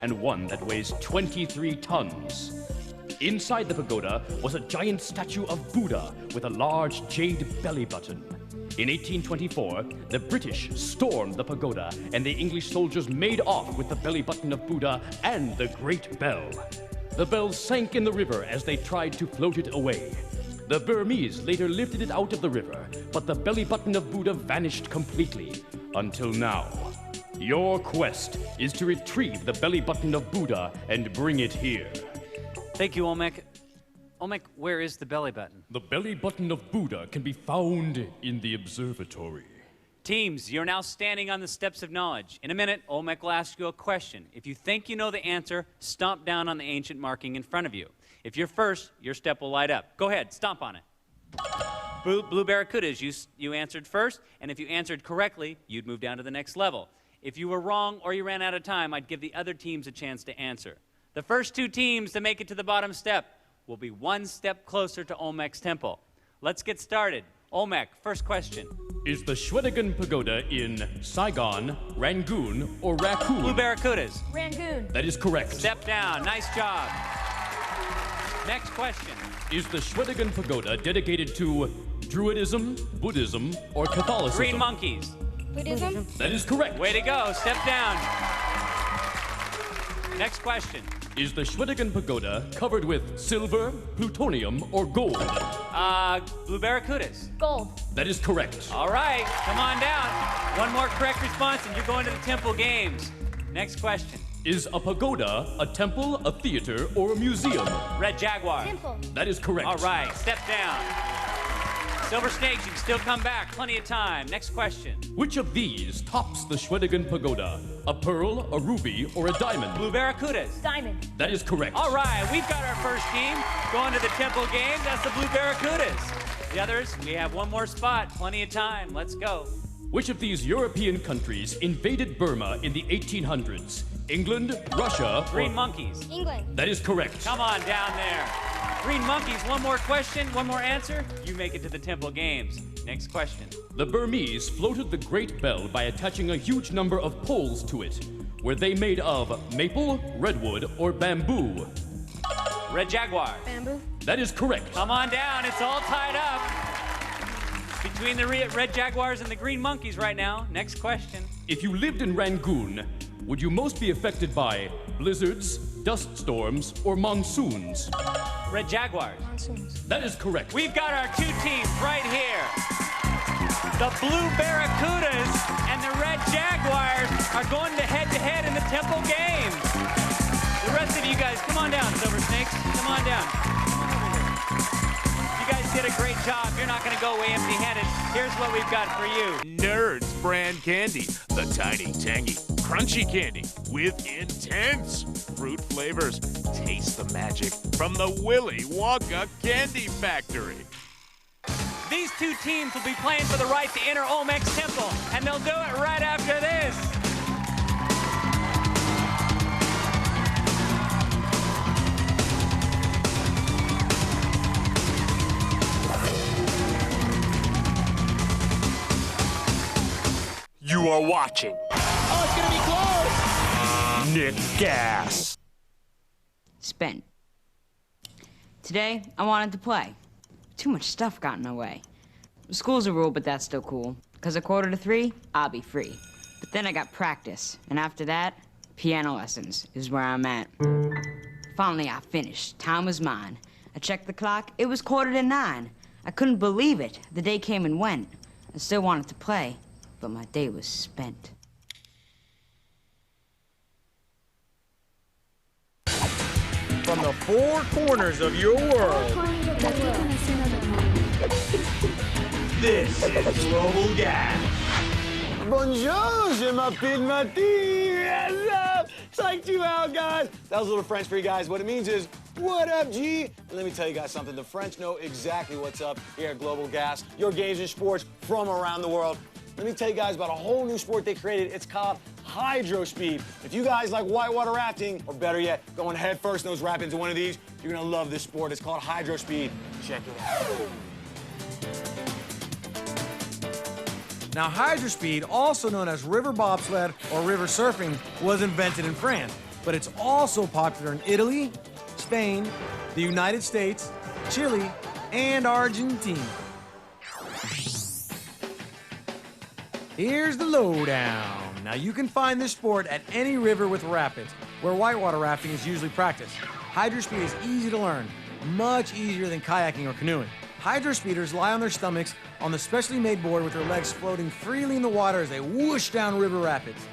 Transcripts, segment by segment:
and one that weighs 23 tons. Inside the pagoda was a giant statue of Buddha with a large jade belly button. In 1824, the British stormed the pagoda, and the English soldiers made off with the belly button of Buddha and the great bell. The bell sank in the river as they tried to float it away. The Burmese later lifted it out of the river, but the belly button of Buddha vanished completely, until now. Your quest is to retrieve the belly button of Buddha and bring it here. Thank you, Olmec. Olmec, where is the belly button? The belly button of Buddha can be found in the observatory. Teams, you're now standing on the steps of knowledge. In a minute, Olmec will ask you a question. If you think you know the answer, stomp down on the ancient marking in front of you. If you're first, your step will light up. Go ahead, stomp on it. Blue Barracudas, you answered first, and if you answered correctly, you'd move down to the next level. If you were wrong or you ran out of time, I'd give the other teams a chance to answer. The first two teams to make it to the bottom step will be one step closer to Olmec's temple. Let's get started. Olmec, first question. Is the Shwedagon Pagoda in Saigon, Rangoon, or Raccoon? Blue Barracudas. Rangoon. That is correct. Step down. Nice job. Next question. Is the Shwedagon Pagoda dedicated to Druidism, Buddhism, or Catholicism? Green monkeys. Buddhism. That is correct. Way to go. Step down. Next question. Is the Shwedagon Pagoda covered with silver, plutonium, or gold? Blue Barracudas. Gold. That is correct. All right, come on down. One more correct response and you're going to the Temple Games. Next question. Is a pagoda a temple, a theater, or a museum? Red Jaguar. Temple. That is correct. All right, step down. Silver Snakes, you can still come back. Plenty of time. Next question. Which of these tops the Shwedagon Pagoda? A pearl, a ruby, or a diamond? Blue Barracudas. Diamond. That is correct. All right, we've got our first team going to the Temple Games. That's the Blue Barracudas. The others, we have one more spot. Plenty of time. Let's go. Which of these European countries invaded Burma in the 1800s? England, Russia, Green monkeys. England. That is correct. Come on down there. Green monkeys, one more question, one more answer. You make it to the Temple Games. Next question. The Burmese floated the Great Bell by attaching a huge number of poles to it. Were they made of maple, redwood, or bamboo? Red Jaguar. Bamboo. That is correct. Come on down, it's all tied up. Between the Red Jaguars and the Green Monkeys right now. Next question. If you lived in Rangoon, would you most be affected by blizzards, dust storms, or monsoons? Red Jaguars. Monsoons. That is correct. We've got our two teams right here. The Blue Barracudas and the Red Jaguars are going to head in the Temple Games. The rest of you guys, come on down, Silver Snakes. Come on down. Come on over here. You guys did a great job. You're not going to go away empty-handed. Here's what we've got for you. Nerds brand candy, the tiny, tangy, crunchy candy with intense fruit flavors. Taste the magic from the Willy Wonka Candy Factory. These two teams will be playing for the right to enter Olmec's Temple, and they'll do it right after this. You are watching Oh, it's gonna be close! Nick GaS. Spent. Today, I wanted to play. Too much stuff got in my way. School's a rule, but that's still cool. Because at 2:45, I'll be free. But then I got practice, and after that, piano lessons is where I'm at. Finally, I finished. Time was mine. I checked the clock. It was 9:15. I couldn't believe it. The day came and went. I still wanted to play, but my day was spent. From the four corners of your world, this is Global GaS. Bonjour, je m'appelle Martin. What's up? Psych you out, guys. That was a little French for you guys. What it means is, what up, G? And let me tell you guys something. The French know exactly what's up here at Global GaS. Your games and sports from around the world. Let me tell you guys about a whole new sport they created. It's called hydro speed. If you guys like whitewater rafting, or better yet, going head first in those rapids in one of these, you're gonna love this sport. It's called hydro speed. Check it out. Now, hydrospeed, also known as river bobsled or river surfing, was invented in France. but it's also popular in Italy, Spain, the United States, Chile, and Argentina. Here's the lowdown. Now, you can find this sport at any river with rapids, where whitewater rafting is usually practiced. Hydrospeed is easy to learn, much easier than kayaking or canoeing. Hydrospeeders lie on their stomachs on the specially made board with their legs floating freely in the water as they whoosh down river rapids.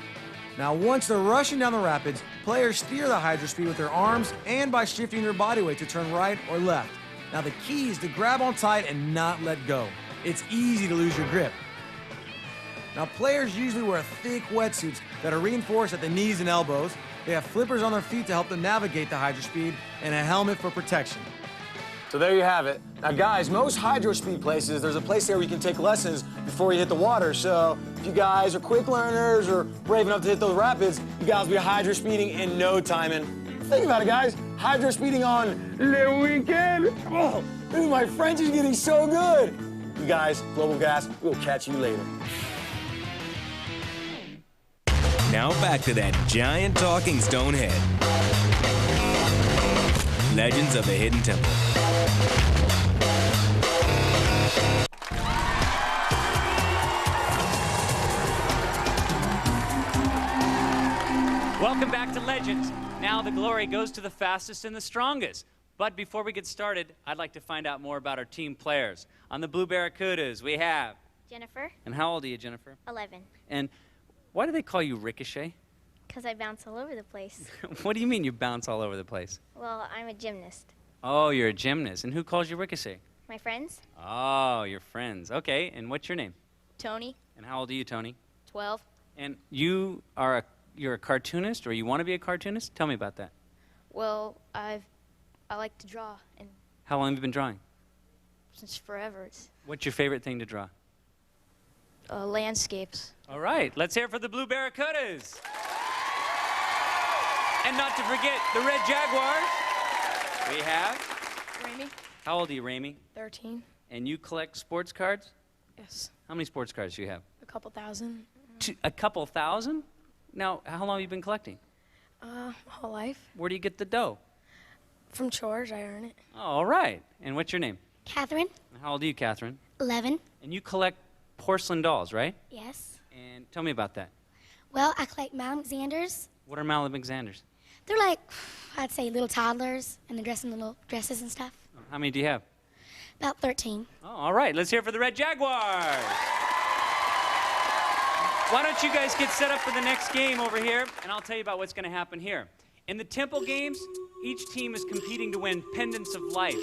Now, once they're rushing down the rapids, players steer the hydrospeed with their arms and by shifting their body weight to turn right or left. Now, the key is to grab on tight and not let go. It's easy to lose your grip. Now, players usually wear thick wetsuits that are reinforced at the knees and elbows. They have flippers on their feet to help them navigate the hydrospeed and a helmet for protection. So there you have it. Now, guys, most hydrospeed places, there's a place there where you can take lessons before you hit the water. So if you guys are quick learners or brave enough to hit those rapids, you guys will be hydrospeeding in no time. And think about it, guys. Hydrospeeding on Le Weekend. Oh, my French is getting so good. You guys, Global Gas, we'll catch you later. Now back to that giant talking stone head. Legends of the Hidden Temple. Welcome back to Legends. Now the glory goes to the fastest and the strongest. But before we get started, I'd like to find out more about our team players. On the Blue Barracudas, we have... Jennifer. And how old are you, Jennifer? 11. And why do they call you Ricochet? Because I bounce all over the place. What do you mean you bounce all over the place? Well, I'm a gymnast. Oh, you're a gymnast. And who calls you Ricochet? My friends? Oh, your friends. Okay, and what's your name? Tony. And how old are you, Tony? 12. And you're a cartoonist, or you want to be a cartoonist? Tell me about that. Well, I like to draw, and How long have you been drawing? since forever, it's What's your favorite thing to draw? landscapes. All right, let's hear it for the Blue Barracudas. And not to forget the Red Jaguars. We have... Ramy, How old are you, Ramey? 13. And you collect sports cards? Yes. How many sports cards do you have? A couple thousand. A couple thousand? Now, how long have you been collecting? Whole life. Where do you get the dough? From chores, I earn it. Oh, all right. And what's your name? Catherine. And how old are you, Catherine? 11. And you collect porcelain dolls, right? Yes. And tell me about that. Well, I collect Mount Alexanders. What are Alexanders? They're like, I'd say, little toddlers, and they're dressed in little dresses and stuff. How many do you have? About 13. Oh, all right. Let's hear it for the Red Jaguars. Why don't you guys get set up for the next game over here, and I'll tell you about what's going to happen here. In the Temple games, each team is competing to win pendants of life.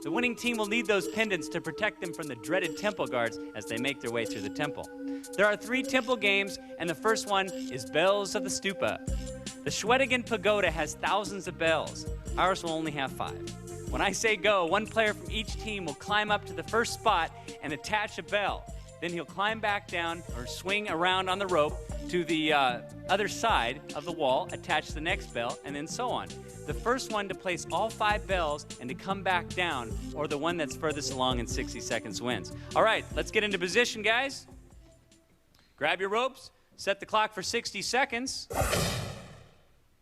The winning team will need those pendants to protect them from the dreaded temple guards as they make their way through the temple. There are 3 temple games, and the first one is Bells of the Stupa. The Schwedigan Pagoda has thousands of bells. Ours will only have 5. When I say go, one player from each team will climb up to the first spot and attach a bell. Then he'll climb back down or swing around on the rope to the other side of the wall, attach the next bell, and then so on. The first one to place all 5 bells and to come back down, or the one that's furthest along in 60 seconds wins. All right, let's get into position, guys. Grab your ropes, set the clock for 60 seconds.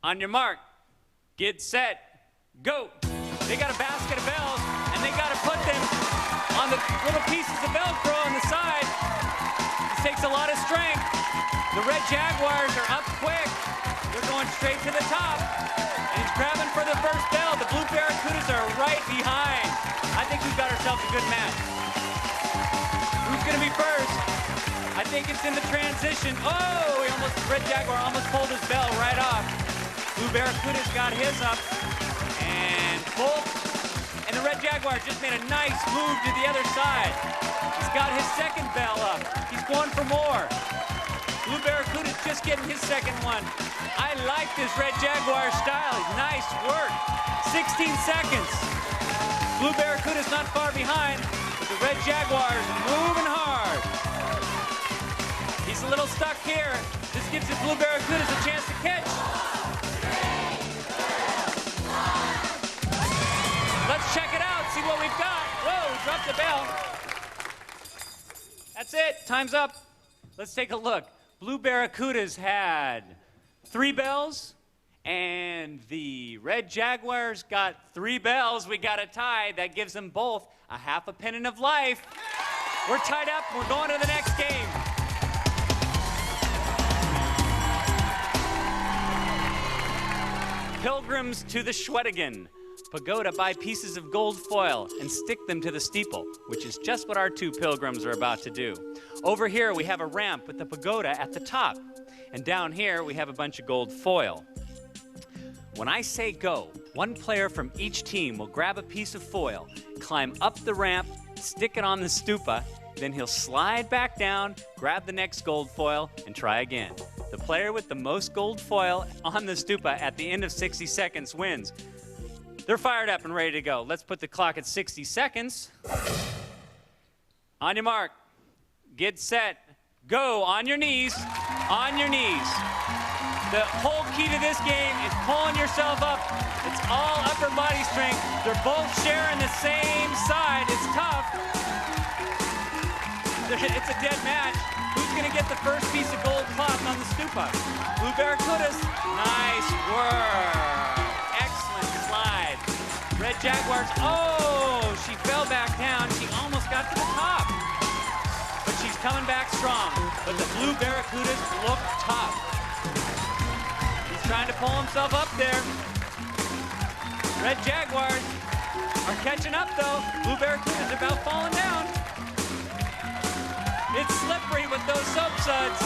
On your mark, get set, go. They got a basket of bells, and they got to put them on the little pieces of Velcro on the side. This takes a lot of strength. The Red Jaguars are up quick. They're going straight to the top. And he's grabbing for the first bell. The Blue Barracudas are right behind. I think we've got ourselves a good match. Who's going to be first? I think it's in the transition. Oh, Red Jaguar almost pulled his bell right off. Blue Barracuda's got his up. And pull. And the Red Jaguar just made a nice move to the other side. He's got his second bell up. He's going for more. Blue Barracuda's just getting his second one. I like this Red Jaguar style. Nice work. 16 seconds. Blue Barracuda's not far behind, but the Red Jaguar's moving hard. He's a little stuck here. This gives the Blue Barracudas a chance to catch. Let's check it out, see what we've got. Whoa, dropped the bell. That's it, time's up. Let's take a look. Blue Barracudas had 3 bells And the Red Jaguars got 3 bells. We got a tie. That gives them both a half a pennant of life. We're tied up. We're going to the next game. Pilgrims to the Schwedigan. Pagoda, buy pieces of gold foil and stick them to the steeple, which is just what our 2 pilgrims are about to do. Over here, we have a ramp with the pagoda at the top. And down here, we have a bunch of gold foil. When I say go, 1 player from each team will grab a piece of foil, climb up the ramp, stick it on the stupa, then he'll slide back down, grab the next gold foil, and try again. The player with the most gold foil on the stupa at the end of 60 seconds wins. They're fired up and ready to go. Let's put the clock at 60 seconds. On your mark, get set, go. On your knees, on your knees. The whole key to this game is pulling yourself up. It's all upper body strength. They're both sharing the same side. It's tough. It's a dead match. Who's going to get the first piece of gold cloth on the stupa? Blue Barracudas. Nice work. Excellent slide. Red Jaguars. Oh, she fell back down. She almost got to the top. But she's coming back strong. But the Blue Barracudas look tough. He's trying to pull himself up there. Red Jaguars are catching up, though. Blue Barracudas are about falling down. It's slippery with those soap suds.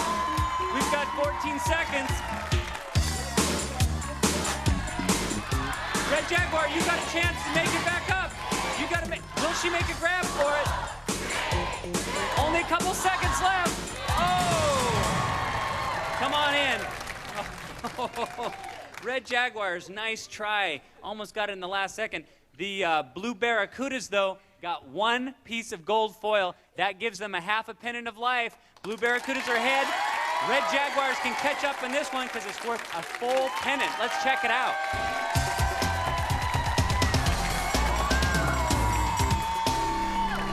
We've got 14 seconds. Red Jaguar, you got a chance to make it back up. You got to make. Will she make a grab for it? Only a couple seconds left. Oh! Come on in. Red Jaguars, nice try. Almost got it in the last second. The Blue Barracudas, though, got 1 piece of gold foil. That gives them a half a pennant of life. Blue Barracudas are ahead. Red Jaguars can catch up in this one because it's worth a full pennant. Let's check it out.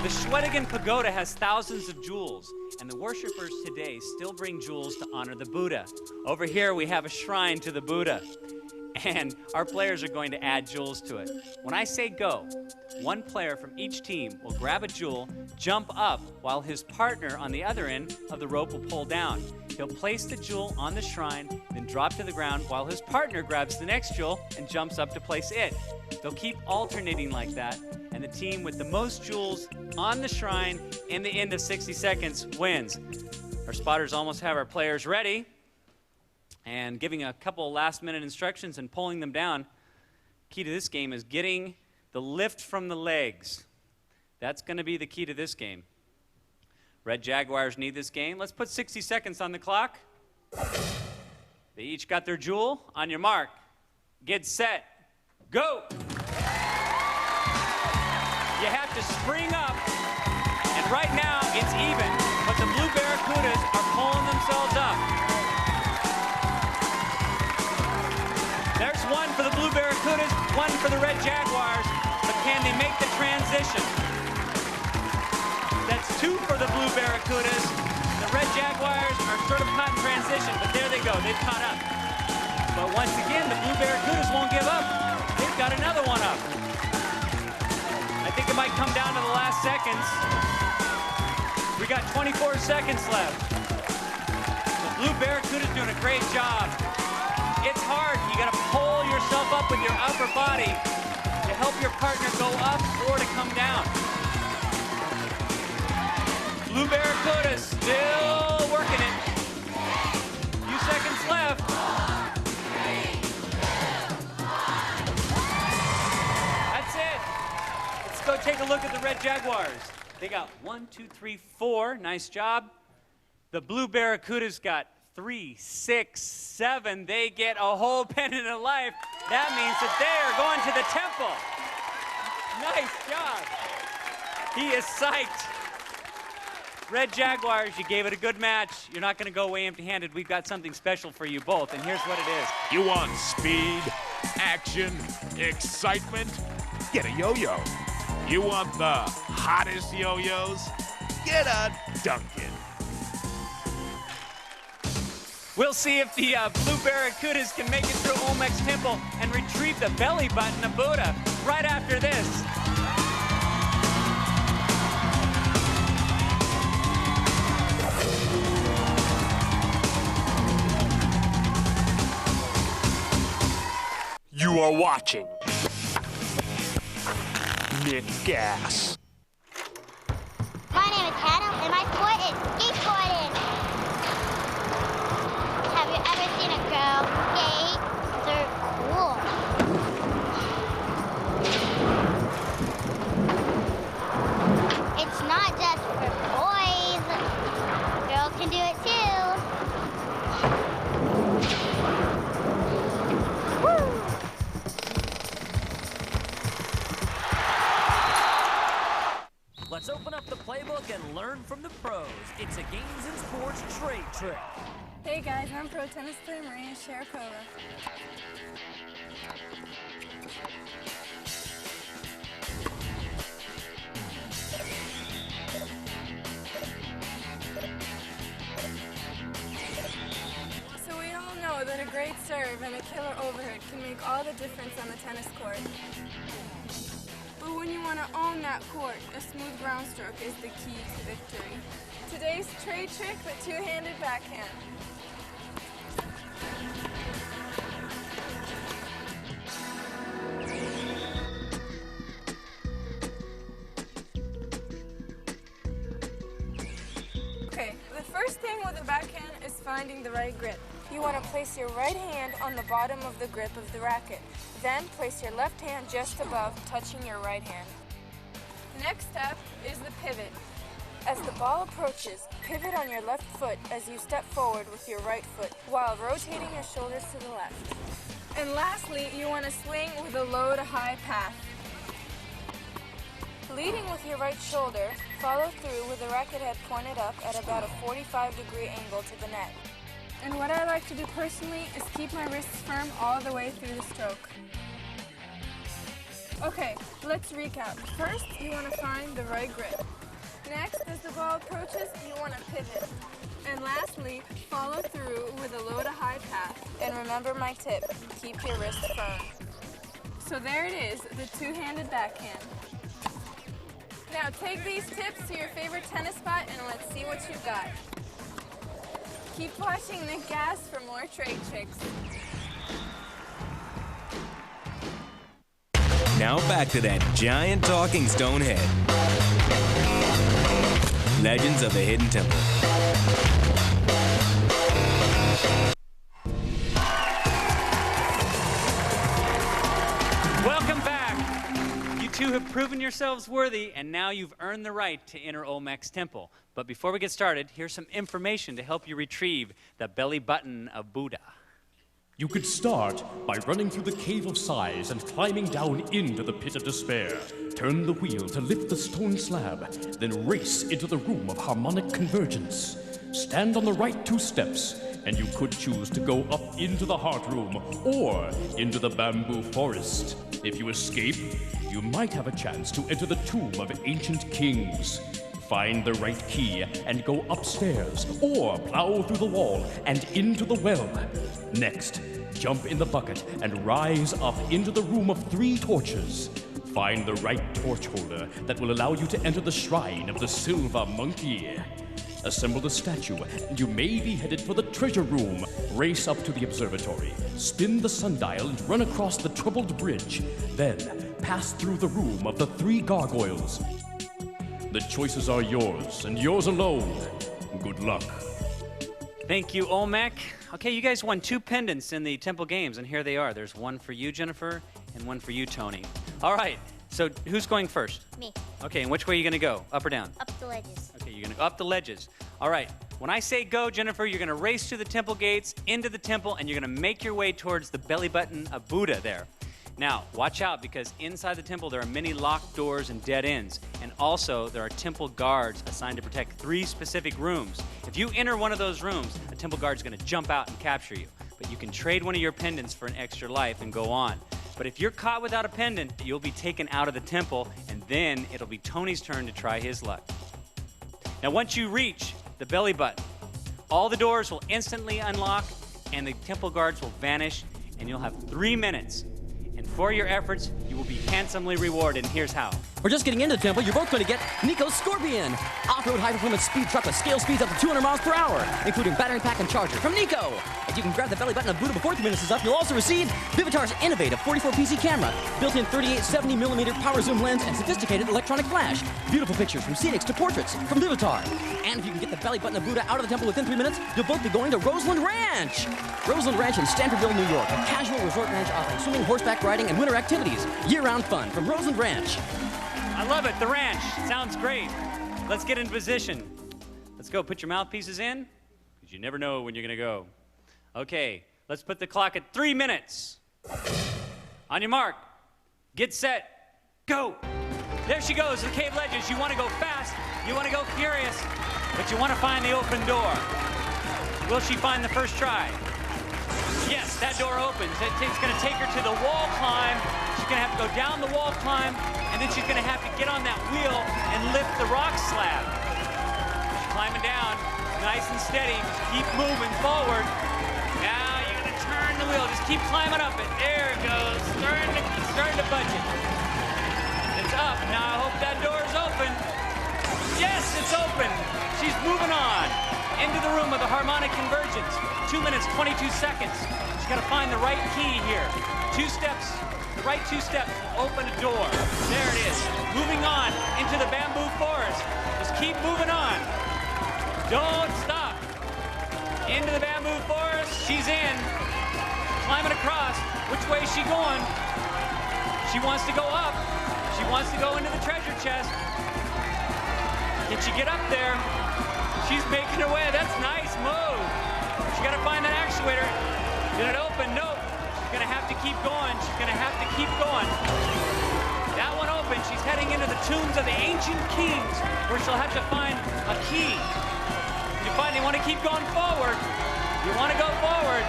The Schwedigan Pagoda has thousands of jewels, and the worshippers today still bring jewels to honor the Buddha. Over here, we have a shrine to the Buddha, and our players are going to add jewels to it. When I say go, 1 player from each team will grab a jewel, jump up, while his partner on the other end of the rope will pull down. He'll place the jewel on the shrine, then drop to the ground while his partner grabs the next jewel and jumps up to place it. They'll keep alternating like that, and the team with the most jewels on the shrine in the end of 60 seconds wins. Our spotters almost have our players ready and giving a couple last-minute instructions and pulling them down. Key to this game is getting the lift from the legs. That's going to be the key to this game. Red Jaguars need this game. Let's put 60 seconds on the clock. They each got their jewel. On your mark, get set, go! You have to spring up, and right now it's even, but the Blue Barracudas are pulling themselves up. There's 1 for the Blue Barracudas, 1 for the Red Jaguars, but can they make the transition? That's 2 for the Blue Barracudas. The Red Jaguars are sort of caught in transition, but there they go, they've caught up. But once again, the Blue Barracudas won't give up. They've got another one up. I think it might come down to the last seconds. We got 24 seconds left. The Blue Barracuda's doing a great job. It's hard. You got to pull yourself up with your upper body to help your partner go up or to come down. Blue Barracuda still working it. Few seconds left. That's it. Let's go take a look at the Red Jaguars. They got 1, 2, 3, 4. Nice job. The Blue Barracudas got 3, 6, 7. They get a whole pennant of life. That means that they are going to the temple. Nice job. He is psyched. Red Jaguars, you gave it a good match. You're not going to go away empty-handed. We've got something special for you both, and here's what it is. You want speed, action, excitement? Get a yo-yo. You want the hottest yo-yos? Get a Duncan. We'll see if the blue barracudas can make it through Olmec's temple and retrieve the belly button of Buddha right after this. You are watching GaS. My name is Hannah, and my sport is skateboarding. Have you ever seen a girl skate? They're cool. It's not just for boys. Girls can do it too. Woo! Let's open up the playbook and learn from the pros. It's a Games and Sports trade trick. Hey guys, I'm pro tennis player Maria Sharapova. So we all know that a great serve and a killer overhead can make all the difference on the tennis court. But when you want to own that court, a smooth ground stroke is the key to victory. Today's trade trick, the two-handed backhand. Okay, the first thing with a backhand is finding the right grip. You want to place your right hand on the bottom of the grip of the racket. Then place your left hand just above, touching your right hand. The next step is the pivot. As the ball approaches, pivot on your left foot as you step forward with your right foot while rotating your shoulders to the left. And lastly, you want to swing with a low to high path. Leading with your right shoulder, follow through with the racket head pointed up at about a 45-degree angle to the net. And what I like to do personally is keep my wrists firm all the way through the stroke. Okay, let's recap. First, you want to find the right grip. Next, as the ball approaches, you want to pivot. And lastly, follow through with a low to high path. And remember my tip, keep your wrists firm. So there it is, the two-handed backhand. Now take these tips to your favorite tennis spot and let's see what you've got. Keep watching the GaS for more trade tricks. Now back to that giant talking stone head. Legends of the Hidden Temple. Welcome back. You two have proven yourselves worthy, and now you've earned the right to enter Olmec's temple. But before we get started, here's some information to help you retrieve the belly button of Buddha. You could start by running through the Cave of Sighs and climbing down into the Pit of Despair. Turn the wheel to lift the stone slab, then race into the Room of Harmonic Convergence. Stand on the right two steps, and you could choose to go up into the Heart Room or into the Bamboo Forest. If you escape, you might have a chance to enter the Tomb of Ancient Kings. Find the right key and go upstairs, or plow through the wall and into the well. Next, jump in the bucket and rise up into the Room of Three Torches. Find the right torch holder that will allow you to enter the Shrine of the Silver Monkey. Assemble the statue, and you may be headed for the treasure room. Race up to the observatory, spin the sundial, and run across the troubled bridge. Then, pass through the Room of the Three Gargoyles. The choices are yours, and yours alone. Good luck. Thank you, Olmec. Okay, you guys won 2 pendants in the Temple Games, and here they are. There's one for you, Jennifer, and one for you, Tony. All right, so who's going first? Me. Okay, and which way are you going to go? Up or down? Up the ledges. Okay, you're going to go up the ledges. All right, when I say go, Jennifer, you're going to race to the temple gates, into the temple, and you're going to make your way towards the belly button of Buddha there. Now, watch out, because inside the temple there are many locked doors and dead ends. And also, there are temple guards assigned to protect 3 specific rooms. If you enter one of those rooms, a temple guard is going to jump out and capture you. But you can trade one of your pendants for an extra life and go on. But if you're caught without a pendant, you'll be taken out of the temple, and then it'll be Tony's turn to try his luck. Now, once you reach the belly button, all the doors will instantly unlock, and the temple guards will vanish, and you'll have 3 minutes. And for your efforts, you will be handsomely rewarded, and here's how. For just getting into the temple, you're both going to get Nico's Scorpion, off-road high-performance speed truck with scale speeds up to 200 miles per hour, including battery pack and charger from Nico. If you can grab the belly button of Buddha before 3 minutes is up, you'll also receive Vivitar's innovative 44PC camera, built-in 38-70mm power zoom lens, and sophisticated electronic flash. Beautiful pictures from scenics to portraits from Vivitar. And if you can get the belly button of Buddha out of the temple within 3 minutes, you'll both be going to Roseland Ranch. Roseland Ranch in Stanfordville, New York, a casual resort ranch offering swimming, horseback riding, and winter activities. Year-round fun from Roseland Ranch. I love it, the ranch. Sounds great. Let's get in position. Let's go, put your mouthpieces in, because you never know when you're gonna go. Okay, let's put the clock at 3 minutes. On your mark, get set, go. There she goes, the cave ledges. You wanna go fast, you wanna go furious, but you wanna find the open door. Will she find the first try? Yes, that door opens. It's gonna take her to the wall climb. She's gonna have to go down the wall climb, and then she's gonna have to get on that wheel and lift the rock slab. She's climbing down, nice and steady. Just keep moving forward. Now you're gonna turn the wheel. Just keep climbing up it. There it goes. Starting to budge it. It's up. Now I hope that door is open. Yes, it's open. She's moving on into the room of the harmonic convergence. 2 minutes, 22 seconds. She's got to find the right key here. 2 steps, the right 2 steps will open a door. There it is. Moving on into the bamboo forest. Just keep moving on. Don't stop. Into the bamboo forest. She's in. Climbing across. Which way is she going? She wants to go up. She wants to go into the treasure chest. Can she get up there? She's making her way. That's nice move. She's got to find that actuator. Did it open? Nope. She's going to have to keep going. She's going to have to keep going. That one opened. She's heading into the tombs of the ancient kings, where she'll have to find a key. You want to keep going forward. You want to go forward.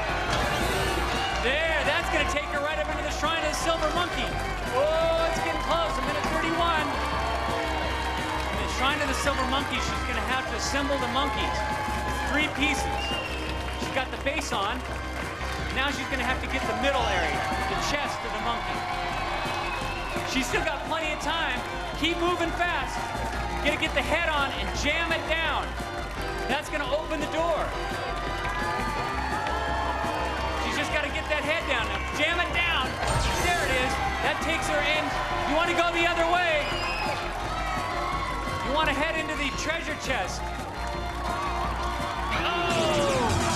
There. That's going to take her right up into the shrine of the silver monkey. Oh, it's getting close. A minute 31. Shrine of the Silver Monkey, she's going to have to assemble the monkeys. It's 3 pieces. She's got the face on. Now she's going to have to get the middle area, the chest of the monkey. She's still got plenty of time. Keep moving fast. You're going to get the head on and jam it down. That's going to open the door. She's just got to get that head down. Now jam it down. There it is. That takes her in. You want to go the other way. You want to head into the treasure chest. Oh!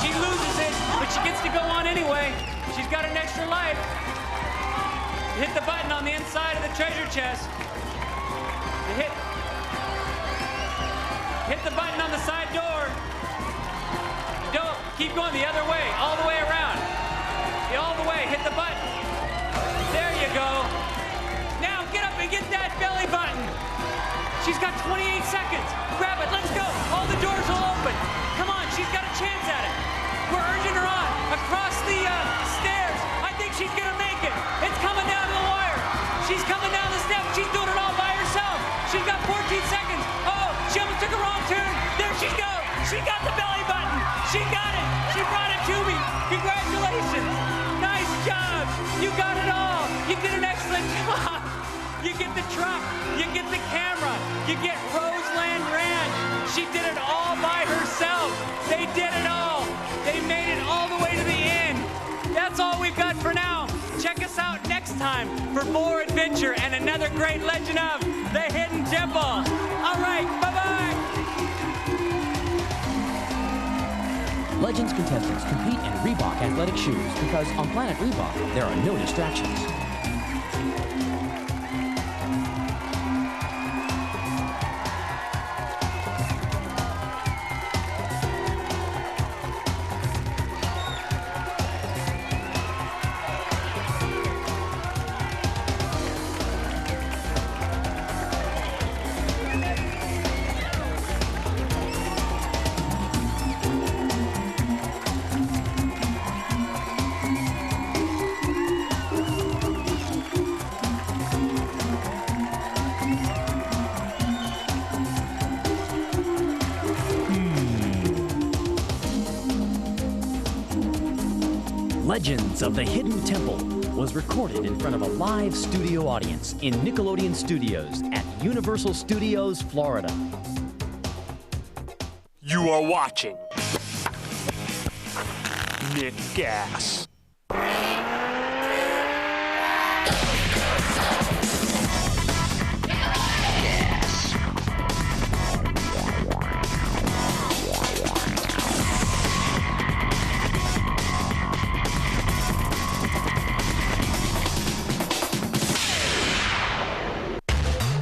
She loses it, but she gets to go on anyway. She's got an extra life. Hit the button on the inside of the treasure chest. You hit the button on the side door. Don't keep going the other way, all the way around. All the way, hit the button. There you go. Now get up and get that belly button. She's got 28 seconds. Grab it, let's go. All the doors will open. Come on, she's got a chance at it. We're urging her on across the stairs. I think she's gonna make it. It's coming down to the wire. She's coming down the steps. She's doing it all by herself. She's got 14 seconds. Oh, she almost took a wrong turn. There she goes. She got the belly button. She got it. She brought it to me. Congratulations. Nice job. You got it all. You did an excellent job. You get the truck, you get the camera, you get Roseland Ranch. She did it all by herself. They did it all. They made it all the way to the end. That's all we've got for now. Check us out next time for more adventure and another great legend of the Hidden Temple. All right, bye-bye. Legends contestants compete in Reebok athletic shoes because on Planet Reebok, there are no distractions. Legends of the Hidden Temple was recorded in front of a live studio audience in Nickelodeon Studios at Universal Studios, Florida. You are watching Nick GaS.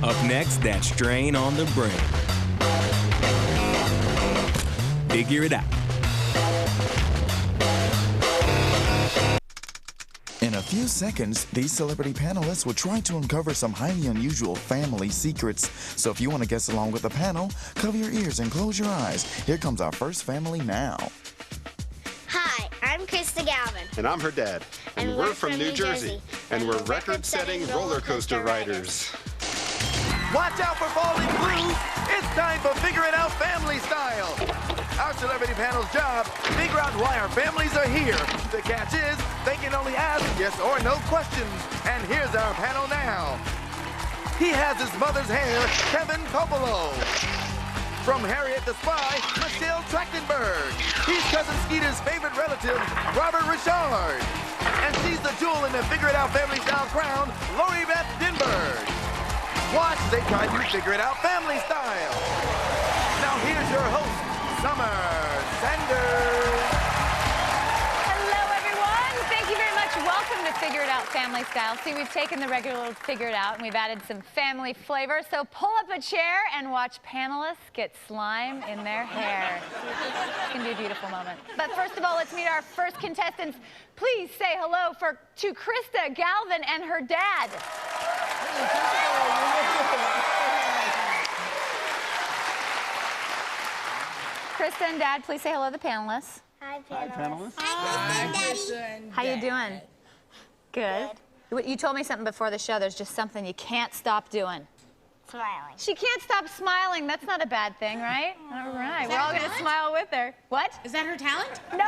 Up next, that strain on the brain. Figure it out. In a few seconds, these celebrity panelists will try to uncover some highly unusual family secrets. So if you want to guess along with the panel, cover your ears and close your eyes. Here comes our first family now. Hi, I'm Krista Galvin. And I'm her dad. And we're from New Jersey. And we're record-setting roller coaster riders. Watch out for falling blue. It's time for Figure It Out Family Style. Our celebrity panel's job, figure out why our families are here. The catch is, they can only ask yes or no questions. And here's our panel now. He has his mother's hair, Kevin Coppola. From Harriet the Spy, Michelle Trachtenberg. He's Cousin Skeeter's favorite relative, Robert Richard. And she's the jewel in the Figure It Out Family Style crown, Lori Beth Denberg. Watch as they try to figure it out family style. Now here's your host, Summer Sanders. Hello, everyone. Thank you very much. Welcome to Figure It Out Family Style. See, we've taken the regular Figure It Out and we've added some family flavor. So pull up a chair and watch panelists get slime in their hair. It's going to be a beautiful moment. But first of all, let's meet our first contestants. Please say hello to Krista Galvin and her dad. Krista and Dad, please say hello to the panelists. Hi, panelists. Hi, Krista and How you doing? Good. You told me something before the show. There's just something you can't stop doing. Smiling. She can't stop smiling. That's not a bad thing, right? All right. We're all going to smile with her. What? Is that her talent? No.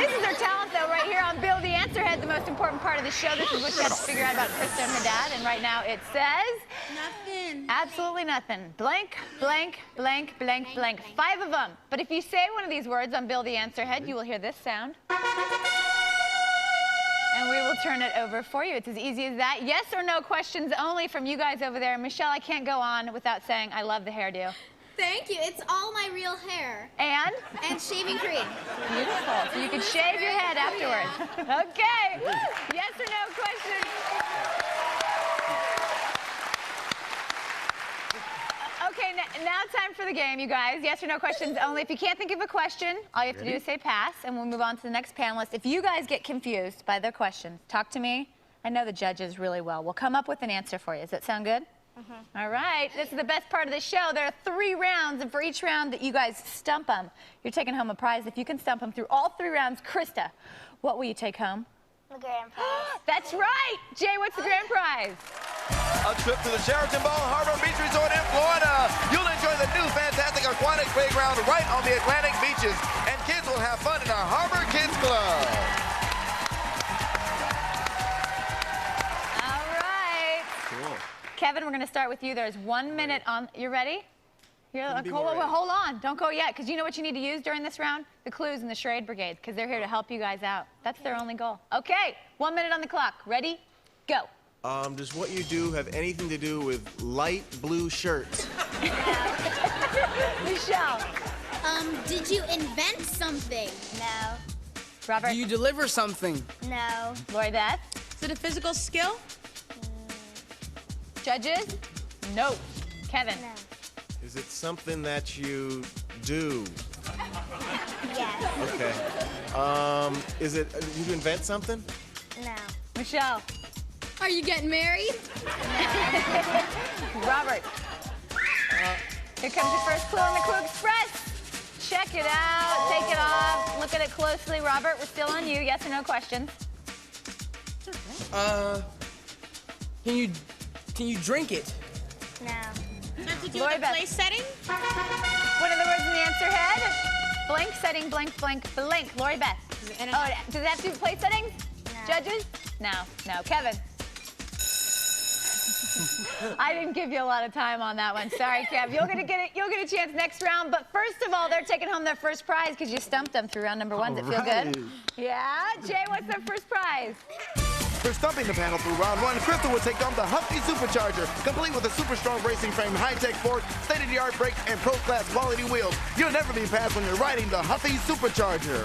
This is her talent, though, right here on Bill the Answer Head, the most important part of the show. This is what you have to figure out about Krista and her dad. And right now it says... Nothing. Absolutely nothing. Blank, blank, blank, blank, blank. 5 of them. But if you say one of these words on Bill the Answer Head, you will hear this sound. And we will turn it over for you. It's as easy as that. Yes or no questions only from you guys over there. Michelle, I can't go on without saying I love the hairdo. Thank you. It's all my real hair. And? And shaving cream. Beautiful. So you can shave your head afterwards. Okay. Yes or no questions? Okay, now time for the game, you guys. Yes or no questions only. If you can't think of a question, all you have to do is say pass, and we'll move on to the next panelist. If you guys get confused by their questions, talk to me. I know the judges really well. We'll come up with an answer for you. Does that sound good? Mm-hmm. All right. This is the best part of the show. There are 3 rounds, and for each round that you guys stump them, you're taking home a prize. If you can stump them through all 3 rounds, Krista, what will you take home? The grand prize. That's right. Jay, what's the grand prize? A trip to the Sheraton Ball Harbor Beach Resort in Florida. You'll enjoy the new fantastic aquatic playground right on the Atlantic beaches. And kids will have fun in our Harbor Kids Club. All right. Cool. Kevin, we're going to start with you. There's 1 minute on. You ready? Hold on. Don't go yet, because you know what you need to use during this round? The clues and the charade brigades, because they're here to help you guys out. That's their only goal. Okay, 1 minute on the clock. Ready? Go. Does what you do have anything to do with light blue shirts? Michelle. Did you invent something? No. Robert. Do you deliver something? No. Lori Beth. Is it a physical skill? Judges? No. Kevin. No. Is it something that you do? Yes. Okay. Is it, you invent something? No. Michelle. Are you getting married? Robert. Here comes your first clue on the Clue Express. Check it out. Take it off. Look at it closely. Robert, we're still on you. Yes or no questions? Can you drink it? No. Have to do Lori with Beth. place setting? What are the words in the answer head? Blank setting, blank, blank, blank. Lori Beth. Oh, does it have to do plate settings? No. Judges? No. Kevin? I didn't give you a lot of time on that one. Sorry, Kev. You'll get a chance next round. But first of all, they're taking home their first prize because you stumped them through round number 1. Does it feel good? Yeah? Jay, what's their first prize? For stumping the panel through round 1, Crystal will take home the Huffy Supercharger, complete with a super strong racing frame, high-tech fork, state-of-the-art brakes, and pro-class quality wheels. You'll never be passed when you're riding the Huffy Supercharger.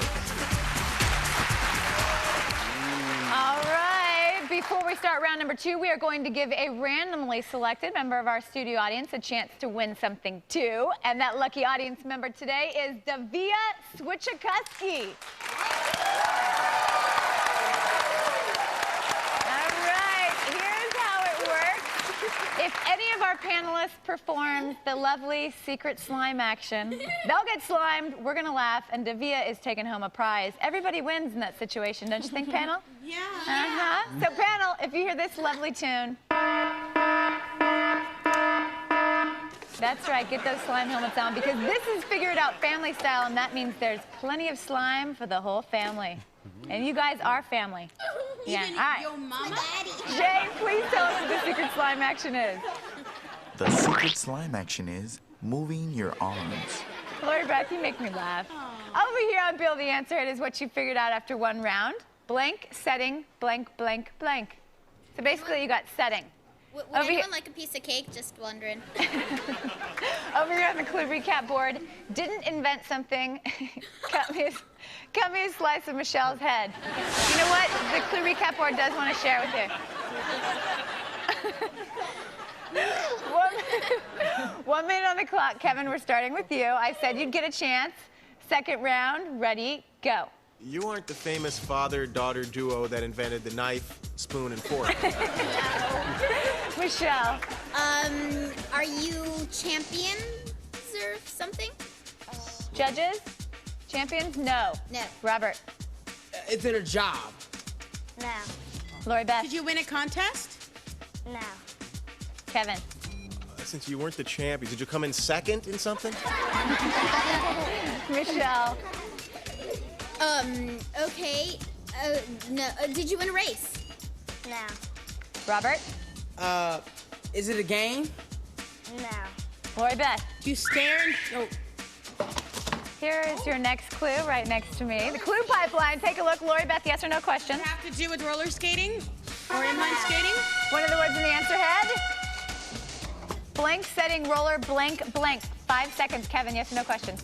All right. Before we start round number 2, we are going to give a randomly selected member of our studio audience a chance to win something too. And that lucky audience member today is Davia Swichikuski. If any of our panelists performs the lovely secret slime action, they'll get slimed, we're gonna laugh, and Davia is taking home a prize. Everybody wins in that situation, don't you think, panel? Yeah. So panel, if you hear this lovely tune, that's right, get those slime helmets on, because this is Figure It Out family style, and that means there's plenty of slime for the whole family. And you guys are family. Yeah, all right. Your mama? Jay, please tell us what the secret slime action is. The secret slime action is moving your arms. Lori Beth, you make me laugh. Over here on Bill the Answer It is what you figured out after 1 round. Blank, setting, blank, blank, blank. So basically you got setting. Would anyone like a piece of cake? Just wondering. Over here on the clue recap board, didn't invent something, cut me a slice of Michelle's head. You know what? The clue recap board does want to share with you. 1 minute on the clock. Kevin, we're starting with you. I said you'd get a chance. Second round, ready, go. You aren't the famous father-daughter duo that invented the knife, spoon, and fork. Michelle. Are you champions or something? Judges? Champions? No. No. Robert. It's in a job. No. Lori Beth. Did you win a contest? No. Kevin. Since you weren't the champions, did you come in second in something? Michelle. Okay. No. Did you win a race? No. Robert. Is it a game? No. Lori Beth. You stare and... Oh. Here is your next clue right next to me. The clue pipeline. Take a look. Lori Beth, yes or no question? Does it have to do with roller skating? Or inline skating? One of the words in the answer head. Blank, setting, roller, blank, blank. 5 seconds. Kevin, yes or no question?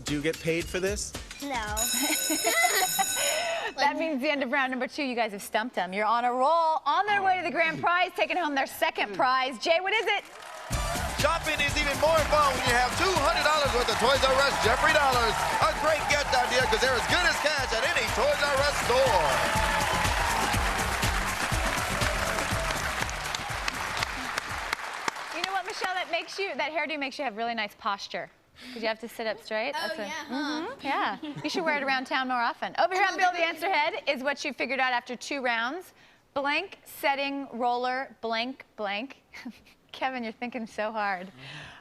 Do you get paid for this? No. That means the end of round number 2. You guys have stumped them. You're on a roll. On their way to the grand prize, taking home their second prize. Jay, what is it? Shopping is even more fun when you have $200 worth of Toys R Us Jeffrey dollars. A great gift idea because they're as good as cash at any Toys R Us store. You know what, Michelle? That hairdo makes you have really nice posture. Because you have to sit up straight. Oh, That's yeah, yeah. You should wear it around town more often. Over here on Bill the Answer Head is what you figured out after 2 rounds. Blank, setting, roller, blank, blank. Kevin, you're thinking so hard.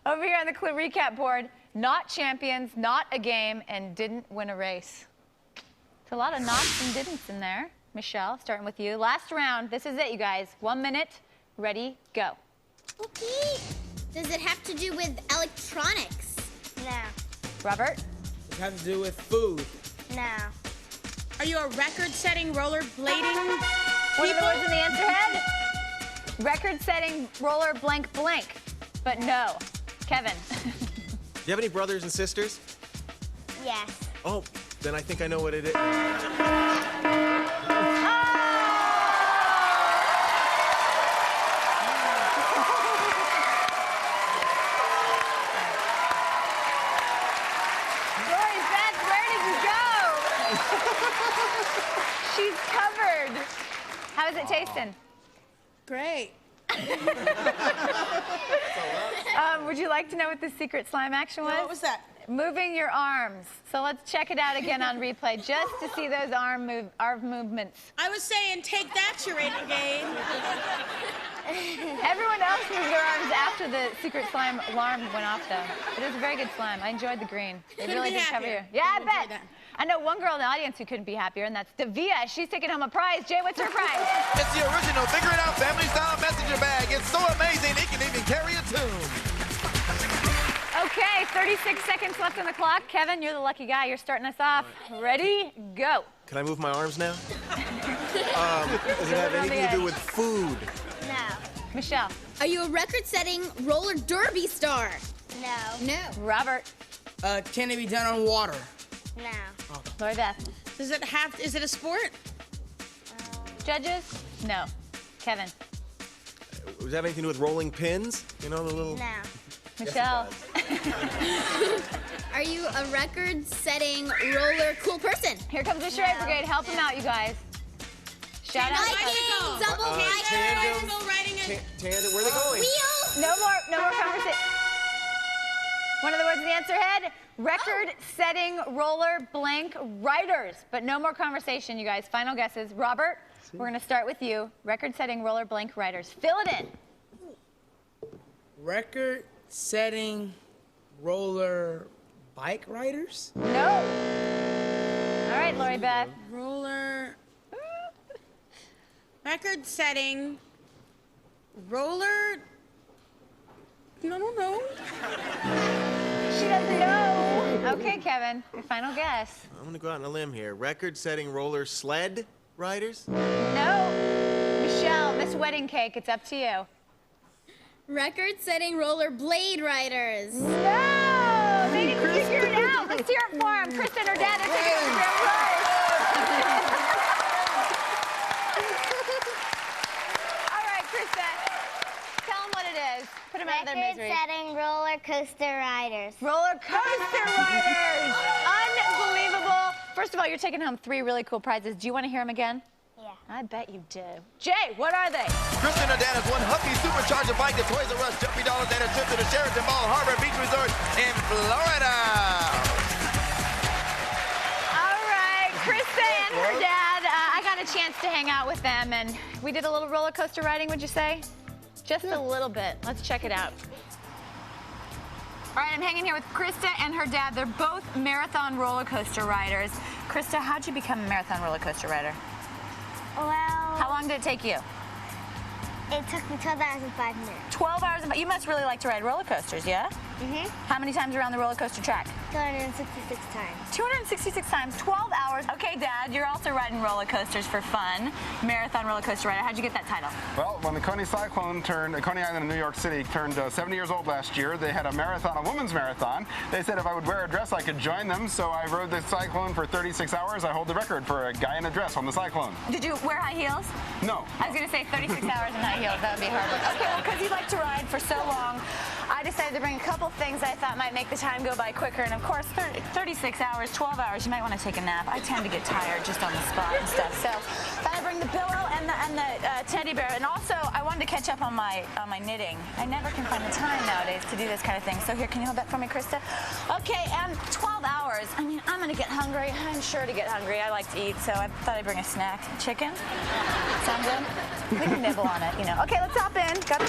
Over here on the clue recap board, not champions, not a game, and didn't win a race. It's a lot of nots and didn'ts in there. Michelle, starting with you. Last round. This is it, you guys. 1 minute. Ready, go. Okay. Does it have to do with electronics? No. Robert? It has to do with food. No. Are you a record-setting rollerblading One of the words in the answer head? Record-setting roller blank blank. But no. Kevin. Do you have any brothers and sisters? Yes. Oh, then I think I know what it is. She's covered. How is it tasting? Great. Would you like to know what the secret slime action was? What was that? Moving your arms. So let's check it out again on replay just to see those arm movements. I was saying, take that, charade game. Everyone else moved their arms after the secret slime alarm went off, though. It was a very good slime. I enjoyed the green. It really did cover you. Yeah, I bet. I know one girl in the audience who couldn't be happier, and that's Davia. She's taking home a prize. Jay, what's her prize? It's the original Figure It Out Family Style Messenger Bag. It's so amazing, it can even carry a tune. Okay, 36 seconds left on the clock. Kevin, you're the lucky guy. You're starting us off. Ready, go. Can I move my arms now? Does it have anything to do with food? No. Michelle. Are you a record-setting roller derby star? No. No. Robert. Can it be done on water? No. Lori Beth. Does it have? Is it a sport? Judges? No. Kevin. Does it have anything to do with rolling pins? You know, the little... No. Michelle. Are you a record-setting roller cool person? Here comes the charade brigade. Help them out, you guys. Shout out. Biking, double tandem, riding. tandem, where are they going? Wheels. No more conversation. One of the words in the answer head, record-setting roller blank riders. But no more conversation, you guys. Final guesses. Robert, we're going to start with you. Record-setting roller blank riders. Fill it in. Record-setting roller bike riders? No. All right, Lori Beth. Roller. Record-setting roller. No. She doesn't know. Okay, Kevin, your final guess. I'm gonna go out on a limb here. Record-setting roller sled riders? No. Michelle, Miss Wedding Cake, it's up to you. Record-setting roller blade riders. No! They didn't figure it out. Let's hear it for them. Krista and her dad, they're taking it for All right, Krista, tell them what it is. Put them out of their misery. Record-setting roller coaster riders. Roller coaster riders! Unbelievable. First of all, you're taking home 3 really cool prizes. Do you want to hear them again? Yeah. I bet you do. Jay, what are they? Kristen and Dan has won Huffy Supercharger Bike, the Toys R Us, Jumpy Dollars, and a trip to the Sheraton Ball Harbor Beach Resort in Florida. All right, Krista and her dad. I got a chance to hang out with them, and we did a little roller coaster riding, would you say? Just a little bit. Let's check it out. All right, I'm hanging here with Krista and her dad. They're both marathon roller coaster riders. Krista, how'd you become a marathon roller coaster rider? Well, How long did it take you? it took me 12 hours and 5 minutes. 12 hours. You must really like to ride roller coasters, yeah? Mm-hmm. How many times around the roller coaster track? 266 times. 266 times, 12 hours. Okay, Dad, you're also riding roller coasters for fun. Marathon roller coaster rider. How'd you get that title? Well, when the Coney Cyclone Coney Island in New York City turned 70 years old last year, they had a marathon, a women's marathon. They said if I would wear a dress, I could join them, so I rode the Cyclone for 36 hours. I hold the record for a guy in a dress on the Cyclone. Did you wear high heels? No. I was going to say 36 hours in high heels. That would be hard. Okay, well, because you like to ride for so long, I decided to bring a couple things I thought might make the time go by quicker. And of course, 36 hours, 12 hours, you might want to take a nap. I tend to get tired just on the spot and stuff. So thought I'd bring the pillow and the teddy bear. And also, I wanted to catch up on my knitting. I never can find the time nowadays to do this kind of thing. So here, can you hold that for me, Krista? Okay, and 12 hours. I mean, I'm going to get hungry. I'm sure to get hungry. I like to eat, so I thought I'd bring a snack. Chicken? Sound good? We can nibble on it, you know. Okay, let's hop in. Got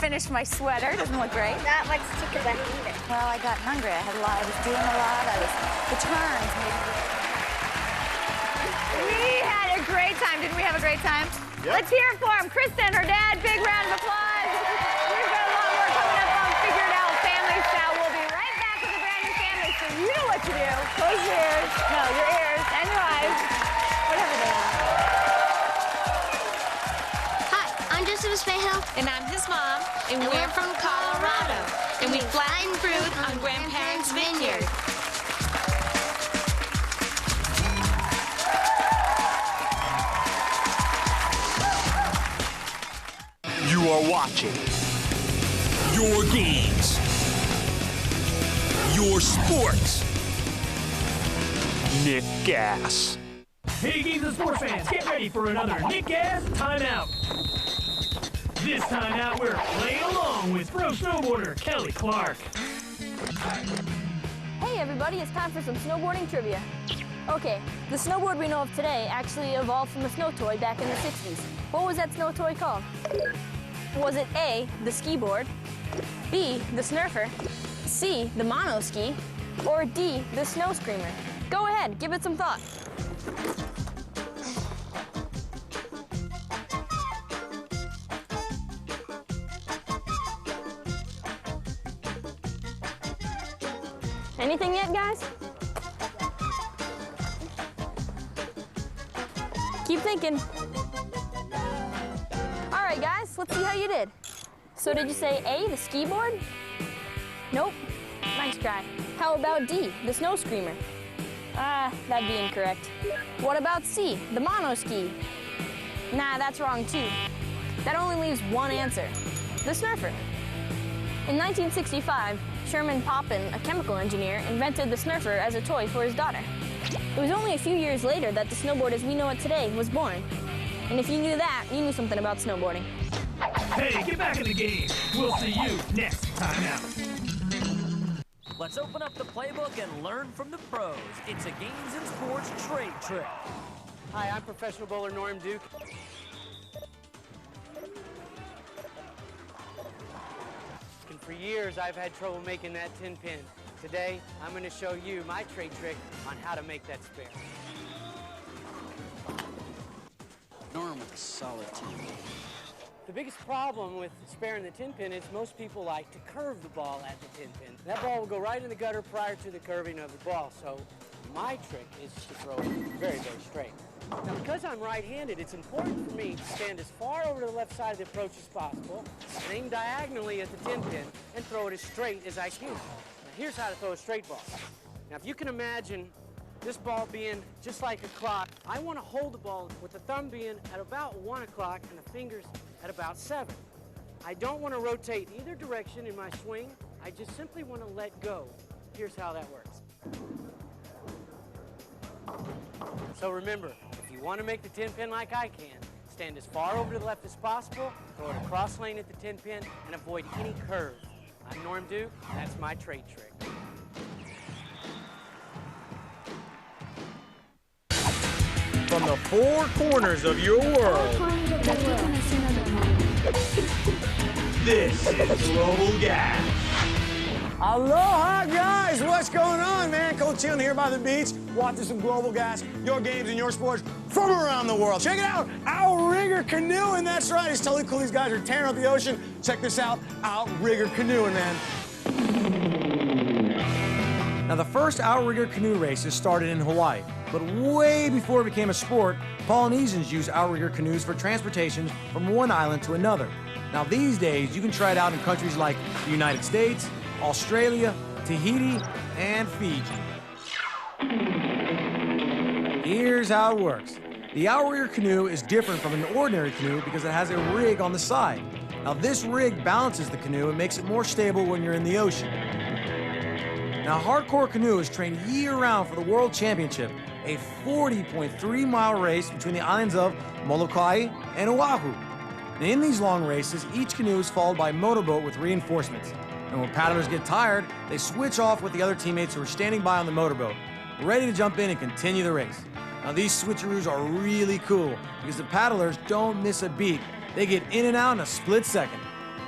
finished my sweater. Doesn't look great. Not much to go back either. Well, I got hungry. I had a lot. I was doing a lot. The turns made me. We had a great time. Didn't we have a great time? Yep. Let's hear it for him. Krista and her dad. Big round of applause. We've got a lot more coming up on Figure It Out Family Style. We'll be right back with a brand new family, so you know what to do. Close your ears. No, your ears and your eyes. Whatever they are. Hi, I'm Joseph Faceoff. And I'm his mom. And we're from Colorado. And we flatten fruit on Grandparents' Vineyard. You are watching Your games. Your sports. Nick Gas. Hey, games and sports fans, get ready for another Nick Gas timeout. This time out, we're playing along with pro snowboarder Kelly Clark. Hey everybody, it's time for some snowboarding trivia. Okay, the snowboard we know of today actually evolved from a snow toy back in the 60s. What was that snow toy called? Was it A, the ski board, B, the Snurfer, C, the mono ski, or D, the snow screamer? Go ahead, give it some thought. Anything yet, guys? Keep thinking. All right, guys, let's see how you did. So did you say A, the ski board? Nope. Nice try. How about D, the snow screamer? That'd be incorrect. What about C, the mono ski? Nah, that's wrong too. That only leaves one answer, the Snurfer. In 1965, Sherman Poppin, a chemical engineer, invented the Snurfer as a toy for his daughter. It was only a few years later that the snowboard as we know it today was born. And if you knew that, you knew something about snowboarding. Hey, get back in the game. We'll see you next time out. Let's open up the playbook and learn from the pros. It's a games and sports trade trick. Hi, I'm professional bowler Norm Duke. And for years, I've had trouble making that 10 pin. Today, I'm going to show you my trade trick on how to make that spare. Norm with a solid 10. The biggest problem with sparing the 10 pin is most people like to curve the ball at the 10 pin. That ball will go right in the gutter prior to the curving of the ball. So my trick is to throw it very, very straight. Now, because I'm right-handed, it's important for me to stand as far over to the left side of the approach as possible, and aim diagonally at the 10 pin, and throw it as straight as I can. Now, here's how to throw a straight ball. Now, if you can imagine this ball being just like a clock, I want to hold the ball with the thumb being at about 1 o'clock and the fingers at about 7. I don't want to rotate either direction in my swing. I just simply want to let go. Here's how that works. So remember, if you want to make the 10 pin like I can, stand as far over to the left as possible, throw it across lane at the 10 pin, and avoid any curve. I'm Norm Duke, and that's my trade trick. From the four corners of your world, this is Global Gas. Aloha, guys! What's going on, man? Coach chilling here by the beach, watching some Global Gas, your games and your sports from around the world. Check it out, Outrigger canoeing. That's right, it's totally cool. These guys are tearing up the ocean. Check this out, Outrigger canoeing, man. Now, the first outrigger canoe races started in Hawaii, but way before it became a sport, Polynesians used outrigger canoes for transportation from one island to another. Now, these days, you can try it out in countries like the United States, Australia, Tahiti, and Fiji. Here's how it works. The outrigger canoe is different from an ordinary canoe because it has a rig on the side. Now, this rig balances the canoe and makes it more stable when you're in the ocean. Now, Hardcore Canoe is trained year-round for the World Championship, a 40.3-mile race between the islands of Molokai and Oahu. And in these long races, each canoe is followed by a motorboat with reinforcements. And when paddlers get tired, they switch off with the other teammates who are standing by on the motorboat, ready to jump in and continue the race. Now, these switcheroos are really cool because the paddlers don't miss a beat. They get in and out in a split second.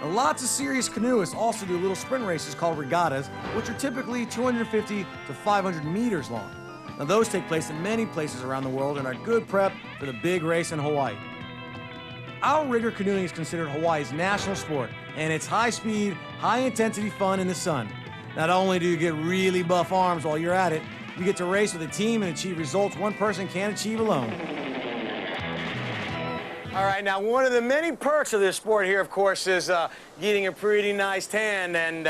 Now, lots of serious canoeists also do little sprint races called regattas, which are typically 250 to 500 meters long. Now, those take place in many places around the world and are good prep for the big race in Hawaii. Outrigger canoeing is considered Hawaii's national sport, and it's high-speed, high-intensity fun in the sun. Not only do you get really buff arms while you're at it, you get to race with a team and achieve results one person can't achieve alone. All right, now one of the many perks of this sport here, of course, is getting a pretty nice tan. And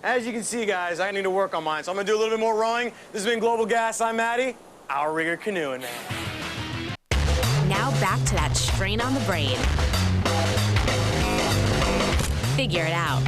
as you can see, guys, I need to work on mine. So I'm gonna do a little bit more rowing. This has been Global Gas. I'm Matty. Outrigger canoeing now. Now back to that strain on the brain. figure it out.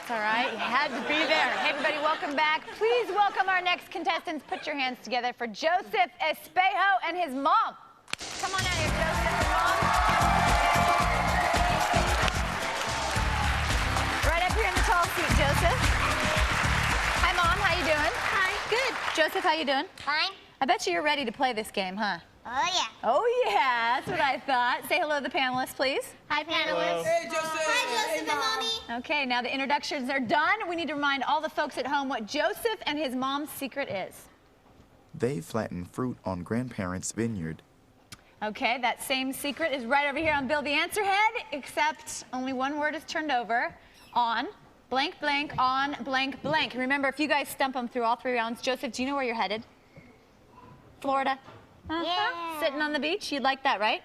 All right, you had to be there. Hey, everybody, welcome back. Please welcome our next contestants. Put your hands together for Joseph Espejo and his mom. Come on out here, Joseph and mom. Right up here in the tall seat, Joseph. Hi, Mom. How you doing? Hi. Good. Joseph, how you doing? Fine. I bet you're ready to play this game, huh? Oh, yeah. Oh, yeah. That's what I thought. Say hello to the panelists, please. Hi, panelists. Hey, Joseph. Hi, Joseph and Mommy. Okay, now the introductions are done. We need to remind all the folks at home what Joseph and his mom's secret is. They flatten fruit on grandparents' vineyard. Okay, that same secret is right over here on Bill the Answer Head, except only one word is turned over. On, blank, blank, on, blank, blank. Remember, if you guys stump them through all 3 rounds, Joseph, do you know where you're headed? Florida. Yeah. Sitting on the beach, you'd like that, right?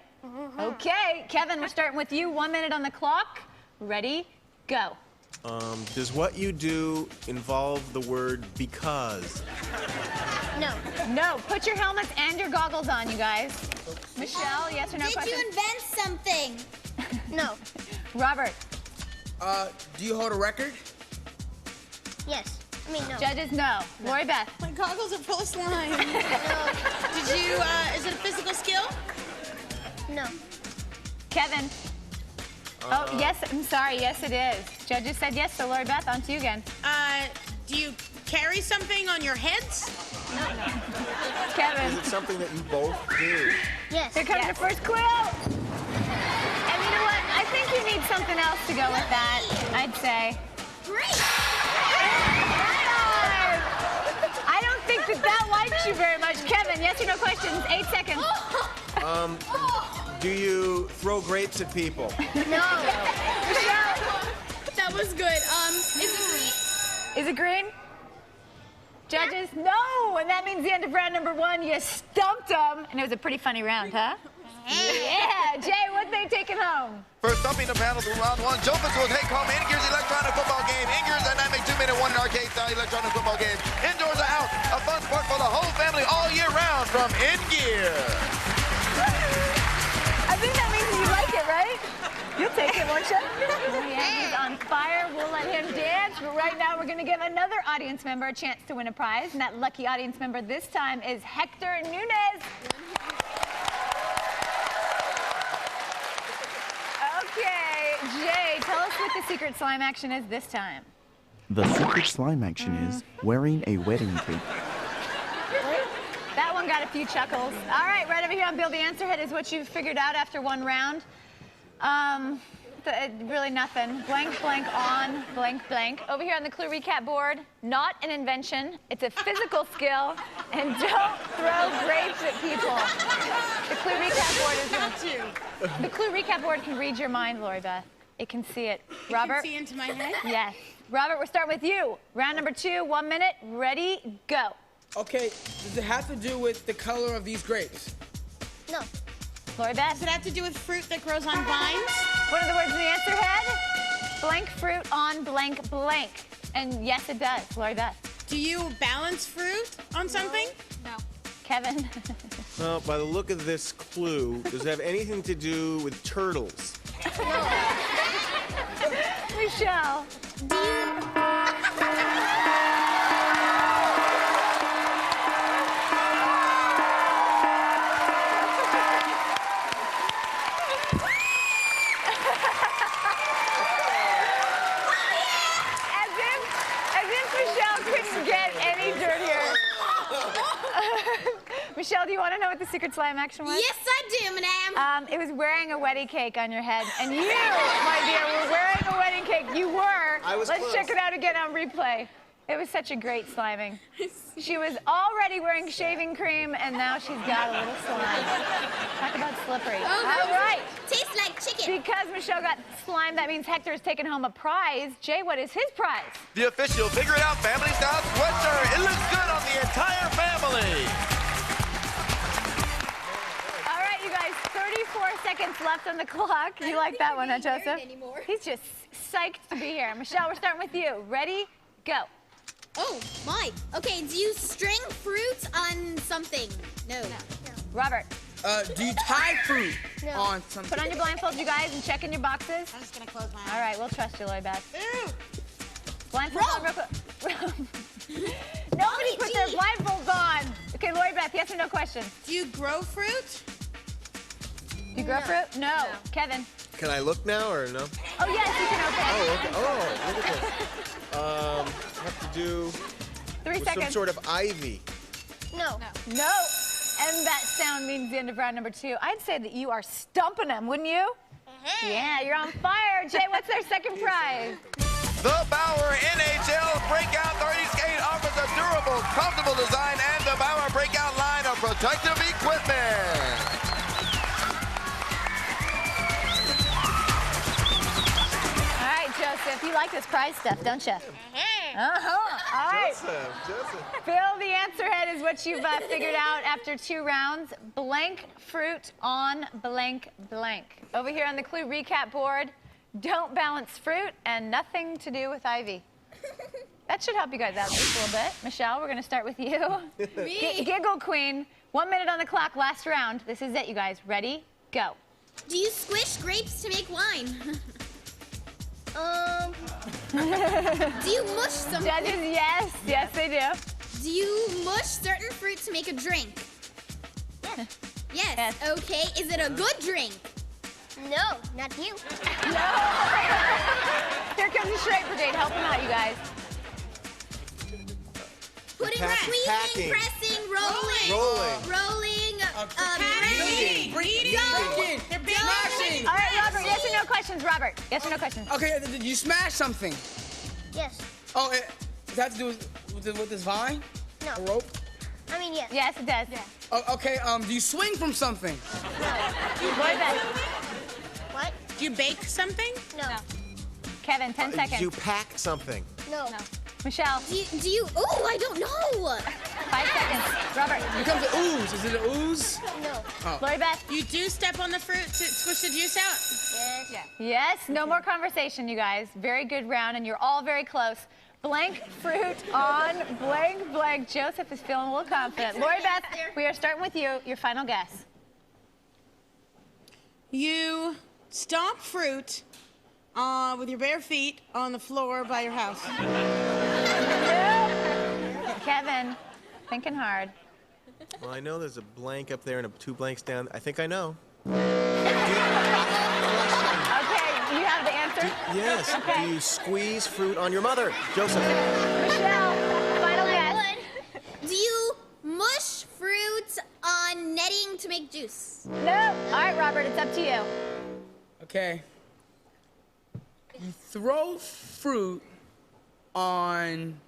Okay, Kevin, we're starting with you. 1 minute on the clock. Ready, go. Does what you do involve the word because? No. No, put your helmets and your goggles on, you guys. Michelle, yes or no question? Did you invent something? No. Robert. Do you hold a record? Yes. I mean, no. Judges, no. Lori Beth. My goggles are full of slime. No. Did you, is it a physical skill? No. Kevin. Oh, yes, I'm sorry. Yes, it is. Judges said yes, so Lori Beth, on to you again. Do you carry something on your heads? No. Kevin. Is it something that you both do? Yes. Here comes the first quill. And you know what? I think you need something else to go with that, I'd say. Great. I don't think that likes you very much. Kevin, yes or no questions? 8 seconds. Do you throw grapes at people? No. That was good. Is it green? Is it green? Judges, no. And that means the end of round number 1. You stumped them. And it was a pretty funny round, huh? Yeah. Jay, what they taking home? For stumping the panel through round 1, Joseph will take home Ingear's electronic football game. Ingear's dynamic 2-minute 1 arcade-style electronic football game. Indoors or out, a fun sport for the whole family all year round from Ingear. I think that means you like it, right? You'll take it, won't you? Oh, yeah, he's on fire. We'll let him dance. But right now, we're going to give another audience member a chance to win a prize. And that lucky audience member this time is Hector Nunez. Okay, Jay, tell us what the secret slime action is this time. The secret slime action is wearing a wedding cape. That one got a few chuckles. All right, right over here on Bill the Answer Head is what you've figured out after 1 round. Really nothing. Blank, blank, on, blank, blank. Over here on the clue recap board, not an invention. It's a physical skill. And don't throw grapes at people. The clue recap board is Not you. The clue recap board can read your mind, Lori Beth. It can see it. Robert? It can see into my head? Yes. Robert, we're starting with you. Round number 2, 1 minute. Ready, go. Okay, does it have to do with the color of these grapes? No. Lori Beth? Does it have to do with fruit that grows on vines? What are the words in the answer head? Blank fruit on blank blank. And yes, it does. Lori Beth. Do you balance fruit on something? No. Kevin? Well, by the look of this clue, does it have anything to do with turtles? Michelle. Michelle, do you want to know what the secret slime action was? Yes, I do, madame. It was wearing a wedding cake on your head. And you, my dear, were wearing a wedding cake. You were. Let's check it out again on replay. It was such a great sliming. She was already wearing shaving cream, and now she's got a little slime. Talk about slippery. Oh, all right. Tastes like chicken. Because Michelle got slime, that means Hector is taking home a prize. Jay, what is his prize? The official Figure It Out Family Style sweatshirt. It looks good on the entire family. All right, you guys, 34 seconds seconds left on the clock. You like that one, huh, Joseph? He's just psyched to be here. Michelle, we're starting with you. Ready? Go. Oh, my. Okay, do you string fruit on something? No. Robert. Do you tie fruit on something? Put on your blindfolds, you guys, and check in your boxes. I'm just gonna close my eyes. All right, we'll trust you, Lloyd Beth. Blindfolds on real quick. Nobody put their blindfolds on. Okay, Lloyd Beth, yes or no question? Do you grow fruit? Do you grow fruit? No. Kevin. Can I look now or no? Oh, yes, you can open. Oh, okay. Oh, look at this. Have to do 3 with seconds. some sort of ivy. No. No. And that sound means the end of round number 2. I'd say that you are stumping them, wouldn't you? Yeah, you're on fire. Jay, what's their second prize? The Bauer NHL Breakout 30 Skate offers a durable, comfortable design and the Bauer Breakout line of protective equipment. All right, Joseph, you like this prize stuff, don't you? All right. Joseph. Bill, the answer head is what you've figured out after 2 rounds. Blank fruit on blank blank. Over here on the clue recap board, don't balance fruit and nothing to do with ivy. That should help you guys out just a little bit. Michelle, we're going to start with you. Me? Giggle Queen, 1 minute on the clock, last round. This is it, you guys. Ready? Go. Do you squish grapes to make wine? Do you mush something? Judges, yes. Yes, they do. Do you mush certain fruit to make a drink? Yes. Okay. Is it a good drink? No, not you. No. Here comes the Charade Brigade. Help them out, you guys. Putting, Packing. squeezing, pressing, rolling, Breeding. They're big smashing. All right, Robert, yes or no questions, Robert? Yes or no questions? Okay, did you smash something? Yes. Oh, does that have to do with this vine? No. A rope? I mean, yes. Yes, it does. Yeah. Oh, okay, do you swing from something? What? Do you bake something? No. Kevin, 10 seconds. Do you pack something? No. Michelle. Do you? Oh, I don't know. 5 seconds. Robert. Here comes the ooze. Is it an ooze? No. Oh. Lori Beth. You do step on the fruit to squish the juice out? Yes. Yes, no more conversation, you guys. Very good round, and you're all very close. Blank fruit on blank blank. Joseph is feeling a little confident. Lori Beth, we are starting with you. Your final guess. You stomp fruit with your bare feet on the floor by your house. Kevin, thinking hard. Well, I know there's a blank up there and 2 blanks down. I think I know. Okay, you have the answer? Yes. Okay. Do you squeeze fruit on your mother? Joseph. Michelle, final guess. Do you mush fruit on netting to make juice? No. All right, Robert, it's up to you. Okay. You throw fruit on...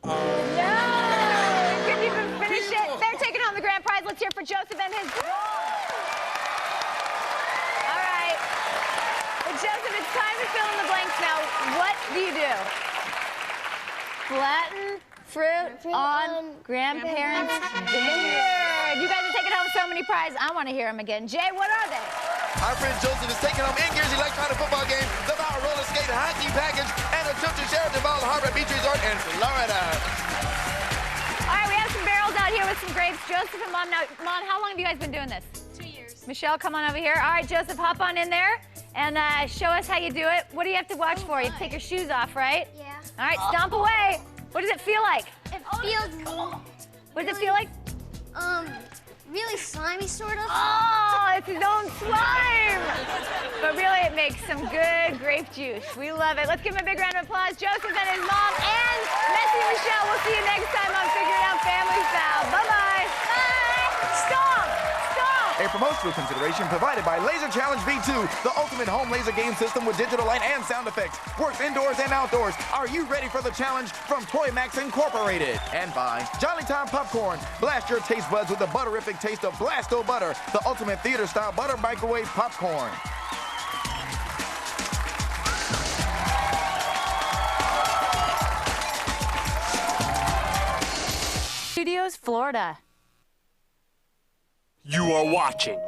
No! You couldn't even finish it. They're taking home the grand prize. Let's hear for Joseph and his draw. All right. Well, Joseph, it's time to fill in the blanks now. What do you do? Flatten fruit on grandparents' vineyard. You guys are taking home so many prizes. I want to hear them again. Jay, what are they? Our friend Joseph is taking home in-gears electronic football game, the Bauer roller skate hockey package, and a trip to Sheraton Ball Harbor Beach Resort in Florida. All right, we have some barrels out here with some grapes. Joseph and Mom, now, Mom, how long have you guys been doing this? 2 years. Michelle, come on over here. All right, Joseph, hop on in there and show us how you do it. What do you have to watch for? You have to take your shoes off, right? Yeah. All right, stomp away. What does it feel like? It feels What does it feel like? really slimy, sort of. Oh, it's his own slime. But really, it makes some good grape juice. We love it. Let's give him a big round of applause. Joseph and his mom and Messy Michelle. We'll see you next time on Figure It Out Family Style. Bye-bye. Bye. Stop. Stop. A promotional consideration provided by Laser Challenge V2, the ultimate home laser game system with digital light and sound effects. Works indoors and outdoors. Are you ready for the challenge? From Toy Max Incorporated. And by Jolly Time Popcorn. Blast your taste buds with the butterific taste of Blasto Butter, the ultimate theater-style butter microwave popcorn. Studios, Florida. You are watching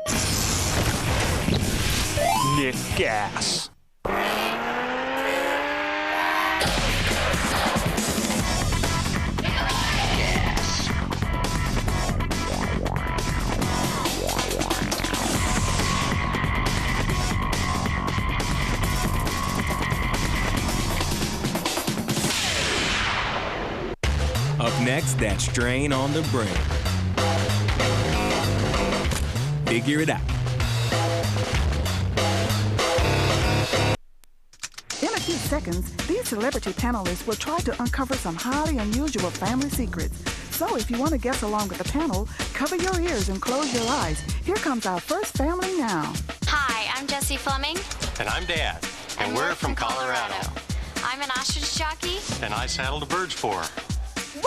Nick Gas. Up next, that strain on the brain. Figure it out. In a few seconds, these celebrity panelists will try to uncover some highly unusual family secrets. So if you want to guess along with the panel, cover your ears and close your eyes. Here comes our first family now. Hi, I'm Jessie Fleming. And I'm Dad. And we're from Colorado. I'm an ostrich jockey. And I saddled a bird's paw.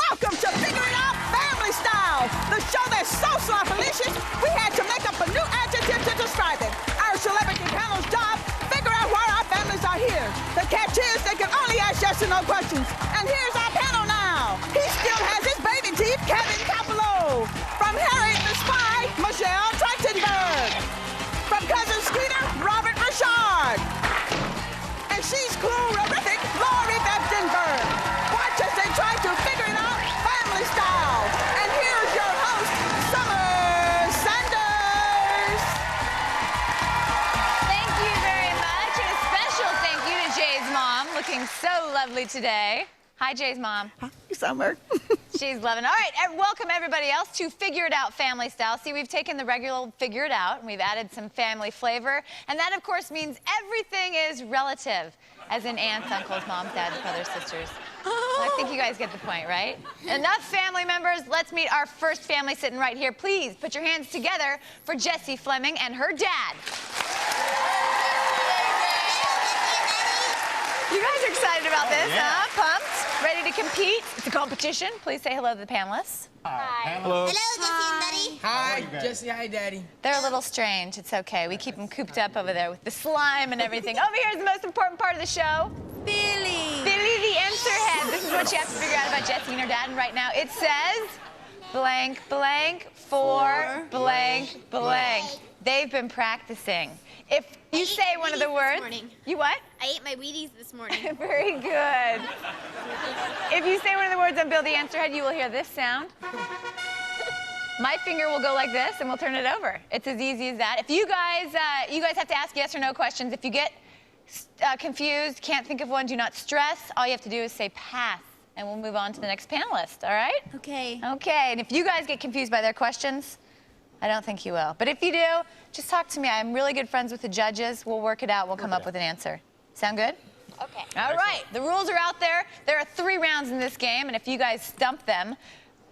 Welcome to Figure It Out Family Style, the show that's so sloppalicious, we had to make up a new adjective to describe it. Our celebrity panel's job, figure out why our families are here. The catch is they can only ask yes or no questions. And here's our panel now. He still has his baby teeth, Kevin Capello. From Harriet the Spy, Michelle Trachtenberg. From Cousin Skeeter, Robert Richard. And she's clue-rific, Lori Beftenberg. Watch as they try to figure it out family style. And here's your host, Summer Sanders. Thank you very much, and a special thank you to Jay's mom, looking so lovely today. Hi, Jay's mom. Hi, Summer. She's loving it. All right, welcome everybody else to Figure It Out Family Style. See, we've taken the regular Figure It Out, and we've added some family flavor. And that, of course, means everything is relative, as in aunts, uncles, moms, dads, brothers, sisters. I think you guys get the point, right? Enough family members. Let's meet our first family sitting right here. Please put your hands together for Jessie Fleming and her dad. You guys are excited about this, huh? Pumped? Ready to compete? It's a competition. Please say hello to the panelists. Hi. Hello. Hello, Jessie and Daddy. Hi, Jessie. Hi, Daddy. They're a little strange. It's okay. We keep them cooped up over there with the slime and everything. Over here is the most important part of the show. Billy. Billy the answer head. This is what you have to figure out about Jessie and her dad. And right now it says blank, blank, for blank, blank. They've been practicing. If you say one of the words, you what? I ate my Wheaties this morning. Very good. If you say one of the words on Bill the Answer Head, you will hear this sound. My finger will go like this, and we'll turn it over. It's as easy as that. If you guys have to ask yes or no questions. If you get confused, can't think of one, do not stress. All you have to do is say pass, and we'll move on to the next panelist. All right? Okay. Okay. And if you guys get confused by their questions, I don't think you will. But if you do, just talk to me. I'm really good friends with the judges. We'll work it out. We'll come up with an answer. Sound good? Okay. All right. The rules are out there. There are 3 rounds in this game, and if you guys stump them,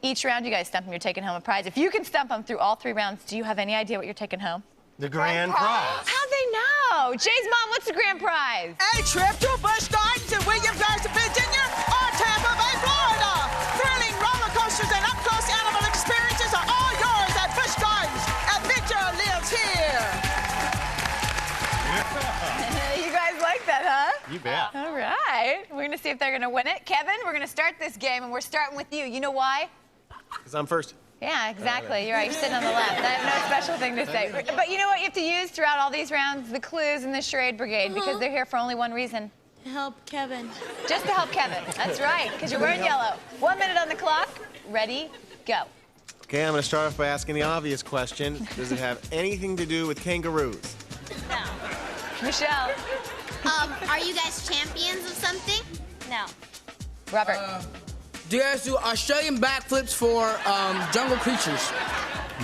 each round you guys stump them, you're taking home a prize. If you can stump them through all 3 rounds, do you have any idea what you're taking home? The grand prize. How'd they know? Jay's mom, what's the grand prize? A trip to Busch Gardens in Williamsburg, Virginia, or Tampa Bay, Florida. Thrilling roller coasters and up-close animal experiences are all yours at Busch Gardens. Adventure lives here. You guys like that, huh? You bet. All right. We're going to see if they're going to win it. Kevin, we're going to start this game, and we're starting with you. You know why? Because I'm first. Yeah, exactly. You're right. You're sitting on the left. I have no special thing to say. But you know what you have to use throughout all these rounds? The clues and the charade brigade, because they're here for only one reason. To help Kevin. Just to help Kevin. That's right, because you're wearing yellow. 1 minute on the clock. Ready, go. Okay, I'm going to start off by asking the obvious question. Does it have anything to do with kangaroos? No. Michelle. Are you guys champions of something? No. Robert. Do you guys do Australian backflips for jungle creatures?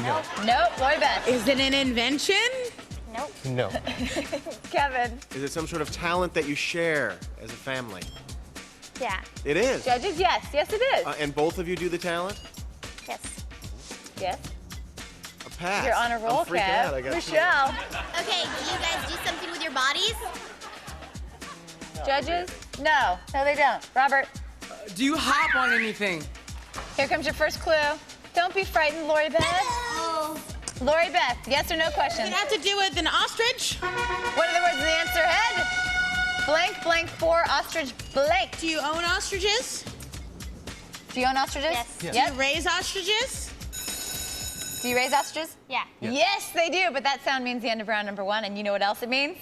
No. Nope. Lori Beth. Is it an invention? Nope. No. Kevin. Is it some sort of talent that you share as a family? Yeah. It is. Judges, yes. Yes, it is. And both of you do the talent? Yes. Yes. A pass. You're on a roll, I'm freaking out. I Kev. got Michelle. Okay, do you guys do something with your bodies? Judges? No. No, they don't. Robert. Do you hop on anything? Here comes your first clue. Don't be frightened, Lori Beth. Oh. Lori Beth, yes or no questions? Does it have to do with an ostrich? What are the words of the answer head? Blank, blank, for, ostrich, blank. Do you own ostriches? Do you own ostriches? Yes. Do you raise ostriches? Do you raise ostriches? Yeah. Yes, they do, but that sound means the end of round number 1, and you know what else it means?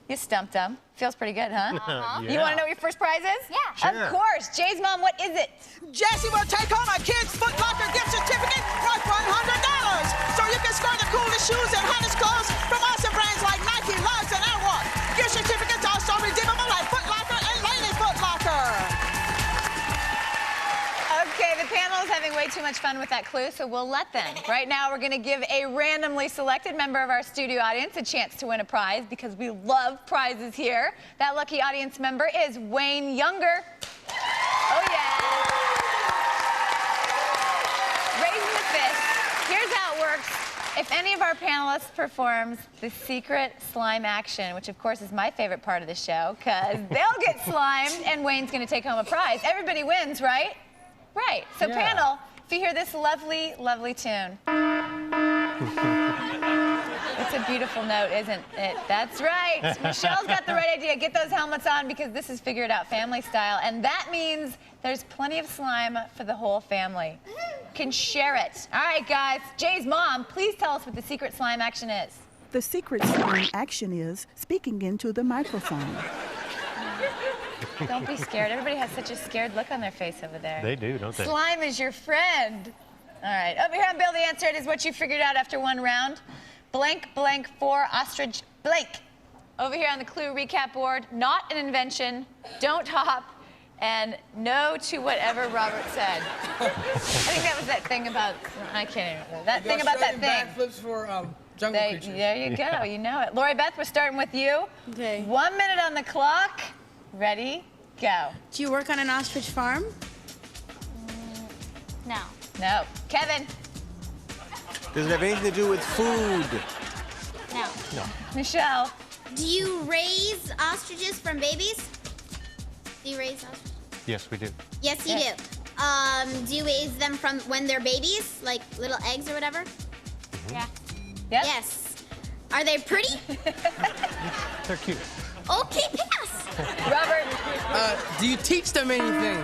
You stumped them. Feels pretty good, huh? Yeah. You want to know what your first prize is? Yeah. Of course. Jay's mom, what is it? Jesse will take home a kid's Foot Locker gift certificate worth $100. So you can score the coolest shoes and hottest clothes from awesome brands like Nike, Lugs, and Airwalk. Gift certificates also redeemable at Foot Locker and Lady Foot Locker. Okay, the panel is having way too much fun with that clue, so we'll let them. Right now, we're going to give a randomly selected member of our studio audience a chance to win a prize because we love prizes here. That lucky audience member is Wayne Younger. Oh, yeah. Raising the fist. Here's how it works. If any of our panelists performs the secret slime action, which of course is my favorite part of the show, because they'll get slimed and Wayne's going to take home a prize. Everybody wins, right? Right. So panel, if you hear this lovely, lovely tune. It's a beautiful note, isn't it? That's right. Michelle's got the right idea. Get those helmets on because this is Figure It Out family style. And that means there's plenty of slime for the whole family. Can share it. All right, guys. Jay's mom, please tell us what the secret slime action is. The secret slime action is speaking into the microphone. Don't be scared. Everybody has such a scared look on their face over there. They do, don't they? Slime is your friend. All right. Over here on Bill, the answer is what you figured out after one round. Blank, blank, for ostrich, blank. Over here on the clue recap board, not an invention, don't hop, and no to whatever Robert said. I think that was that thing about, I can't even remember. That thing about that thing. Backflips for jungle creatures. There you go. You know it. Lori Beth, we're starting with you. Okay. 1 minute on the clock. Ready, go. Do you work on an ostrich farm? No. No. Kevin. Does it have anything to do with food? No. No. Michelle. Do you raise ostriches from babies? Do you raise ostriches? Yes, we do. Yes, you do. Do you raise them from when they're babies, like little eggs or whatever? Yeah. Yep. Yes. Are they pretty? They're cute. Okay, pass. Robert. Do you teach them anything?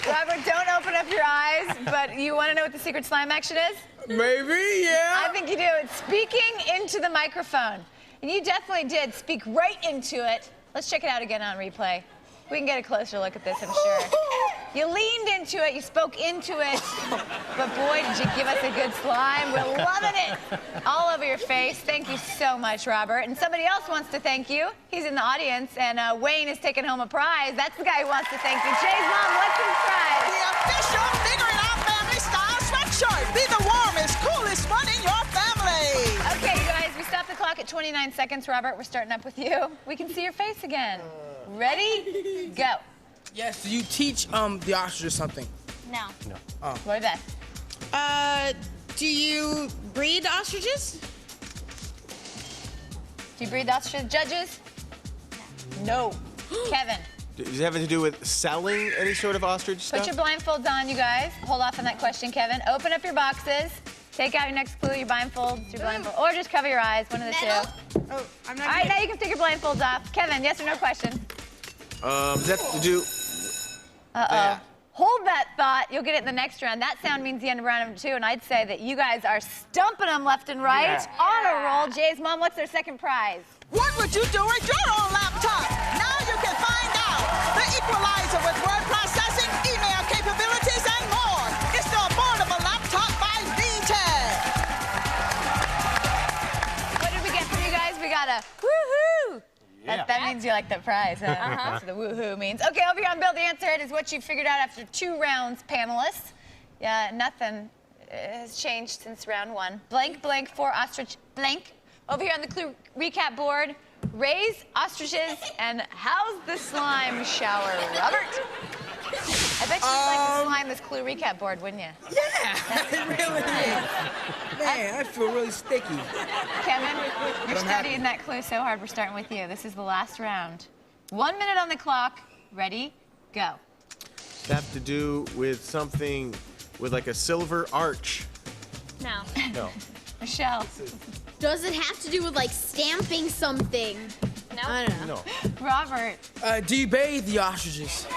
Robert, don't open up your eyes, but you want to know what the secret slime action is? Maybe, yeah. I think you do. It's speaking into the microphone. And you definitely did speak right into it. Let's check it out again on replay. We can get a closer look at this, I'm sure. You leaned into it, you spoke into it, but boy, did you give us a good slime. We're loving it. All over your face. Thank you so much, Robert. And somebody else wants to thank you. He's in the audience, and Wayne is taking home a prize. That's the guy who wants to thank you. Jay's mom, what's the prize? The official Figure It Out family style sweatshirt. Be the warmest, coolest one in your family. Okay, you guys, we stopped the clock at 29 seconds. Robert, we're starting up with you. We can see your face again. Ready? Go. Yes, do you teach the ostrich something? No. No. Oh. Lori Beth. Do you breed ostriches? Do you breed ostrich judges? No. Kevin. Does it have anything to do with selling any sort of ostrich stuff? Put your blindfolds on, you guys. Hold off on that question, Kevin. Open up your boxes. Take out your next clue, your blindfolds, or just cover your eyes, one of the two. Oh, I'm not. All right, now you can take your blindfolds off. Kevin, yes or no question? Does that have to do? Uh-oh. Hold that thought. You'll get it in the next round. That sound means the end of round number 2, and I'd say that you guys are stumping them left and right. Yeah. On a roll. Jay's mom, what's their second prize? What would you do with your own laptop? Now you can find out. The equalizer with word processing, email capabilities, and more. It's the affordable laptop by VTech. What did we get from you guys? We got a woohoo. Yeah. That means you like the prize, huh? That's what the woohoo means. Okay, over here on Bill, the answer is what you figured out after 2 rounds, panelists. Yeah, nothing has changed since round 1. Blank, blank, for ostrich, blank. Over here on the clue recap board, raise ostriches and house the slime shower. Robert? I bet you'd like to slime this clue recap board, wouldn't you? Yeah, it really is. Man, I feel really sticky. Kevin, you're I'm happy. studying that clue so hard. We're starting with you. This is the last round. 1 minute on the clock. Ready? Go. Does that have to do with something with like a silver arch? No. No. Michelle. Does it have to do with like stamping something? No. I don't know. No. Robert. Do you bathe the ostriches?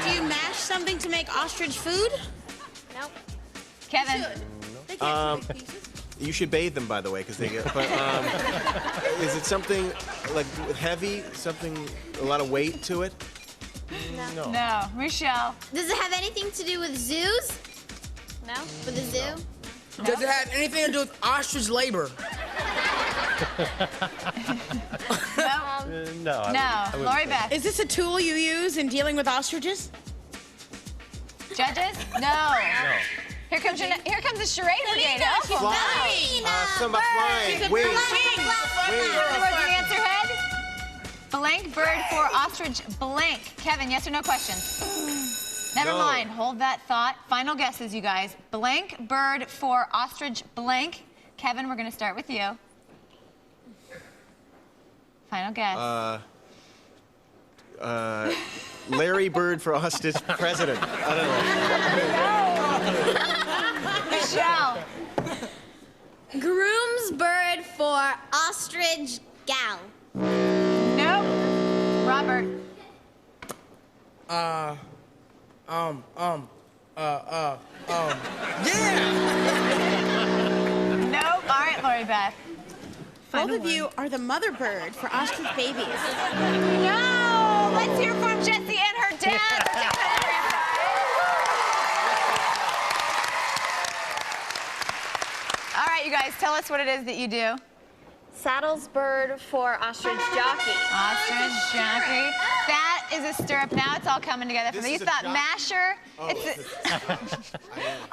Do you mash something to make ostrich food? Nope. Kevin. They can't make pieces. You should bathe them, by the way, because they get. But is it something like heavy? Something a lot of weight to it? No. No. Michelle. Does it have anything to do with zoos? No. With a zoo? Does it have anything to do with ostrich labor? No. No. Lori Beth. Is this a tool you use in dealing with ostriches? Judges? No. Here comes the charade brigade. Oh, Fly. Somebody flying. Wings. What's the answer, head? Blank bird for ostrich blank. Kevin, yes or no question? Never mind. Hold that thought. Final guesses, you guys. Blank bird for ostrich blank. Kevin, we're going to start with you. Final guess. Larry Bird for ostrich president. I don't know. Michelle. Groom's bird for ostrich gal. Nope. Robert. Yeah! Nope. All right, Lori Beth. Both of you are the mother bird for ostrich babies. No! Let's hear from Jessie and her dad. All right, you guys, tell us what it is that you do. Saddles bird for ostrich jockey. Ostrich jockey. That is a stirrup. Now it's all coming together for me. You thought masher. Oh.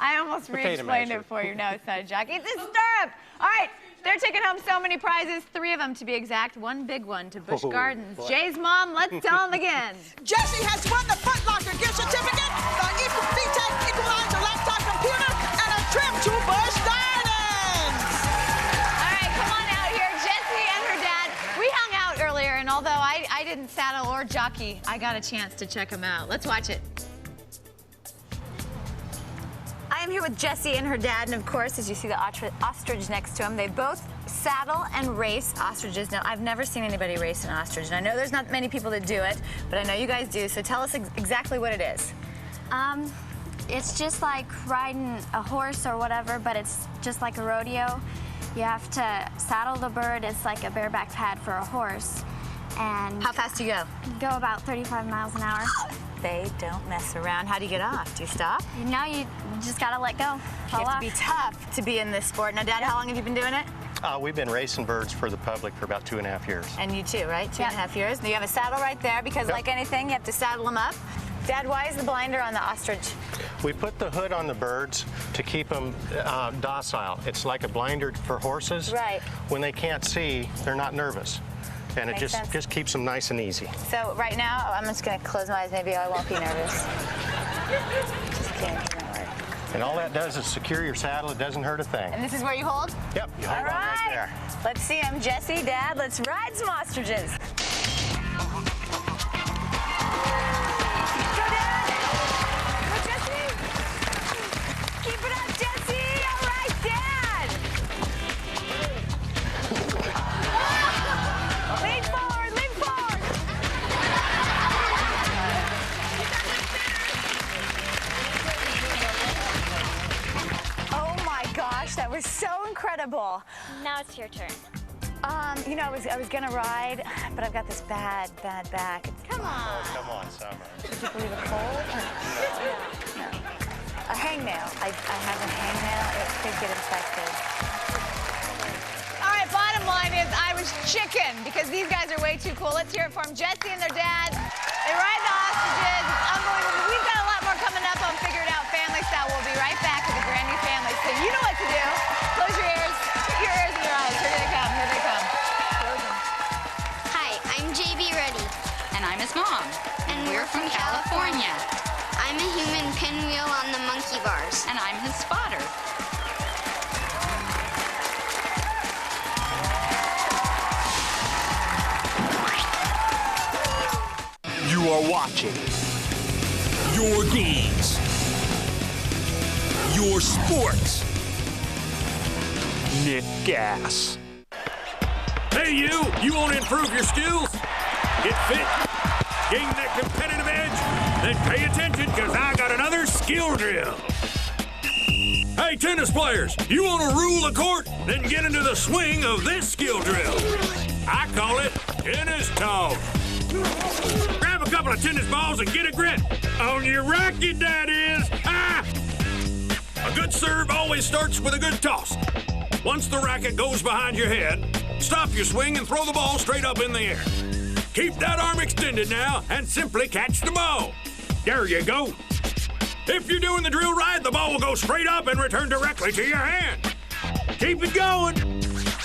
I almost Potato re-explained masher. it for you. No, it's not a jockey. It's a stirrup. All right. They're taking home so many prizes, 3 of them to be exact, 1 big one to Busch Gardens. boy. Jay's mom, let's tell them again. Jessie has won the Foot Locker gift certificate, the VTech Equalizer laptop computer, and a trip to Busch Gardens. All right, come on out here. Jessie and her dad. We hung out earlier, and although I didn't saddle or jockey, I got a chance to check them out. Let's watch it. I am here with Jessie and her dad, and of course, as you see the ostrich next to him, they both saddle and race ostriches. Now, I've never seen anybody race an ostrich, and I know there's not many people that do it, but I know you guys do, so tell us exactly what it is. It's just like riding a horse or whatever, but it's just like a rodeo. You have to saddle the bird. It's like a bareback pad for a horse. And how fast do you go? Go about 35 miles an hour. They don't mess around. How do you get off? Do you stop? Now you just gotta let go. You have to be tough to be in this sport. Now, Dad, how long have you been doing it? We've been racing birds for the public for about 2.5 years. And you too, right? 2.5 years. Now you have a saddle right there because, like anything, you have to saddle them up. Dad, why is the blinder on the ostrich? We put the hood on the birds to keep them docile. It's like a blinder for horses. Right. When they can't see, they're not nervous. And it Makes sense. just keeps them nice and easy. So right now, I'm just gonna close my eyes. Maybe I won't be nervous. Just kidding. And all that does is secure your saddle. It doesn't hurt a thing. And this is where you hold? Yep, you hold All on right there. Let's see them. Jessie, Dad, let's ride some ostriches. Go, Dad. Go, Jessie. Keep it up, Jessie. All right, Dad. Lean forward, lean forward. Oh my gosh, that was so incredible. Now it's your turn. You know, I was gonna ride, but I've got this bad back. Come on. Oh, come on, Summer. Would you believe a cold? No. A hangnail. I have a hangnail. It could get infected. All right, bottom line is I was chicken because these guys are way too cool. Let's hear it from Jessie and their dad. They ride the ostriches. It's unbelievable. We've got a lot more coming up on Figure It Out Family Style. We'll be right back with a brand new family. So you know what to do. Close your ears and your eyes. Here they come. Here they come. Close them. Hi, I'm JB Reddy. And I'm his mom. And we're from California. I'm a human pinwheel on the monkey bars. And I'm his spotter. You are watching Your Games, your sports. GaS. Hey, you want to improve your skills? Get fit? Gain that competitive edge? Then pay attention, because I got another skill drill. Hey, tennis players, you want to rule the court? Then get into the swing of this skill drill. I call it tennis toss. Grab a couple of tennis balls and get a grip. On your racket, that is. Ah! A good serve always starts with a good toss. Once the racket goes behind your head, stop your swing and throw the ball straight up in the air. Keep that arm extended now and simply catch the ball. There you go. If you're doing the drill right, the ball will go straight up and return directly to your hand. Keep it going.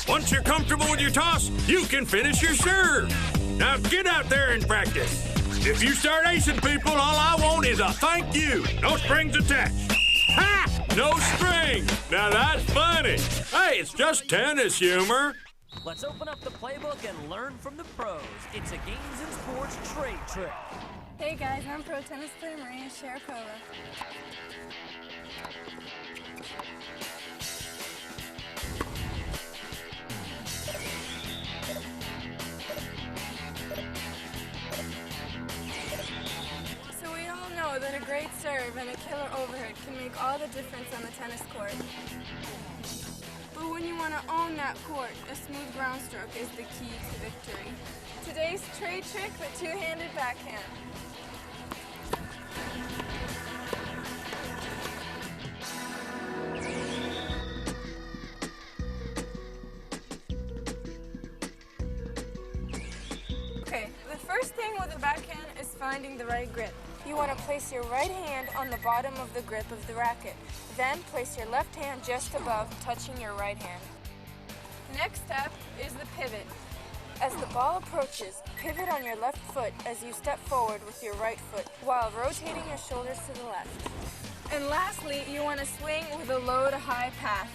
Once you're comfortable with your toss, you can finish your serve. Now get out there and practice. If you start acing people, all I want is a thank you. No strings attached. Ha! No string. Now that's funny. Hey, it's just tennis humor. Let's open up the playbook and learn from the pros. It's a games and sports trade trick. Hey guys, I'm pro tennis player Maria Sharapova. So we all know that a great serve and a killer overhead can make all the difference on the tennis court. But when you want to own that court, a smooth ground stroke is the key to victory. Today's trade trick, the two-handed backhand. Okay, the first thing with a backhand is finding the right grip. You want to place your right hand on the bottom of the grip of the racket. Then place your left hand just above, touching your right hand. Next step is the pivot. As the ball approaches, pivot on your left foot as you step forward with your right foot while rotating your shoulders to the left. And lastly, you want to swing with a low to high path.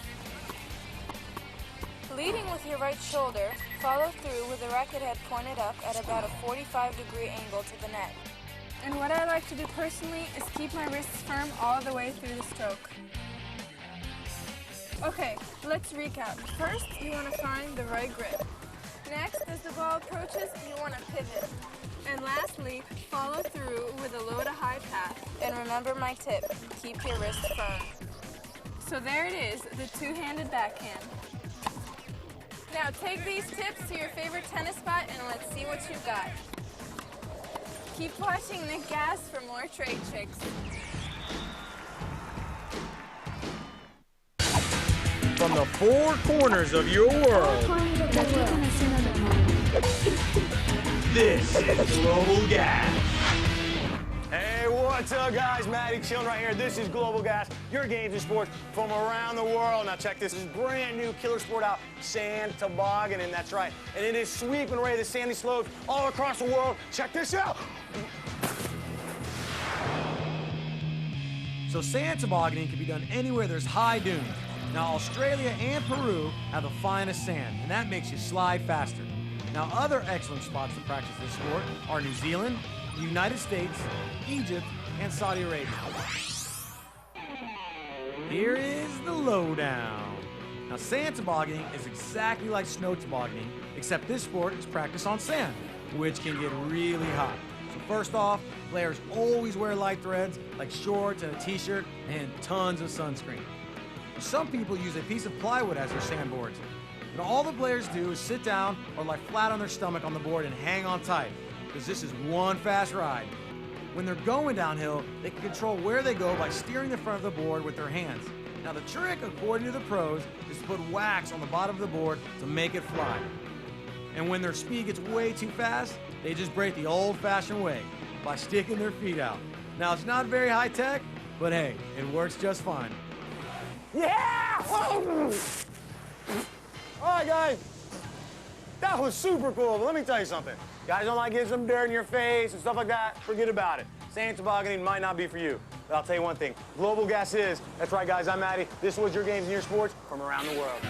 Leading with your right shoulder, follow through with the racket head pointed up at about a 45-degree angle to the net. And what I like to do personally is keep my wrists firm all the way through the stroke. Okay, let's recap. First, you want to find the right grip. Next, as the ball approaches, you want to pivot. And lastly, follow through with a low to high path. And remember my tip, keep your wrists firm. So there it is, the two-handed backhand. Now take these tips to your favorite tennis spot and let's see what you've got. Keep watching the GaS for more trade tricks. From the four corners of your world, this is Global GaS. Hey, what's up, guys? Matty chilling right here. This is Global GaS, your games and sports from around the world. Now check this is brand new killer sport out, sand tobogganing, that's right. And it is sweeping away the sandy slopes all across the world. Check this out. So sand tobogganing can be done anywhere there's high dunes. Now Australia and Peru have the finest sand, and that makes you slide faster. Now other excellent spots to practice this sport are New Zealand, the United States, Egypt, and Saudi Arabia. Here is the lowdown. Now sand tobogganing is exactly like snow tobogganing, except this sport is practiced on sand, which can get really hot. So first off, players always wear light threads like shorts and a t-shirt and tons of sunscreen. Some people use a piece of plywood as their sandboards. But all the players do is sit down or lie flat on their stomach on the board and hang on tight, because this is one fast ride. When they're going downhill, they can control where they go by steering the front of the board with their hands. Now the trick, according to the pros, is to put wax on the bottom of the board to make it fly. And when their speed gets way too fast, they just break the old-fashioned way by sticking their feet out. Now it's not very high tech, but hey, it works just fine. Yeah! Whoa! All right, guys. That was super cool, but let me tell you something. Guys don't like getting some dirt in your face and stuff like that. Forget about it. Sand tobogganing might not be for you. But I'll tell you one thing. Global GaS is. That's right, guys. I'm Matty. This was your games and your sports from around the world.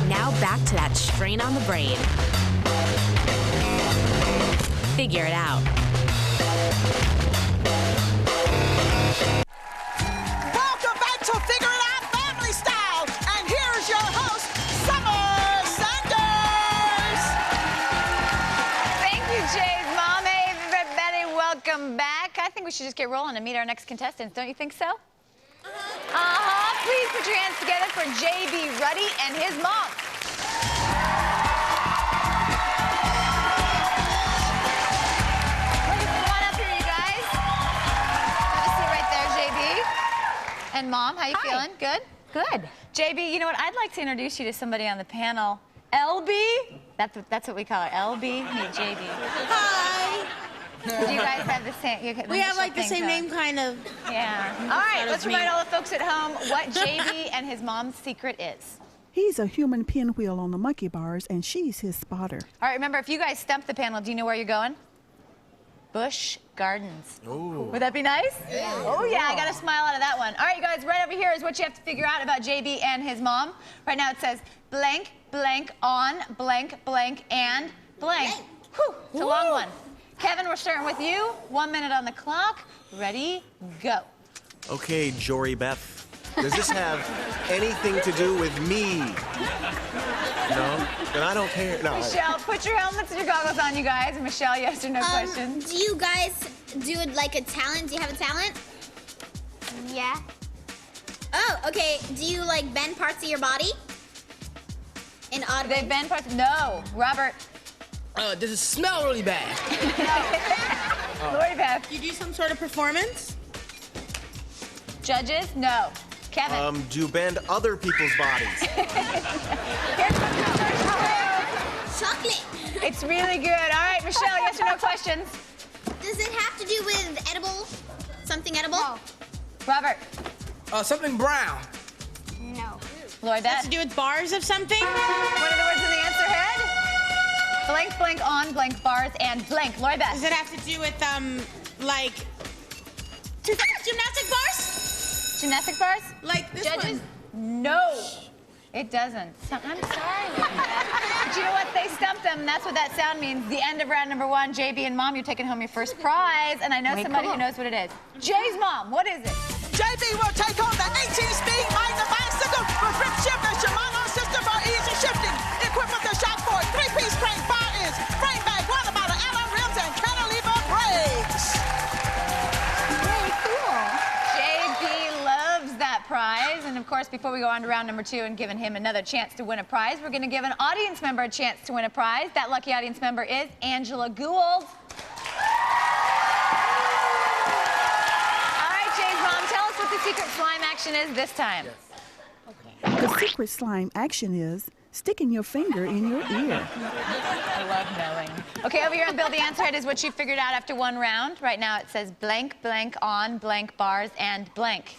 Now back to that strain on the brain. Figure it out. should just get rolling and meet our next contestants. Don't you think so? Please put your hands together for JB Ruddy and his mom. Come on up here, you guys. Have a seat right there, JB. And Mom, how you feeling? Good? Good. JB, you know what? I'd like to introduce you to somebody on the panel. LB? That's what we call her. LB, meet JB. Hi. Do you guys have the same? We have like the same name, kind of. Yeah. All right, let's remind all the folks at home what JB and his mom's secret is. He's a human pinwheel on the monkey bars, and she's his spotter. All right, remember, if you guys stump the panel, do you know where you're going? Busch Gardens. Ooh. Would that be nice? Yeah. Oh, yeah, I got a smile out of that one. All right, you guys, right over here is what you have to figure out about JB and his mom. Right now it says blank, blank, on, blank, blank, and blank. Whew, it's a long one. Kevin, we're starting with you. 1 minute on the clock. Ready, go. Okay, Jory Beth. Does this have anything to do with me? No? Then I don't care. No. Michelle, put your helmets and your goggles on, you guys. And Michelle, yes or no questions? Do you guys do it like a talent? Do you have a talent? Yeah. Oh, okay. Do you like bend parts of your body? In odd ways? They bend parts? No. Robert. Does it smell really bad? Lori Beth. You do some sort of performance? Judges? No. Kevin. Do you bend other people's bodies? Chocolate. It's really good. All right, Michelle, yes or no questions? Does it have to do with edible? Something edible? No. Robert. Something brown. No. Lori Beth. Has to do with bars of something? What are the words in the answer head? Blank, blank, on, blank, bars, and blank. Lori Beth. Does it have to do with, like, gymnastic bars? Gymnastic bars? Like this Judges? one? No. It doesn't. I'm sorry, Lori Beth. But you know what? They stumped them, and that's what that sound means. The end of round number 1. JB and Mom, you're taking home your first prize, and I know somebody who knows what it is. Jay's mom, what is it? JB will take on the 18-speed Mighty bicycle with grip shift and Shimano system for easy shifting. Equipped with the shock forward, 3-piece crane, 5-inch frame bag, water bottle, alloy rims, and cantilever brakes. Very cool. JB loves that prize. And of course, before we go on to round number 2 and giving him another chance to win a prize, we're going to give an audience member a chance to win a prize. That lucky audience member is Angela Gould. The secret slime action is this time. The secret slime action is sticking your finger in your ear. I love knowing. Okay, over here on Build the Answer Head is what you figured out after 1 round. Right now it says blank, blank, on, blank, bars, and blank.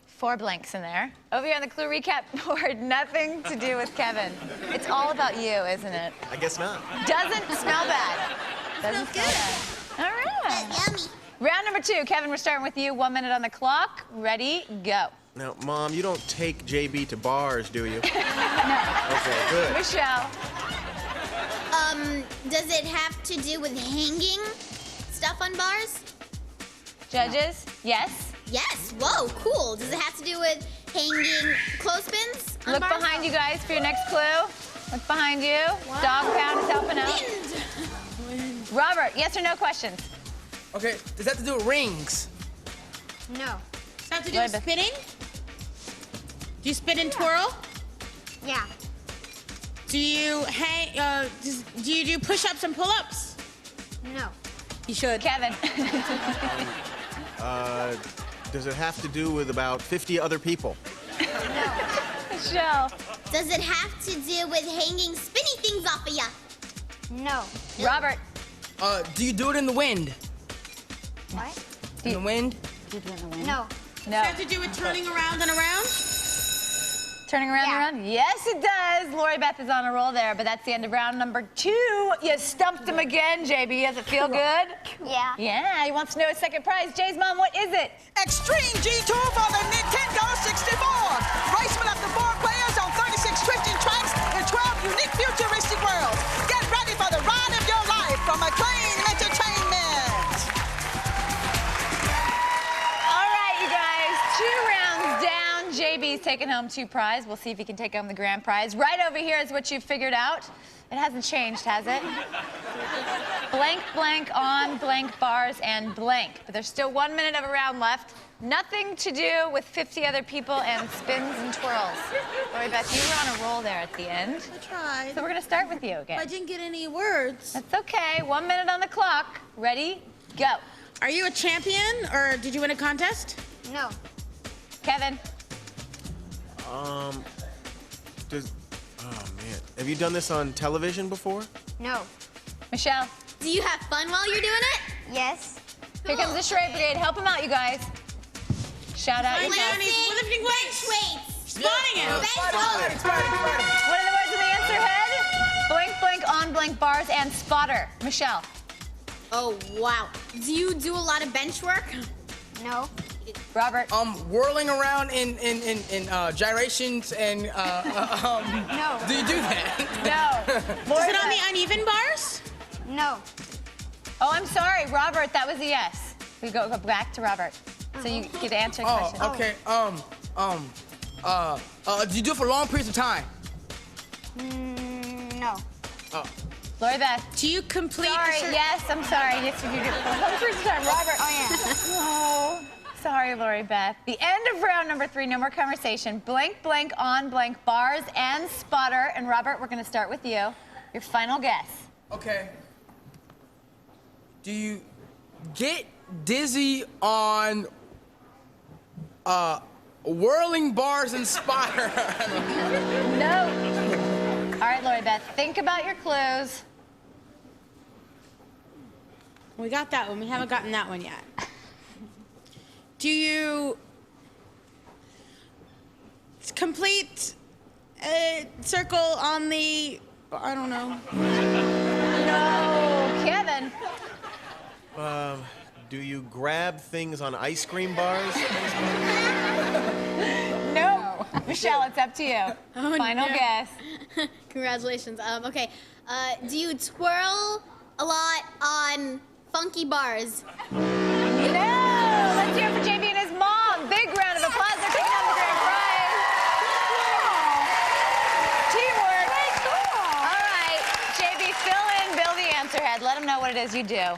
4 blanks in there. Over here on the clue recap board, nothing to do with Kevin. It's all about you, isn't it? I guess not. Doesn't smell bad. Doesn't smell bad. All right. Yummy. Round number 2. Kevin, we're starting with you. 1 minute on the clock. Ready, go. Now, Mom, you don't take JB to bars, do you? No. Okay, good. Michelle. Does it have to do with hanging stuff on bars? Judges, yes. Yes. Whoa, cool. Does it have to do with hanging clothespins on Look bars? behind you guys for your next clue. Look behind you. Wow. Dog pound is helping out. Wind. Robert, yes or no questions? Okay, does that have to do with rings? No. Does that have to do with spinning? Do you spin and twirl? Yeah. Do you hang, do you do push-ups and pull-ups? No. You should. Kevin. Does it have to do with about 50 other people? No. Michelle. Does it have to do with hanging spinny things off of ya? No. Robert. Do you do it in the wind? What? In the wind? No. No. Does it have to do with turning around and around? Turning around and around? Yes, it does. Lori Beth is on a roll there, but that's the end of round number 2. You stumped him again, JB. Does it feel good? Yeah. Yeah, he wants to know his second prize. Jay's mom, what is it? Extreme G2 for the Nintendo 64. Race with up to 4 players on 36 twisting tracks in 12 unique futuristic worlds. Get ready for the ride of your life from Acclaim Entertainment. All right, you guys. 2 rounds down. JB JB's taking home 2 prizes. We'll see if he can take home the grand prize. Right over here is what you've figured out. It hasn't changed, has it? Blank, blank on, blank bars, and blank. But there's still 1 minute of a round left. Nothing to do with 50 other people and spins and twirls. Lori Beth, you were on a roll there at the end. I tried. So we're gonna start with you again. I didn't get any words. That's okay. 1 minute on the clock. Ready? Go. Are you a champion, or did you win a contest? No. Kevin. Oh man, have you done this on television before? No. Michelle. Do you have fun while you're doing it? Yes. Here comes the charade brigade. Help him out, you guys. Shout out. Lifting weights. Spotting it. What are the words in the answer head? Blank, blank, on, blank, bars, and spotter. Michelle. Oh, wow. Do you do a lot of bench work? No. Robert. Whirling around in gyrations and No. Do you do that? No. Is it on the uneven bars? No. Oh, I'm sorry, Robert. That was a yes. We go back to Robert. So you get to answer the question. Okay. Do you do it for long periods of time? No. Oh. Lori Beth. Do you complete? Sorry. Yes, I'm sorry. Yes, you do it for long periods of time. Robert. Oh yeah. Oh. Sorry, Lori Beth. The end of round number 3, no more conversation. Blank, blank, on, blank, bars, and spotter. And Robert, we're gonna start with you. Your final guess. Okay. Do you get dizzy on whirling bars and spotter? No. All right, Lori Beth, think about your clues. We got that one. We haven't gotten that one yet. Do you complete a circle on the, I don't know. No. Kevin. Do you grab things on ice cream bars? No. Michelle, it's up to you. Oh, final no. guess. Congratulations. Okay. Do you twirl a lot on funky bars? No. Let's hear it for JB and his mom. Big round of applause. They're taking home the grand prize. Teamwork. All right. JB, fill in Bill the answer head. Let him know what it is you do.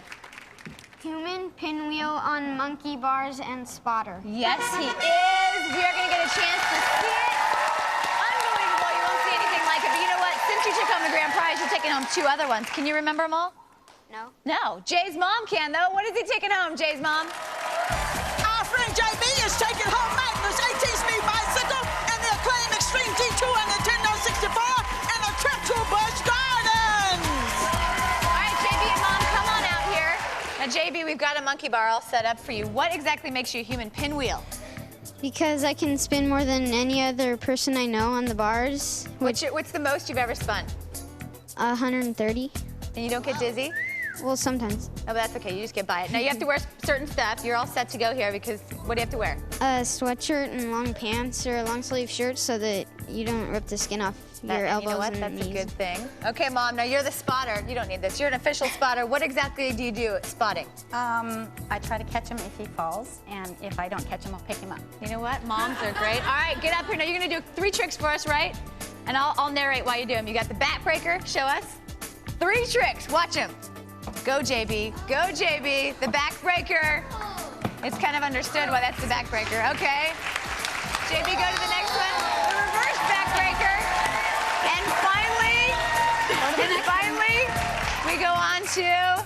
Human pinwheel on monkey bars and spotter. Yes, he is. We are going to get a chance to see it. Unbelievable. You won't see anything like it. But you know what? Since you took home the grand prize, you're taking home 2 other ones. Can you remember them all? No. No. Jay's mom can, though. What is he taking home, Jay's mom? Our friend JB is taking home Magnus 18-speed bicycle and the acclaimed Extreme G2 on Nintendo 64 and a trip to Busch Gardens. All right, JB and mom, come on out here. Now, JB, we've got a monkey bar all set up for you. What exactly makes you a human pinwheel? Because I can spin more than any other person I know on the bars. What's the most you've ever spun? 130. And you don't get dizzy? Well, sometimes. Oh, but that's okay. You just get by it. Now, you have to wear certain stuff. You're all set to go here because what do you have to wear? A sweatshirt and long pants or a long sleeve shirt so that you don't rip the skin off your elbows you know what? and That's knees. a good thing. Okay, Mom, now you're the spotter. You don't need this. You're an official spotter. What exactly do you do at spotting? I try to catch him if he falls, and if I don't catch him, I'll pick him up. You know what? Moms are great. All right, get up here. Now, you're going to do 3 tricks for us, right? And I'll narrate while you do them. You got the backbreaker. Show us. 3 tricks. Watch them. Go, JB. Go, JB. The backbreaker. It's kind of understood why that's the backbreaker. Okay. JB, go to the next one. The reverse backbreaker. And finally, we go on to,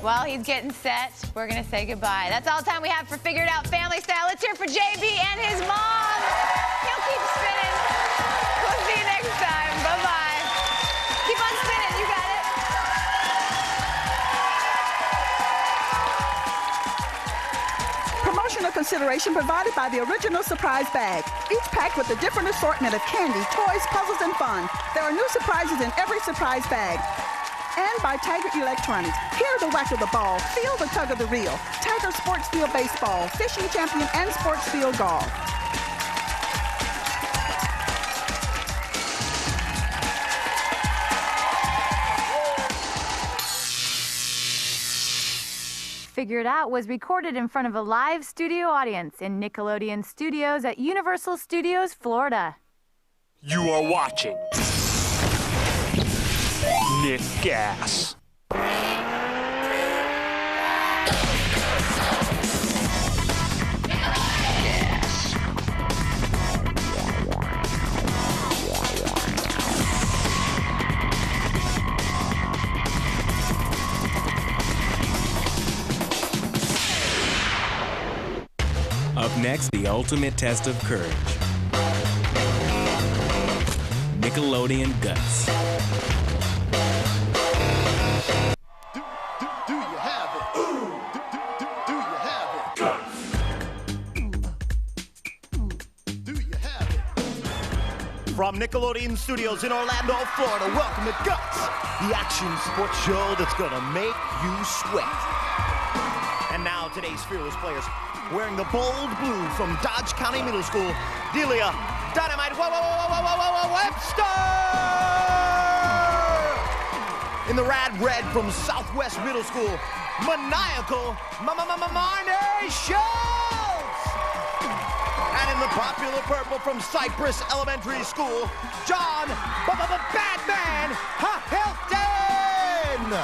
while he's getting set, we're going to say goodbye. That's all the time we have for Figure It Out Family Style. Let's hear it for JB and his mom. He'll keep spinning. We'll see you next time. Bye-bye. Keep on spinning. You got it. Promotional consideration provided by the original surprise bag. Each packed with a different assortment of candy, toys, puzzles, and fun. There are new surprises in every surprise bag. And by Tiger Electronics. Hear the whack of the ball, feel the tug of the reel. Tiger Sports Field Baseball, Fishing Champion, and Sports Field Golf. Figure It Out was recorded in front of a live studio audience in Nickelodeon Studios at Universal Studios, Florida. You are watching Nick GaS. Up next, the ultimate test of courage. Nickelodeon Guts. Do you have it? Do you have it? Do you have it? From Nickelodeon Studios in Orlando, Florida, welcome to Guts, the action sports show that's gonna make you sweat. And now today's fearless players, wearing the bold blue from Dodge County Middle School, Delia Dynamite Webster! In the rad red from Southwest Middle School, Maniacal Marnie Schultz! And in the popular purple from Cypress Elementary School, John Batman Hilton!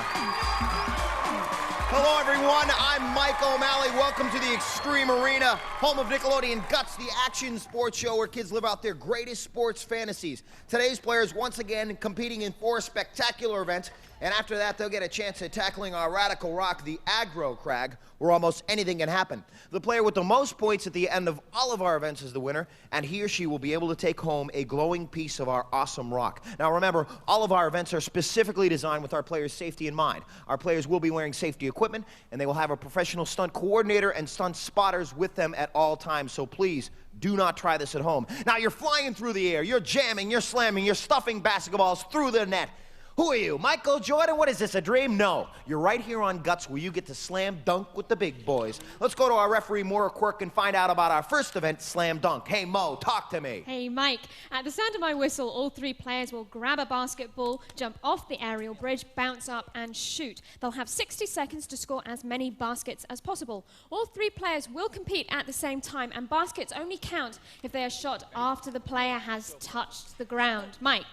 Hello, everyone. I'm Mike O'Malley. Welcome to the Extreme Arena, home of Nickelodeon Guts, the action sports show where kids live out their greatest sports fantasies. Today's players once again competing in 4 spectacular events, and after that, they'll get a chance at tackling our radical rock, the Aggro crag, where almost anything can happen. The player with the most points at the end of all of our events is the winner, and he or she will be able to take home a glowing piece of our awesome rock. Now remember, all of our events are specifically designed with our players' safety in mind. Our players will be wearing safety equipment, and they will have a professional stunt coordinator and stunt spotters with them at all times, so please do not try this at home. Now you're flying through the air, you're jamming, you're slamming, you're stuffing basketballs through the net. Who are you, Michael Jordan? What is this, a dream? No. You're right here on Guts where you get to slam dunk with the big boys. Let's go to our referee, Maura Quirk, and find out about our first event, Slam Dunk. Hey, Mo, talk to me. Hey, Mike. At the sound of my whistle, all 3 players will grab a basketball, jump off the aerial bridge, bounce up, and shoot. They'll have 60 seconds to score as many baskets as possible. All 3 players will compete at the same time, and baskets only count if they are shot after the player has touched the ground. Mike.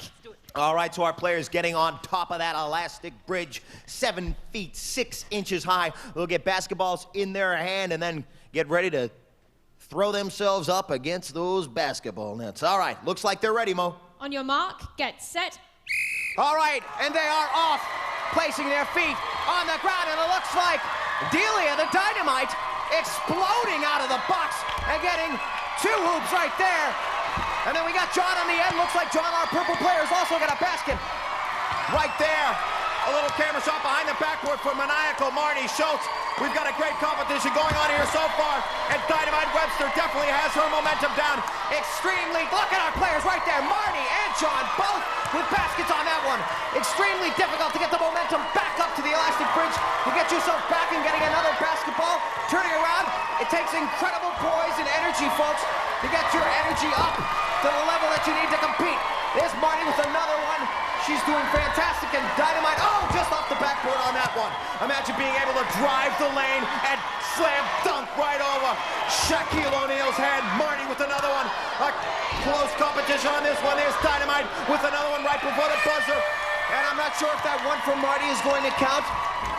All right, so our players getting on top of that elastic bridge, 7 feet 6 inches high. They'll get basketballs in their hand and then get ready to throw themselves up against those basketball nets. All right, looks like they're ready, Mo. On your mark, get set. All right, and they are off, placing their feet on the ground, and it looks like Delia the Dynamite exploding out of the box and getting 2 hoops right there. And then we got John on the end. Looks like John, our purple player, has also got a basket right there. A little camera shot behind the backboard for Maniacal Marnie Schultz. We've got a great competition going on here so far, and Dynamite Webster definitely has her momentum down extremely. Look at our players right there, Marnie and John, both with baskets on that one. Extremely difficult to get the momentum back up to the elastic bridge, to get yourself back and getting another basketball, turning around. It takes incredible poise and energy, folks, to get your energy up to the level that you need to compete. There's Marnie with another one. She's doing fantastic, and Dynamite, oh, just off the backboard on that one. Imagine being able to drive the lane and slam dunk right over Shaquille O'Neal's head. Marnie with another one. A close competition on this one. There's Dynamite with another one right before the buzzer. And I'm not sure if that one from Marty is going to count.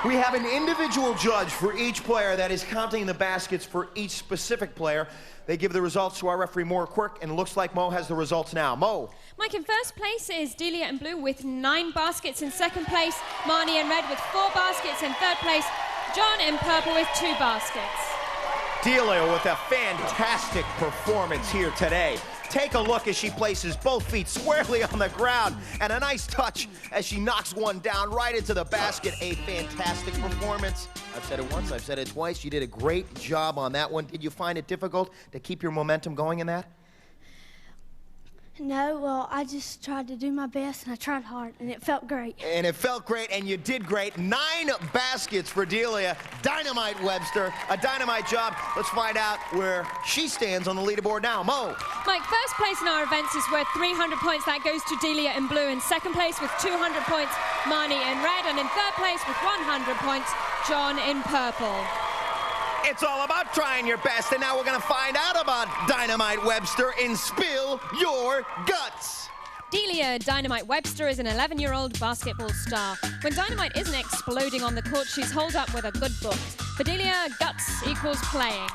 We have an individual judge for each player that is counting the baskets for each specific player. They give the results to our referee, Maura Quirk, and it looks like Mo has the results now. Mo. Mike, in first place is Delia in blue with 9 baskets. In second place, Marnie in red with 4 baskets. In third place, John in purple with 2 baskets. Delia with a fantastic performance here today. Take a look as she places both feet squarely on the ground, and a nice touch as she knocks one down right into the basket. A fantastic performance. I've said it once, I've said it twice. You did a great job on that one. Did you find it difficult to keep your momentum going in that? No, well, I just tried to do my best, and I tried hard, and it felt great. And it felt great, and you did great. 9 baskets for Delia. Dynamite Webster, a dynamite job. Let's find out where she stands on the leaderboard now. Mo. Mike, first place in our events is worth 300 points. That goes to Delia in blue. In second place with 200 points, Marnie in red. And in third place with 100 points, John in purple. It's all about trying your best, and now we're going to find out about Dynamite Webster in Spill Your Guts. Delia Dynamite Webster is an 11-year-old basketball star. When Dynamite isn't exploding on the court, she's holed up with a good book. For Delia, guts equals playing.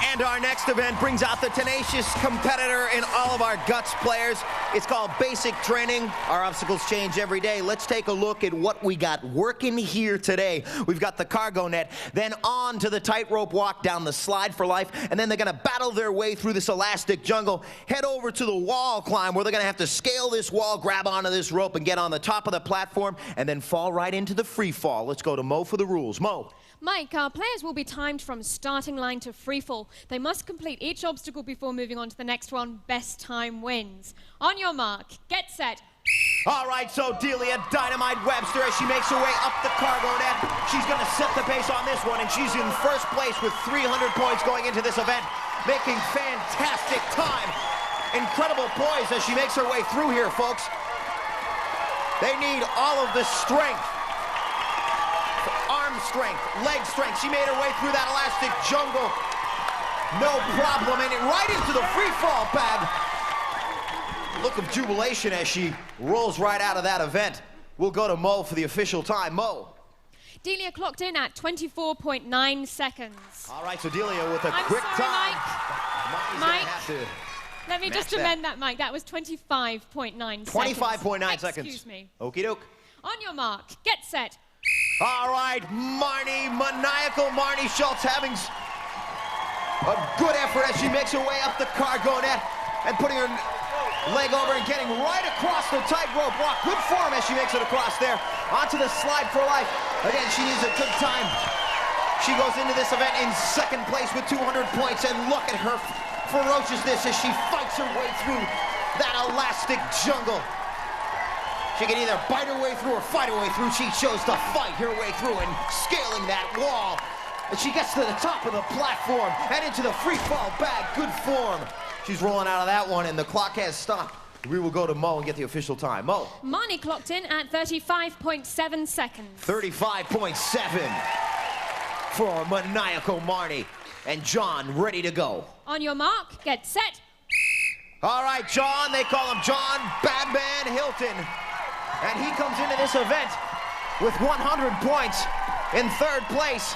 And our next event brings out the tenacious competitor in all of our Guts players. It's called Basic Training. Our obstacles change every day. Let's take a look at what we got working here today. We've got the cargo net, then on to the tightrope walk down the slide for life, and then they're going to battle their way through this elastic jungle, head over to the wall climb, where they're going to have to scale this wall, grab onto this rope, and get on the top of the platform, and then fall right into the free fall. Let's go to Mo for the rules. Mo. Mike, our players will be timed from starting line to free fall. They must complete each obstacle before moving on to the next one. Best time wins. On your mark, get set. All right, so Delia Dynamite Webster, as she makes her way up the cargo net, she's going to set the pace on this one, and she's in first place with 300 points going into this event, making fantastic time. Incredible poise as she makes her way through here, folks. They need all of the strength. Arm strength, leg strength. She made her way through that elastic jungle. No problem, and right into the free fall bag. Look of jubilation as she rolls right out of that event. We'll go to Mo for the official time. Mo. Delia clocked in at 24.9 seconds. All right, so Delia with a quick time. Mike, let me just amend that, Mike. That was 25.9 seconds. 25.9 seconds. Excuse me. Okie doke. On your mark, get set. All right, Marnie, maniacal Marnie Schultz having a good effort as she makes her way up the cargo net and putting her leg over and getting right across the tightrope walk. Good form as she makes it across there. Onto the slide for life. Again, she needs a good time. She goes into this event in second place with 200 points, and look at her ferociousness as she fights her way through that elastic jungle. She can either bite her way through or fight her way through. She chose to fight her way through and scaling that wall. And she gets to the top of the platform and into the free fall bag. Good form. She's rolling out of that one, and the clock has stopped. We will go to Mo and get the official time. Mo. Marnie clocked in at 35.7 seconds. 35.7 for maniacal Marnie. And John ready to go. On your mark, get set. All right, John. They call him John Badman Hilton. And he comes into this event with 100 points in third place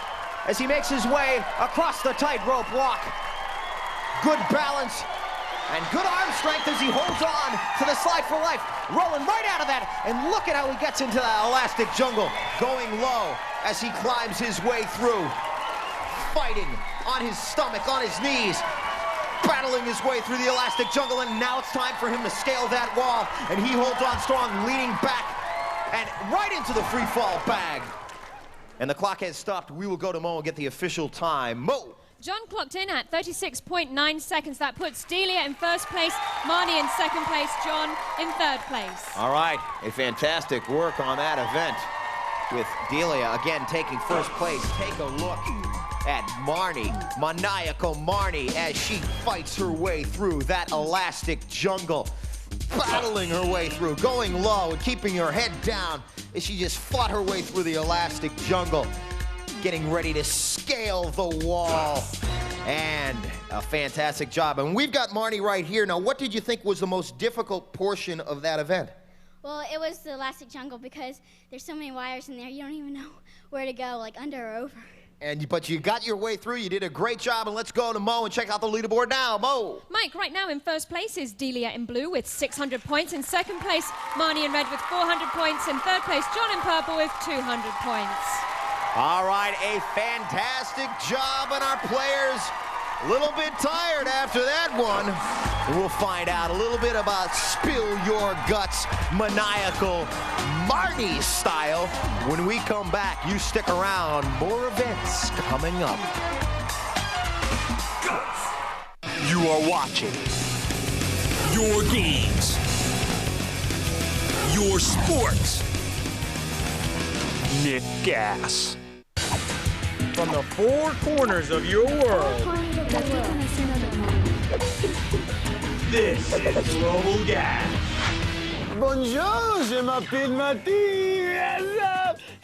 as he makes his way across the tightrope walk. Good balance and good arm strength as he holds on to the slide for life. Rolling right out of that, and look at how he gets into that elastic jungle. Going low as he climbs his way through. Fighting on his stomach, on his knees. Battling his way through the elastic jungle, and now it's time for him to scale that wall, and he holds on strong, leaning back and right into the free fall bag. And the clock has stopped. We will go to Mo and get the official time. Mo. John clocked in at 36.9 seconds. That puts Delia in first place, Marnie in second place, John in third place. All right, a fantastic work on that event with Delia again taking first place. Take a look at Marnie, maniacal Marnie, as she fights her way through that elastic jungle, battling her way through, going low and keeping her head down as she just fought her way through the elastic jungle, getting ready to scale the wall. And a fantastic job. And we've got Marnie right here. Now, what did you think was the most difficult portion of that event? Well, it was the elastic jungle because there's so many wires in there, you don't even know where to go, like under or over. But you got your way through. You did a great job. And let's go to Mo and check out the leaderboard now. Mo. Mike, right now in first place is Delia in blue with 600 points. In second place, Marnie in red with 400 points. In third place, John in purple with 200 points. All right, a fantastic job, and our players a little bit tired after that one. And we'll find out a little bit about Spill Your Guts, maniacal Marnie style when we come back. You stick around, more events coming up. You are watching your games, your sports. Nick GaS. From the four corners of your world, This is Global GaS. Bonjour, je m'appelle Mathieu.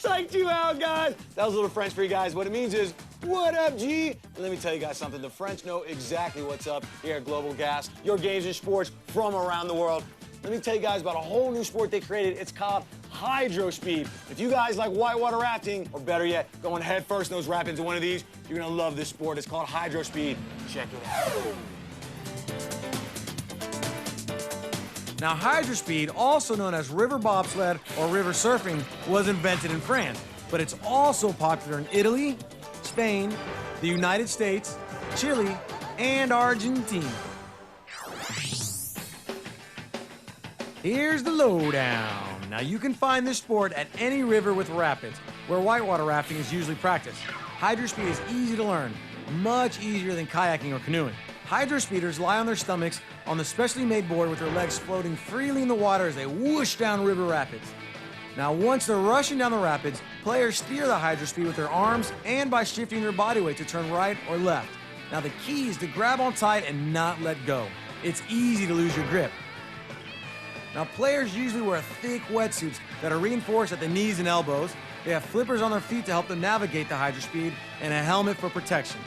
Psyched you out, guys. That was a little French for you guys. What it means is, what up, G? And let me tell you guys something. The French know exactly what's up here at Global Gas. Your games and sports from around the world. Let me tell you guys about a whole new sport they created. It's called hydro speed. If you guys like whitewater rafting, or better yet, going head first in those rapids in one of these, you're gonna love this sport. It's called hydro speed. Check it out. Now, hydro speed, also known as river bobsled or river surfing, was invented in France, but it's also popular in Italy, Spain, the United States, Chile, and Argentina. Here's the lowdown. Now, you can find this sport at any river with rapids, where whitewater rafting is usually practiced. Hydro speed is easy to learn, much easier than kayaking or canoeing. Hydro speeders lie on their stomachs on the specially made board with their legs floating freely in the water as they whoosh down river rapids. Now, once they're rushing down the rapids, players steer the hydro speed with their arms and by shifting their body weight to turn right or left. Now, the key is to grab on tight and not let go. It's easy to lose your grip. Now, players usually wear thick wetsuits that are reinforced at the knees and elbows. They have flippers on their feet to help them navigate the hydro speed and a helmet for protection.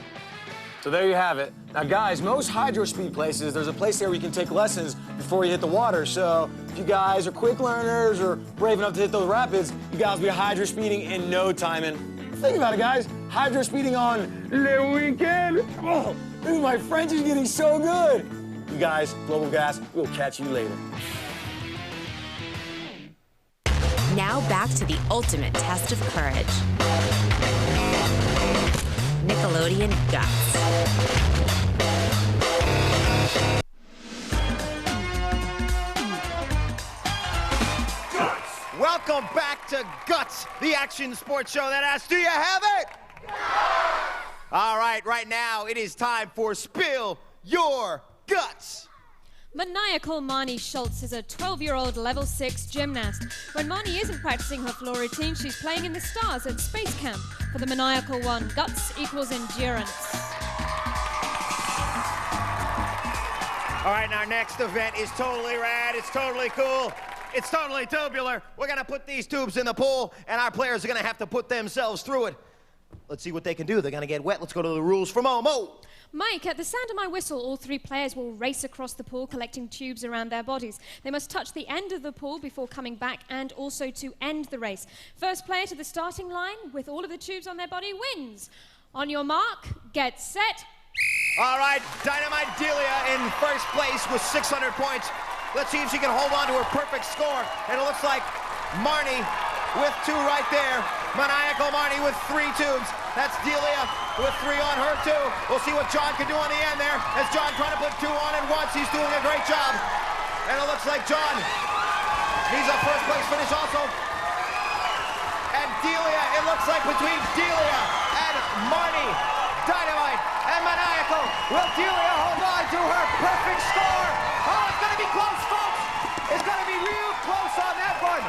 So there you have it. Now, guys, most hydro speed places, there's a place there where you can take lessons before you hit the water. So if you guys are quick learners or brave enough to hit those rapids, you guys will be hydro speeding in no time. And think about it, guys. Hydro speeding on Le Weekend. Oh, my French is getting so good. You guys, Global Gas, we'll catch you later. Now back to the ultimate test of courage. Nickelodeon Guts. Welcome back to Guts, the action sports show that asks, do you have it? All right now it is time for Spill Your Guts. Maniacal Marnie Schultz is a 12-year-old level 6 gymnast. When Marnie isn't practicing her floor routine, she's playing in the stars at Space Camp. For the Maniacal one, guts equals endurance. All right, our next event is totally rad, it's totally cool, it's totally tubular. We're gonna put these tubes in the pool, and our players are gonna have to put themselves through it. Let's see what they can do. They're gonna get wet. Let's go to the rules for Moat. Mike, at the sound of my whistle, all 3 players will race across the pool, collecting tubes around their bodies. They must touch the end of the pool before coming back and also to end the race. First player to the starting line with all of the tubes on their body wins. On your mark, get set. All right, Dynamite Delia in first place with 600 points. Let's see if she can hold on to her perfect score. And it looks like Marnie with 2 right there. Maniacal Marnie with 3 tubes. That's Delia with 3 on her too. We'll see what John can do on the end there. As John trying to put 2 on at once. He's doing a great job. And it looks like John needs a first place finish also. And Delia, it looks like between Delia and Marnie, Dynamite and Maniacal, will Delia hold on to her perfect score? Oh, it's gonna be close, folks. It's gonna be real close on that one.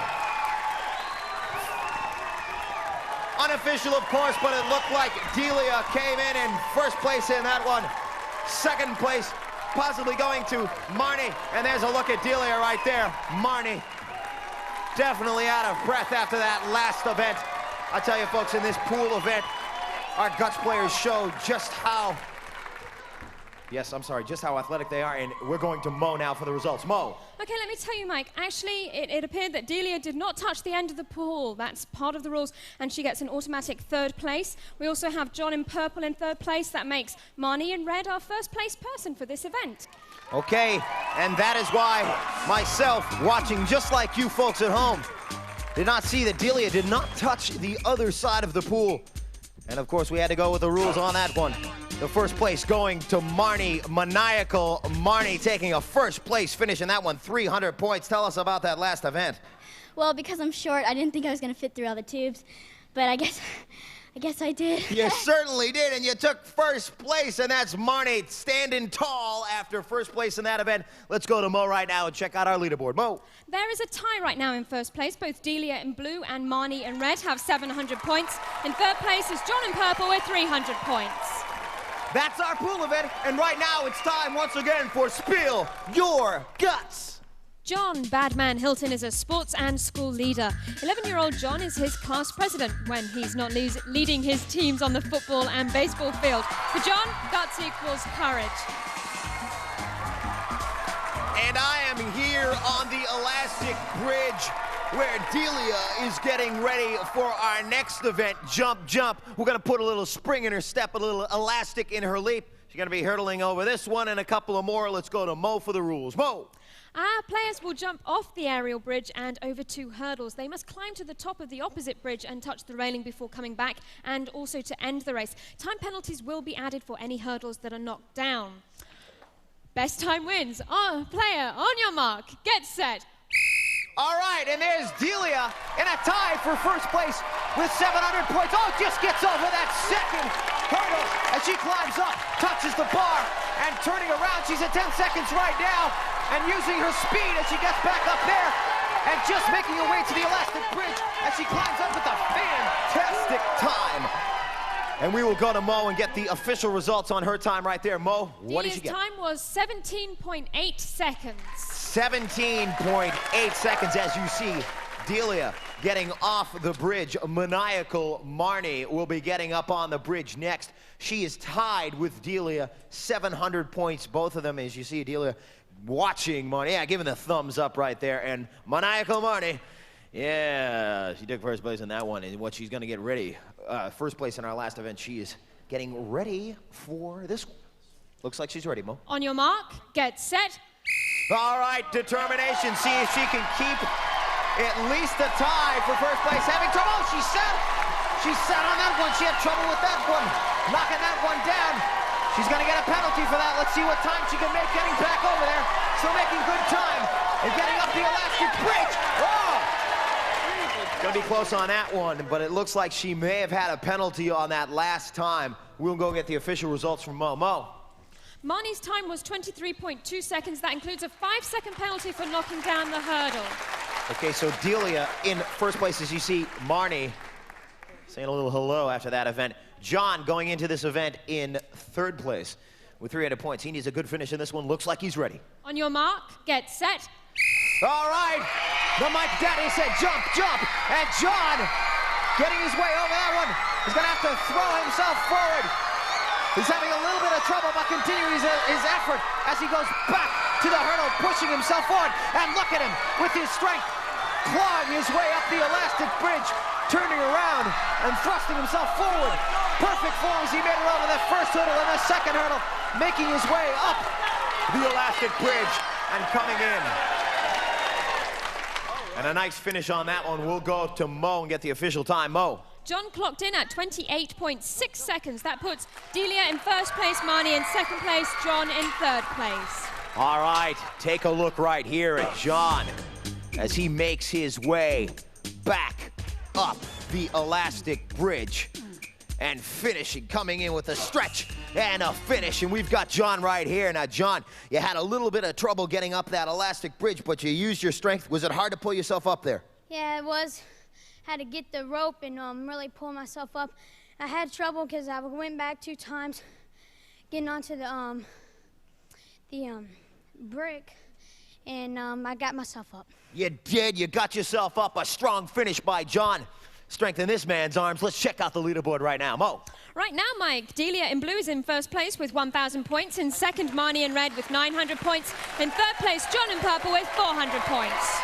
Unofficial, of course, but it looked like Delia came in first place in that one. Second place, possibly going to Marnie. And there's a look at Delia right there. Marnie, definitely out of breath after that last event. I tell you, folks, in this pool event, our Guts players show just how, just how athletic they are. And we're going to Mo now for the results. Mo. Okay, let me tell you, Mike. Actually, it appeared that Delia did not touch the end of the pool. That's part of the rules, and she gets an automatic 3rd place. We also have John in purple in 3rd place. That makes Marnie in red our first place person for this event. Okay, and that is why myself, watching just like you folks at home, did not see that Delia did not touch the other side of the pool. And of course, we had to go with the rules on that one. The first place going to Marnie, Maniacal Marnie taking a first place finish in that one, 300 points. Tell us about that last event. Well, because I'm short, I didn't think I was going to fit through all the tubes, but I guess I did. You certainly did, and you took first place, and that's Marnie standing tall after first place in that event. Let's go to Mo right now and check out our leaderboard. Mo. There is a tie right now in first place. Both Delia in blue and Marnie in red have 700 points. In 3rd place is John in purple with 300 points. That's our pool event, and right now it's time once again for Spill Your Guts. John Badman Hilton is a sports and school leader. 11-year-old John is his class president when he's not leading his teams on the football and baseball field. For John, guts equals courage. And I am here on the elastic bridge where Delia is getting ready for our next event, Jump Jump. We're gonna put a little spring in her step, a little elastic in her leap. She's gonna be hurdling over this one and a couple of more. Let's go to Mo for the rules. Mo. Our players will jump off the aerial bridge and over 2 hurdles. They must climb to the top of the opposite bridge and touch the railing before coming back, and also to end the race. Time penalties will be added for any hurdles that are knocked down. Best time wins. Player, on your mark, get set. All right, and there's Delia in a tie for first place with 700 points. Oh, just gets over that second hurdle as she climbs up, touches the bar, and turning around, she's at 10 seconds right now, and using her speed as she gets back up there, and just making her way to the elastic bridge as she climbs up with a fantastic time. And we will go to Mo and get the official results on her time right there. Mo, what did she get? Delia's time was 17.8 seconds. 17.8 seconds, as you see Delia getting off the bridge. Maniacal Marnie will be getting up on the bridge next. She is tied with Delia, 700 points, both of them, as you see Delia watching Marnie. Yeah, giving the thumbs up right there. And Maniacal Marnie, yeah, she took first place in that one. And what she's going to get ready, first place in our last event, she is getting ready for this one. Looks like she's ready, Mo. On your mark, get set. All right, determination. See if she can keep at least a tie for first place. Having trouble. Oh, she sat on that one. She had trouble with that one. Knocking that one down. She's going to get a penalty for that. Let's see what time she can make getting back over there. Still making good time and getting up the elastic bridge. Oh! Going to be close on that one, but it looks like she may have had a penalty on that last time. We'll go get the official results from Mo. Mo. Marnie's time was 23.2 seconds. That includes a 5-second penalty for knocking down the hurdle. Okay, so Delia in first place, as you see Marnie saying a little hello after that event. John going into this event in third place with 300 points. He needs a good finish in this one. Looks like he's ready. On your mark, get set. All right, the Mike Daddy said jump, jump, and John getting his way over that one. He's gonna have to throw himself forward. He's having a little bit of trouble, but continuing his effort as he goes back to the hurdle, pushing himself forward. And look at him with his strength, clawing his way up the elastic bridge, turning around and thrusting himself forward. Perfect form as he made it over the first hurdle and the second hurdle, making his way up the elastic bridge and coming in. And a nice finish on that one. We'll go to Mo and get the official time. Mo. John clocked in at 28.6 seconds. That puts Delia in first place, Marnie in second place, John in third place. All right, take a look right here at John as he makes his way back up the elastic bridge and finishing, coming in with a stretch and a finish. And we've got John right here. Now, John, you had a little bit of trouble getting up that elastic bridge, but you used your strength. Was it hard to pull yourself up there? Yeah, it was. Had to get the rope and really pull myself up. I had trouble because I went back 2 times getting onto the brick, and I got myself up. You did. You got yourself up. A strong finish by John. Strengthen this man's arms. Let's check out the leaderboard right now. Mo. Right now, Mike, Delia in blue is in first place with 1,000 points. In second, Marnie in red with 900 points. In third place, John in purple with 400 points.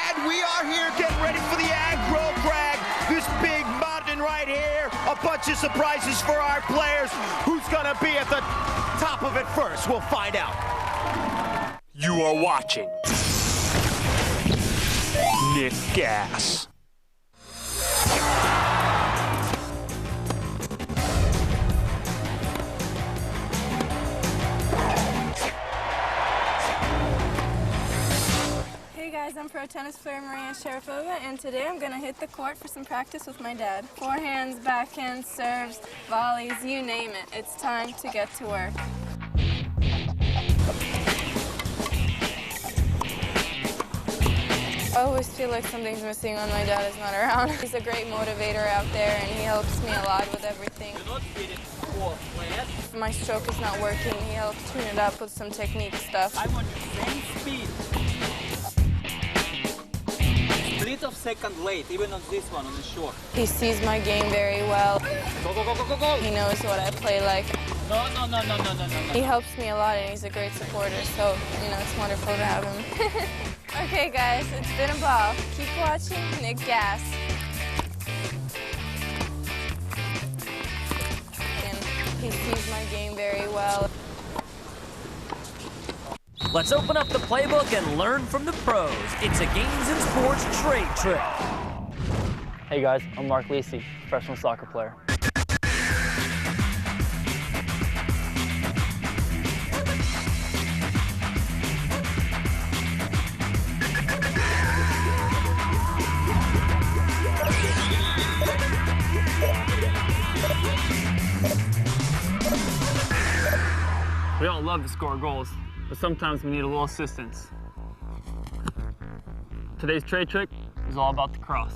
And we are here getting ready for the Aggro crag. This big mountain right here. A bunch of surprises for our players. Who's gonna be at the top of it first? We'll find out. You are watching Nick GaS. Hey guys, I'm pro tennis player Maria Sharapova, and today I'm going to hit the court for some practice with my dad. Forehands, backhands, serves, volleys, you name it. It's time to get to work. I always feel like something's missing when my dad is not around. He's a great motivator out there, and he helps me a lot with everything. If my stroke is not working, he helps tune it up with some technique stuff. I want the same speed bit of second weight, even on this one, on the shore. He sees my game very well. Go, go, go, go, go, go. He knows what I play like. No. He helps me a lot and he's a great supporter, so, you know, it's wonderful to have him. Okay, guys, it's been a ball. Keep watching Nick GaS. And he sees my game very well. Let's open up the playbook and learn from the pros. It's a games and sports trade trick. Hey guys, I'm Mark Lisi, professional soccer player. We all love to score goals, but sometimes we need a little assistance. Today's trade trick is all about the cross.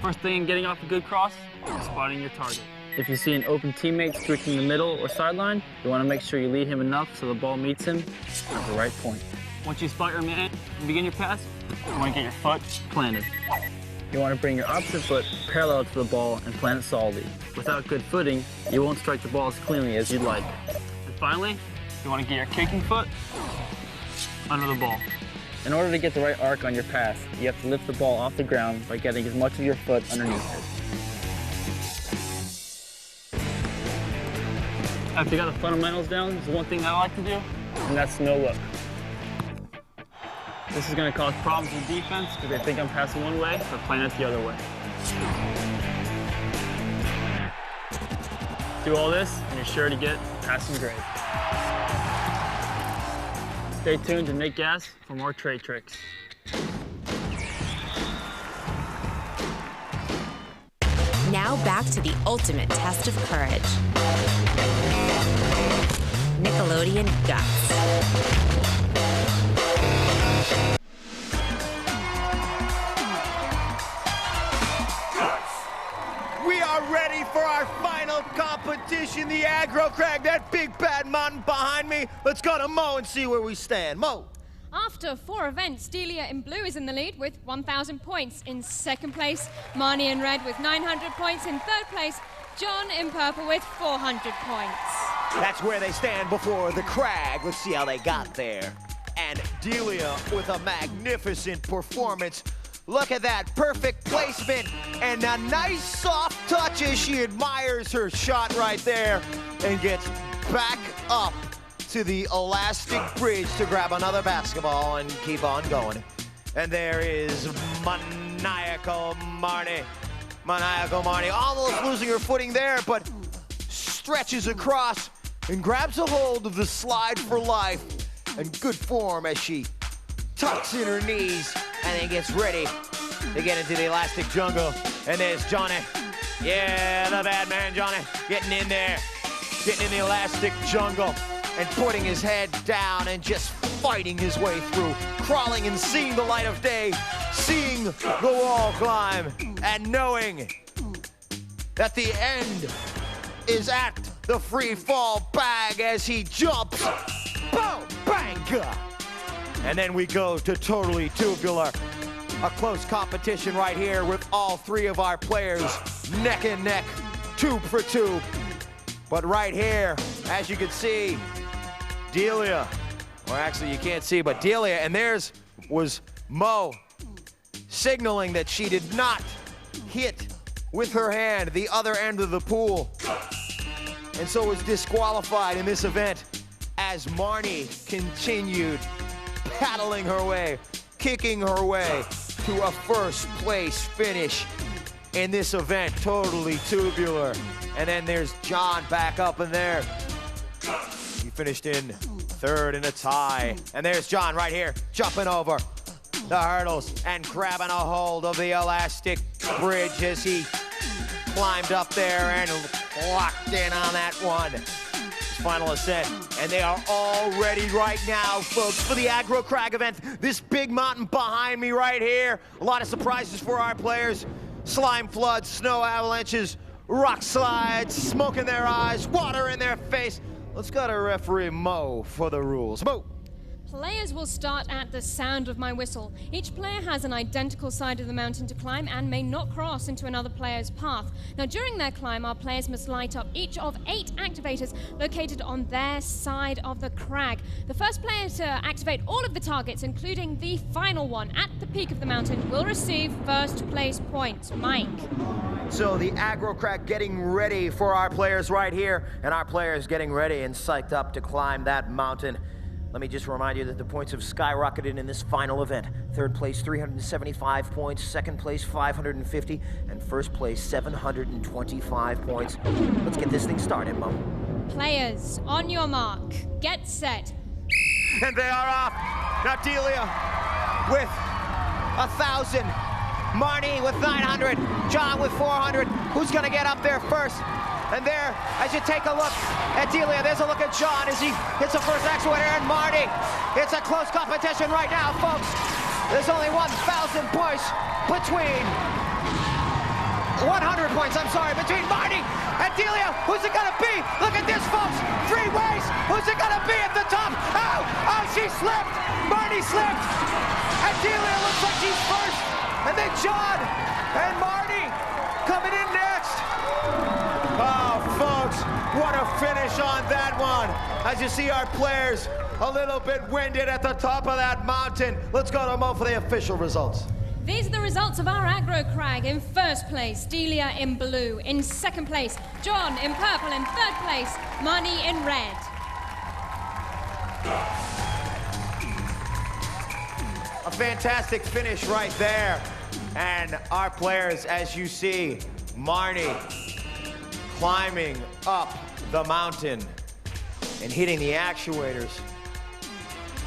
First thing in getting off a good cross is spotting your target. If you see an open teammate streaking the middle or sideline, you want to make sure you lead him enough so the ball meets him at the right point. Once you spot your man and begin your pass, you want to get your foot planted. You want to bring your opposite foot parallel to the ball and plant it solidly. Without good footing, you won't strike the ball as cleanly as you'd like. And finally, you want to get your kicking foot under the ball. In order to get the right arc on your pass, you have to lift the ball off the ground by getting as much of your foot underneath it. After you got the fundamentals down, there's one thing I like to do, and that's no look. This is going to cause problems with defense because they think I'm passing one way, but playing it the other way. Do all this, and you're sure to get passing grade. Stay tuned to Nick GaS for more trade tricks. Now back to the ultimate test of courage. Nickelodeon Guts. We are ready for our final competition, the Aggro Crag, that big bad mountain behind me. Let's go to Mo and see where we stand. Mo. After 4 events, Delia in blue is in the lead with 1,000 points. In second place, Marnie in red with 900 points. In third place, John in purple with 400 points. That's where they stand before the Crag. Let's see how they got there. And Delia with a magnificent performance. Look at that, perfect placement and a nice soft touch as she admires her shot right there and gets back up to the elastic bridge to grab another basketball and keep on going. And there is Maniacal Marnie. Maniacal Marnie almost losing her footing there, but stretches across and grabs a hold of the slide for life. And good form as she tucks in her knees and then gets ready to get into the elastic jungle. And there's Johnny. Yeah, the bad man Johnny getting in there, getting in the elastic jungle and putting his head down and just fighting his way through, crawling and seeing the light of day, seeing the wall climb and knowing that the end is at the free fall bag as he jumps. Boom, bang! And then we go to totally tubular. A close competition right here with all 3 of our players neck and neck, tube for tube. But right here, as you can see, Delia, or actually you can't see, but Delia, and theirs was Mo, signaling that she did not hit with her hand the other end of the pool, and so was disqualified in this event as Marnie continued paddling her way, kicking her way to a first place finish in this event, totally tubular. And then there's John back up in there. He finished in 3rd in a tie. And there's John right here, jumping over the hurdles and grabbing a hold of the elastic bridge as he climbed up there and locked in on that one. Final ascent, and they are all ready right now, folks, for the Aggro Crag event. This big mountain behind me right here. A lot of surprises for our players. Slime floods, snow avalanches, rock slides, smoke in their eyes, water in their face. Let's go to referee Mo for the rules. Mo. Players will start at the sound of my whistle. Each player has an identical side of the mountain to climb and may not cross into another player's path. Now, during their climb, our players must light up each of 8 activators located on their side of the crag. The first player to activate all of the targets, including the final one at the peak of the mountain, will receive first place points. Mike. So the Aggro crag getting ready for our players right here, and our players getting ready and psyched up to climb that mountain. Let me just remind you that the points have skyrocketed in this final event. Third place, 375 points. Second place, 550. And first place, 725 points. Let's get this thing started, Mo. Players, on your mark, get set. And they are off. Now Delia with 1,000. Marnie with 900. John with 400. Who's going to get up there first? And there, as you take a look at Delia, there's a look at John as he hits the first actuator, and Marty. It's a close competition right now, folks. There's only 1,000 points between 100 points, between Marty and Delia. Who's it gonna be? Look at this, folks. 3 ways. Who's it gonna be at the top? Oh, she slipped. Marty slipped. And Delia looks like she's first. And then John and Marty coming in next. Oh, folks, what a finish on that one. As you see our players a little bit winded at the top of that mountain. Let's go to Mo for the official results. These are the results of our Aggro crag. In first place, Delia in blue. In second place, John in purple. In third place, Marnie in red. A fantastic finish right there. And our players, as you see, Marnie climbing up the mountain and hitting the actuators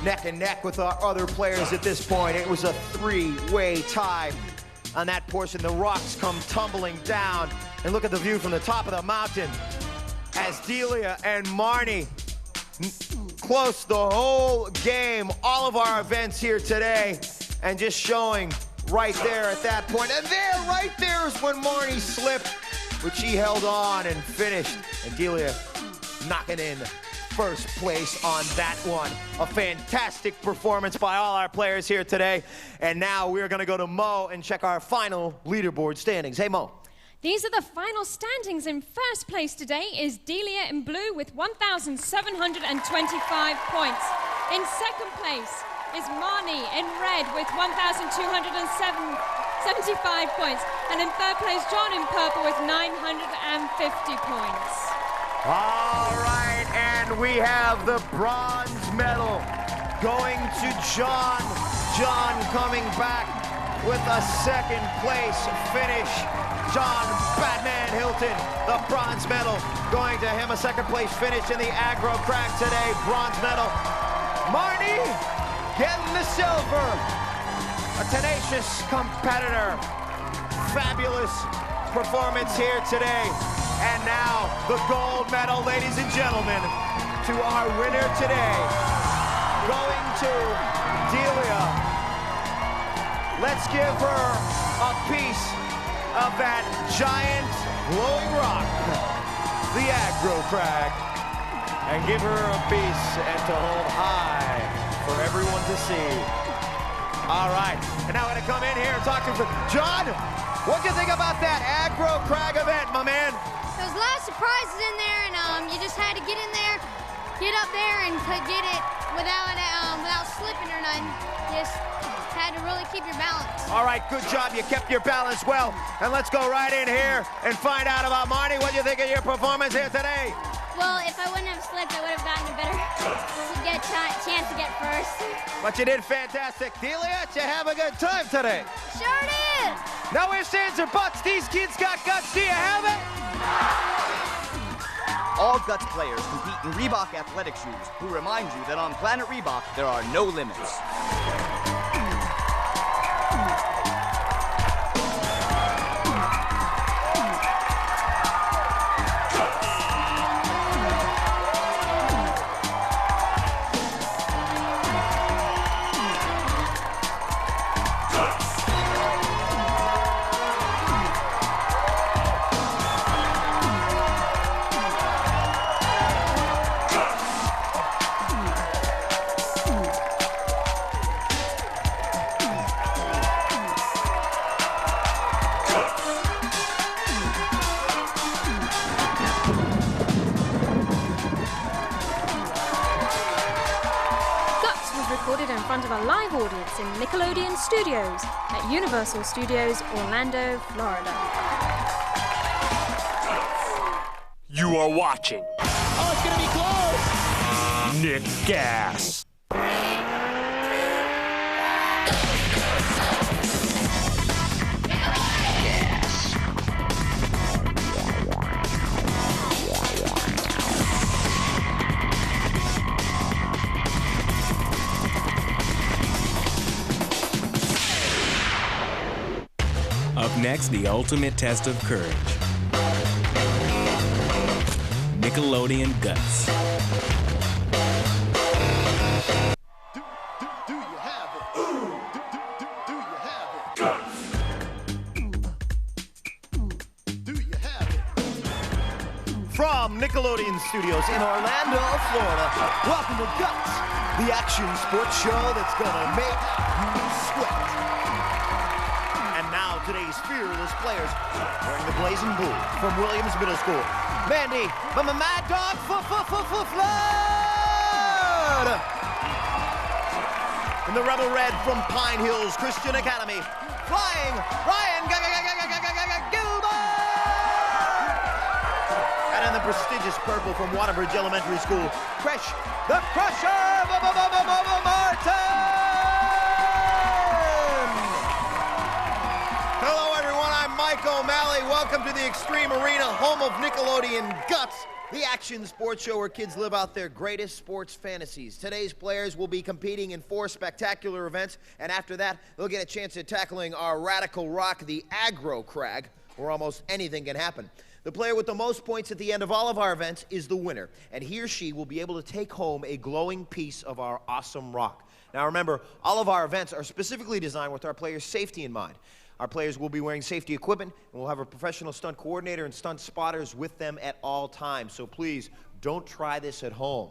neck and neck with our other players at this point. It was a 3-way tie on that portion. The rocks come tumbling down, and look at the view from the top of the mountain as Delia and Marnie close the whole game, all of our events here today, and just showing right there at that point. And there, right there is when Marnie slipped, but she held on and finished. And Delia knocking in first place on that one. A fantastic performance by all our players here today. And now we're gonna go to Mo and check our final leaderboard standings. Hey, Mo. These are the final standings. In first place today is Delia in blue with 1,725 points. In second place is Marnie in red with 1,275 points. And in third place, John in purple with 950 points. All right, and we have the bronze medal going to John. John coming back with a second place finish. John Batman Hilton, the bronze medal going to him. A second place finish in the Aggro crag today, bronze medal. Marnie getting the silver. A tenacious competitor. Fabulous performance here today. And now the gold medal, ladies and gentlemen, to our winner today, going to Delia. Let's give her a piece of that giant glowing rock, the Aggro crag, and give her a piece and to hold high for everyone to see. All right, and now I'm gonna come in here and talk to John. What do you think about that Aggro crag event, my man? There was a lot of surprises in there, and you just had to get in there, get up there, and get it without slipping or nothing. Just had to really keep your balance. All right, good job. You kept your balance well. And let's go right in here and find out about Marnie. What do you think of your performance here today? Well, if I wouldn't have slipped, I would have gotten a better chance to get first. But you did fantastic. Delia, did you have a good time today? Sure did. No ifs, ands, or buts. These kids got guts. Do you have it? All Guts players compete in Reebok athletic shoes, who remind you that on Planet Reebok, there are no limits. Recorded in front of a live audience in Nickelodeon Studios at Universal Studios, Orlando, Florida. You are watching Oh, it's gonna be close. Nick GaS. Up next, the ultimate test of courage. Nickelodeon Guts. From Nickelodeon Studios in Orlando, Florida, welcome to Guts, the action sports show that's gonna make you sweat. And now today's fearless players wearing the blazing blue from Williams Middle School. Mandy, Mad Dog, Flood! And the Rebel Red from Pine Hills Christian Academy, flying Ryan Gilbert! And in the prestigious purple from Waterbridge Elementary School, Fresh, the Crusher, Martin! Hello everyone, I'm Mike O'Malley. Welcome to the Extreme Arena, home of Nickelodeon Guts, the action sports show where kids live out their greatest sports fantasies. Today's players will be competing in 4 spectacular events, and after that, they'll get a chance at tackling our radical rock, the Aggro crag, where almost anything can happen. The player with the most points at the end of all of our events is the winner, and he or she will be able to take home a glowing piece of our awesome rock. Now remember, all of our events are specifically designed with our players' safety in mind. Our players will be wearing safety equipment, and we'll have a professional stunt coordinator and stunt spotters with them at all times. So please, don't try this at home.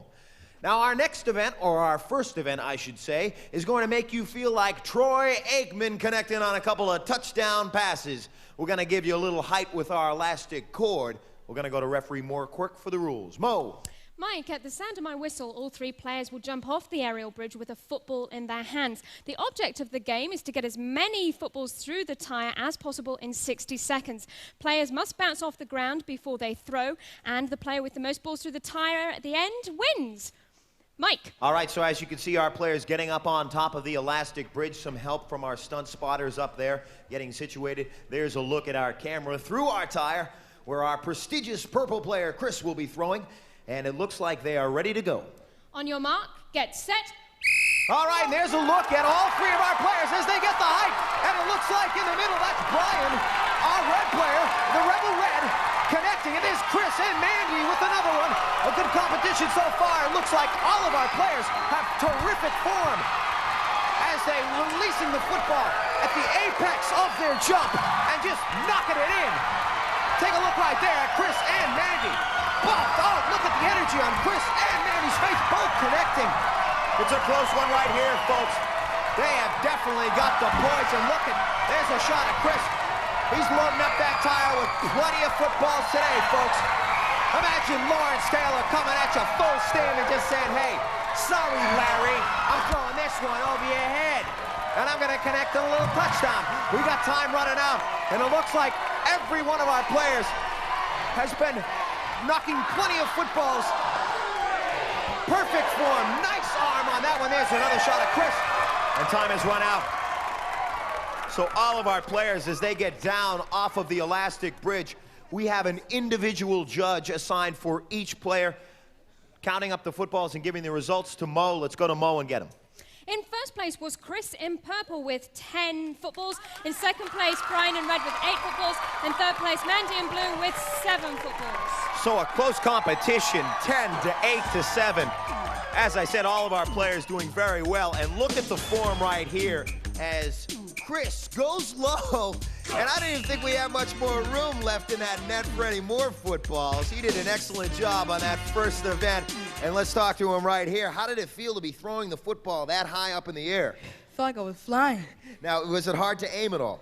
Now our next event, or our first event I should say, is going to make you feel like Troy Aikman connecting on a couple of touchdown passes. We're going to give you a little height with our elastic cord. We're going to go to referee Moore Quirk for the rules. Mo. Mike, at the sound of my whistle, all 3 players will jump off the aerial bridge with a football in their hands. The object of the game is to get as many footballs through the tire as possible in 60 seconds. Players must bounce off the ground before they throw, and the player with the most balls through the tire at the end wins. Mike. All right, so as you can see, our players getting up on top of the elastic bridge. Some help from our stunt spotters up there getting situated. There's a look at our camera through our tire where our prestigious purple player, Chris, will be throwing. And it looks like they are ready to go. On your mark, get set. All right, and there's a look at all 3 of our players as they get the height. And it looks like in the middle, that's Brian, our red player, the Rebel Red, connecting. It is Chris and Mandy with another one. A good competition so far. It looks like all of our players have terrific form as they releasing the football at the apex of their jump and just knocking it in. Take a look right there at Chris and Mandy. Oh, look at the energy on Chris and Mandy's face, both connecting. It's a close one right here, folks. They have definitely got the points, and look at, there's a shot at Chris. He's loading up that tire with plenty of footballs today, folks. Imagine Lawrence Taylor coming at you full steam and just saying, hey, sorry, Larry, I'm throwing this one over your head. And I'm gonna connect a little touchdown. We got time running out, and it looks like every one of our players has been knocking plenty of footballs. Perfect form, nice arm on that one. There's another shot at Chris, and time has run out. So all of our players, as they get down off of the elastic bridge, we have an individual judge assigned for each player, counting up the footballs and giving the results to Mo. Let's go to Mo and get him. In first place was Chris in purple with 10 footballs. In second place, Brian in red with 8 footballs. In third place, Mandy in blue with 7 footballs. So a close competition, 10 to 8 to 7. As I said, all of our players doing very well. And look at the form right here as Chris goes low. And I didn't even think we had much more room left in that net for any more footballs. He did an excellent job on that first event. And let's talk to him right here. How did it feel to be throwing the football that high up in the air? I felt like I was flying. Now, was it hard to aim at all?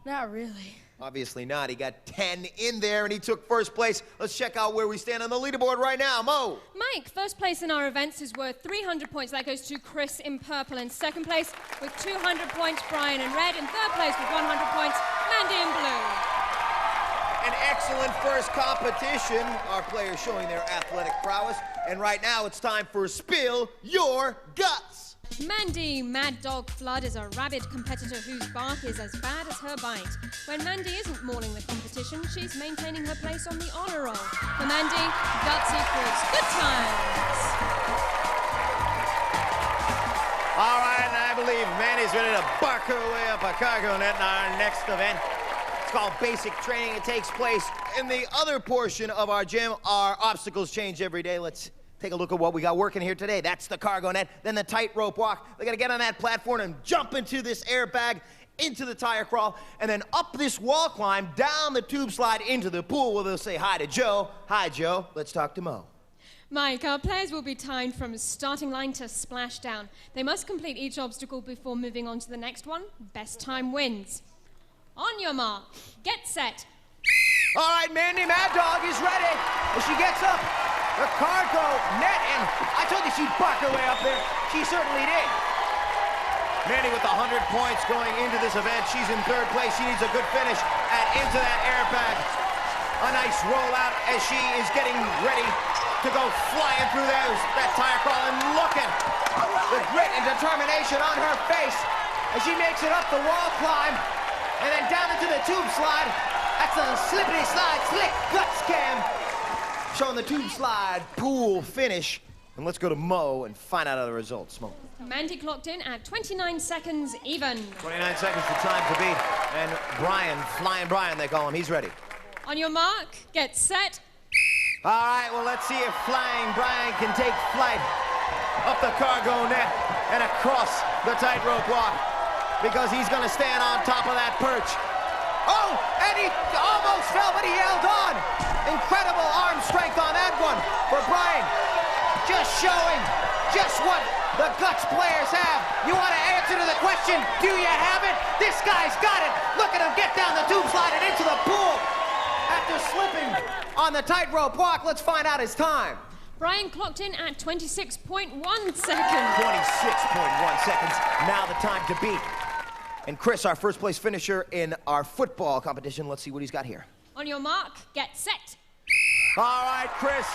Not really. Obviously not. He got 10 in there, and he took first place. Let's check out where we stand on the leaderboard right now. Mo. Mike, first place in our events is worth 300 points. That goes to Chris in purple. In second place with 200 points, Brian in red. In third place with 100 points, Mandy in blue. An excellent first competition. Our players showing their athletic prowess. And right now it's time for Spill Your Guts. Mandy Mad Dog Flood is a rabid competitor whose bark is as bad as her bite. When Mandy isn't mauling the competition, she's maintaining her place on the honor roll. For Mandy, guts equals good times. All right, and I believe Mandy's ready to bark her way up a cargo net in our next event. It's called basic training. It takes place in the other portion of our gym. Our obstacles change every day. Let's take a look at what we got working here today. That's the cargo net, then the tightrope walk. They gotta get on that platform and jump into this airbag, into the tire crawl, and then up this wall climb, down the tube slide into the pool where they'll say hi to Joe. Hi, Joe. Let's talk to Mo. Mike, our players will be timed from starting line to splashdown. They must complete each obstacle before moving on to the next one. Best time wins. On your mark, get set. All right, Mandy Mad Dog is ready. As she gets up the cargo net, and I told you she'd bark her way up there. She certainly did. Mandy with 100 points going into this event. She's in third place. She needs a good finish and into that airbag. A nice rollout as she is getting ready to go flying through that tire crawl. And look at the grit and determination on her face as she makes it up the wall climb and then down into the tube slide. That's a slippity slide, slick gut scam. Showing the tube slide pool finish. And let's go to Mo and find out the results. Mo. Mandy clocked in at 29 seconds even. 29 seconds the time to beat. And Brian, Flying Brian they call him, he's ready. On your mark, get set. All right, well, let's see if Flying Brian can take flight up the cargo net and across the tightrope walk, because he's gonna stand on top of that perch. Oh, and he almost fell, but he held on. Incredible arm strength on that one for Brian. Just showing just what the guts players have. You want to answer to the question, do you have it? This guy's got it. Look at him get down the tube slide and into the pool. After slipping on the tightrope walk, let's find out his time. Brian clocked in at 26.1 seconds. 26.1 seconds. Now the time to beat. And Chris, our first place finisher in our football competition. Let's see what he's got here. On your mark, get set. All right, Chris.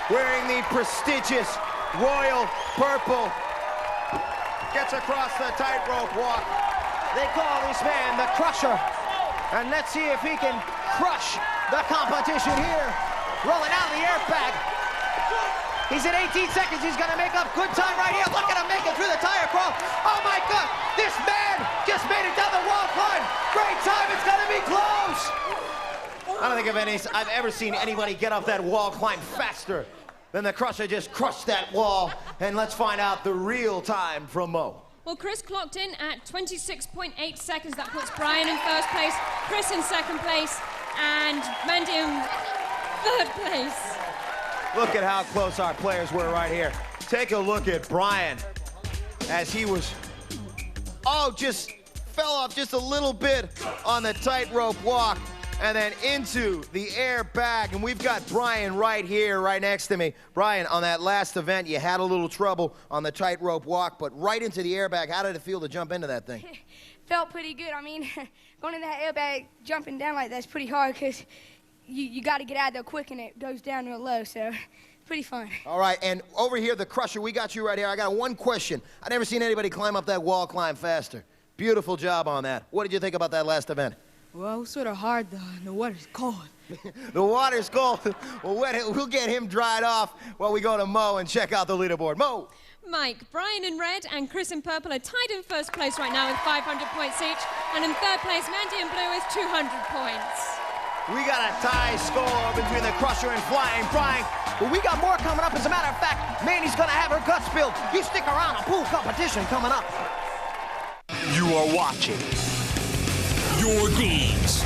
Wearing the prestigious royal purple. Gets across the tightrope walk. They call this man the Crusher. And let's see if he can crush the competition here. Rolling out of the airbag. He's at 18 seconds. He's going to make up good time right here. Look at him make it through the tire crawl. Oh, my God. This man just made it down the wall climb. Great time. It's going to be close. I don't think I've ever seen anybody get up that wall climb faster than the Crusher just crushed that wall. And let's find out the real time from Mo. Well, Chris clocked in at 26.8 seconds. That puts Brian in first place, Chris in second place, and Mandy in third place. Look at how close our players were right here. Take a look at Brian as he was, just fell off just a little bit on the tightrope walk and then into the airbag. And we've got Brian right here, right next to me. Brian, on that last event, you had a little trouble on the tightrope walk, but right into the airbag. How did it feel to jump into that thing? Felt pretty good. I mean, going in that airbag, jumping down like that's pretty hard because you got to get out of there quick and it goes down real low, so pretty fun. All right, and over here, the Crusher, we got you right here. I got one question. I've never seen anybody climb up that wall climb faster. Beautiful job on that. What did you think about that last event? Well, it was sort of hard, though. The water's cold. The water's cold. We'll get him dried off while we go to Mo and check out the leaderboard. Mo. Mike, Brian in red and Chris in purple are tied in first place right now with 500 points each. And in third place, Mandy in blue with 200 points. We got a tie score between the Crusher and Flying Brian. But we got more coming up. As a matter of fact, Mandy's going to have her guts spilled. You stick around, a pool competition coming up. You are watching your games,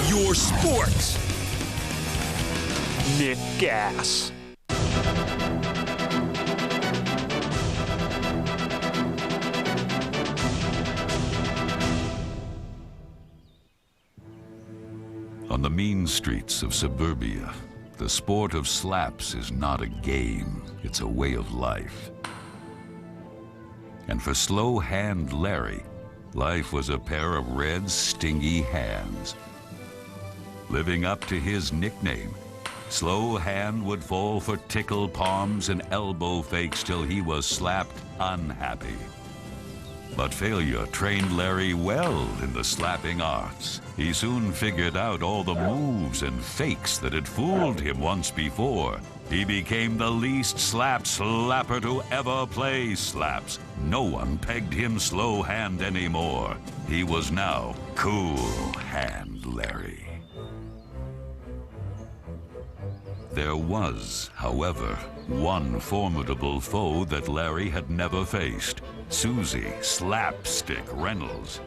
your sports. Nick GaS. On the mean streets of suburbia, the sport of slaps is not a game, it's a way of life. And for Slow Hand Larry, life was a pair of red, stingy hands. Living up to his nickname, Slow Hand would fall for tickle palms and elbow fakes till he was slapped unhappy. But failure trained Larry well in the slapping arts. He soon figured out all the moves and fakes that had fooled him once before. He became the least slapped slapper to ever play slaps. No one pegged him Slow Hand anymore. He was now Cool Hand Larry. There was, however, one formidable foe that Larry had never faced. Susie Slapstick Reynolds.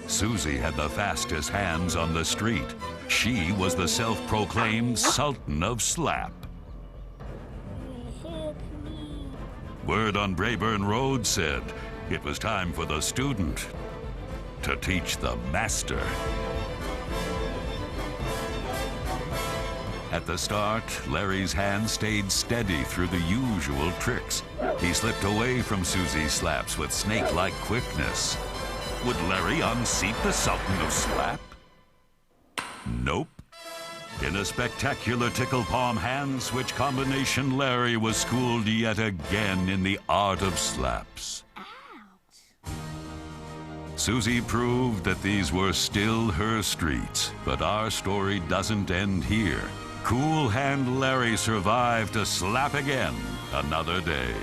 Susie had the fastest hands on the street. She was the self-proclaimed Sultan of Slap. Word on Brayburn Road said it was time for the student to teach the master. At the start, Larry's hands stayed steady through the usual tricks. He slipped away from Susie's slaps with snake-like quickness. Would Larry unseat the Sultan of Slap? Nope. In a spectacular tickle palm hand switch combination, Larry was schooled yet again in the art of slaps. Susie proved that these were still her streets, but our story doesn't end here. Cool Hand Larry survived to slap again another day.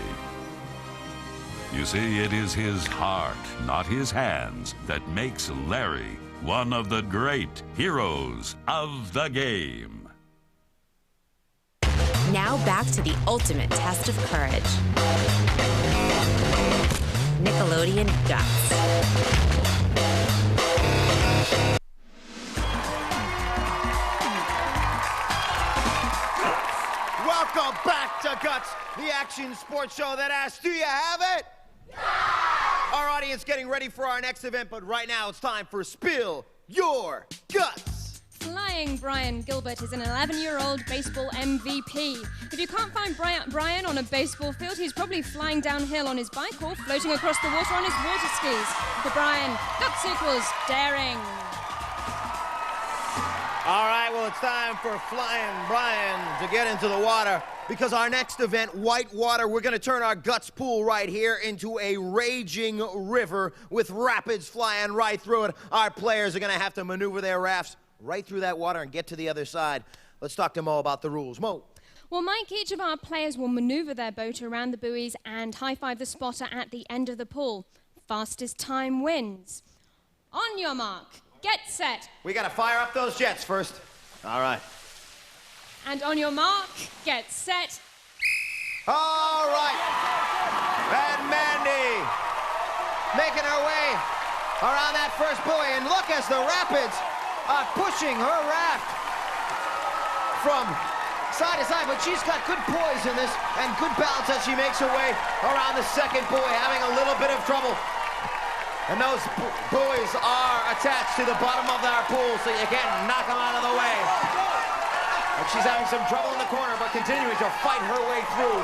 You see, it is his heart, not his hands, that makes Larry one of the great heroes of the game. Now back to the ultimate test of courage. Nickelodeon Guts. Welcome back to Guts, the action sports show that asks, do you have it? Our audience getting ready for our next event, but right now it's time for Spill Your Guts. Flying Brian Gilbert is an 11-year-old baseball MVP. If you can't find Brian on a baseball field, he's probably flying downhill on his bike or floating across the water on his water skis. For Brian, Guts equals daring. All right, well, it's time for Flying Brian to get into the water, because our next event, Whitewater, we're going to turn our Guts pool right here into a raging river with rapids flying right through it. Our players are going to have to maneuver their rafts right through that water and get to the other side. Let's talk to Mo about the rules. Mo. Well, Mike, each of our players will maneuver their boat around the buoys and high-five the spotter at the end of the pool. Fastest time wins. On your mark. Get set. We got to fire up those jets first. All right. And on your mark, get set. All right. And Mandy making her way around that first buoy. And look as the rapids are pushing her raft from side to side. But she's got good poise in this and good balance as she makes her way around the second buoy, having a little bit of trouble. And those buoys are attached to the bottom of our pool, so you can't knock them out of the way. And she's having some trouble in the corner, but continuing to fight her way through.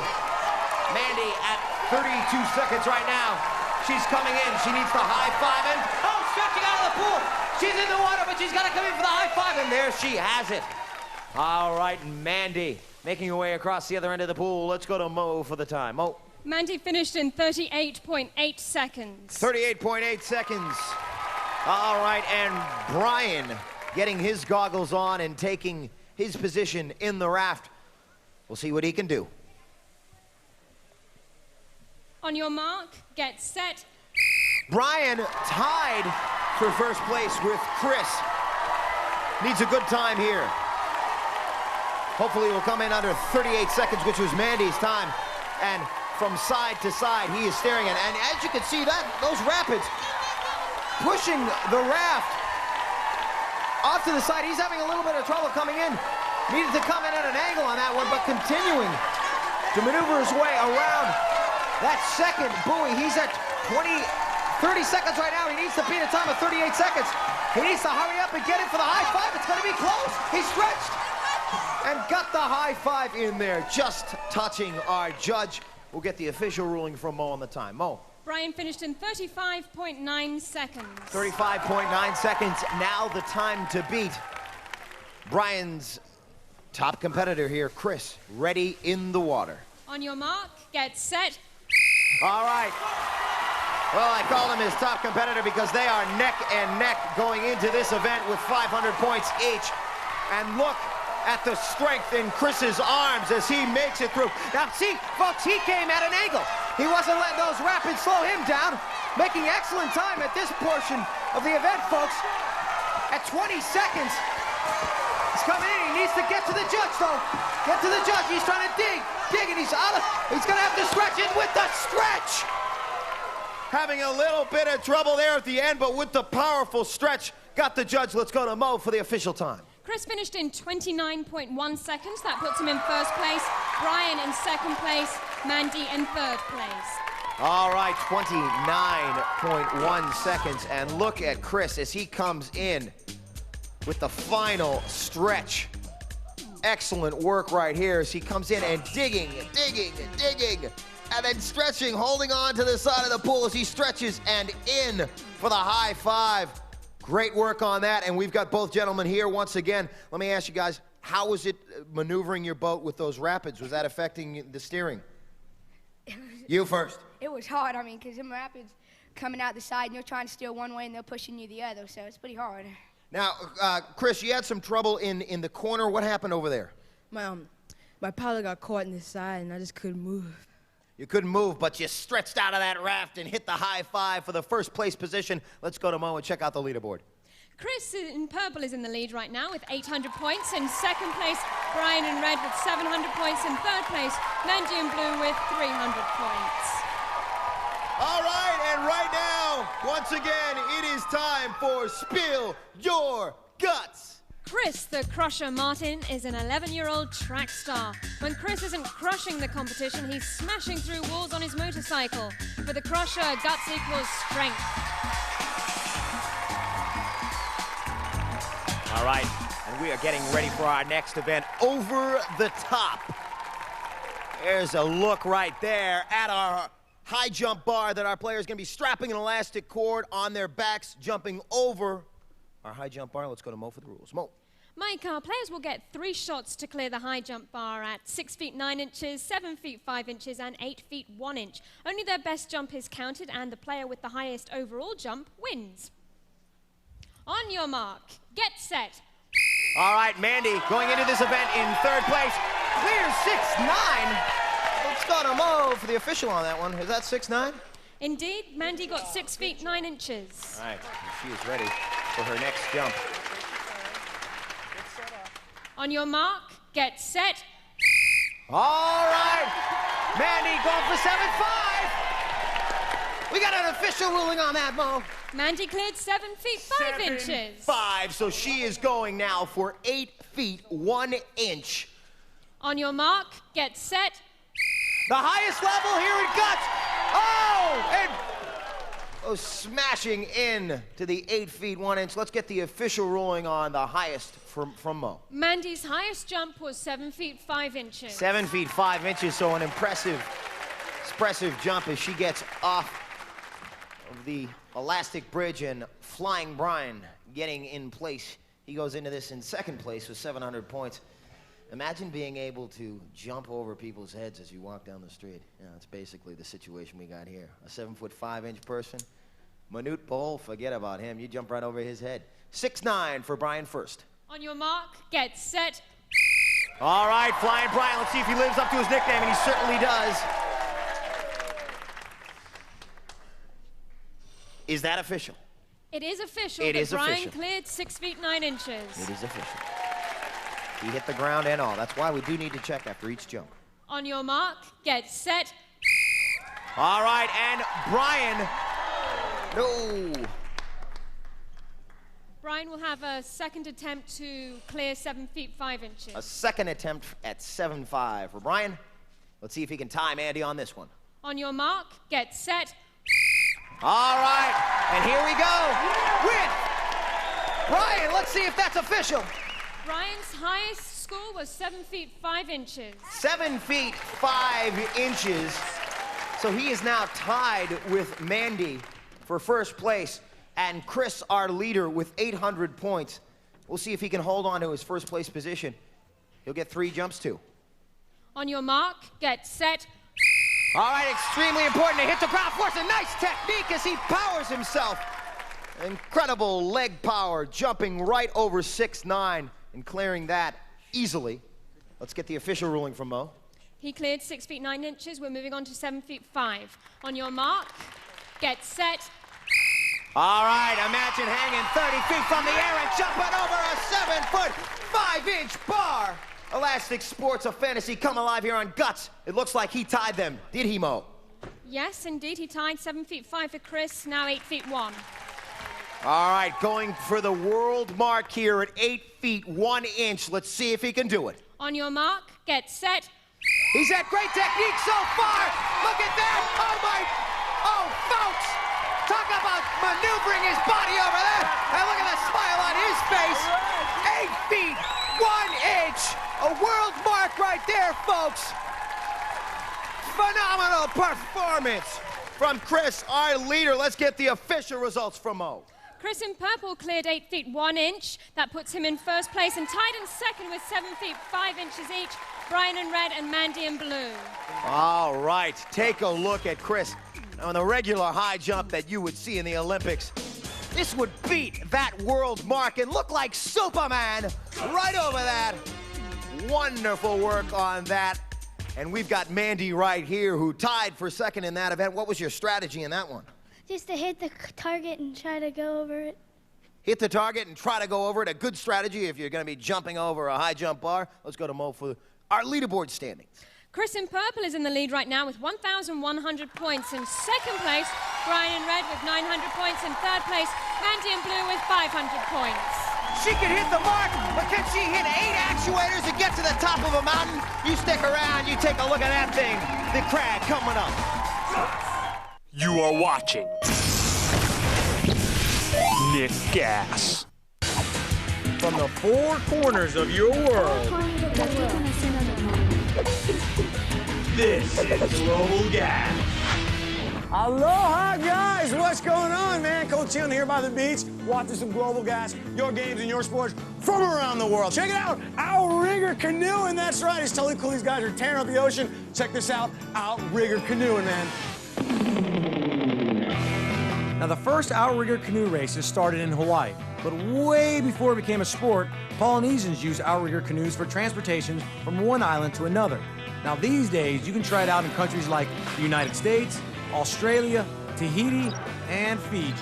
Mandy at 32 seconds right now. She's coming in. She needs the high five, and oh, stretching out of the pool. She's in the water, but she's got to come in for the high five, and there she has it. All right, Mandy making her way across the other end of the pool. Let's go to Mo for the time. Mo. Mandy finished in 38.8 seconds. 38.8 seconds. All right, and Brian getting his goggles on and taking his position in the raft. We'll see what he can do. On your mark, get set. Brian tied for first place with Chris. Needs a good time here. Hopefully he'll come in under 38 seconds, which was Mandy's time. And from side to side, he is staring at, and as you can see, those rapids pushing the raft off to the side. He's having a little bit of trouble coming in. Needed to come in at an angle on that one, but continuing to maneuver his way around that second buoy. He's at 25 30 seconds right now. He needs to beat a time of 38 seconds. He needs to hurry up and get in for the high five. It's going to be close. He stretched and got the high five in there, just touching our judge. We'll get the official ruling from Mo on the time. Mo. Brian finished in 35.9 seconds. 35.9 seconds. Now the time to beat Brian's top competitor here, Chris, ready in the water. On your mark, get set. All right. Well, I call him his top competitor because they are neck and neck going into this event with 500 points each. And look at the strength in Chris's arms as he makes it through. Now, see, folks, he came at an angle. He wasn't letting those rapids slow him down, making excellent time at this portion of the event, folks. At 20 seconds, he's coming in. He needs to get to the judge, though. Get to the judge. He's trying to dig, and he's out of. He's going to have to stretch it with the stretch. Having a little bit of trouble there at the end, but with the powerful stretch, got the judge. Let's go to Mo for the official time. Chris finished in 29.1 seconds. That puts him in first place. Brian in second place. Mandy in third place. All right, 29.1 seconds. And look at Chris as he comes in with the final stretch. Excellent work right here as he comes in and digging, and then stretching, holding on to the side of the pool as he stretches and in for the high five. Great work on that, and we've got both gentlemen here once again. Let me ask you guys, how was it maneuvering your boat with those rapids? Was that affecting the steering? You first. It was hard, I mean, because them rapids coming out the side, and you're trying to steer one way, and they're pushing you the other, so it's pretty hard. Now, Chris, you had some trouble in the corner. What happened over there? My pilot got caught in the side, and I just couldn't move. You couldn't move, but you stretched out of that raft and hit the high five for the first place position. Let's go to Mo and check out the leaderboard. Chris in purple is in the lead right now with 800 points. In second place, Brian in red with 700 points. In third place, Mandy in blue with 300 points. All right, and right now, once again, it is time for Spill Your Guts. Chris, the Crusher Martin, is an 11-year-old track star. When Chris isn't crushing the competition, he's smashing through walls on his motorcycle. For the Crusher, guts equals strength. All right, and we are getting ready for our next event, Over the Top. There's a look right there at our high jump bar that our players are going to be strapping an elastic cord on their backs, jumping over our high jump bar. Let's go to Mo for the rules. Mo. Mike, our players will get 3 shots to clear the high jump bar at 6 feet 9 inches, 7 feet 5 inches, and 8 feet 1 inch. Only their best jump is counted, and the player with the highest overall jump wins. On your mark, get set. All right, Mandy going into this event in third place. Clear 6'9". Let's go to Mo for the official on that one. Is that 6'9"? Indeed, Mandy got 6 feet 9 inches. All right, she is ready for her next jump. On your mark, get set. All right, Mandy going for 7'5". We got an official ruling on that, Mo. Mandy cleared 7 feet 5 inches. 5, so she is going now for 8 feet 1 inch. On your mark, get set. The highest level here in guts. Oh, and smashing in to the 8 feet 1 inch. Let's get the official ruling on the highest from Mo. Mandy's highest jump was 7 feet 5 inches. 7 feet 5 inches, so an impressive jump as she gets off of the elastic bridge, and Flying Brian getting in place. He goes into this in second place with 700 points. Imagine being able to jump over people's heads as you walk down the street. You know, that's basically the situation we got here. A 7 foot 5 inch person. Manute Bol, forget about him. You jump right over his head. 6'9" for Brian first. On your mark, get set. All right, Flying Brian. Let's see if he lives up to his nickname, and he certainly does. Is that official? It is official It is that Brian official. cleared 6 feet 9 inches. It is official. He hit the ground and all. That's why we do need to check after each jump. On your mark, get set. All right, and Brian. No. Brian will have a second attempt to clear 7 feet 5 inches. A second attempt at 7'5" for Brian. Let's see if he can tie Mandy on this one. On your mark, get set. All right, and here we go with Brian. Let's see if that's official. Brian's highest score was 7 feet 5 inches. 7 feet 5 inches. So he is now tied with Mandy for first place, and Chris, our leader, with 800 points. We'll see if he can hold on to his first place position. He'll get 3 jumps too. On your mark, get set. All right, extremely important to hit the ground force. A nice technique as he powers himself. Incredible leg power, jumping right over 6'9" and clearing that easily. Let's get the official ruling from Mo. He cleared 6 feet 9 inches. We're moving on to 7 feet 5. On your mark, get set. All right, imagine hanging 30 feet from the air and jumping over a 7 foot 5 inch bar. Elastic Sports of Fantasy come alive here on Guts. It looks like he tied them. Did he, Mo? Yes, indeed. He tied 7 feet 5 for Chris, now 8 feet 1. All right, going for the world mark here at 8 feet 1 inch. Let's see if he can do it. On your mark, get set. He's had great technique so far. Look at that. Oh, my. Oh, folks. Talk about maneuvering his body over there. And look at the smile on his face. 8 feet 1 inch. A world mark right there, folks. Phenomenal performance from Chris, our leader. Let's get the official results from Mo. Chris in purple cleared 8 feet 1 inch. That puts him in first place and tied in second with 7 feet 5 inches each. Brian in red and Mandy in blue. All right, take a look at Chris. On the regular high jump that you would see in the Olympics, this would beat that world mark and look like Superman right over that. Wonderful work on that. And we've got Mandy right here who tied for second in that event. What was your strategy in that one? Just to hit the target and try to go over it. Hit the target and try to go over it. A good strategy if you're going to be jumping over a high jump bar. Let's go to Mo for our leaderboard standings. Chris in purple is in the lead right now with 1,100 points. In second place, Brian in red with 900 points. In third place, Mandy in blue with 500 points. She can hit the mark, but can she hit 8 actuators and get to the top of a mountain? You stick around, you take a look at that thing. The crag coming up. You are watching Nick GaS. From the 4 corners of your world, this is Global GaS. Aloha, guys! What's going on, man? Coach Tim here by the beach, watching some Global GaS, your games and your sports from around the world. Check it out, Outrigger canoeing. That's right, it's totally cool. These guys are tearing up the ocean. Check this out, Outrigger canoeing, man. Now, the first outrigger canoe races started in Hawaii, but way before it became a sport, Polynesians used outrigger canoes for transportation from one island to another. Now, these days, you can try it out in countries like the United States, Australia, Tahiti, and Fiji.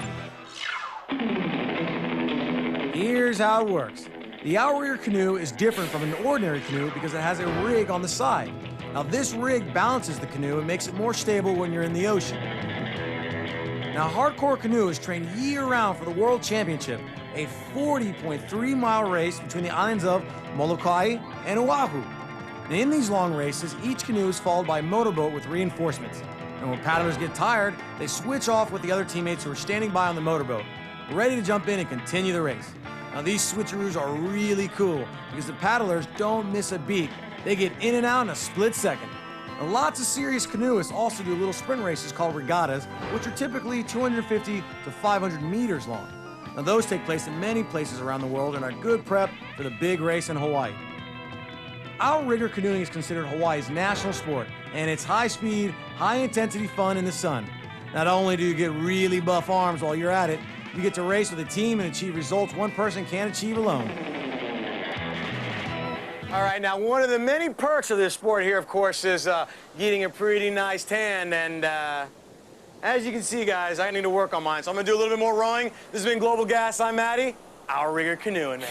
Here's how it works. The outrigger canoe is different from an ordinary canoe because it has a rig on the side. Now, this rig balances the canoe and makes it more stable when you're in the ocean. Now, Hardcore Canoe is trained year-round for the World Championship, a 40.3-mile race between the islands of Molokai and Oahu. And in these long races, each canoe is followed by a motorboat with reinforcements. And when paddlers get tired, they switch off with the other teammates who are standing by on the motorboat, ready to jump in and continue the race. Now, these switcheroos are really cool because the paddlers don't miss a beat. They get in and out in a split second. Now, lots of serious canoeists also do little sprint races called regattas, which are typically 250 to 500 meters long. Now, those take place in many places around the world and are good prep for the big race in Hawaii. Outrigger canoeing is considered Hawaii's national sport, and it's high-speed, high-intensity fun in the sun. Not only do you get really buff arms while you're at it, you get to race with a team and achieve results one person can't achieve alone. All right, now one of the many perks of this sport here, of course, is getting a pretty nice tan. And as you can see, guys, I need to work on mine. So I'm gonna do a little bit more rowing. This has been Global GaS. I'm Maddie, Outrigger canoeing, man.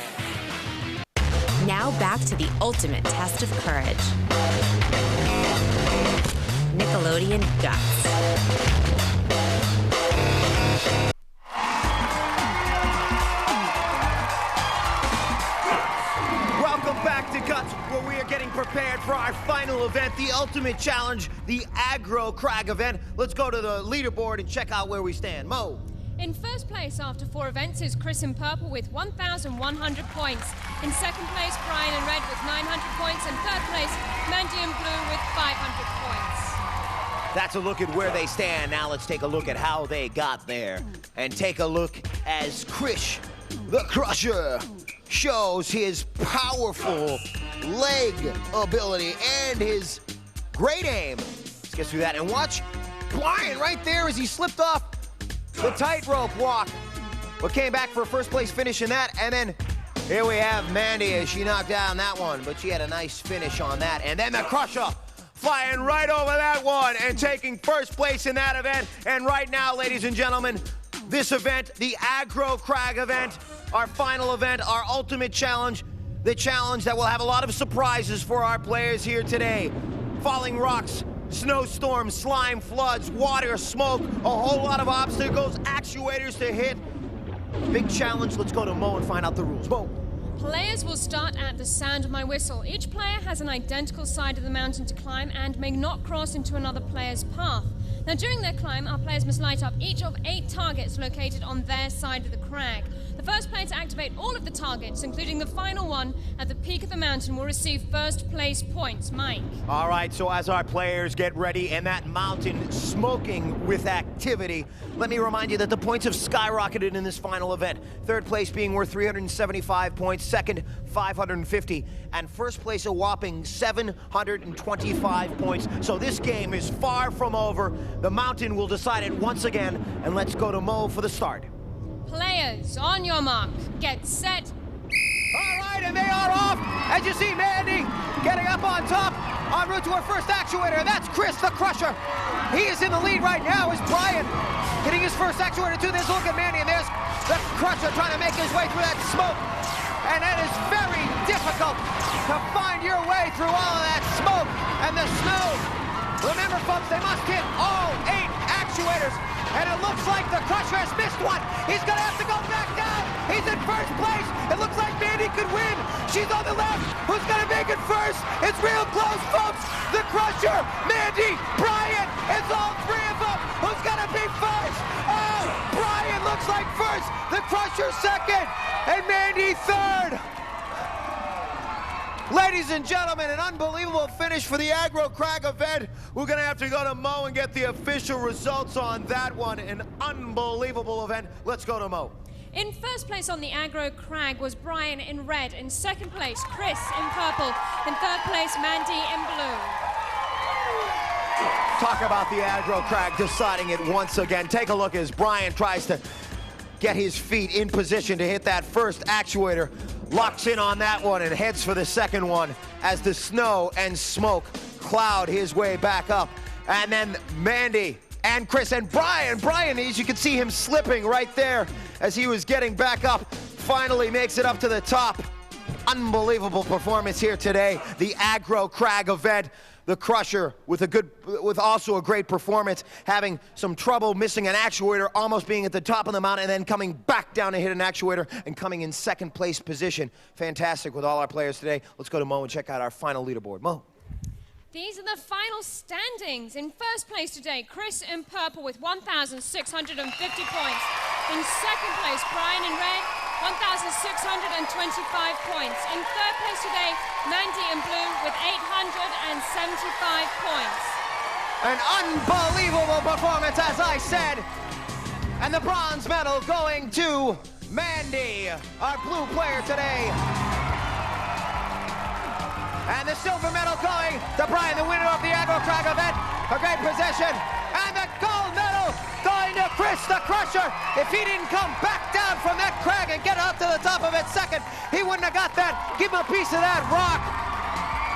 Now back to the ultimate test of courage. Nickelodeon Guts. Welcome back to Guts, where we are getting prepared for for our final event, the ultimate challenge, the Aggro crag event. Let's go to the leaderboard and check out where we stand. Mo. In first place after 4 events is Chris in purple with 1,100 points. In second place, Brian in red with 900 points. And third place, Mandy in blue with 500 points. That's a look at where they stand. Now let's take a look at how they got there. And take a look as Chris, the Crusher, shows his powerful leg ability and his great aim. Let's get through that and watch Brian right there as he slipped off the tightrope walk, but came back for a first place finish in that. And then here we have Mandy as she knocked down that one, but she had a nice finish on that. And then the Crusher flying right over that one and taking first place in that event. And right now, ladies and gentlemen, this event, the Aggro crag event, our final event, our ultimate challenge, the challenge that will have a lot of surprises for our players here today. Falling rocks, snowstorms, slime floods, water, smoke, a whole lot of obstacles, actuators to hit. Big challenge. Let's go to Mo and find out the rules. Mo. Players will start at the sound of my whistle. Each player has an identical side of the mountain to climb and may not cross into another player's path. Now, during their climb, our players must light up each of 8 targets located on their side of the crag. The first player to activate all of the targets, including the final one at the peak of the mountain, will receive first place points. Mike. All right, so as our players get ready and that mountain smoking with activity, let me remind you that the points have skyrocketed in this final event. Third place being worth 375 points, second 550, and first place a whopping 725 points. So this game is far from over. The mountain will decide it once again, and let's go to Mo for the start. Players, on your mark, get set. All right, and they are off. As you see, Mandy getting up on top, en route to her first actuator. That's Chris, the Crusher. He is in the lead right now as Brian hitting his first actuator too. There's a look at Mandy, and there's the Crusher trying to make his way through that smoke. And it is very difficult to find your way through all of that smoke and the snow. Remember, folks, they must hit all 8 actuators. And it looks like the Crusher has missed one. He's gonna have to go back down. He's in first place. It looks like Mandy could win. She's on the left. Who's gonna make it first? It's real close, folks. The Crusher, Mandy, Brian. It's all 3 of them. Who's gonna be first? Oh, Brian looks like first. The Crusher second. And Mandy third. Ladies and gentlemen, an unbelievable finish for the Aggro crag event. We're gonna have to go to Mo and get the official results on that one. An unbelievable event. Let's go to Mo. In first place on the Aggro crag was Brian in red. In second place, Chris in purple. In third place, Mandy in blue. Talk about the Aggro crag deciding it once again. Take a look as Brian tries to get his feet in position to hit that first actuator. Locks in on that one and heads for the second one as the snow and smoke cloud his way back up. And then Mandy and Chris and Brian. Brian, as you can see him slipping right there as he was getting back up, finally makes it up to the top. Unbelievable performance here today. The Aggro crag event. The Crusher with also a great performance, having some trouble missing an actuator, almost being at the top of the mountain, and then coming back down to hit an actuator and coming in second place position. Fantastic with all our players today. Let's go to Mo and check out our final leaderboard. Mo. These are the final standings. In first place today, Chris in purple with 1,650 points. In second place, Brian in red, 1,625 points. In third place today, Mandy in blue with 875 points. An unbelievable performance, as I said. And the bronze medal going to Mandy, our blue player today. And the silver medal going to Brian, the winner of the Aggro crag event. A great possession. And the gold medal going to Chris, the Crusher. If he didn't come back down from that crag and get up to the top of it second, he wouldn't have got that. Give him a piece of that rock.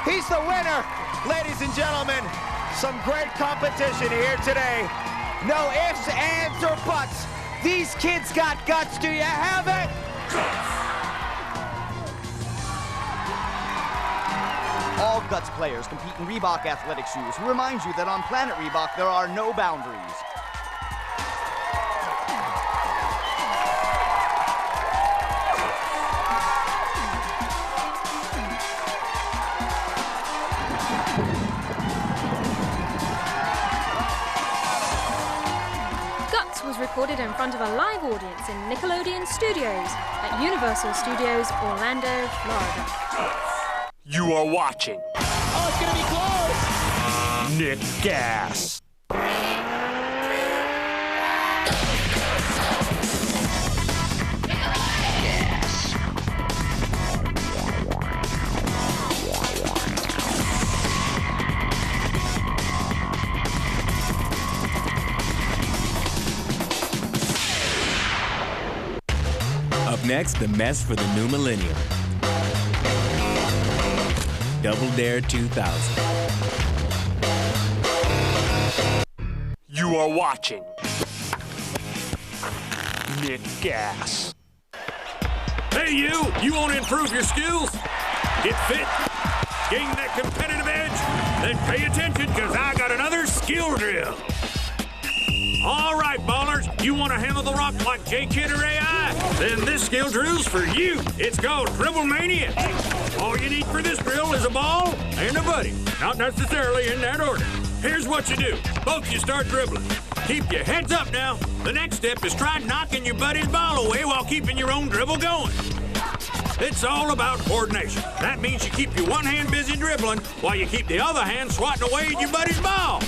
He's the winner. Ladies and gentlemen, some great competition here today. No ifs, ands, or buts. These kids got guts. Do you have it? All Guts players compete in Reebok athletic shoes. We remind you that on Planet Reebok, there are no boundaries. recorded in front of a live audience in Nickelodeon Studios at Universal Studios, Orlando, Florida. You are watching Oh, it's gonna be close. Nick Gas. Up next, the mess for the new millennium. Double Dare 2000. You are watching Nick Gas. Hey, you want to improve your skills? Get fit? Gain that competitive edge? Then pay attention, because I got another skill drill. All right, ballers, you want to handle the rock like J-Kid or AI? Then this skill drill's for you. It's called Dribble Mania. All you need for this drill is a ball and a buddy. Not necessarily in that order. Here's what you do. Both you start dribbling. Keep your heads up now. The next step is try knocking your buddy's ball away while keeping your own dribble going. It's all about coordination. That means you keep your one hand busy dribbling while you keep the other hand swatting away at your buddy's ball.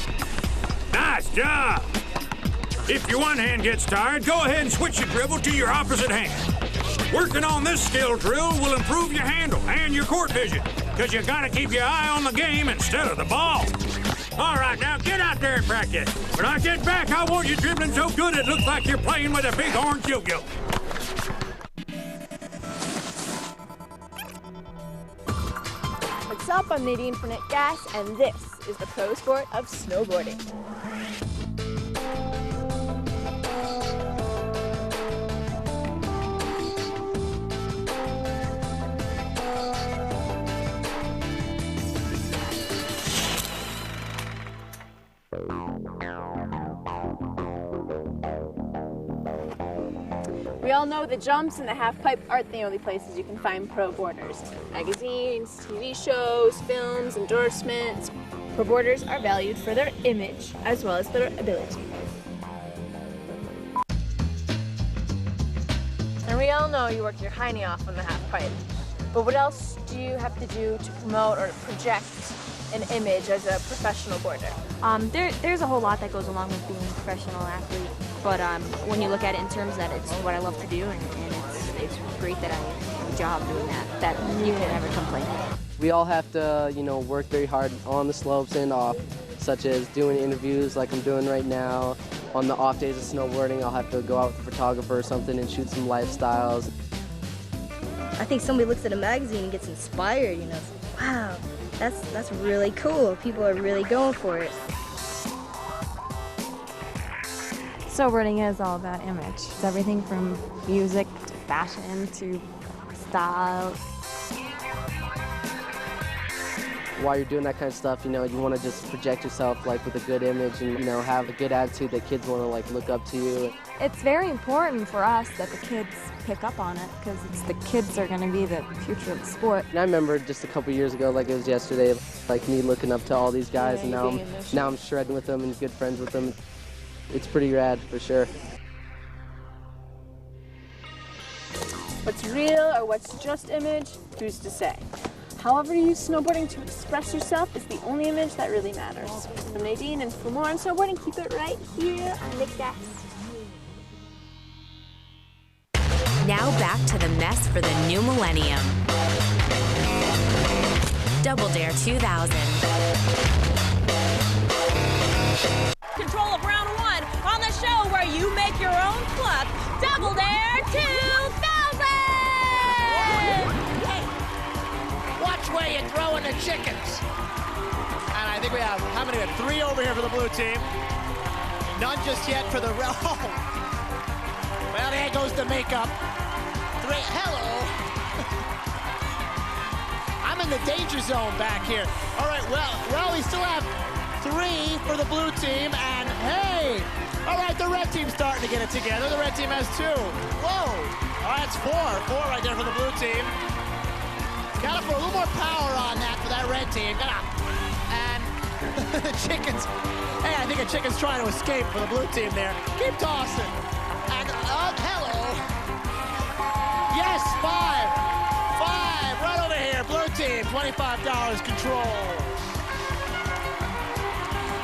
Nice job. If your one hand gets tired, go ahead and switch your dribble to your opposite hand. Working on this skill drill will improve your handle and your court vision, because you gotta keep your eye on the game instead of the ball. All right, now get out there and practice. When I get back, I want you dribbling so good it looks like you're playing with a big orange yo-yo. What's up? I'm Nadine from Nick Gas, and this is the pro sport of snowboarding. We all know the jumps and the half pipe aren't the only places you can find pro boarders. Magazines, TV shows, films, endorsements. Pro boarders are valued for their image as well as their ability. And we all know you work your hiney off on the half pipe. But what else do you have to do to promote or project an image as a professional boarder? There's a whole lot that goes along with being a professional athlete, but when you look at it in terms that it's what I love to do, and it's great that I have a job doing that you can never complain. We all have to, work very hard on the slopes and off, such as doing interviews like I'm doing right now. On the off days of snowboarding, I'll have to go out with a photographer or something and shoot some lifestyles. I think somebody looks at a magazine and gets inspired, it's like, wow, that's really cool. People are really going for it. Snowboarding is all about image. It's everything from music to fashion to style. While you're doing that kind of stuff, you want to just project yourself with a good image and, have a good attitude that kids want to look up to you. It's very important for us that the kids pick up on it, because it's the kids that are going to be the future of the sport. And I remember just a couple years ago, like it was yesterday, me looking up to all these guys, and now I'm shredding with them and good friends with them. It's pretty rad, for sure. What's real or what's just image, who's to say? However you use snowboarding to express yourself is the only image that really matters. I'm Nadine, and for more on snowboarding, keep it right here on Nick Gas. Now back to the mess for the new millennium. Double Dare 2000. Control of round one on the show where you make your own pluck. Double Dare 2000! Hey, watch where you're throwing the chickens. And I think we have, how many? We have 3 over here for the blue team. None just yet for the red. Well, there goes the makeup. 3, hello. I'm in the danger zone back here. All right, well, we still have 3 for the blue team, and hey, all right, the red team's starting to get it together. The red team has 2. Whoa, all right, that's 4 right there for the blue team. Gotta put a little more power on that for that red team. And the chickens, hey, I think a chicken's trying to escape for the blue team there. Keep tossing. hello. Yes, 5. 5. Right over here. Blue team, $25 control.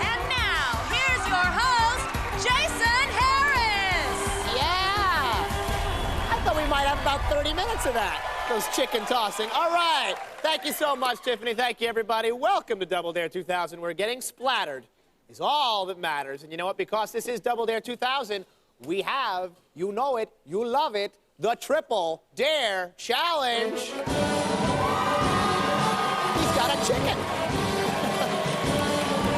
And now, here's your host, Jason Harris. Yeah. I thought we might have about 30 minutes of that. Those chicken tossing. All right. Thank you so much, Tiffany. Thank you, everybody. Welcome to Double Dare 2000. We're getting splattered is all that matters. And you know what? Because this is Double Dare 2000, we have, you know it, you love it, the Triple Dare Challenge. He's got a chicken.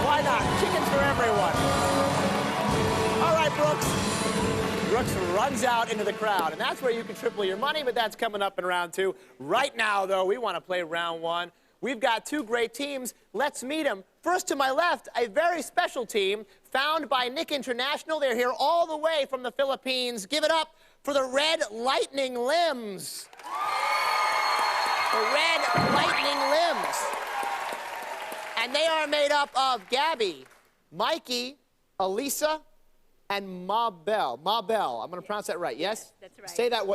Why not? Chickens for everyone. All right, Brooks. Brooks runs out into the crowd, and that's where you can triple your money, but that's coming up in round 2. Right now, though, we want to play round 1. We've got 2 great teams. Let's meet them. First to my left, a very special team found by Nick International. They're here all the way from the Philippines. Give it up for the Red Lightning Limbs. The Red Lightning Limbs. And they are made up of Gabby, Mikey, Elisa, and Mabel. Mabel. I'm going to pronounce that right, yes? That's right.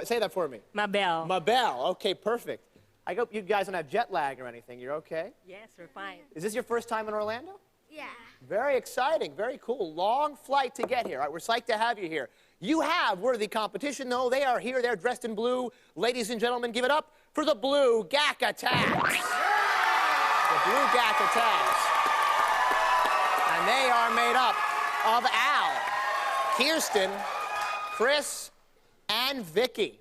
Say that for me. Mabel. Mabel. Okay, perfect. I hope you guys don't have jet lag or anything. You're okay? Yes, we're fine. Is this your first time in Orlando? Yeah. Very exciting. Very cool. Long flight to get here. All right, we're psyched to have you here. You have worthy competition, though. They are here. They're dressed in blue. Ladies and gentlemen, give it up for the Blue GAC Attacks. The Blue GAC Attacks. And they are made up of Al, Kirsten, Chris, and Vicky.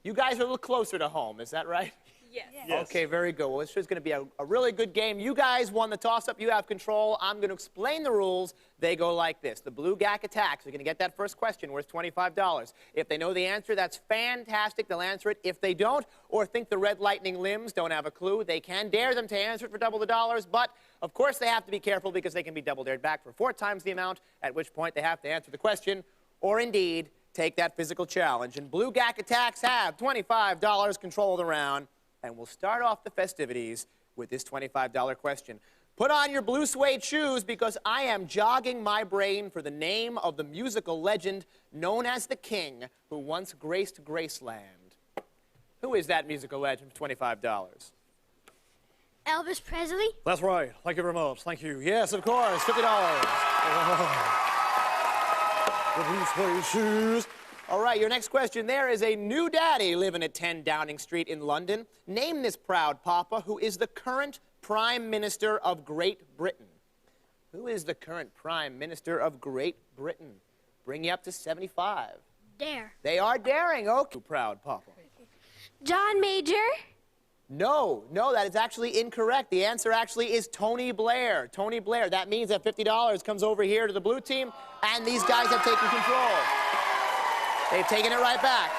You guys are a little closer to home. Is that right? Yes. Okay, very good. Well, this is going to be a really good game. You guys won the toss-up. You have control. I'm going to explain the rules. They go like this. The Blue GAC Attacks are going to get that first question worth $25. If they know the answer, that's fantastic. They'll answer it. If they don't, or think the Red Lightning Limbs don't have a clue, they can dare them to answer it for double the dollars. But, of course, they have to be careful because they can be double dared back for 4 times the amount, at which point they have to answer the question, or indeed, take that physical challenge. And Blue GAC Attacks have $25 control of the round. And we'll start off the festivities with this $25 question. Put on your blue suede shoes because I am jogging my brain for the name of the musical legend known as the King who once graced Graceland. Who is that musical legend for $25? Elvis Presley? That's right. Thank you very much. Thank you. Yes, of course. $50. The blue suede shoes. All right, your next question. There is a new daddy living at 10 Downing Street in London. Name this proud papa who is the current Prime Minister of Great Britain. Who is the current Prime Minister of Great Britain? Bring you up to 75. Dare. They are daring. Okay, proud papa. John Major? No, that is actually incorrect. The answer actually is Tony Blair. Tony Blair. That means that $50 comes over here to the blue team, and these guys have taken control. They've taken it right back.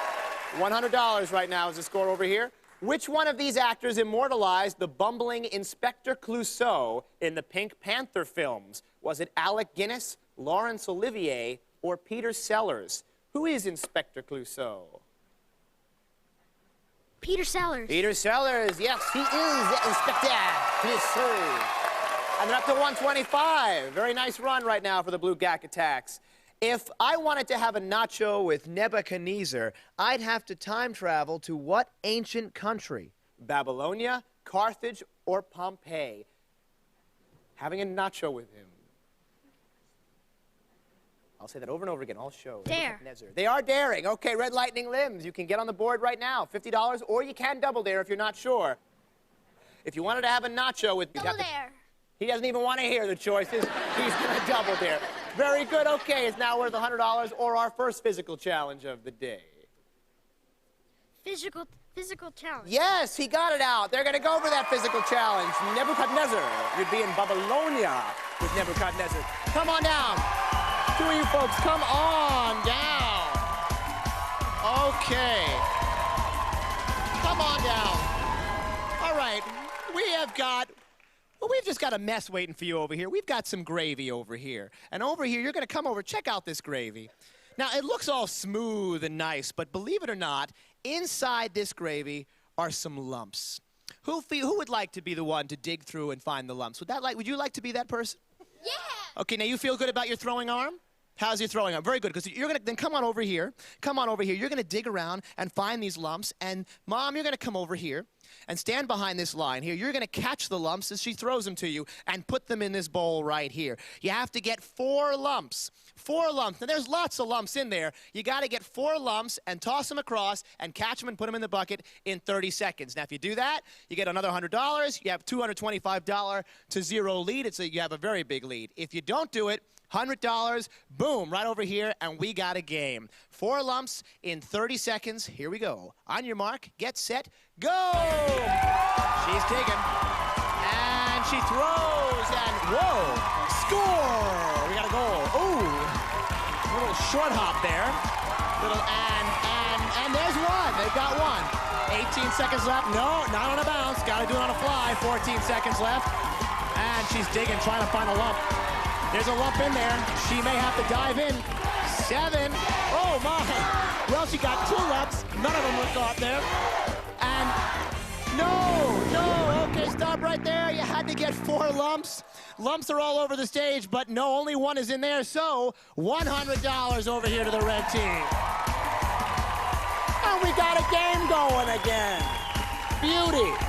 $100 right now is the score over here. Which one of these actors immortalized the bumbling Inspector Clouseau in the Pink Panther films? Was it Alec Guinness, Laurence Olivier, or Peter Sellers? Who is Inspector Clouseau? Peter Sellers. Peter Sellers, yes, he is Inspector Clouseau. And they're up to 125. Very nice run right now for the Blue GAC Attacks. If I wanted to have a nacho with Nebuchadnezzar, I'd have to time travel to what ancient country? Babylonia, Carthage, or Pompeii? Having a nacho with him. I'll say that over and over again, all shows. Dare. They are daring. Okay, Red Lightning Limbs. You can get on the board right now, $50, or you can double dare if you're not sure. If you wanted to have a nacho with... Double dare. He doesn't even want to hear the choices. He's going to double dare. Very good. Okay, it's now worth $100 or our first physical challenge of the day. Physical challenge. Yes, he got it out. They're going to go for that physical challenge. Nebuchadnezzar. You'd be in Babylonia with Nebuchadnezzar. Come on down. 2 of you folks, come on down. Okay. Come on down. All right, we've just got a mess waiting for you over here. We've got some gravy over here. And over here, you're going to come over, check out this gravy. Now, it looks all smooth and nice, but believe it or not, inside this gravy are some lumps. Who would like to be the one to dig through and find the lumps? Would you like to be that person? Yeah. Okay, now you feel good about your throwing arm? How's he throwing up? Very good, because you're going to then come on over here. Come on over here. You're going to dig around and find these lumps. And, Mom, you're going to come over here and stand behind this line here. You're going to catch the lumps as she throws them to you and put them in this bowl right here. You have to get 4 lumps. 4 lumps. Now, there's lots of lumps in there. You got to get 4 lumps and toss them across and catch them and put them in the bucket in 30 seconds. Now, if you do that, you get another $100. You have $225 to 0 lead. You have a very big lead. If you don't do it, $100, boom, right over here, and we got a game. 4 lumps in 30 seconds. Here we go. On your mark, get set, go! She's taken, and she throws, and whoa, score! We got a goal. Ooh, a little short hop there. And there's one. They've got one. 18 seconds left. No, not on a bounce. Got to do it on a fly. 14 seconds left, and she's digging, trying to find a lump. There's a lump in there. She may have to dive in. 7. Oh, my. Well, she got 2 lumps. None of them were caught there. And no. Okay, stop right there. You had to get 4 lumps. Lumps are all over the stage, but no, only 1 is in there. So $100 over here to the red team. And we got a game going again. Beauty.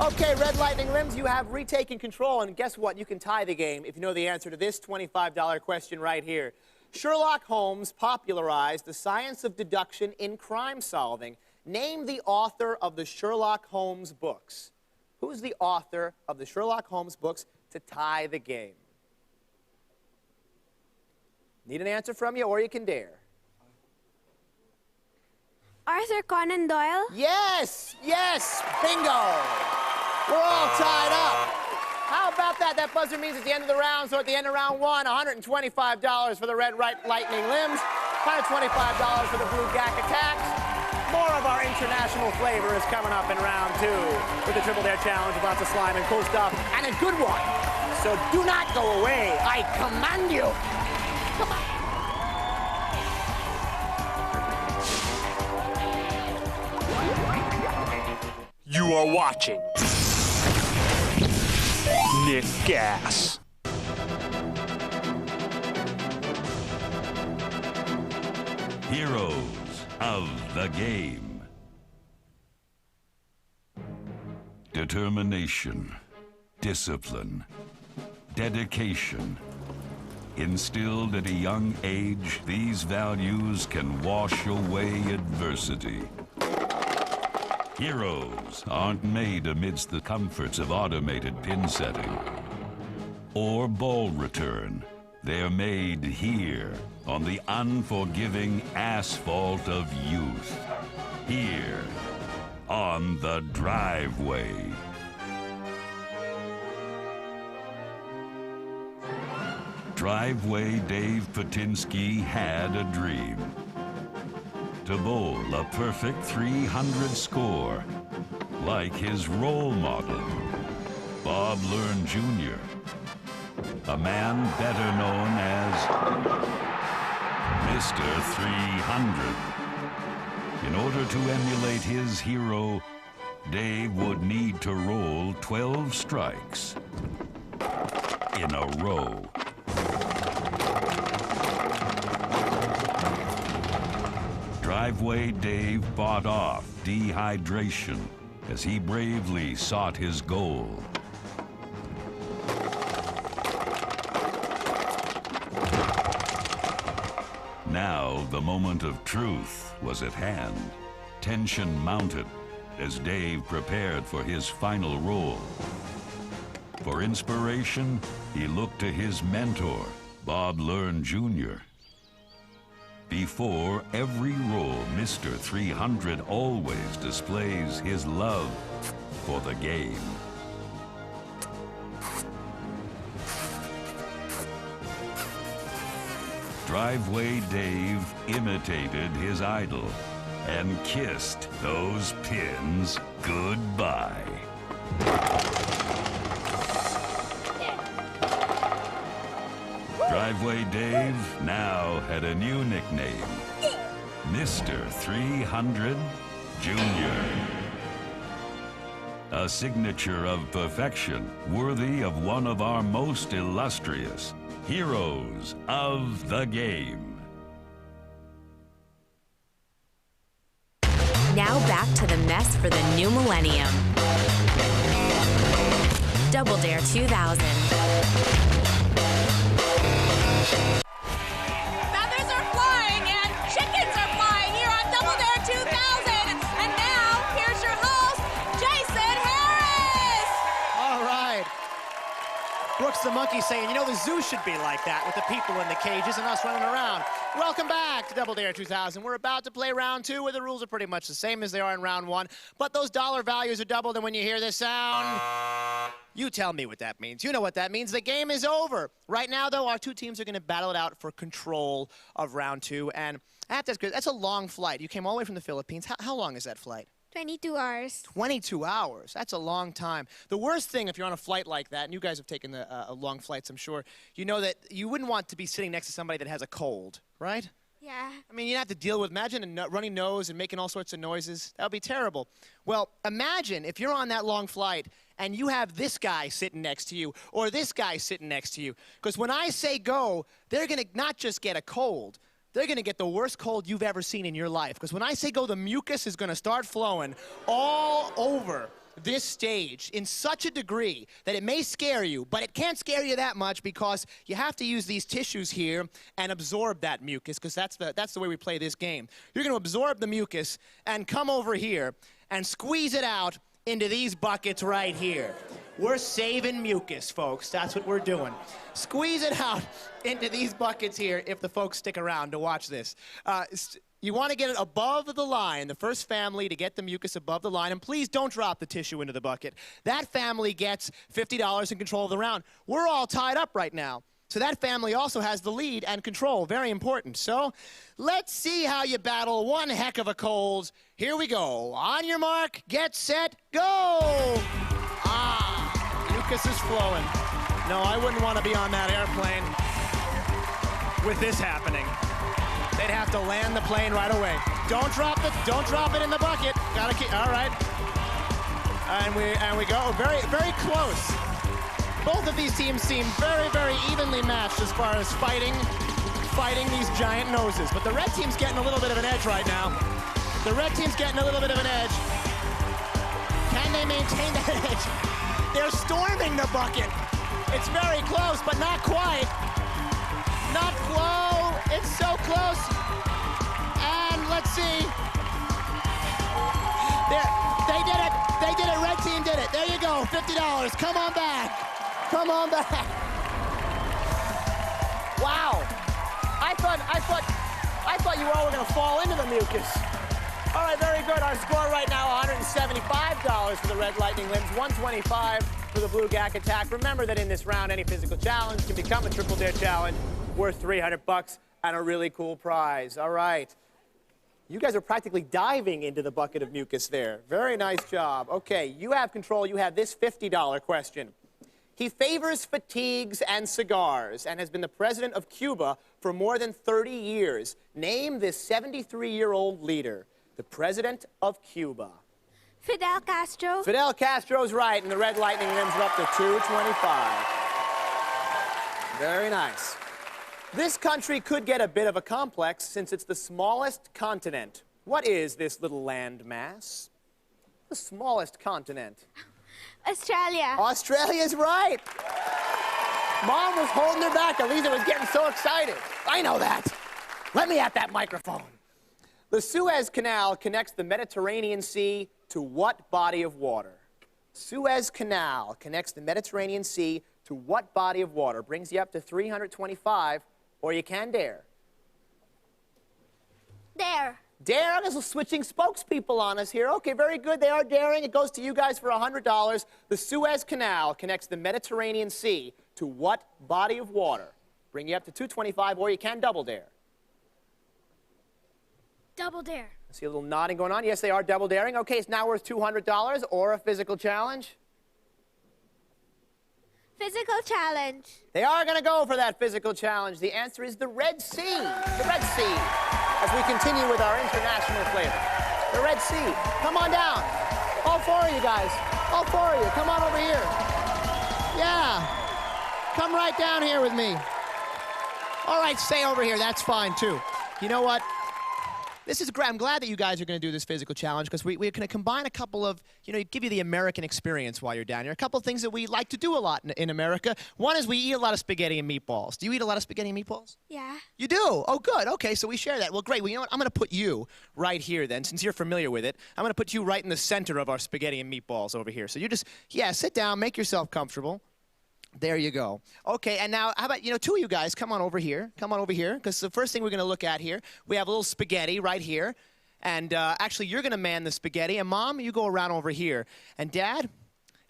Okay, Red Lightning Limbs, you have retaken control, and guess what? You can tie the game if you know the answer to this $25 question right here. Sherlock Holmes popularized the science of deduction in crime solving. Name the author of the Sherlock Holmes books. Who's the author of the Sherlock Holmes books to tie the game? Need an answer from you, or you can dare. Arthur Conan Doyle? Yes! Bingo! We're all tied up. How about that? That buzzer means it's the end of the round, so at the end of round 1, $125 for the Red Lightning Limbs, $125 for the Blue GaS Attacks. More of our international flavor is coming up in round 2 with the Triple Dare Challenge with lots of slime and cool stuff, and a good one. So do not go away. I command you. Come on. You are watching Nick GaS. Heroes of the game. Determination, discipline, dedication. Instilled at a young age, these values can wash away adversity. Heroes aren't made amidst the comforts of automated pin setting or ball return. They're made here on the unforgiving asphalt of youth. Here on the driveway. Driveway Dave Patinsky had a dream. To bowl a perfect 300 score, like his role model, Bob Learn Jr., a man better known as Mr. 300. In order to emulate his hero, Dave would need to roll 12 strikes in a row. Driveway Dave fought off dehydration as he bravely sought his goal. Now the moment of truth was at hand. Tension mounted as Dave prepared for his final roll. For inspiration, he looked to his mentor, Bob Learn Jr. Before every roll, Mr. 300 always displays his love for the game. Driveway Dave imitated his idol and kissed those pins goodbye. Driveway Dave now had a new nickname, Mr. 300 Jr. A signature of perfection worthy of one of our most illustrious heroes of the game. Now back to the mess for the new millennium. Double Dare 2000. Feathers are flying and chickens are flying here on Double Dare 2000. And now, here's your host, Jason Harris. All right. Brooks the monkey saying, you know, the zoo should be like that with the people in the cages and us running around. Welcome back to Double Dare 2000. We're about to play round 2 where the rules are pretty much the same as they are in round 1, but those dollar values are doubled, and when you hear this sound, you tell me what that means. You know what that means. The game is over. Right now, though, our two teams are going to battle it out for control of round 2, and I have to ask, that's a long flight. You came all the way from the Philippines. How long is that flight? 22 hours. 22 hours. That's a long time. The worst thing if you're on a flight like that, and you guys have taken long flights, I'm sure, you know that you wouldn't want to be sitting next to somebody that has a cold, right? Yeah. I mean, you have to deal with, imagine a runny nose and making all sorts of noises. That would be terrible. Well, imagine if you're on that long flight and you have this guy sitting next to you or this guy sitting next to you. Because when I say go, they're going to not just get a cold, they're going to get the worst cold you've ever seen in your life. Because when I say go, the mucus is going to start flowing all over this stage in such a degree that it may scare you, but it can't scare you that much because you have to use these tissues here and absorb that mucus, because that's the way we play this game. You're going to absorb the mucus and come over here and squeeze it out into these buckets right here. We're saving mucus, folks. That's what we're doing. Squeeze it out into these buckets here if the folks stick around to watch this. You want to get it above the line, the first family to get the mucus above the line, and please don't drop the tissue into the bucket. That family gets $50 in control of the round. We're all tied up right now, so that family also has the lead and control. Very important. So let's see how you battle one heck of a cold. Here we go. On your mark, get set, go! Mucus is flowing. No, I wouldn't want to be on that airplane with this happening. They'd have to land the plane right away. Don't drop it in the bucket. Gotta keep, all right. And we go very, very close. Both of these teams seem very, very evenly matched as far as fighting these giant noses. But the red team's getting a little bit of an edge right now. The red team's getting a little bit of an edge. Can they maintain that edge? They're storming the bucket. It's very close, but not quite. Not flow. It's so close. And let's see. They did it. They did it. Red team did it. There you go. $50. Come on back. Come on back. Wow. I thought you all were going to fall into the mucus. All right, very good. Our score right now, $175 for the Red Lightning Limbs, $125 for the Blue Gak Attack. Remember that in this round, any physical challenge can become a Triple Dare challenge worth $300 and a really cool prize. All right. You guys are practically diving into the bucket of mucus there. Very nice job. Okay, you have control. You have this $50 question. He favors fatigues and cigars and has been the president of Cuba for more than 30 years. Name this 73-year-old leader, the president of Cuba. Fidel Castro. Fidel Castro's right, and the Red Lightning Limbs are up to $225. Very nice. This country could get a bit of a complex since it's the smallest continent. What is this little land mass? The smallest continent. Australia. Australia's right. Mom was holding her back. Elisa was getting so excited. I know that. Let me at that microphone. The Suez Canal connects the Mediterranean Sea to what body of water? Suez Canal connects the Mediterranean Sea to what body of water? Brings you up to $325, or you can dare. Dare. Dare? I'm just switching spokespeople on us here. Okay, very good. They are daring. It goes to you guys for $100. The Suez Canal connects the Mediterranean Sea to what body of water? Bring you up to $225, or you can double dare. Double dare. I see a little nodding going on. Yes, they are double daring. Okay, it's now worth $200, or a physical challenge. Physical challenge. They are going to go for that physical challenge. The answer is the Red Sea. The Red Sea. As we continue with our international flavor. The Red Sea. Come on down. All four of you guys. All four of you. Come on over here. Yeah. Come right down here with me. All right, stay over here. That's fine, too. You know what? This is great. I'm glad that you guys are going to do this physical challenge because we're going to combine a couple of, give you the American experience while you're down here. A couple of things that we like to do a lot in America. One is we eat a lot of spaghetti and meatballs. Do you eat a lot of spaghetti and meatballs? Yeah. You do? Oh, good. Okay, so we share that. Well, great. Well, you know what? I'm going to put you right here then, since you're familiar with it. I'm going to put you right in the center of our spaghetti and meatballs over here. So you just, sit down, make yourself comfortable. There you go. Okay, and now, how about, two of you guys, come on over here. Come on over here, because the first thing we're going to look at here, we have a little spaghetti right here. And actually, you're going to man the spaghetti. And, Mom, you go around over here. And, Dad,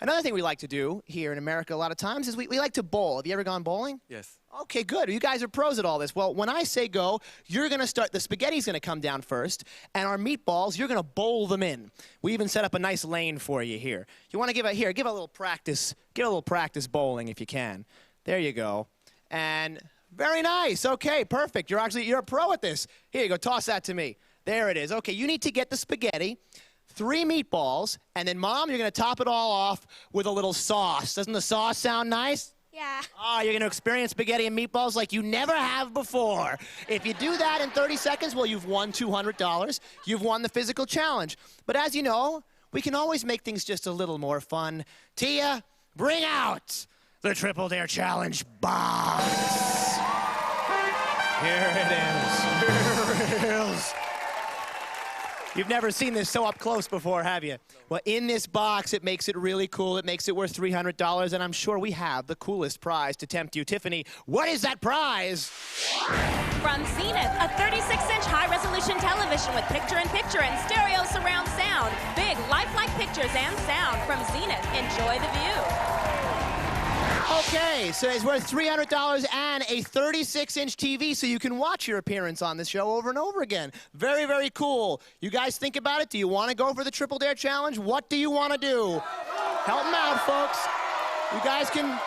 another thing we like to do here in America a lot of times is we like to bowl. Have you ever gone bowling? Yes. Okay, good. You guys are pros at all this. Well, when I say go, you're going to start. The spaghetti's going to come down first, and our meatballs, you're going to bowl them in. We even set up a nice lane for you here. You want to give a little practice. Give a little practice bowling if you can. There you go. And very nice. Okay, perfect. You're a pro at this. Here you go. Toss that to me. There it is. Okay, you need to get the spaghetti, 3 meatballs, and then, Mom, you're going to top it all off with a little sauce. Doesn't the sauce sound nice? Yeah. Oh, you're going to experience spaghetti and meatballs like you never have before. If you do that in 30 seconds, well, you've won $200. You've won the physical challenge. But as you know, we can always make things just a little more fun. Tia, bring out the Triple Dare Challenge box. Here it is. Here it is. You've never seen this so up close before, have you? Well, in this box, it makes it really cool. It makes it worth $300, and I'm sure we have the coolest prize to tempt you. Tiffany, what is that prize? From Zenith, a 36-inch high-resolution television with picture-in-picture and stereo surround sound. Big, lifelike pictures and sound from Zenith. Enjoy the view. Okay, so it's worth $300 and a 36-inch TV, so you can watch your appearance on this show over and over again. Very, very cool. You guys think about it. Do you want to go for the Triple Dare Challenge? What do you want to do? Help them out, folks. You guys can...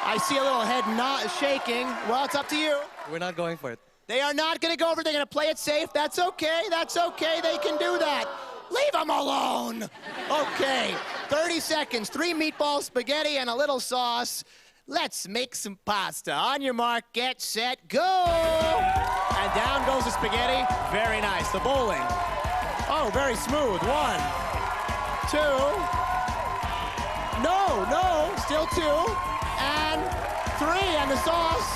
I see a little head not shaking. Well, it's up to you. We're not going for it. They are not going to go over it. They're going to play it safe. That's okay. That's okay. They can do that. Leave them alone. Okay, 30 seconds, 3 meatballs, spaghetti, and a little sauce. Let's make some pasta. On your mark, get set, go! And down goes the spaghetti. Very nice. The bowling. Oh, very smooth. 1, 2. No, still 2. And 3, and the sauce.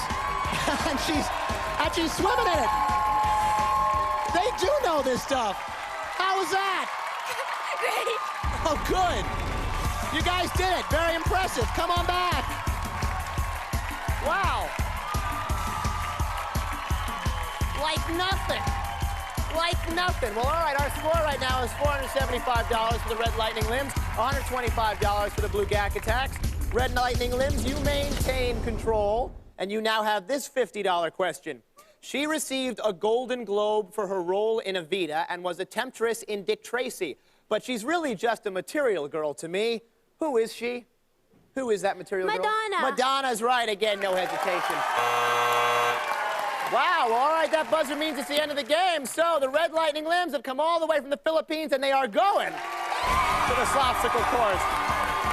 And she's swimming in it. They do know this stuff. How was that? Great. Oh, good. You guys did it. Very impressive. Come on back. Wow. Like nothing. Like nothing. Well, all right, our score right now is $475 for the Red Lightning Limbs, $125 for the Blue GaS Attacks. Red Lightning Limbs, you maintain control, and you now have this $50 question. She received a Golden Globe for her role in Evita and was a temptress in Dick Tracy. But she's really just a material girl to me. Who is she? Who is that material girl? Madonna. Madonna's right. Again, no hesitation. Wow, all right, that buzzer means it's the end of the game. So the Red Lightning Limbs have come all the way from the Philippines, and they are going to the slopsicle course.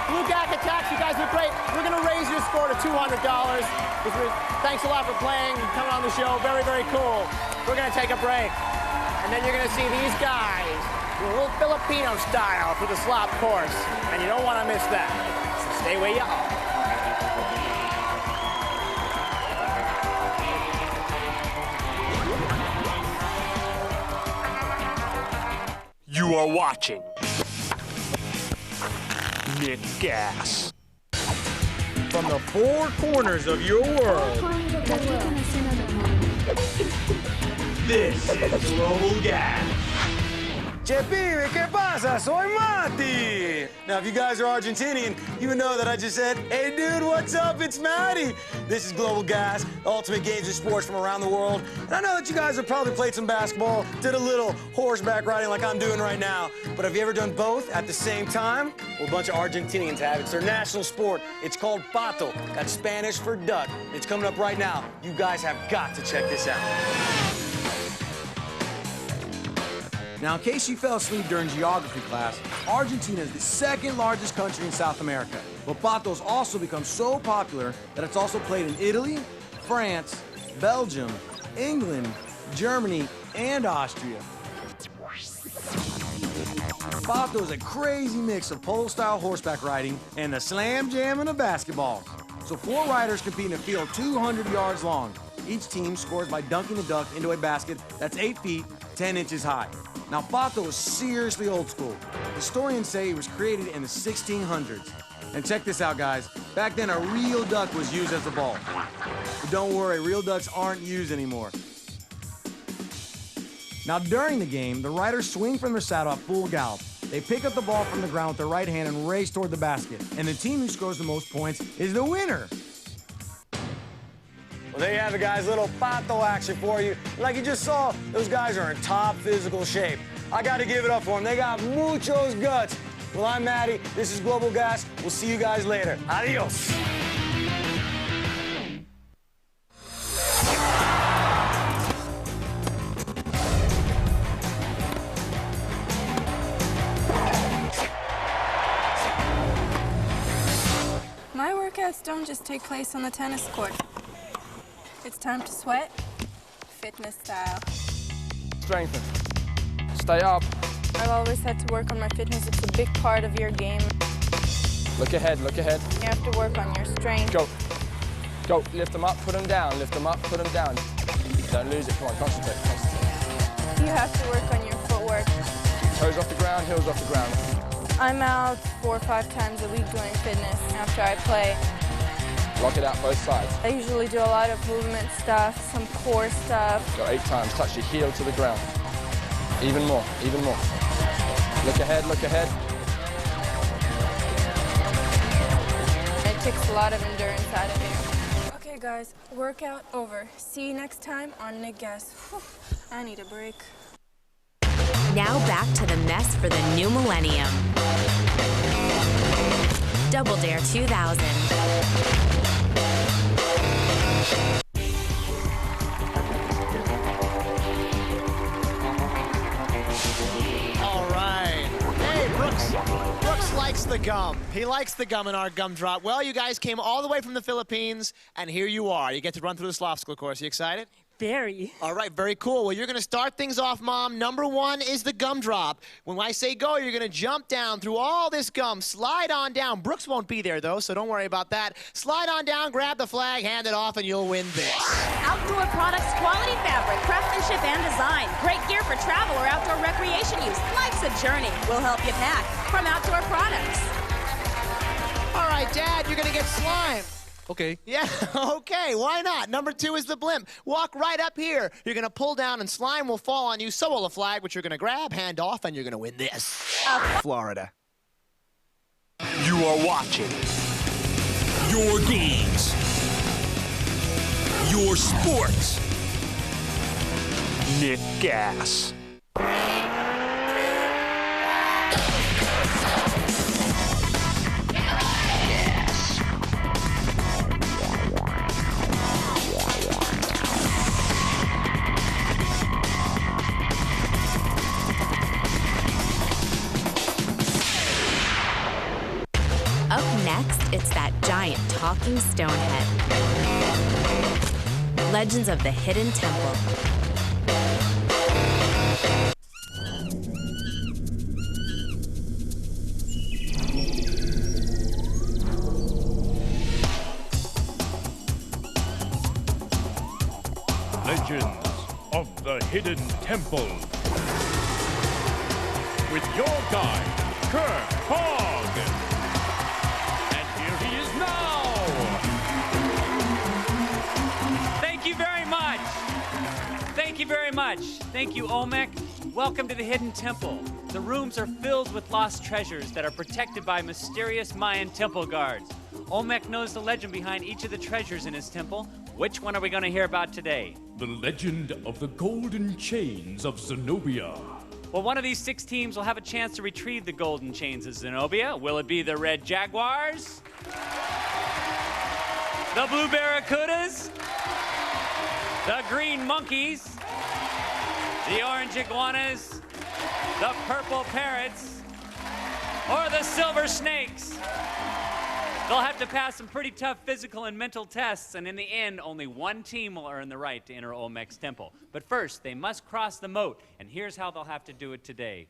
Blue GaS Attacks, you guys were great. We're going to raise your score to $200. Thanks a lot for playing and coming on the show. Very, very cool. We're going to take a break. And then you're going to see these guys, a little Filipino style for the slop course. And you don't want to miss that. So stay where you are. You are watching Nick Gas. From the 4 corners of your world, This is Global Gas. Che pibe, ¿qué pasa? Soy Mati. Now, if you guys are Argentinian, you would know that I just said, hey, dude, what's up? It's Matty. This is Global Gas, the ultimate games and sports from around the world. And I know that you guys have probably played some basketball, did a little horseback riding like I'm doing right now. But have you ever done both at the same time? Well, a bunch of Argentinians have. It's their national sport. It's called pato. That's Spanish for duck. It's coming up right now. You guys have got to check this out. Now, in case you fell asleep during geography class, Argentina is the 2nd largest country in South America. But pato's also become so popular that it's also played in Italy, France, Belgium, England, Germany, and Austria. Pato is a crazy mix of pole-style horseback riding and the slam jamming of basketball. So 4 riders compete in a field 200 yards long. Each team scores by dunking the duck into a basket that's 8 feet, 10 inches high. Now, Pato is seriously old school. Historians say it was created in the 1600s. And check this out, guys. Back then, a real duck was used as the ball. But don't worry, real ducks aren't used anymore. Now, during the game, the riders swing from their saddle at full gallop. They pick up the ball from the ground with their right hand and race toward the basket. And the team who scores the most points is the winner. Well, there you have it, guys. Little Pato action for you. Like you just saw, those guys are in top physical shape. I got to give it up for them. They got muchos guts. Well, I'm Matty. This is Global Gas. We'll see you guys later. Adios. My workouts don't just take place on the tennis court. It's time to sweat, fitness style. Strengthen. Stay up. I've always had to work on my fitness. It's a big part of your game. Look ahead, look ahead. You have to work on your strength. Go. Go, lift them up, put them down, lift them up, put them down. Don't lose it, come on, concentrate, concentrate. You have to work on your footwork. Toes off the ground, heels off the ground. I'm out 4 or 5 times a week doing fitness after I play. Lock it out both sides. I usually do a lot of movement stuff, some core stuff. Go 8 times, touch your heel to the ground. Even more, even more. Look ahead, look ahead. It takes a lot of endurance out of you. Okay guys, workout over. See you next time on GaS. I need a break. Now back to the mess for the new millennium. Double Dare 2000. All right. Hey, Brooks likes the gum. He likes the gum in our gum drop. Well, you guys came all the way from the Philippines, and here you are. You get to run through the Slopsicle course. You excited? Very. All right, very cool. Well, you're going to start things off, Mom. Number 1 is the gum drop. When I say go, you're going to jump down through all this gum, slide on down. Brooks won't be there, though, so don't worry about that. Slide on down, grab the flag, hand it off, and you'll win this. Outdoor Products quality fabric, craftsmanship, and design. Great gear for travel or outdoor recreation use. Life's a journey. We'll help you pack from Outdoor Products. All right, Dad, you're going to get slime. Okay. Yeah, okay, why not? Number 2 is the blimp. Walk right up here. You're going to pull down and slime will fall on you. So will the flag, which you're going to grab, hand off, and you're going to win this. Florida. You are watching your games, your sports. Nick Gas. Up next, it's that giant talking stonehead. Legends of the Hidden Temple. Legends of the Hidden Temple. With your guide, Kirk Hogg. Thank you very much. Thank you very much. Thank you, Olmec. Welcome to the Hidden Temple. The rooms are filled with lost treasures that are protected by mysterious Mayan temple guards. Olmec knows the legend behind each of the treasures in his temple. Which one are we going to hear about today? The legend of the golden chains of Zenobia. Well, one of these 6 teams will have a chance to retrieve the golden chains of Zenobia. Will it be the Red Jaguars? The Blue Barracudas? The Green Monkeys? The Orange Iguanas? The Purple Parrots? Or the Silver Snakes? They'll have to pass some pretty tough physical and mental tests, and in the end, only one team will earn the right to enter Olmec's temple. But first, they must cross the moat, and here's how they'll have to do it today.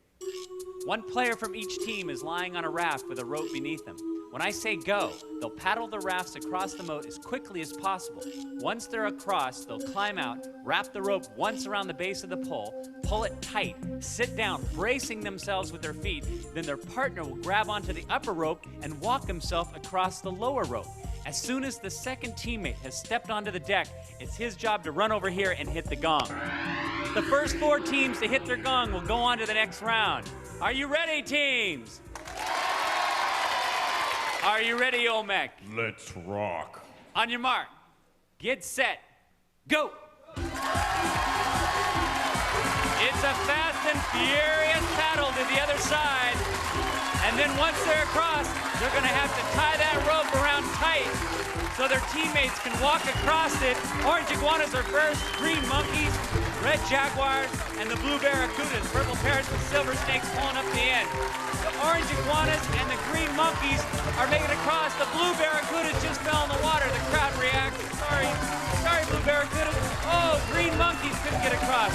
One player from each team is lying on a raft with a rope beneath them. When I say go, they'll paddle the rafts across the moat as quickly as possible. Once they're across, they'll climb out, wrap the rope once around the base of the pole, pull it tight, sit down, bracing themselves with their feet. Then their partner will grab onto the upper rope and walk himself across the lower rope. As soon as the second teammate has stepped onto the deck, it's his job to run over here and hit the gong. The first 4 teams to hit their gong will go on to the next round. Are you ready, teams? Are you ready, Olmec? Let's rock. On your mark, get set, go! It's a fast and furious paddle to the other side. And then once they're across, they're gonna have to tie that rope around tight so their teammates can walk across it. Orange iguanas are first, green monkeys, red jaguars, and the blue barracudas, purple parrots with silver snakes pulling up the end. The orange iguanas and the green monkeys are making it across. The blue barracudas just fell in the water. The crowd reacts. Sorry, blue barracudas. Oh, green monkeys couldn't get across.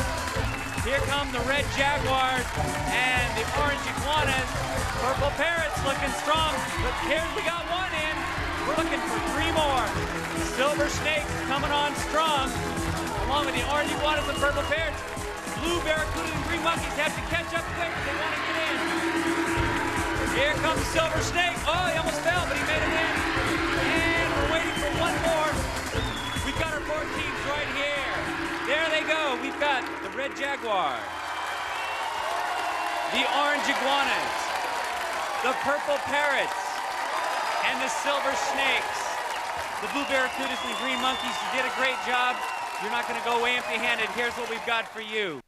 Here come the red jaguars and the orange iguanas. Purple parrots looking strong, but here's we got one in. We're looking for 3 more. Silver snakes coming on strong, along with the orange iguanas and purple parrots. Blue barracudas and green monkeys have to catch up quick if they want to get in. Here comes Silver Snake. Oh, he almost fell, but he made it in. And we're waiting for one more. We've got our 4 teams right here. There they go. We've got the red jaguar, the orange iguanas, the purple parrots, and the silver snakes. The blue barracudas and the green monkeys, you did a great job. You're not going to go away empty-handed. Here's what we've got for you.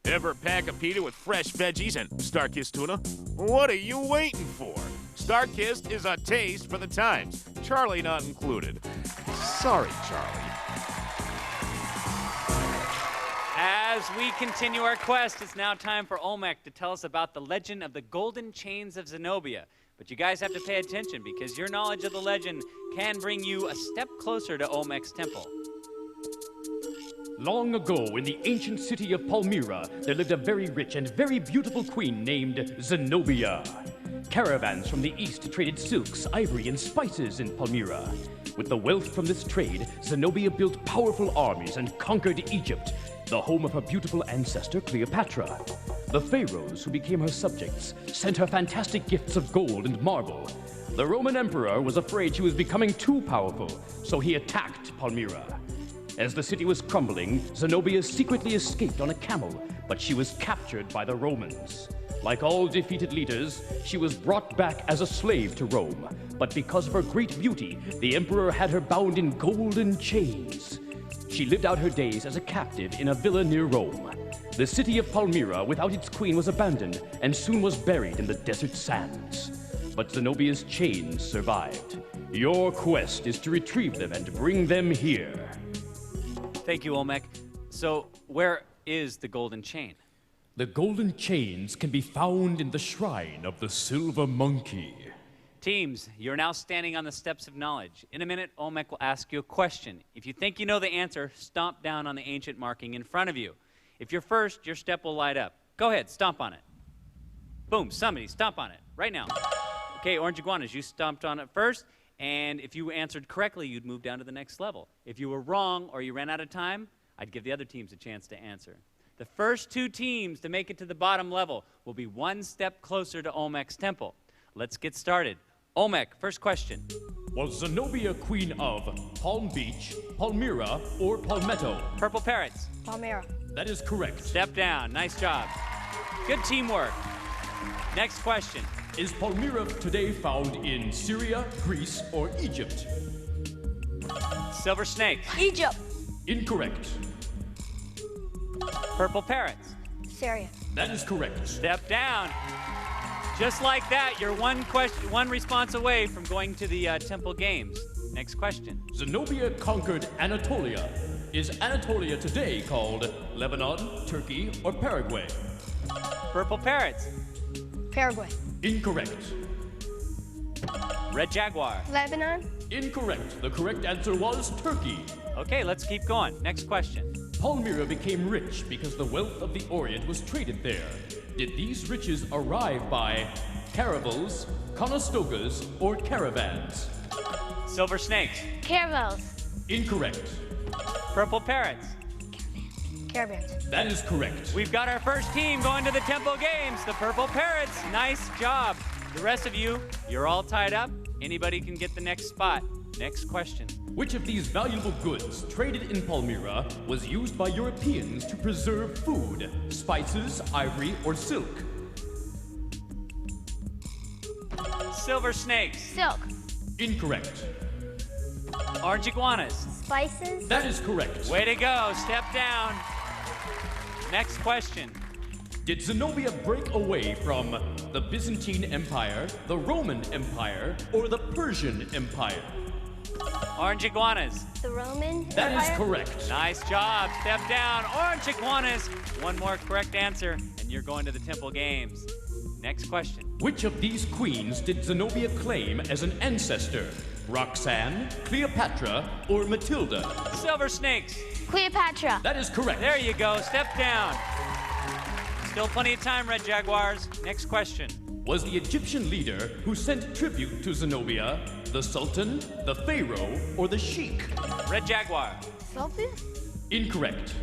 Ever pack a pita with fresh veggies and Star-Kissed tuna? What are you waiting for? Star-Kissed is a taste for the times. Charlie not included. Sorry, Charlie. As we continue our quest, it's now time for Olmec to tell us about the legend of the golden chains of Zenobia. But you guys have to pay attention because your knowledge of the legend can bring you a step closer to Olmec's temple. Long ago, in the ancient city of Palmyra, there lived a very rich and very beautiful queen named Zenobia. Caravans from the east traded silks, ivory, and spices in Palmyra. With the wealth from this trade, Zenobia built powerful armies and conquered Egypt, the home of her beautiful ancestor Cleopatra. The pharaohs who became her subjects sent her fantastic gifts of gold and marble. The Roman emperor was afraid she was becoming too powerful, so he attacked Palmyra. As the city was crumbling, Zenobia secretly escaped on a camel, but she was captured by the Romans. Like all defeated leaders, she was brought back as a slave to Rome. But because of her great beauty, the emperor had her bound in golden chains. She lived out her days as a captive in a villa near Rome. The city of Palmyra, without its queen, was abandoned and soon was buried in the desert sands. But Zenobia's chains survived. Your quest is to retrieve them and bring them here. Thank you, Olmec. So, where is the golden chain? The golden chains can be found in the shrine of the Silver Monkey. Teams, you're now standing on the steps of knowledge. In a minute, Olmec will ask you a question. If you think you know the answer, stomp down on the ancient marking in front of you. If you're first, your step will light up. Go ahead, stomp on it. Boom, somebody stomp on it, right now. Okay, orange iguanas, you stomped on it first. And if you answered correctly, you'd move down to the next level. If you were wrong or you ran out of time, I'd give the other teams a chance to answer. The first 2 teams to make it to the bottom level will be 1 step closer to Olmec's temple. Let's get started. Olmec, first question. Was Zenobia queen of Palm Beach, Palmyra, or Palmetto? Purple parrots. Palmyra. That is correct. Step down. Nice job. Good teamwork. Next question. Is Palmyra today found in Syria, Greece, or Egypt? Silver snake. Egypt. Incorrect. Purple parrots. Syria. That is correct. Step down. Just like that, you're one response away from going to the Temple Games. Next question. Zenobia conquered Anatolia. Is Anatolia today called Lebanon, Turkey, or Paraguay? Purple parrots. Paraguay. Incorrect. Red Jaguar. Lebanon. Incorrect. The correct answer was Turkey. Okay, let's keep going. Next question. Palmyra became rich because the wealth of the Orient was traded there. Did these riches arrive by caravels, conestogas, or caravans? Silver snakes. Caravels. Incorrect. Purple parrots. Caravans. That is correct. We've got our first team going to the Temple Games, the Purple Parrots. Nice job. The rest of you, you're all tied up. Anybody can get the next spot. Next question. Which of these valuable goods traded in Palmyra was used by Europeans to preserve food? Spices, ivory, or silk? Silver snakes. Silk. Incorrect. Orange iguanas. Spices. That is correct. Way to go. Step down. Next question. Did Zenobia break away from the Byzantine Empire, the Roman Empire, or the Persian Empire? Orange iguanas. The Roman That Empire? is correct. Nice job. Step down. Orange iguanas. One more correct answer, and you're going to the Temple Games. Next question. Which of these queens did Zenobia claim as an ancestor? Roxanne, Cleopatra, or Matilda? Silver snakes. Cleopatra. That is correct. There you go. Step down. Still plenty of time, Red Jaguars. Next question. Was the Egyptian leader who sent tribute to Zenobia the Sultan, the Pharaoh, or the Sheik? Red Jaguar. Sultan? Incorrect.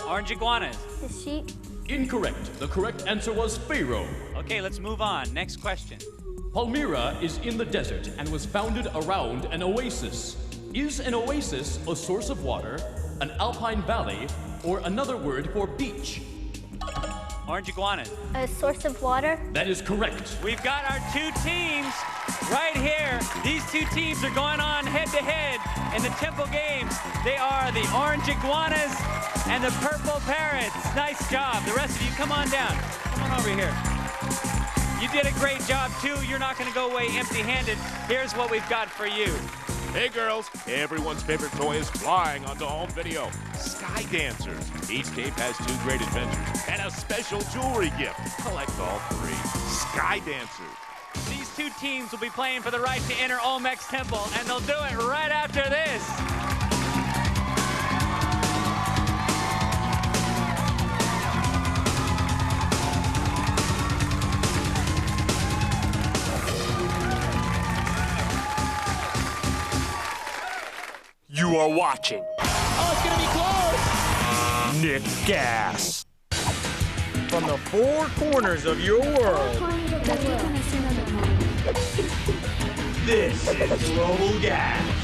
Orange iguanas. The sheep. Incorrect. The correct answer was Pharaoh. Okay, let's move on. Next question. Palmyra is in the desert and was founded around an oasis. Is an oasis a source of water, an alpine valley, or another word for beach? Orange iguanas. A source of water. That is correct. We've got our two teams right here. These two teams are going on head-to-head in the Temple Games. They are the Orange Iguanas and the Purple Parrots. Nice job. The rest of you, come on down. Come on over here. You did a great job, too. You're not going to go away empty-handed. Here's what we've got for you. Hey girls, everyone's favorite toy is flying onto home video. Sky Dancers. Each tape has 2 great adventures and a special jewelry gift. Collect all 3. Sky Dancers. These two teams will be playing for the right to enter Olmec's Temple, and they'll do it right after this. You are watching Oh, it's gonna be close. Nick GaS. From the 4 corners of your world, this is Global GaS.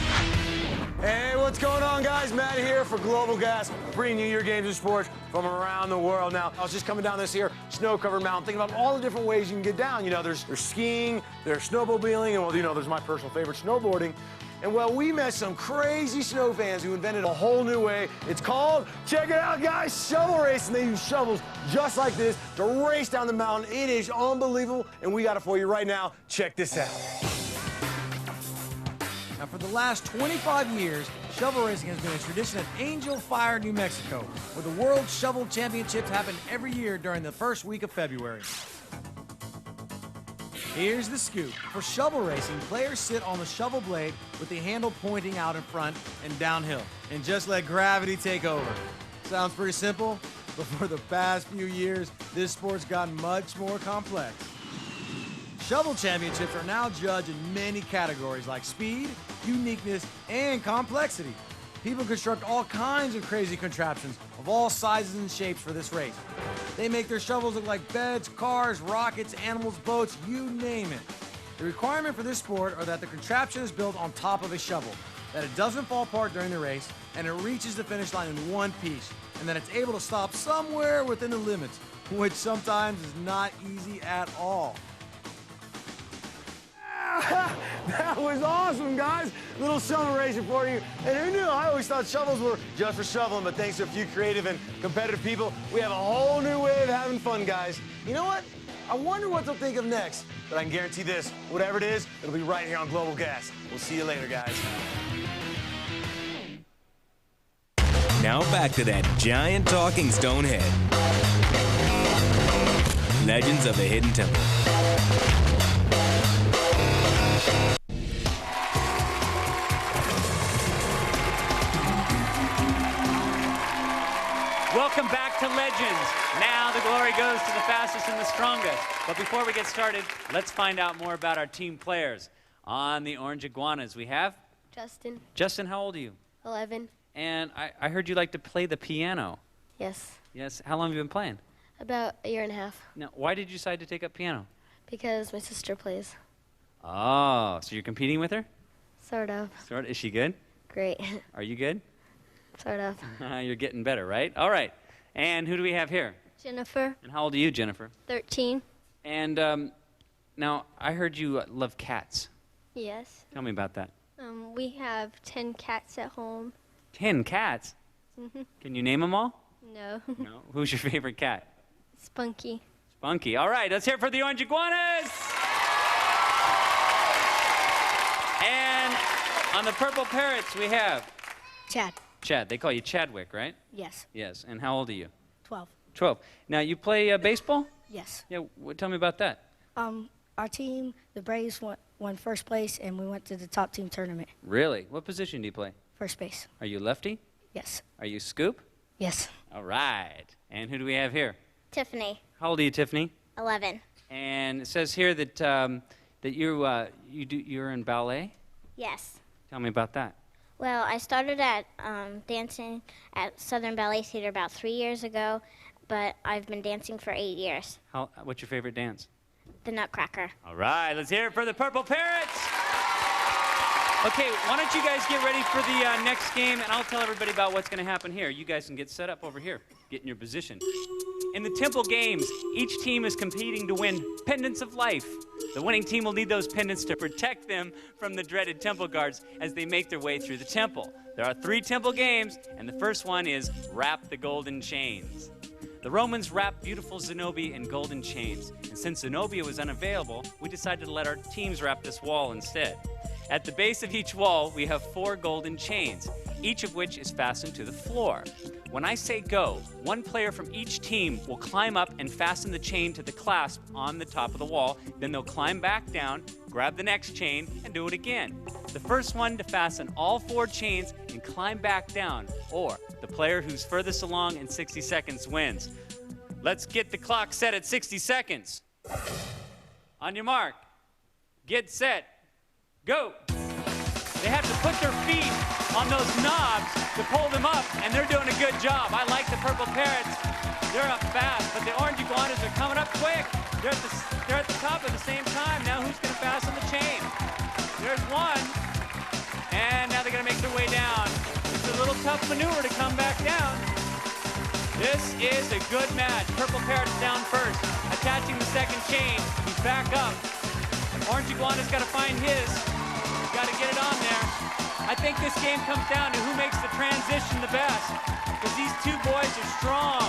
Hey, what's going on, guys? Matt here for Global GaS, bringing you your games and sports from around the world. Now, I was just coming down this here snow-covered mountain, thinking about all the different ways you can get down. You know, there's skiing, there's snowmobiling, and, well, you know, there's my personal favorite, snowboarding. And, well, we met some crazy snow fans who invented a whole new way. It's called, check it out, guys, shovel racing. They use shovels just like this to race down the mountain. It is unbelievable, and we got it for you right now. Check this out. Now, for the last 25 years, shovel racing has been a tradition at Angel Fire, New Mexico, where the World Shovel Championships happen every year during the first week of February. Here's the scoop. For shovel racing, players sit on the shovel blade with the handle pointing out in front and downhill, and just let gravity take over. Sounds pretty simple, but for the past few years, this sport's gotten much more complex. Shovel championships are now judged in many categories like speed, uniqueness, and complexity. People construct all kinds of crazy contraptions of all sizes and shapes for this race. They make their shovels look like beds, cars, rockets, animals, boats, you name it. The requirement for this sport are that the contraption is built on top of a shovel, that it doesn't fall apart during the race, and it reaches the finish line in one piece, and that it's able to stop somewhere within the limits, which sometimes is not easy at all. That was awesome, guys. Little shovel racing for you. And who knew? I always thought shovels were just for shoveling, but thanks to a few creative and competitive people, we have a whole new way of having fun, guys. You know what? I wonder what they'll think of next, but I can guarantee this. Whatever it is, it'll be right here on Global GaS. We'll see you later, guys. Now back to that giant talking stone head. Legends of the Hidden Temple. Welcome back to Legends. Now the glory goes to the fastest and the strongest. But before we get started, let's find out more about our team players. On the Orange Iguanas, we have... Justin. Justin, how old are you? 11. And I heard you like to play the piano. Yes. Yes. How long have you been playing? About a year and a half. Now, why did you decide to take up piano? Because my sister plays. Oh, so you're competing with her? Sort of. Sort of. Is she good? Great. Are you good? Sort of. You're getting better, right? All right. And who do we have here? Jennifer. And how old are you, Jennifer? 13. And now, I heard you love cats. Yes. Tell me about that. We have 10 cats at home. 10 cats? Mm-hmm. Can you name them all? No. No. Who's your favorite cat? Spunky. Spunky. All right, let's hear it for the Orange Iguanas. And on the Purple Parrots, we have... Chad. Chad. They call you Chadwick, right? Yes. Yes. And how old are you? 12. 12. Now, you play baseball? Yes. Yeah. Tell me about that. Our team, the Braves, won first place, and we went to the top team tournament. Really? What position do you play? First base. Are you lefty? Yes. Are you scoop? Yes. All right. And who do we have here? Tiffany. How old are you, Tiffany? 11. And it says here that that you're in ballet. Yes. Tell me about that. Well, I started at dancing at Southern Ballet Theater about 3 years ago, but I've been dancing for 8 years. What's your favorite dance? The Nutcracker. All right, let's hear it for the Purple Parrots. Okay, why don't you guys get ready for the next game, and I'll tell everybody about what's going to happen here. You guys can get set up over here, get in your position. In the Temple Games, each team is competing to win pendants of life. The winning team will need those pendants to protect them from the dreaded temple guards as they make their way through the temple. There are 3 temple games, and the first one is Wrap the Golden Chains. The Romans wrapped beautiful Zenobia in golden chains, and since Zenobia was unavailable, we decided to let our teams wrap this wall instead. At the base of each wall, we have 4 golden chains, each of which is fastened to the floor. When I say go, one player from each team will climb up and fasten the chain to the clasp on the top of the wall. Then they'll climb back down, grab the next chain, and do it again. The first one to fasten all 4 chains and climb back down, or the player who's furthest along in 60 seconds wins. Let's get the clock set at 60 seconds. On your mark, get set, go. They have to put their feet on those knobs to pull them up, and they're doing a good job. I like the Purple Parrots. They're up fast, but the Orange Iguanas are coming up quick. They're at the top at the same time. Now who's going to fasten the chain? There's one, and now they're going to make their way down. It's a little tough maneuver to come back down. This is a good match. Purple Parrot's down first, attaching the second chain. He's back up. Orange Iguana's got to find his. Got to get it on there. I think this game comes down to who makes the transition the best, because these 2 boys are strong.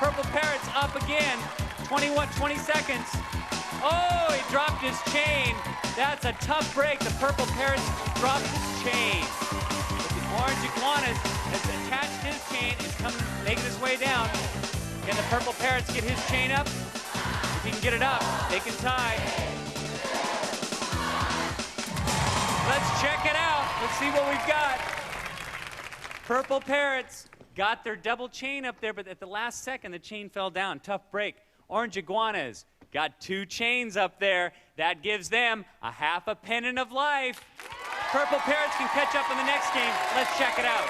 Purple Parrot's up again. 20 seconds. Oh, he dropped his chain. That's a tough break. The Purple Parrot's dropped his chain. But the Orange Iguanas has attached his chain and is making his way down. Can the Purple Parrots get his chain up? If he can get it up, they can tie. Let's check it out. Let's see what we've got. Purple Parrots got their double chain up there, but at the last second, the chain fell down. Tough break. Orange Iguanas got 2 chains up there. That gives them a half a pennant of life. Purple Parrots can catch up in the next game. Let's check it out.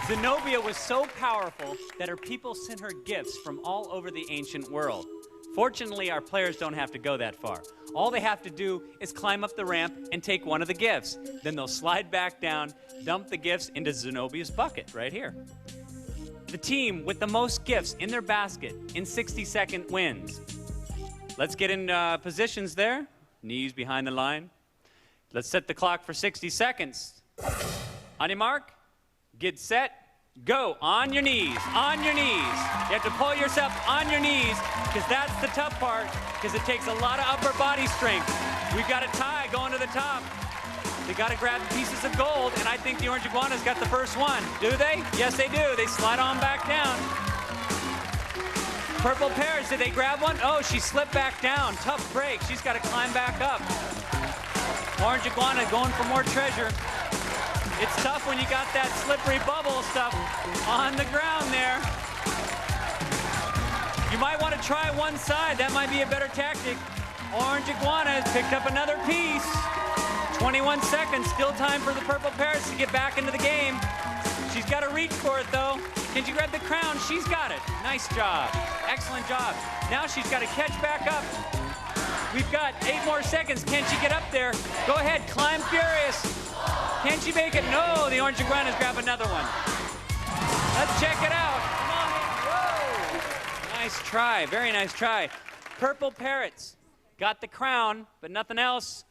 Zenobia was so powerful that her people sent her gifts from all over the ancient world. Fortunately, our players don't have to go that far. All they have to do is climb up the ramp and take one of the gifts. Then they'll slide back down, dump the gifts into Zenobia's bucket right here. The team with the most gifts in their basket in 60 seconds wins. Let's get in positions there. Knees behind the line. Let's set the clock for 60 seconds. On your mark, get set, go. On your knees, on your knees. You have to pull yourself on your knees, because that's the tough part, because it takes a lot of upper body strength. We've got a tie going to the top. They got to grab pieces of gold, and I think the Orange Iguanas got the first one. Do they? Yes, they do. They slide on back down. Purple Parrots, did they grab one? Oh, she slipped back down. Tough break. She's got to climb back up. Orange iguana going for more treasure. It's tough when you got that slippery bubble stuff on the ground there. You might want to try one side. That might be a better tactic. Orange iguana has picked up another piece. 21 seconds, still time for the purple parrots to get back into the game. She's got to reach for it though. Can she grab the crown? She's got it. Nice job. Excellent job. Now she's got to catch back up. We've got 8 more seconds. Can she get up there? Go ahead, climb furious. Can she make it? No, the orange iguana's grab another one. Let's check it out. Come on in. Whoa. Nice try, very nice try. Purple parrots got the crown, but nothing else.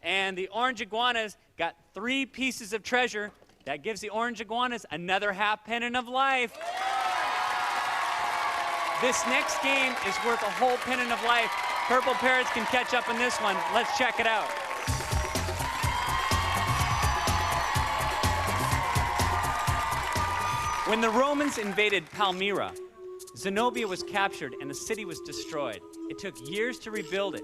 And the orange iguanas got 3 pieces of treasure. That gives the orange iguanas another half pennant of life. This next game is worth a whole pennant of life. Purple parrots can catch up in this one. Let's check it out. When the Romans invaded Palmyra, Zenobia was captured and the city was destroyed. It took years to rebuild it.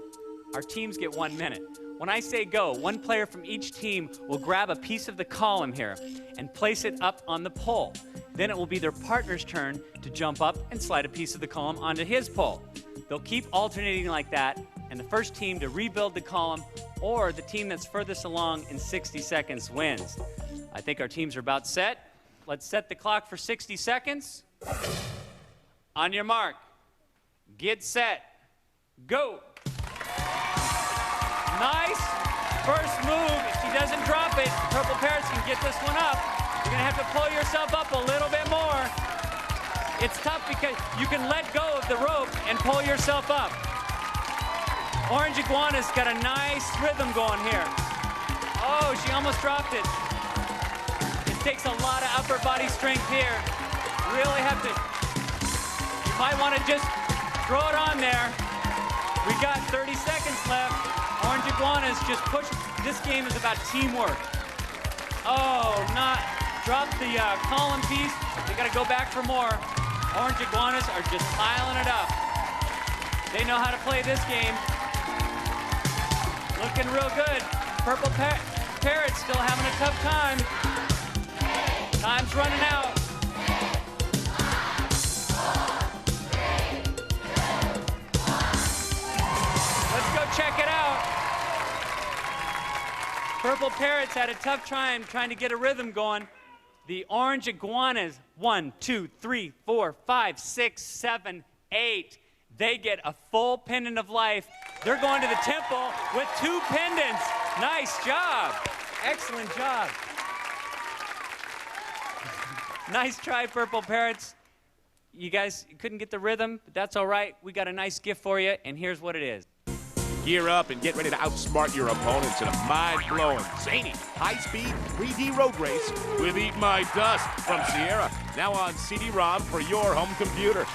Our teams get 1 minute. When I say go, one player from each team will grab a piece of the column here and place it up on the pole. Then it will be their partner's turn to jump up and slide a piece of the column onto his pole. They'll keep alternating like that, and the first team to rebuild the column or the team that's furthest along in 60 seconds wins. I think our teams are about set. Let's set the clock for 60 seconds. On your mark, get set, go. Nice first move. If she doesn't drop it, Purple Parrots can get this one up. You're gonna have to pull yourself up a little bit more. It's tough because you can let go of the rope and pull yourself up. Orange Iguana's got a nice rhythm going here. Oh, she almost dropped it. It takes a lot of upper body strength here. Really have to, you might want to just throw it on there. We got 30 seconds left. Orange Iguanas just push. This game is about teamwork. Oh, not drop the column piece. They got to go back for more. Orange Iguanas are just piling it up. They know how to play this game. Looking real good. Purple Parrots still having a tough time. Time's running out. Let's go check it out. Purple Parrots had a tough time trying to get a rhythm going. The Orange Iguanas, 1, 2, 3, 4, 5, 6, 7, 8. They get a full pendant of life. They're going to the temple with 2 pendants. Nice job. Excellent job. Nice try, Purple Parrots. You guys couldn't get the rhythm, but that's all right. We got a nice gift for you, and here's what it is. Gear up and get ready to outsmart your opponents in a mind-blowing, zany, high-speed 3D road race with Eat My Dust from Sierra. Now on CD-ROM for your home computer.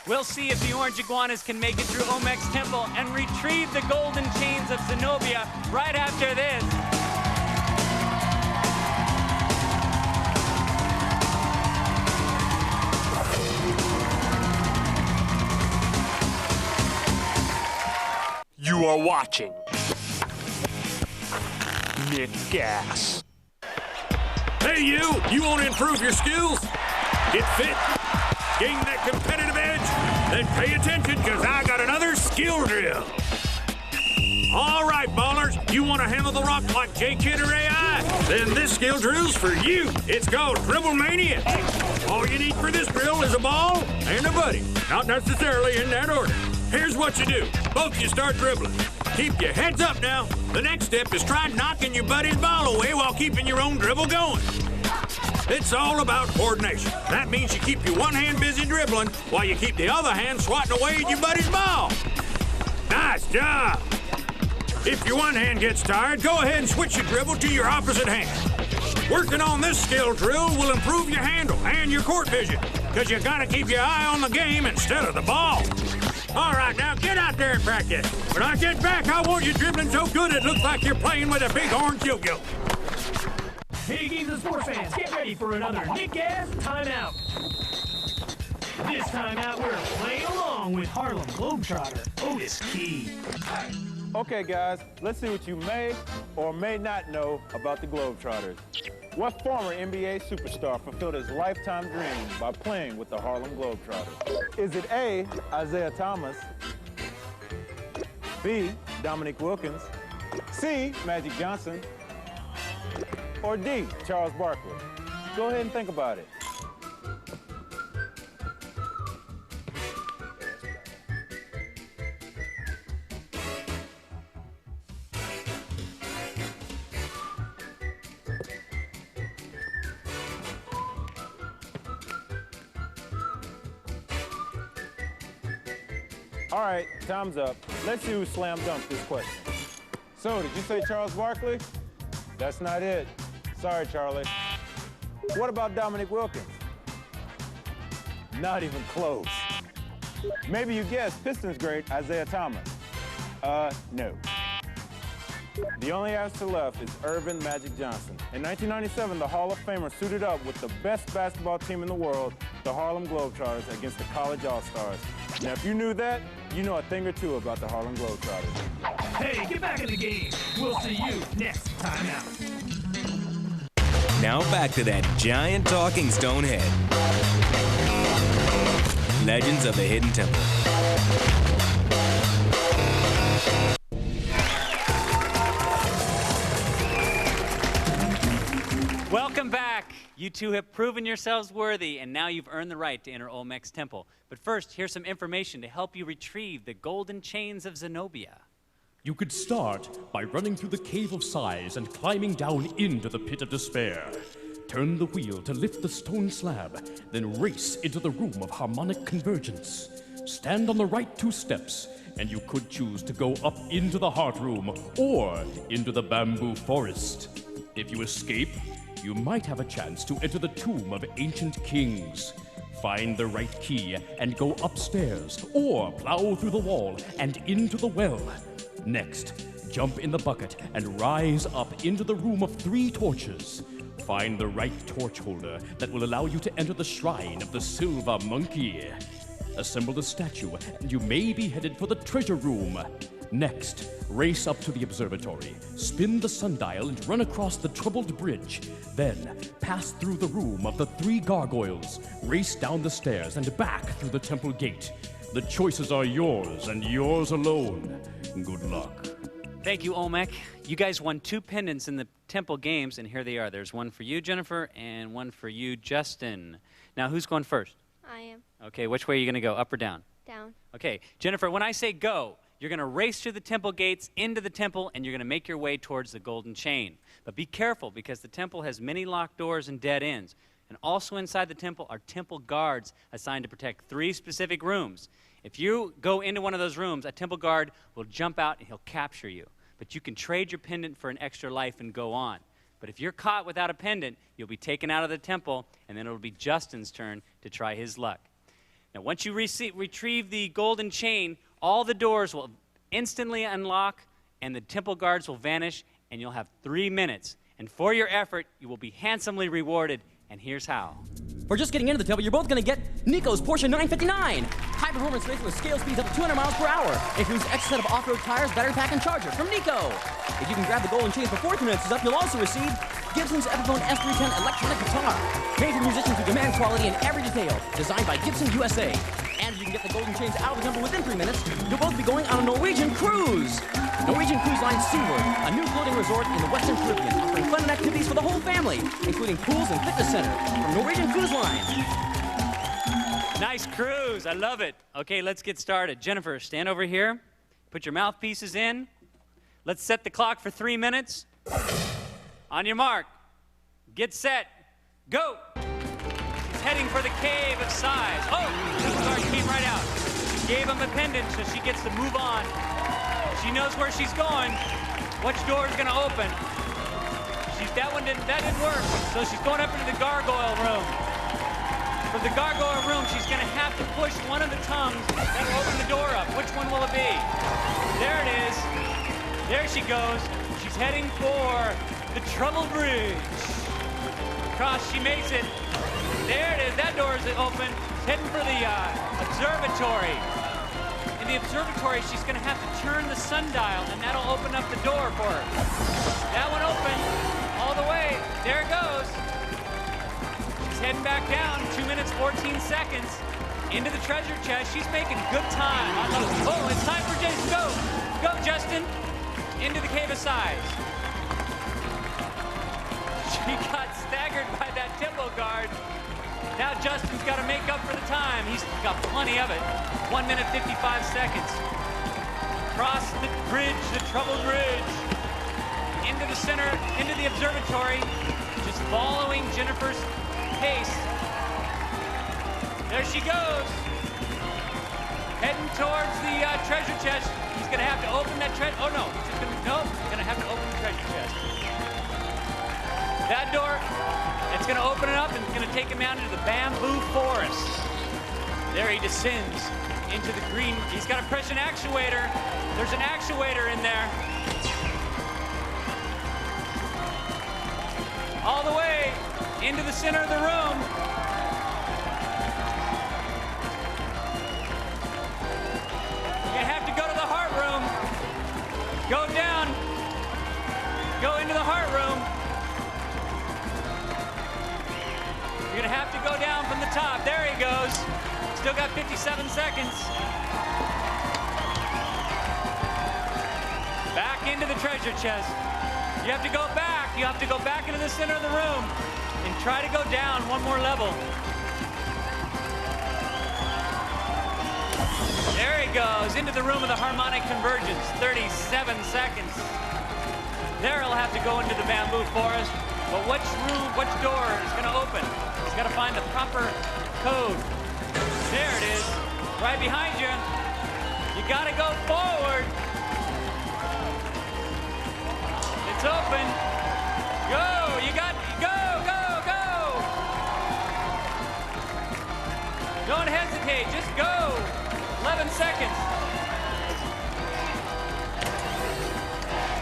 We'll see if the Orange Iguanas can make it through Omek's temple and retrieve the golden chains of Zenobia right after this. You are watching GaS. Hey you want to improve your skills? Get fit? Gain that competitive edge? Then pay attention, because I got another skill drill. All right, ballers, you want to handle the rock like J-Kid or AI? Then this skill drill's for you. It's called Dribble Mania. All you need for this drill is a ball and a buddy. Not necessarily in that order. Here's what you do. Both you start dribbling. Keep your heads up now. The next step is try knocking your buddy's ball away while keeping your own dribble going. It's all about coordination. That means you keep your one hand busy dribbling while you keep the other hand swatting away at your buddy's ball. Nice job. If your one hand gets tired, go ahead and switch your dribble to your opposite hand. Working on this skill drill will improve your handle and your court vision, because you gotta keep your eye on the game instead of the ball. All right, now get out there and practice. When I get back, I want you dribbling so good it looks like you're playing with a big orange yo-yo. Hey, games and sports fans, get ready for another GaS timeout. This time out, we're playing along with Harlem Globetrotter Otis Key. Okay, guys, let's see what you may or may not know about the Globetrotters. What former NBA superstar fulfilled his lifetime dream by playing with the Harlem Globetrotters? Is it A, Isaiah Thomas, B, Dominique Wilkins, C, Magic Johnson, or D, Charles Barkley? Go ahead and think about it. All right, time's up. Let's see who slam dunked this question. So, did you say Charles Barkley? That's not it. Sorry, Charlie. What about Dominique Wilkins? Not even close. Maybe you guessed Pistons great Isaiah Thomas. No. The only answer left is Irvin Magic Johnson. In 1997, the Hall of Famer suited up with the best basketball team in the world, the Harlem Globetrotters, against the College All-Stars. Now, if you knew that, you know a thing or two about the Harlem Globetrotters. Hey, get back in the game. We'll see you next time out. Now back to that giant talking stone head. Legends of the Hidden Temple. Welcome back. You two have proven yourselves worthy, and now you've earned the right to enter Olmec's temple. But first, here's some information to help you retrieve the golden chains of Zenobia. You could start by running through the Cave of Sighs and climbing down into the Pit of Despair. Turn the wheel to lift the stone slab, then race into the Room of Harmonic Convergence. Stand on the right 2 steps, and you could choose to go up into the Heart Room or into the Bamboo Forest. If you escape, you might have a chance to enter the Tomb of Ancient Kings. Find the right key and go upstairs, or plow through the wall and into the well. Next, jump in the bucket and rise up into the Room of 3 Torches. Find the right torch holder that will allow you to enter the Shrine of the Silver Monkey. Assemble the statue, and you may be headed for the Treasure Room. Next, race up to the observatory, spin the sundial, and run across the troubled bridge. Then, pass through the Room of the 3 Gargoyles, race down the stairs, and back through the temple gate. The choices are yours, and yours alone. Good luck. Thank you, Olmec. You guys won 2 pendants in the temple games, and here they are. There's one for you, Jennifer, and one for you, Justin. Now, who's going first? I am. Okay, which way are you going to go, up or down? Down. Okay, Jennifer, when I say go, you're going to race through the temple gates into the temple, and you're going to make your way towards the golden chain. But be careful, because the temple has many locked doors and dead ends. And also inside the temple are temple guards assigned to protect 3 specific rooms. If you go into one of those rooms, a temple guard will jump out and he'll capture you. But you can trade your pendant for an extra life and go on. But if you're caught without a pendant, you'll be taken out of the temple, and then it'll be Justin's turn to try his luck. Now, once you retrieve the golden chain, all the doors will instantly unlock, and the temple guards will vanish, and you'll have 3 minutes. And for your effort, you will be handsomely rewarded, and here's how. For just getting into the temple, you're both going to get Nico's Porsche 959. High-performance race with scale speeds up to 200 miles per hour. Includes extra set of off-road tires, battery pack, and charger from Nico. If you can grab the golden chains before 3 minutes is up, you'll also receive Gibson's Epiphone S310 electronic guitar. Made for musicians who demand quality in every detail. Designed by Gibson USA. And if you can get the golden chains out of the temple within 3 minutes, you'll both be going on a Norwegian cruise. Norwegian Cruise Line Seaward, a new floating resort in the Western Caribbean, offering fun and activities for the whole family, including pools and fitness center from Norwegian Cruise Line. Nice cruise. I love it. Okay, let's get started. Jennifer, stand over here. Put your mouthpieces in. Let's set the clock for 3 minutes. On your mark. Get set. Go. She's heading for the Cave of Sighs. Oh, the guard came right out. She gave him a pendant so she gets to move on. She knows where she's going. Which door is going to open? That didn't work. So she's going up into the gargoyle room. For the gargoyle room, she's going to have to push one of the tongues that will open the door up. Which one will it be? There it is. There she goes. She's heading for the Trouble Bridge. Across, she makes it. There it is. That door is open. She's heading for the observatory. in the observatory, she's going to have to turn the sundial, and that'll open up the door for her. That one open all the way. There it goes. She's heading back down. 2 minutes, 14 seconds. Into the treasure chest. She's making good time. Oh, it's time for Jason. Go. Go, Justin. Into the cave of size. She got staggered by that temple guard. Now Justin's got to make up for the time. He's got plenty of it. 1 minute, 55 seconds. Across the bridge, the troubled bridge. Into the center, into the observatory. Just following Jennifer's pace. There she goes. Heading towards the treasure chest. He's going to have to open that treasure. Oh, no. Nope. Going to have to open the treasure chest. That door, it's going to open it up and it's going to take him out into the bamboo forest. There he descends into the green. He's got to press an actuator. There's an actuator in there. All the way into the center of the room. You're going to have to go to the heart room. Go down. Go into the heart room. You're going to have to go down from the top. There he goes. Still got 57 seconds. Back into the treasure chest. You have to go back. You have to go back into the center of the room and try to go down one more level. There he goes, into the room of the harmonic convergence. 37 seconds. There he'll have to go into the bamboo forest. But which room, which door is going to open? He's got to find the proper code. There it is, right behind you. You got to go forward. It's open. Go, you got, go, go, go. Don't hesitate, just go. 11 seconds.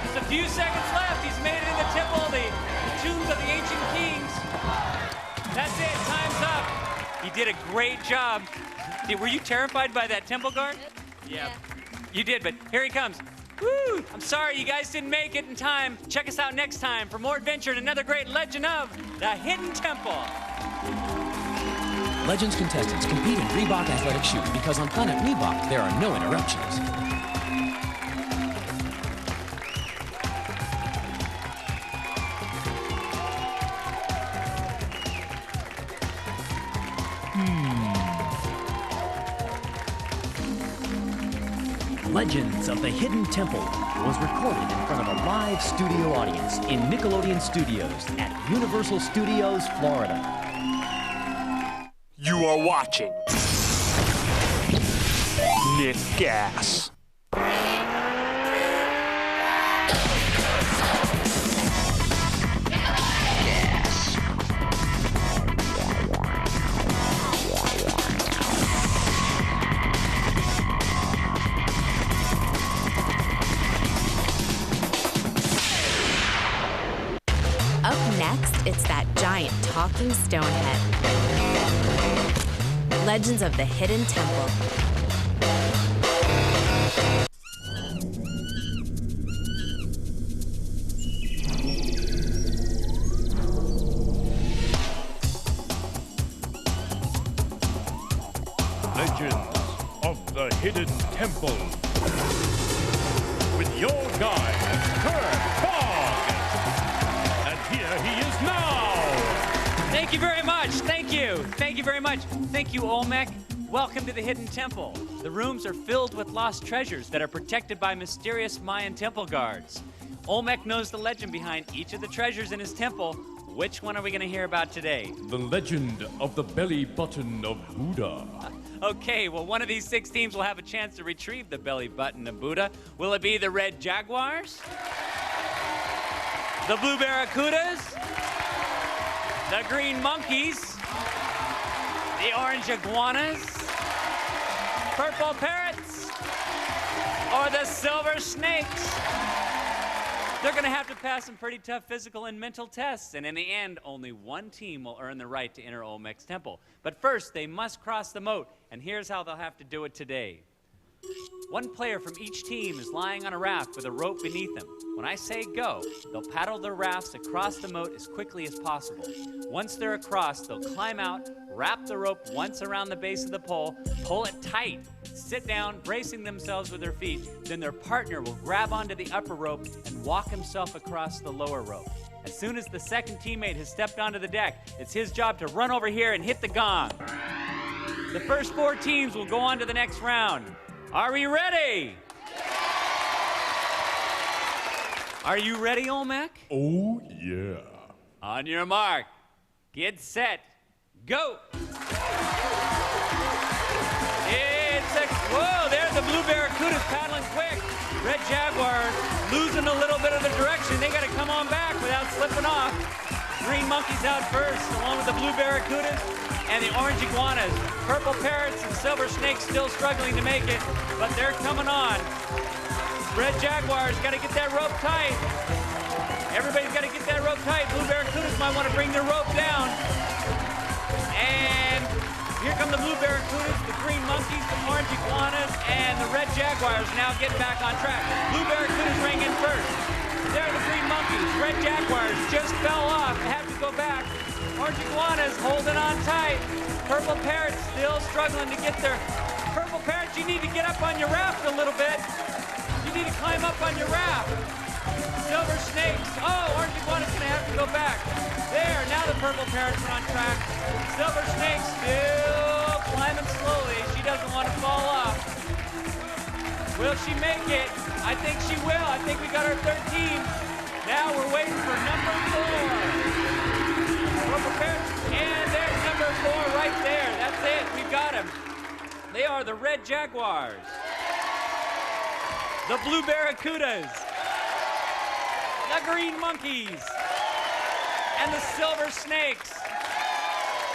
Just a few seconds left. He's made it in the temple, the tombs of the ancient kings. That's it, time's up. He did a great job. Were you terrified by that temple guard? Yeah. You did, but here he comes. Woo! I'm sorry you guys didn't make it in time. Check us out next time for more adventure and another great legend of the Hidden Temple. Legends contestants compete in Reebok athletic shoes because on Planet Reebok, there are no interruptions. Legends of the Hidden Temple was recorded in front of a live studio audience in Nickelodeon Studios at Universal Studios, Florida. You are watching Nick GaS. Up next, it's that giant talking stonehead. Legends of the Hidden Temple. Legends of the Hidden Temple. With your guide, Kurt Fogg. And here he is now. Thank you very much. Thank you. Thank you very much. Thank you, Olmec. Welcome to the Hidden Temple. The rooms are filled with lost treasures that are protected by mysterious Mayan temple guards. Olmec knows the legend behind each of the treasures in his temple. Which one are we going to hear about today? The legend of the belly button of Buddha. Okay, well, one of these 6 teams will have a chance to retrieve the belly button of Buddha. Will it be the red jaguars? The blue barracudas? The green monkeys? The orange iguanas? Purple parrots? Or the silver snakes? They're going to have to pass some pretty tough physical and mental tests, and in the end, only one team will earn the right to enter Olmec's temple. But first, they must cross the moat, and here's how they'll have to do it today. One player from each team is lying on a raft with a rope beneath them. When I say go, they'll paddle their rafts across the moat as quickly as possible. Once they're across, they'll climb out, wrap the rope once around the base of the pole, pull it tight, sit down, bracing themselves with their feet. Then their partner will grab onto the upper rope and walk himself across the lower rope. As soon as the second teammate has stepped onto the deck, it's his job to run over here and hit the gong. The first 4 teams will go on to the next round. Are we ready? Are you ready, Olmec? Oh, yeah. On your mark, get set, go! Whoa, there's the blue barracudas paddling quick. Red Jaguar losing a little bit of the direction. They gotta come on back without slipping off. Green monkeys out first, along with the blue barracudas and the orange iguanas. Purple parrots and silver snakes still struggling to make it, but they're coming on. Red Jaguars gotta get that rope tight. Everybody's gotta get that rope tight. Blue barracudas might wanna bring their rope down. And here come the blue barracudas, the green monkeys, the orange iguanas, and the red jaguars now getting back on track. Blue barracudas ring in first. There are the green monkeys. Red jaguars just fell off, have to go back. Orange iguanas holding on tight. Purple parrots still struggling to get there. Purple parrots, you need to get up on your raft a little bit. You need to climb up on your raft. Silver snakes. Oh, orange iguana's gonna have to go back. There, now the purple parrots are on track. Silver snake still climbing slowly. She doesn't want to fall off. Will she make it? I think she will. I think we got our third team. Now we're waiting for number 4. Purple parrots, and there's number 4 right there. That's it. We've got him. They are the red jaguars, the blue barracudas, the green monkeys, and the silver snakes.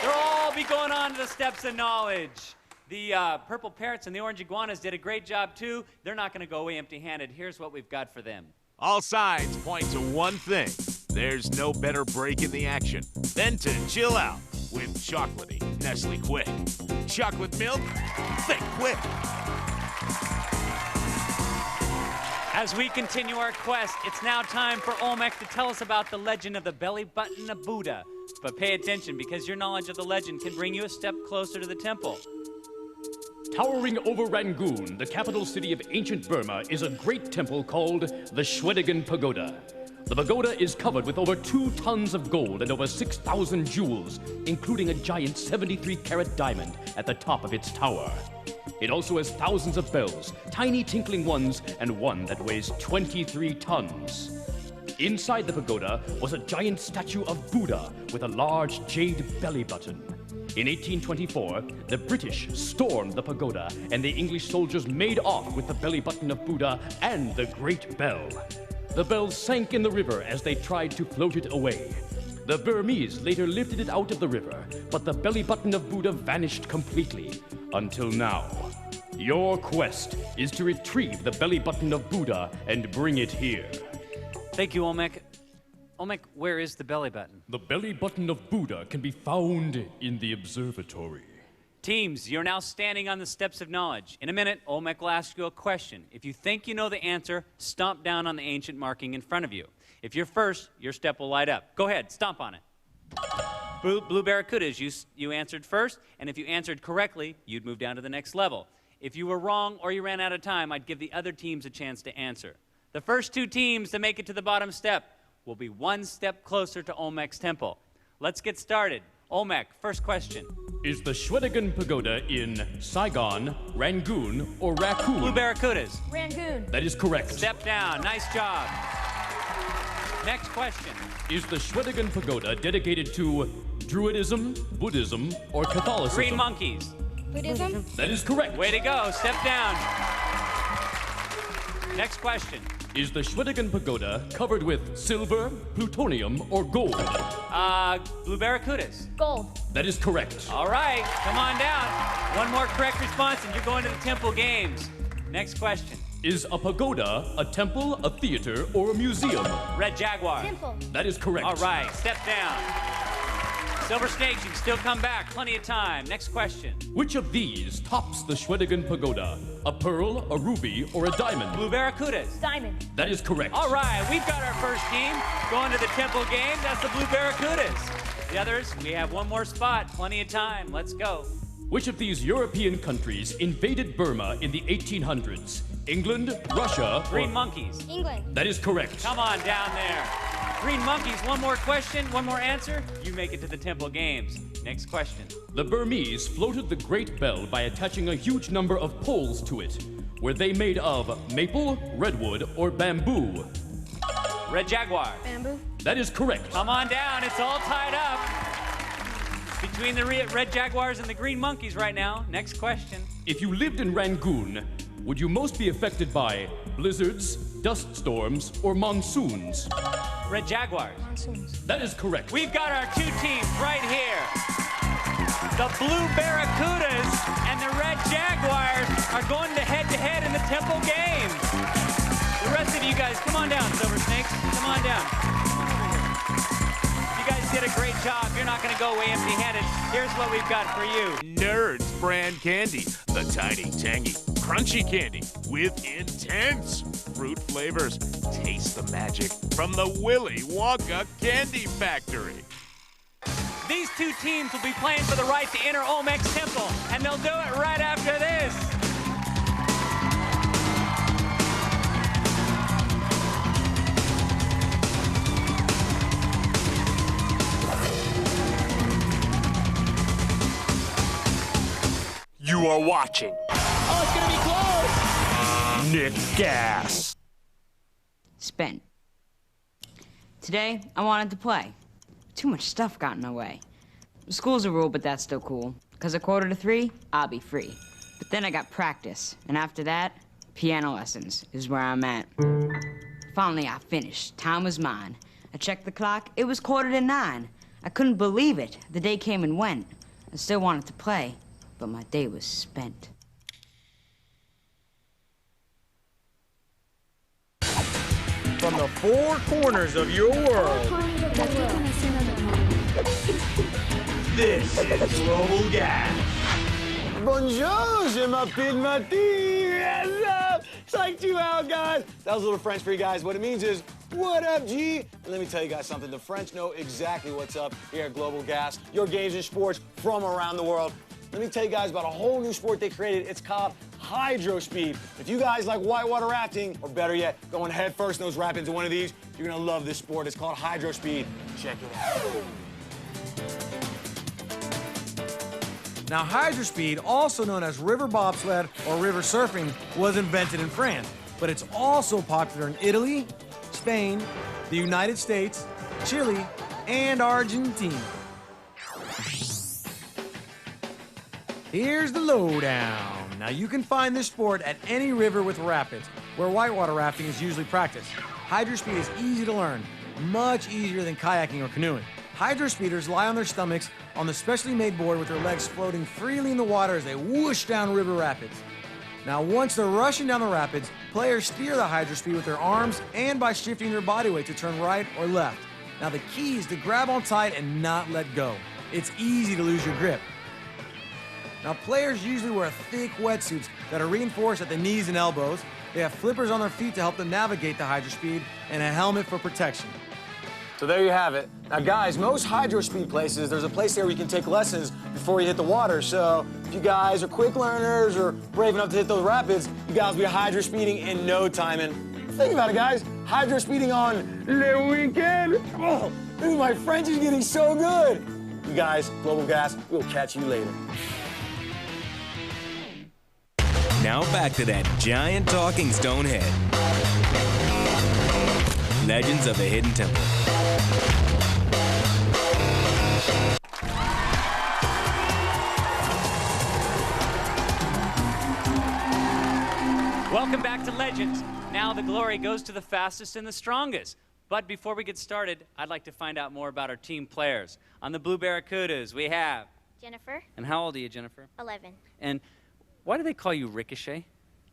They'll all be going on to the steps of knowledge. The purple parrots and the orange iguanas did a great job too. They're not going to go away empty-handed. Here's what we've got for them. All signs point to one thing. There's no better break in the action than to chill out with chocolatey Nestle Quick. Chocolate milk, think quick. As we continue our quest, it's now time for Olmec to tell us about the legend of the belly button of Buddha. But pay attention, because your knowledge of the legend can bring you a step closer to the temple. Towering over Rangoon, the capital city of ancient Burma, is a great temple called the Shwedagon Pagoda. The pagoda is covered with over 2 tons of gold and over 6,000 jewels, including a giant 73-carat diamond at the top of its tower. It also has thousands of bells, tiny tinkling ones, and one that weighs 23 tons. Inside the pagoda was a giant statue of Buddha with a large jade belly button. In 1824, the British stormed the pagoda, and the English soldiers made off with the belly button of Buddha and the Great Bell. The bell sank in the river as they tried to float it away. The Burmese later lifted it out of the river, but the belly button of Buddha vanished completely, until now. Your quest is to retrieve the belly button of Buddha and bring it here. Thank you, Olmec. Olmec, where is the belly button? The belly button of Buddha can be found in the observatory. Teams, you're now standing on the steps of knowledge. In a minute, Olmec will ask you a question. If you think you know the answer, stomp down on the ancient marking in front of you. If you're first, your step will light up. Go ahead, stomp on it. Blue barracudas, you answered first, and if you answered correctly, you'd move down to the next level. If you were wrong or you ran out of time, I'd give the other teams a chance to answer. The first 2 teams to make it to the bottom step will be 1 step closer to Olmec's temple. Let's get started. Olmec, first question. Is the Shwedagon Pagoda in Saigon, Rangoon, or Raccoon? Blue barracudas. Rangoon. That is correct. Step down. Nice job. Next question. Is the Shwedagon Pagoda dedicated to Druidism, Buddhism, or Catholicism? Green monkeys. Buddhism. That is correct. Way to go. Step down. Next question. Is the Shwedagon Pagoda covered with silver, plutonium, or gold? Blue barracudas. Gold. That is correct. All right, come on down. 1 more correct response and you're going to the temple games. Next question. Is a pagoda a temple, a theater, or a museum? Red Jaguar. Temple. That is correct. All right, step down. Silver Snakes, you can still come back. Plenty of time. Next question. Which of these tops the Schwedigan Pagoda? A pearl, a ruby, or a diamond? Blue Barracudas. Diamond. That is correct. All right, we've got our first team going to the Temple game. That's the Blue Barracudas. The others, we have one more spot. Plenty of time. Let's go. Which of these European countries invaded Burma in the 1800s? England, Russia, Green monkeys. England. That is correct. Come on down there. Green monkeys, one more question, one more answer. You make it to the Temple Games. Next question. The Burmese floated the Great Bell by attaching a huge number of poles to it. Were they made of maple, redwood, or bamboo? Red Jaguar. Bamboo. That is correct. Come on down, it's all tied up. Between the Red Jaguars and the Green Monkeys right now. Next question. If you lived in Rangoon, would you most be affected by blizzards, dust storms, or monsoons? Red Jaguars. Monsoons. That is correct. We've got our two teams right here. The Blue Barracudas and the Red Jaguars are going to head in the Temple Games. The rest of you guys, come on down, Silver Snakes. Come on down. Come on over here. You guys did a great job. You're not going to go away empty-handed. Here's what we've got for you. Nerds brand candy, the tiny, tangy, crunchy candy with intense fruit flavors. Taste the magic from the Willy Wonka Candy Factory. These two teams will be playing for the right to enter Olmec's Temple, and they'll do it right after this. You are watching Oh, it's gonna be close. Nick Gas. Spent. Today, I wanted to play. Too much stuff got in my way. School's a rule, but that's still cool. Because at 2:45, I'll be free. But then I got practice, and after that, piano lessons is where I'm at. Finally, I finished. Time was mine. I checked the clock. It was 9:15. I couldn't believe it. The day came and went. I still wanted to play, but my day was spent. From the four corners of your world, this is Global Gas. Bonjour, je m'appelle Martin. What's up? Psyched you out, guys. That was a little French for you guys. What it means is, what up, G? And let me tell you guys something. The French know exactly what's up here at Global Gas. Your games and sports from around the world. Let me tell you guys about a whole new sport they created. It's called hydro speed. If you guys like whitewater rafting, or better yet, going head first in those rapids in one of these, you're gonna love this sport. It's called hydro speed. Check it out. Now, hydrospeed, also known as river bobsled or river surfing, was invented in France, but it's also popular in Italy, Spain, the United States, Chile, and Argentina. Here's the lowdown. Now, you can find this sport at any river with rapids, where whitewater rafting is usually practiced. Hydrospeed is easy to learn, much easier than kayaking or canoeing. Hydrospeeders lie on their stomachs on the specially made board with their legs floating freely in the water as they whoosh down river rapids. Now, once they're rushing down the rapids, players steer the hydrospeed with their arms and by shifting their body weight to turn right or left. Now, the key is to grab on tight and not let go. It's easy to lose your grip. Now, players usually wear thick wetsuits that are reinforced at the knees and elbows. They have flippers on their feet to help them navigate the hydrospeed and a helmet for protection. So there you have it. Now, guys, most hydro speed places, there's a place there where you can take lessons before you hit the water. So if you guys are quick learners or brave enough to hit those rapids, you guys will be hydro speeding in no time. And think about it, guys. Hydro speeding on Le Weekend. Oh, dude, my French is getting so good. You guys, Global Gas, we'll catch you later. Now back to that giant talking stone head. Legends of the Hidden Temple. Welcome back to Legends. Now the glory goes to the fastest and the strongest. But before we get started, I'd like to find out more about our team players. On the Blue Barracudas, we have... Jennifer. And how old are you, Jennifer? 11. And why do they call you Ricochet?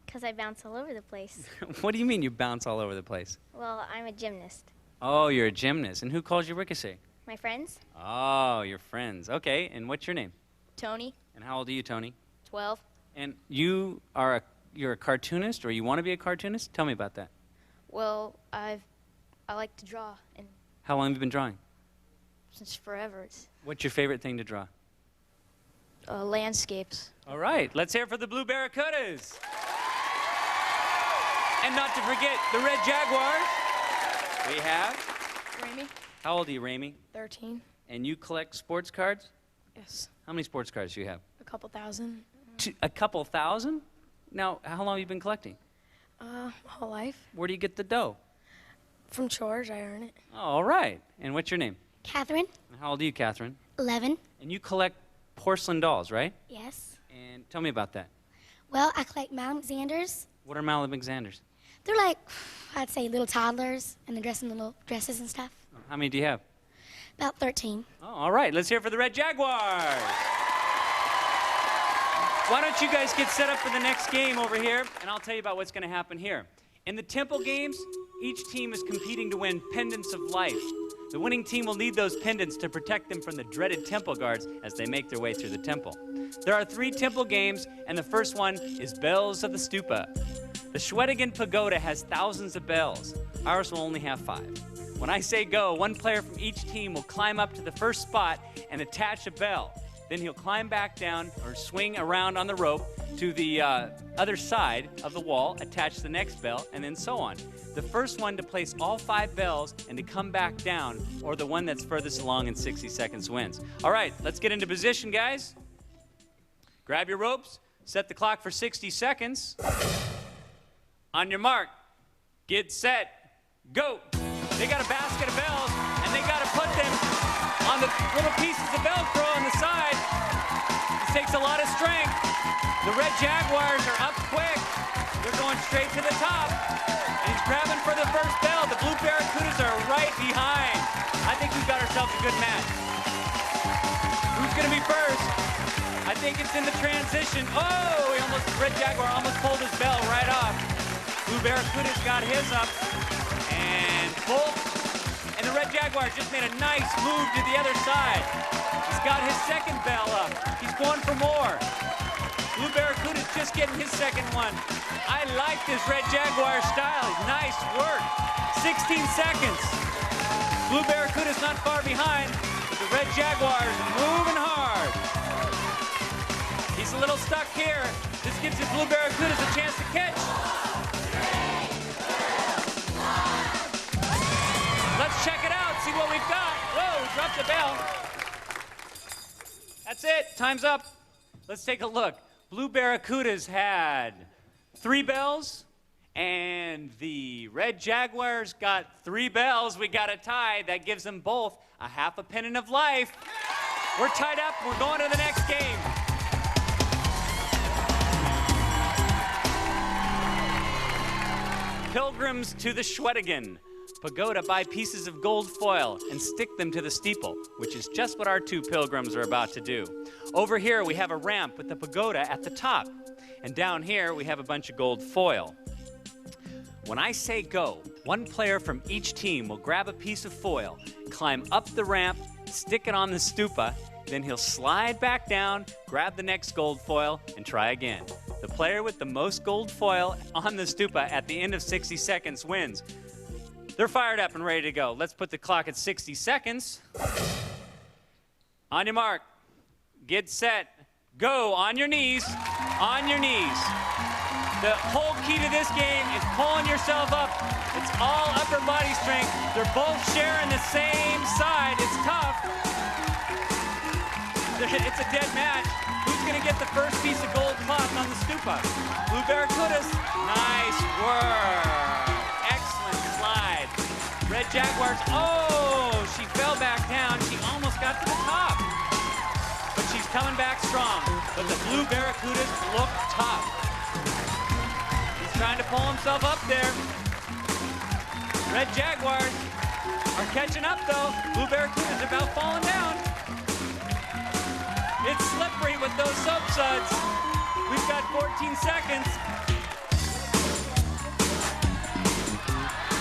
Because I bounce all over the place. What do you mean you bounce all over the place? Well, I'm a gymnast. Oh, you're a gymnast. And who calls you Ricochet? My friends? Oh, your friends. Okay, and what's your name? Tony, And how old are you, Tony? 12. And you're a cartoonist, or you want to be a cartoonist? Tell me about that. Well, I like to draw, and How long have you been drawing? since forever, it's What's your favorite thing to draw? landscapes. All right, let's hear it for the Blue Barracudas. And not to forget the Red Jaguars. We have. Ramey, How old are you, Ramey? 13. And you collect sports cards? Yes. How many sports cards do you have? A couple thousand. A couple thousand? Now, how long have you been collecting? Whole life. Where do you get the dough? From chores, I earn it. Oh, all right. And what's your name? Catherine, And how old are you, Catherine? 11. And you collect porcelain dolls, right? Yes. And tell me about that. Well, I collect Alexanders. What are Alexanders? They're like, I'd say, little toddlers, and they're dressed in little dresses and stuff. How many do you have? About 13. Oh, all right. Let's hear it for the Red Jaguars. Why don't you guys get set up for the next game over here, and I'll tell you about what's going to happen here. In the Temple games, each team is competing to win pendants of life. The winning team will need those pendants to protect them from the dreaded temple guards as they make their way through the temple. There are 3 temple games, and the first one is Bells of the Stupa. The Schwedigan Pagoda has thousands of bells. Ours will only have 5. When I say go, one player from each team will climb up to the first spot and attach a bell. Then he'll climb back down or swing around on the rope to the other side of the wall, attach the next bell, and then so on. The first one to place all 5 bells and to come back down, or the one that's furthest along in 60 seconds wins. All right, let's get into position, guys. Grab your ropes, set the clock for 60 seconds. On your mark, get set, go. They got a basket of bells, and they got to put them on the little pieces of Velcro on the side. This takes a lot of strength. The Red Jaguars are up quick. They're going straight to the top. And he's grabbing for the first bell. The Blue Barracudas are right behind. I think we've got ourselves a good match. Who's going to be first? I think it's in the transition. Oh, Red Jaguar almost pulled his bell right off. Blue Barracuda's got his up. And pulled. And the Red Jaguar just made a nice move to the other side. He's got his second bell up. He's going for more. Blue Barracuda's just getting his second one. I like this Red Jaguar style. Nice work. 16 seconds. Blue Barracuda's not far behind, but the Red Jaguar's moving hard. He's a little stuck here. This gives the Blue Barracudas a chance to catch. Let's check it out, see what we've got. Whoa, dropped the bell. That's it, time's up. Let's take a look. Blue Barracudas had 3 bells, and the Red Jaguars got 3 bells. We got a tie. That gives them both a half a pennant of life. We're tied up. We're going to the next game. Pilgrims to the Schwedigan Pagoda, buy pieces of gold foil and stick them to the steeple, which is just what our 2 pilgrims are about to do. Over here, we have a ramp with the pagoda at the top. And down here, we have a bunch of gold foil. When I say go, one player from each team will grab a piece of foil, climb up the ramp, stick it on the stupa, then he'll slide back down, grab the next gold foil, and try again. The player with the most gold foil on the stupa at the end of 60 seconds wins. They're fired up and ready to go. Let's put the clock at 60 seconds. On your mark, get set, go. On your knees, on your knees. The whole key to this game is pulling yourself up. It's all upper body strength. They're both sharing the same side. It's tough. It's a dead match. Who's going to get the first piece of gold cloth on the stupa? Blue Barracudas. Nice work. Excellent slide. Red Jaguars. Oh, she fell back down. She almost got to the top. But she's coming back strong. But the Blue Barracudas look tough. He's trying to pull himself up there. Red Jaguars are catching up, though. Blue Barracudas are about falling down. It's slippery with those soap suds. We've got 14 seconds.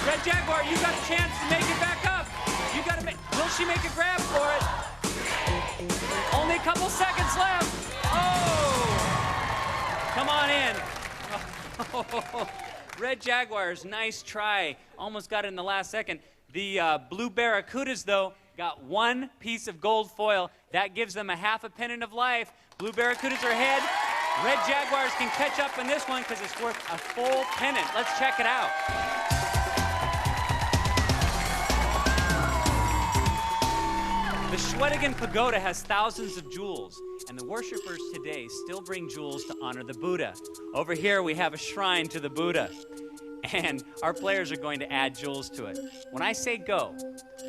Red Jaguar, you got a chance to make it back up. You got to make. Will Does she make a grab for it? Only a couple seconds left. Oh! Come on in. Red Jaguars, nice try. Almost got it in the last second. The blue Barracudas, though, got one piece of gold foil. That gives them a half a pennant of life. Blue Barracudas are ahead. Red Jaguars can catch up in this one because it's worth a full pennant. Let's check it out. The Schwedigan Pagoda has thousands of jewels, and the worshippers today still bring jewels to honor the Buddha. Over here, we have a shrine to the Buddha, and our players are going to add jewels to it. When I say go,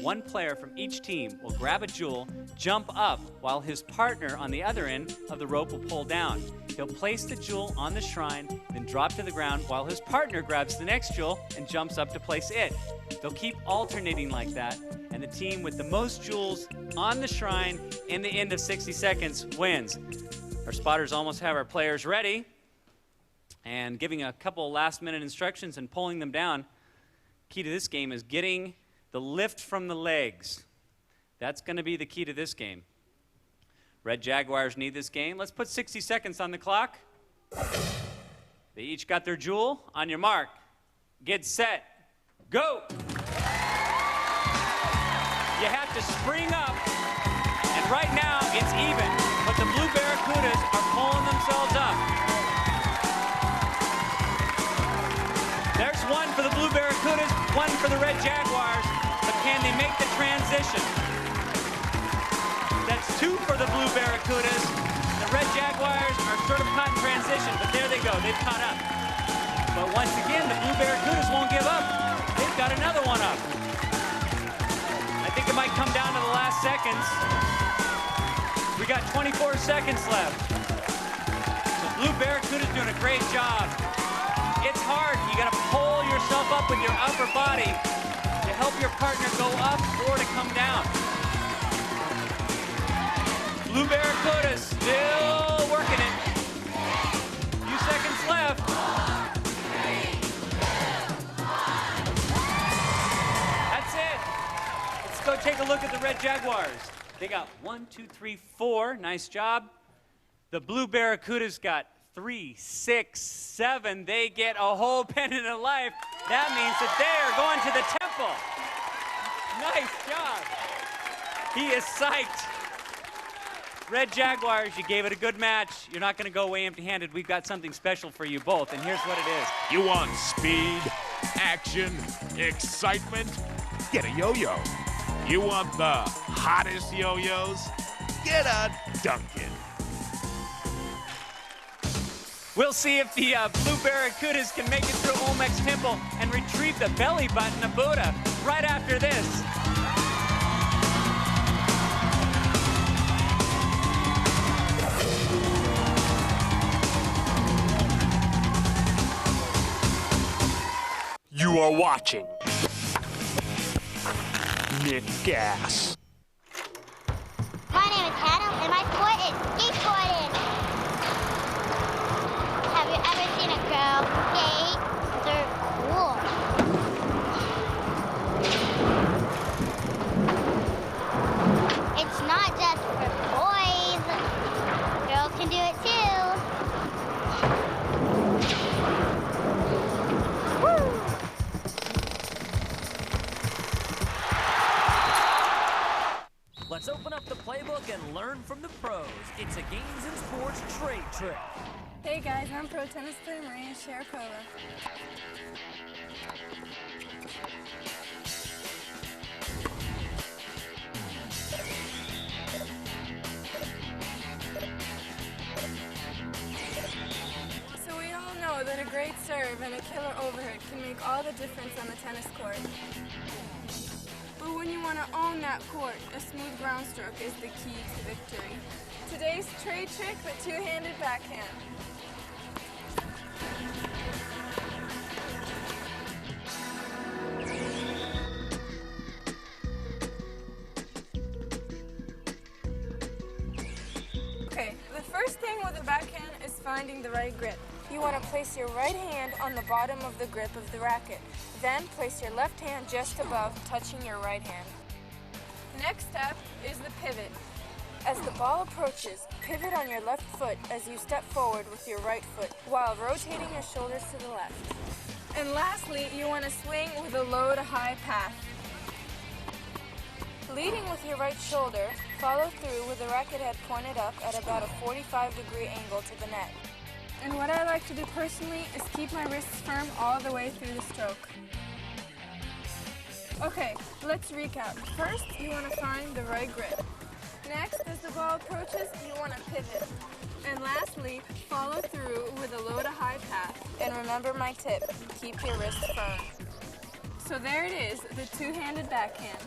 one player from each team will grab a jewel, jump up, while his partner on the other end of the rope will pull down. He'll place the jewel on the shrine, then drop to the ground while his partner grabs the next jewel and jumps up to place it. They'll keep alternating like that, and the team with the most jewels on the shrine in the end of 60 seconds wins. Our spotters almost have our players ready, and giving a couple last-minute instructions and pulling them down. Key to this game is getting the lift from the legs. That's going to be the key to this game. Red Jaguars need this game. Let's put 60 seconds on the clock. They each got their jewel. On your mark, get set, go! You have to spring up, and right now it's even, but the blue Barracudas are pulling themselves up. There's one for the blue Barracudas, one for the Red Jaguars, but can they make the transition? That's two for the blue Barracudas. The Red Jaguars are sort of caught in transition, but there they go, they've caught up. But once again, the blue Barracudas won't give up. They've got another one up. I think it might come down to the last seconds. We got 24 seconds left. So blue Barracuda's doing a great job. It's hard. You got to pull yourself up with your upper body to help your partner go up or to come down. Blue Barracuda still working it. Few seconds left. That's it. Let's go take a look at the Red Jaguars. They got 1, 2, 3, 4. Nice job. The Blue Barracudas got 3, 6, 7. They get a whole pennant of life. That means that they are going to the temple. Nice job. He is psyched. Red Jaguars, you gave it a good match. You're not going to go away empty-handed. We've got something special for you both, and here's what it is. You want speed, action, excitement? Get a yo-yo. You want the hottest yo-yos? Get a Duncan. We'll see if the Blue Barracudas can make it through Olmec's temple and retrieve the belly button of Buddha right after this. You are watching GaS. My name is Adam, and my sport is skateboarding. Have you ever seen a girl skate? They're cool. It's not just for boys. Girls can do it too. Woo! Let's open up the playbook and learn from the pros. It's a Games and Sports trade trick. Hey guys, I'm pro tennis player Maria Sharapova. So we all know that a great serve and a killer overhead can make all the difference on the tennis court. But when you want to own that court, a smooth ground stroke is the key to victory. Today's trade trick, the two-handed backhand. Okay, the first thing with a backhand is finding the right grip. You want to place your right hand on the bottom of the grip of the racket. Then place your left hand just above, touching your right hand. Next step is the pivot. As the ball approaches, pivot on your left foot as you step forward with your right foot while rotating your shoulders to the left. And lastly, you want to swing with a low to high path. Leading with your right shoulder, follow through with the racket head pointed up at about a 45-degree angle to the net. And what I like to do personally is keep my wrists firm all the way through the stroke. Okay, let's recap. First, you want to find the right grip. Next, as the ball approaches, you want to pivot. And lastly, follow through with a low to high path. And remember my tip, keep your wrists firm. So there it is, the two-handed backhand.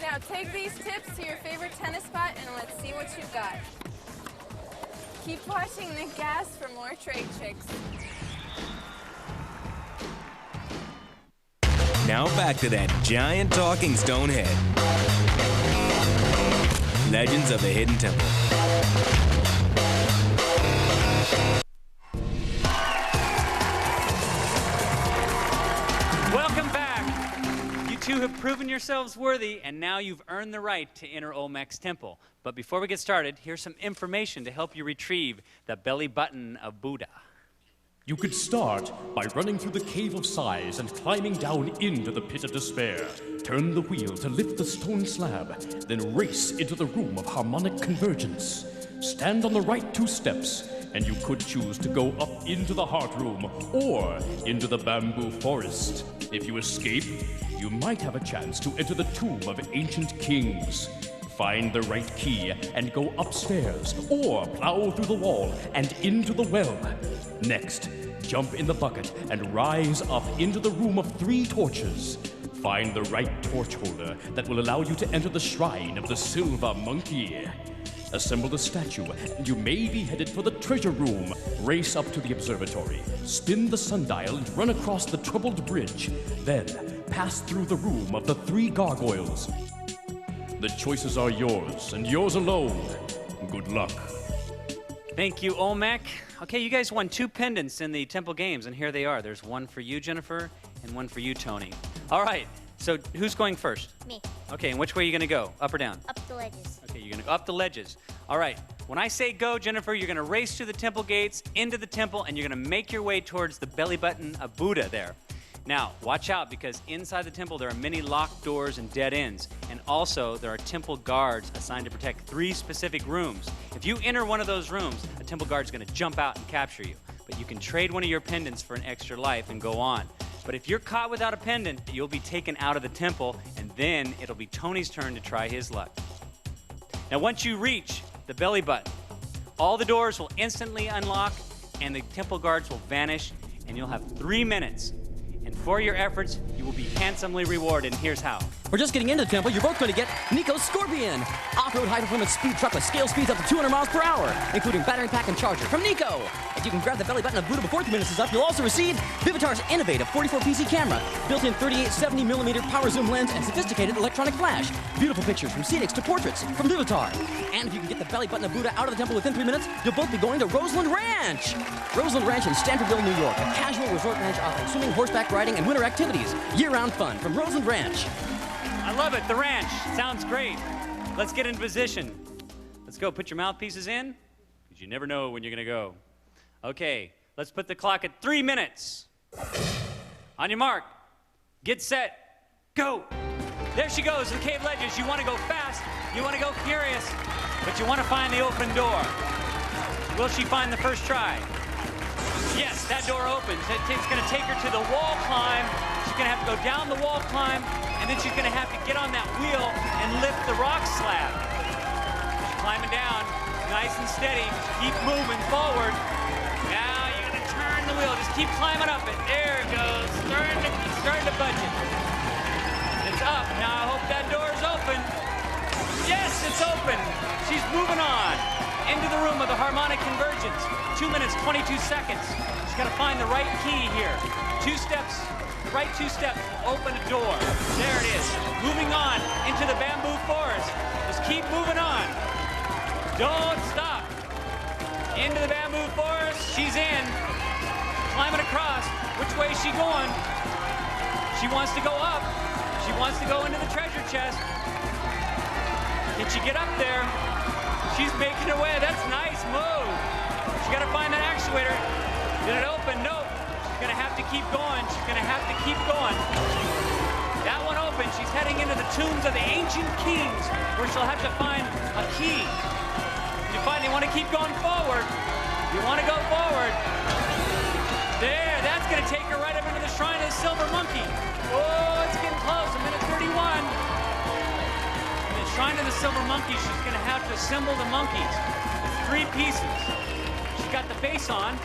Now take these tips to your favorite tennis spot and let's see what you've got. Keep watching the GaS for more trade tricks. Now back to that giant talking stone head. Legends of the Hidden Temple. Welcome back. You two have proven yourselves worthy, and now you've earned the right to enter Olmec's temple. But before we get started, here's some information to help you retrieve the belly button of Buddha. You could start by running through the Cave of Sighs and climbing down into the Pit of Despair. Turn the wheel to lift the stone slab, then race into the Room of Harmonic Convergence. Stand on the right 2 steps, and you could choose to go up into the Heart Room or into the Bamboo Forest. If you escape, you might have a chance to enter the Tomb of Ancient Kings. Find the right key and go upstairs, or plow through the wall and into the well. Next, jump in the bucket and rise up into the Room of 3 Torches. Find the right torch holder that will allow you to enter the Shrine of the Silver Monkey. Assemble the statue, and you may be headed for the Treasure Room. Race up to the observatory, spin the sundial, and run across the Troubled Bridge. Then, pass through the Room of the 3 Gargoyles. The choices are yours, and yours alone. Good luck. Thank you, Olmec. Okay, you guys won 2 pendants in the Temple Games, and here they are. There's one for you, Jennifer, and one for you, Tony. All right, so who's going first? Me. Okay, and which way are you going to go? Up or down? Up the ledges. Okay, you're going to go up the ledges. All right, when I say go, Jennifer, you're going to race to the temple gates, into the temple, and you're going to make your way towards the belly button of Buddha there. Now, watch out, because inside the temple there are many locked doors and dead ends. And also, there are temple guards assigned to protect 3 specific rooms. If you enter one of those rooms, a temple guard's going to jump out and capture you. But you can trade one of your pendants for an extra life and go on. But if you're caught without a pendant, you'll be taken out of the temple, and then it'll be Tony's turn to try his luck. Now, once you reach the belly button, all the doors will instantly unlock, and the temple guards will vanish, and you'll have 3 minutes. And for your efforts, you will be handsomely rewarded, and here's how. For just getting into the temple, you're both going to get Nico's Scorpion, off-road high-performance speed truck with scale speeds up to 200 miles per hour, including battery pack and charger from Nico. If you can grab the belly button of Buddha before 3 minutes is up, you'll also receive Vivitar's innovative 44PC camera, built-in 38-70mm power zoom lens, and sophisticated electronic flash. Beautiful pictures from scenics to portraits from Vivitar. And if you can get the belly button of Buddha out of the temple within 3 minutes, you'll both be going to Roseland Ranch. Roseland Ranch in Stanfordville, New York, a casual resort ranch offering swimming, horseback riding, and winter activities. Year-round fun from Roseland Ranch. I love it, the ranch. Sounds great. Let's get in position. Let's go, put your mouthpieces in, because you never know when you're gonna go. Okay, let's put the clock at 3 minutes. On your mark, get set, go. There she goes, the cave ledges. You wanna go fast, you wanna go furious, but you wanna find the open door. Will she find the first try? Yes, that door opens. It's gonna take her to the wall climb. She's gonna have to go down the wall climb, and then she's gonna have to get on that wheel and lift the rock slab. She's climbing down, nice and steady. Keep moving forward. Now you're gonna turn the wheel. Just keep climbing up it. There it goes. Starting to budge it. It's up. Now I hope that door is open. Yes, it's open. She's moving on into the Room of the Harmonic Convergence. 2 minutes, 22 seconds. She's got to find the right key here. 2 steps, the right 2 steps, open a door. There it is. Moving on into the bamboo forest. Just keep moving on. Don't stop. Into the bamboo forest. She's in. Climbing across. Which way is she going? She wants to go up. She wants to go into the treasure chest. Can she get up there? She's making her way. That's nice move. She's got to find that actuator. Did it open? Nope. She's going to have to keep going. She's going to have to keep going. That one open. She's heading into the tombs of the ancient kings, where she'll have to find a key. You find you want to keep going forward. You want to go forward. There, that's going to take her right up into the shrine of the silver monkey. Oh, it's getting close. A minute 31. In the shrine of the silver monkey, she's going to have to assemble the monkeys. It's 3 pieces. She's got the face on.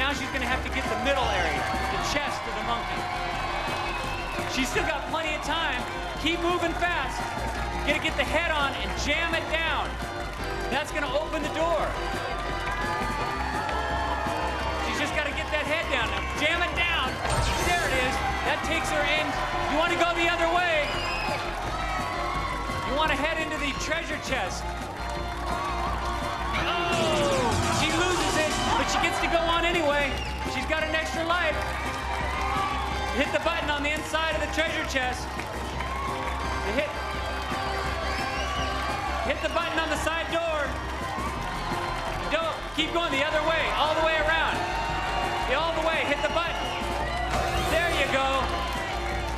Now she's going to have to get the middle area, the chest of the monkey. She's still got plenty of time. Keep moving fast. Gonna get the head on and jam it down. That's gonna open the door. She's just gotta get that head down now. Jam it down. There it is. That takes her in. You wanna go the other way. You wanna head into the treasure chest. Oh, she loses it, but she gets to go on anyway. She's got an extra life. Hit the button on the inside of the treasure chest. You hit the button on the side door. Don't keep going the other way, all the way around. All the way, hit the button. There you go.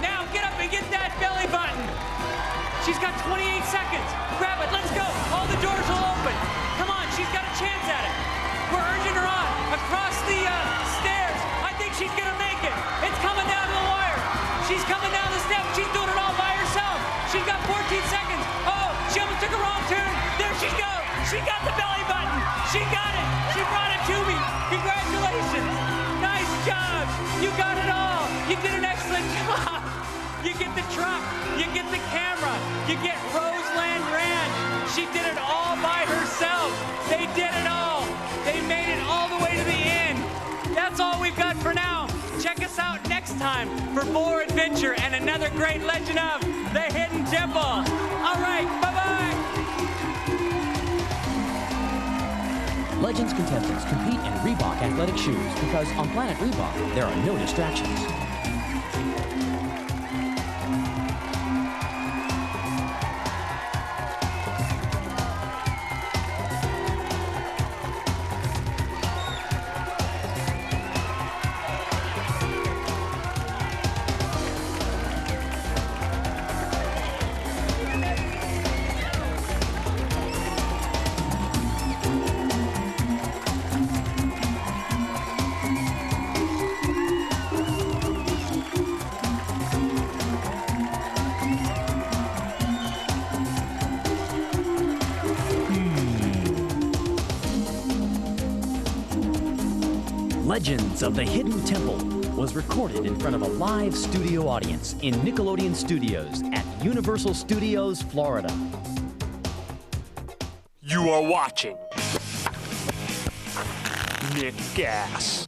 Now get up and get that belly button. She's got 28 seconds. Grab it, let's go. All the doors will open. Come on, she's got a chance at it. We're urging her on across the stairs. I think she's gonna make it. It's coming down to the wire. She's coming down the steps. She's doing it all by herself. She's got 14 seconds. Oh, she almost took a wrong turn. There she goes. She got the belly button. She got it. She brought it to me. Congratulations. Nice job. You got it all. You did an excellent job. You get the truck. You get the camera. You get Roseland Rand. She did it all by herself. They did it all. They made it all the way to the end. That's all we've got for now. Check us out next time for more adventure and another great legend of the Hidden Temple. All right, bye-bye. Legends contestants compete in Reebok athletic shoes because on Planet Reebok, there are no distractions. Legends of the Hidden Temple was recorded in front of a live studio audience in Nickelodeon Studios at Universal Studios, Florida. You are watching GaS.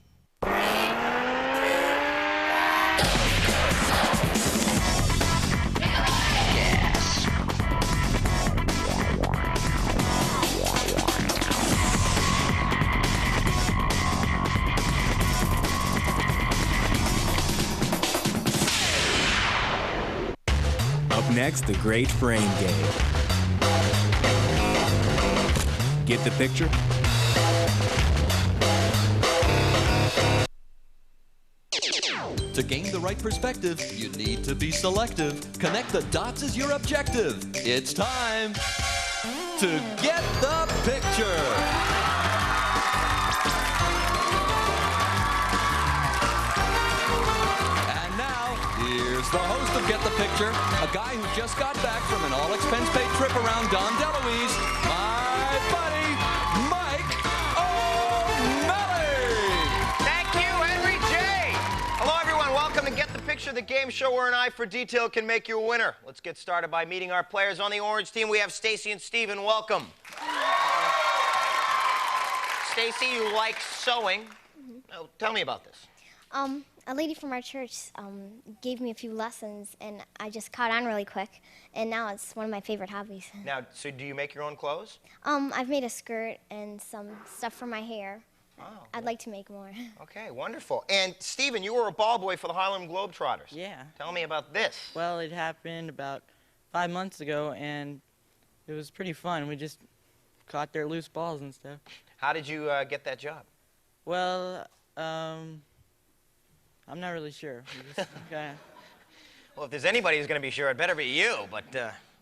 Next, the Great Frame Game. Get the picture? To gain the right perspective, you need to be selective. Connect the dots is your objective. It's time to get the picture. The host of Get the Picture, a guy who just got back from an all-expense-paid trip around Don DeLuise, my buddy, Mike O'Malley. Thank you, Henry J. Hello, everyone. Welcome to Get the Picture, the game show where an eye for detail can make you a winner. Let's get started by meeting our players. On the orange team, we have Stacy and Steven. Welcome. Stacy, you like sewing. Oh, tell me about this. A lady from our church gave me a few lessons, and I just caught on really quick, and now it's one of my favorite hobbies. Now, so do you make your own clothes? I've made a skirt and some stuff for my hair, I'd like to make more. Okay, wonderful. And Steven, you were a ball boy for the Harlem Globetrotters. Yeah. Tell me about this. Well, it happened about 5 months ago, and it was pretty fun. We just caught their loose balls and stuff. How did you get that job? Well, I'm not really sure. We just kinda... Well, if there's anybody who's going to be sure, it better be you, but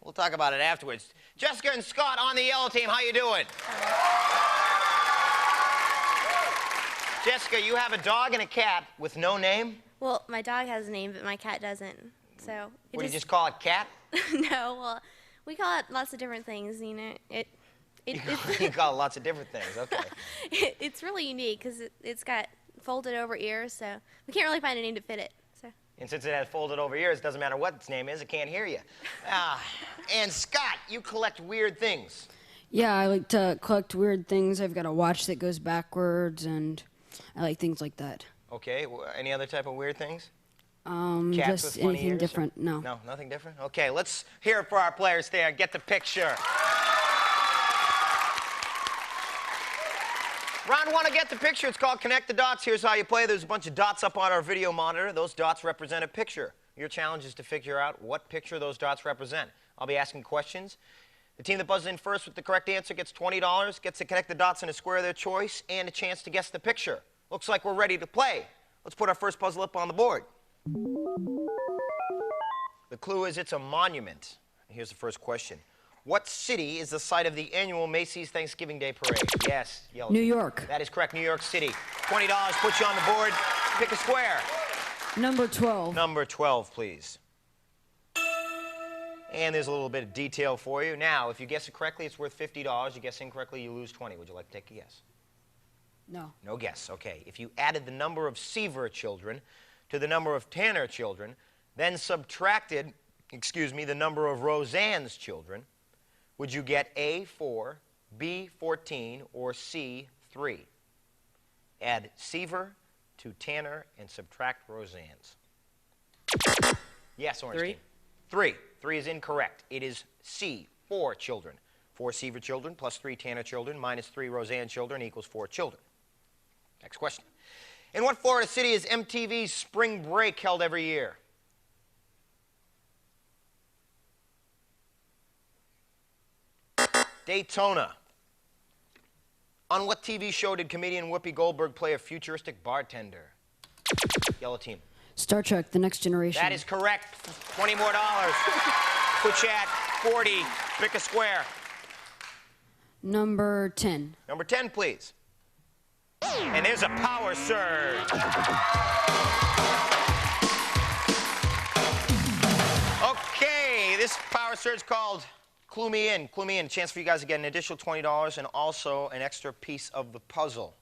we'll talk about it afterwards. Jessica and Scott on the yellow team, how you doing? Jessica, you have a dog and a cat with no name? Well, my dog has a name, but my cat doesn't. So What, do you just call it cat? No, well, we call it lots of different things, you know. You call it lots of different things, okay. It's really unique because it's got folded over ears, so we can't really find a name to fit it. So. And since it has folded over ears, it doesn't matter what its name is, it can't hear you. And Scott, you collect weird things. Yeah, I like to collect weird things. I've got a watch that goes backwards, and I like things like that. Okay, any other type of weird things? Cats Just with funny anything ears? different. No. No, nothing different? Okay, let's hear it for our players there and get the picture. Round one to get the picture. It's called Connect the Dots. Here's how you play. There's a bunch of dots up on our video monitor. Those dots represent a picture. Your challenge is to figure out what picture those dots represent. I'll be asking questions. The team that buzzes in first with the correct answer gets $20, gets to connect the dots in a square of their choice, and a chance to guess the picture. Looks like we're ready to play. Let's put our first puzzle up on the board. The clue is it's a monument. Here's the first question. What city is the site of the annual Macy's Thanksgiving Day Parade? Yes, yellow. New York. That is correct, New York City. $20 puts you on the board. Pick a square. Number 12. Number 12, please. And there's a little bit of detail for you. Now, if you guess it correctly, it's worth $50. You guess incorrectly, you lose 20. Would you like to take a guess? No. No guess. Okay. If you added the number of Seaver children to the number of Tanner children, then subtracted, the number of Roseanne's children, would you get A, 4, B, 14, or C, 3? Add Seaver to Tanner and subtract Roseanne's. Yes, Orange 3. Team. 3. 3 is incorrect. It is C, 4 children. 4 Seaver children plus 3 Tanner children minus 3 Roseanne children equals 4 children. Next question. In what Florida city is MTV's Spring Break held every year? Daytona. On what TV show did comedian Whoopi Goldberg play a futuristic bartender? Yellow team. Star Trek: The Next Generation. That is correct. $20 more. Put you at 40. Pick a square. Number 10. Number 10, please. And there's a power surge. Okay, this power surge called Clue Me In. Clue Me In. Chance for you guys to get an additional $20 and also an extra piece of the puzzle.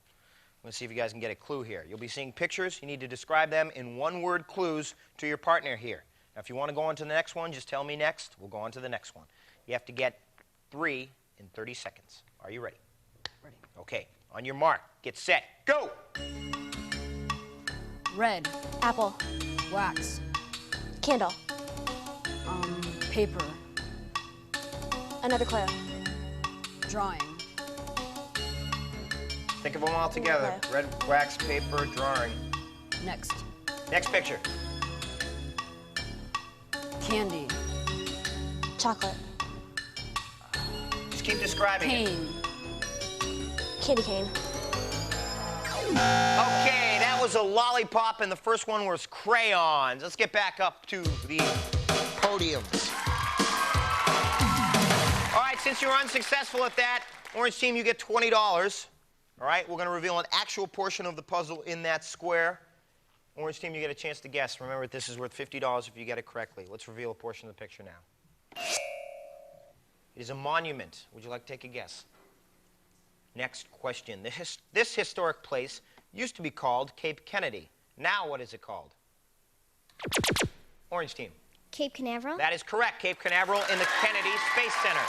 Let's see if you guys can get a clue here. You'll be seeing pictures. You need to describe them in one-word clues to your partner here. Now, if you want to go on to the next one, just tell me next. We'll go on to the next one. You have to get 3 in 30 seconds. Are you ready? Ready. Okay. On your mark, get set, go! Red. Apple. Wax. Candle. Paper. Another clue. Drawing. Think of them all together. Red, wax, paper, drawing. Next. Next picture. Candy. Chocolate. Just keep describing it. Cane. Candy cane. Okay, that was a lollipop, and the first one was crayons. Let's get back up to the podiums. All right, since you were unsuccessful at that, Orange Team, you get $20. All right, we're going to reveal an actual portion of the puzzle in that square. Orange Team, you get a chance to guess. Remember, this is worth $50 if you get it correctly. Let's reveal a portion of the picture now. It is a monument. Would you like to take a guess? Next question. This historic place used to be called Cape Kennedy. Now what is it called? Orange Team. Cape Canaveral? That is correct. Cape Canaveral in the Kennedy Space Center.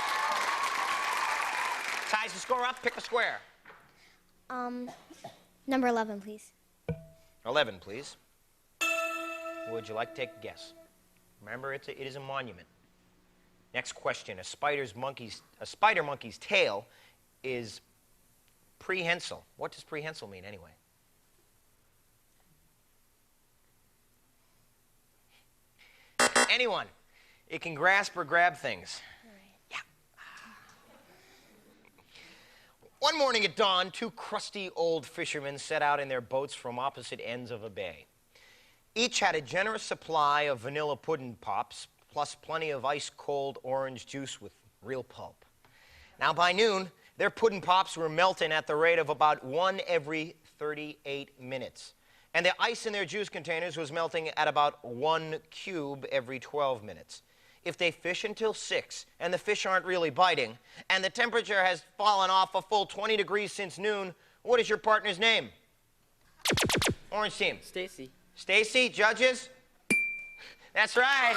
Ties the score up. Pick a square. Number 11, please. 11, please. Would you like to take a guess? Remember, it is a monument. Next question. A spider monkey's tail is Prehensile. What does prehensile mean anyway? Anyone. It can grasp or grab things. Yeah. One morning at dawn, two crusty old fishermen set out in their boats from opposite ends of a bay. Each had a generous supply of vanilla pudding pops, plus plenty of ice-cold orange juice with real pulp. Now, by noon, their pudding pops were melting at the rate of about 1 every 38 minutes. And the ice in their juice containers was melting at about 1 cube every 12 minutes. If they fish until 6, and the fish aren't really biting, and the temperature has fallen off a full 20 degrees since noon, what is your partner's name? Orange team. Stacy. Stacy, judges? That's right.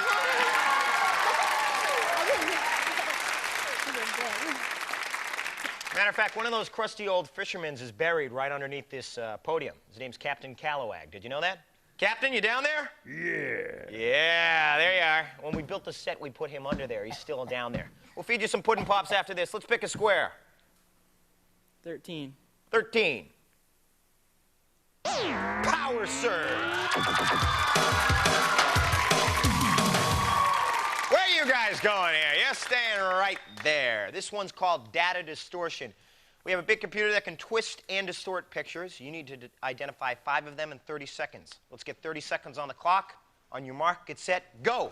Matter of fact, one of those crusty old fishermen is buried right underneath this podium. His name's Captain Callowag. Did you know that? Captain, you down there? Yeah. Yeah, there you are. When we built the set, we put him under there. He's still down there. We'll feed you some pudding pops after this. Let's pick a square. 13. 13. Power surge. Where are you guys going here? You're staying right there. This one's called data distortion. We have a big computer that can twist and distort pictures. You need to identify 5 of them in 30 seconds. Let's get 30 seconds on the clock. On your mark, get set, go.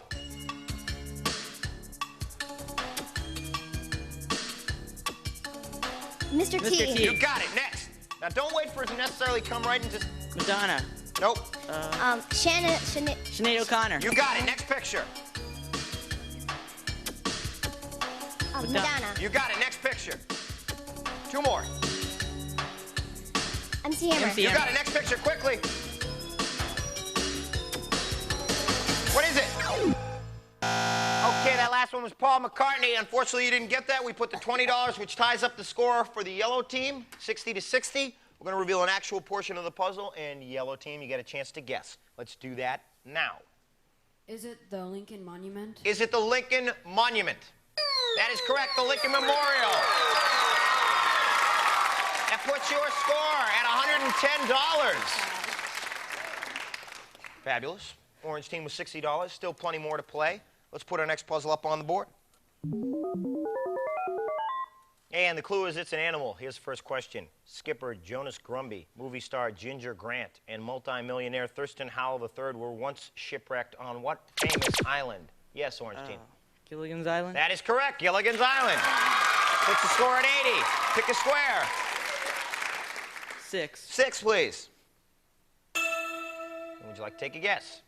Mr. T. You got it. Next. Now, don't wait for it to necessarily come right into... Madonna. Nope. Sinead O'Connor. You got it. Next picture. Madonna. You got it. Next picture. 2 more. MC Hammer. You got it. Next picture. Quickly. What is it? Okay, that last one was Paul McCartney. Unfortunately, you didn't get that. We put the $20, which ties up the score for the yellow team, 60 to 60. We're going to reveal an actual portion of the puzzle, and yellow team, you get a chance to guess. Let's do that now. Is it the Lincoln Monument? Is it the Lincoln Monument? That is correct, the Lincoln Memorial. That puts your score at $110. Fabulous. Orange team with $60. Still plenty more to play. Let's put our next puzzle up on the board. And the clue is it's an animal. Here's the first question. Skipper Jonas Grumby, movie star Ginger Grant, and multimillionaire Thurston Howell III were once shipwrecked on what famous island? Yes, Orange team. Gilligan's Island? That is correct, Gilligan's Island. Puts the score at 80. Pick a square. 6. 6, please. Would you like to take a guess?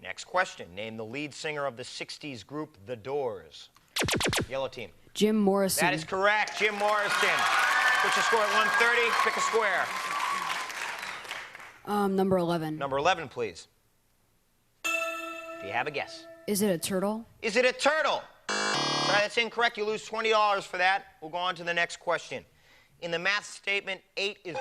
Next question. Name the lead singer of the 60s group The Doors. Yellow team. Jim Morrison. That is correct, Jim Morrison. Put your score at 130. Pick a square. Number 11. Number 11, please. Do you have a guess? Is it a turtle? Is it a turtle? Sorry, that's incorrect. You lose $20 for that. We'll go on to the next question. In the math statement, 8 is...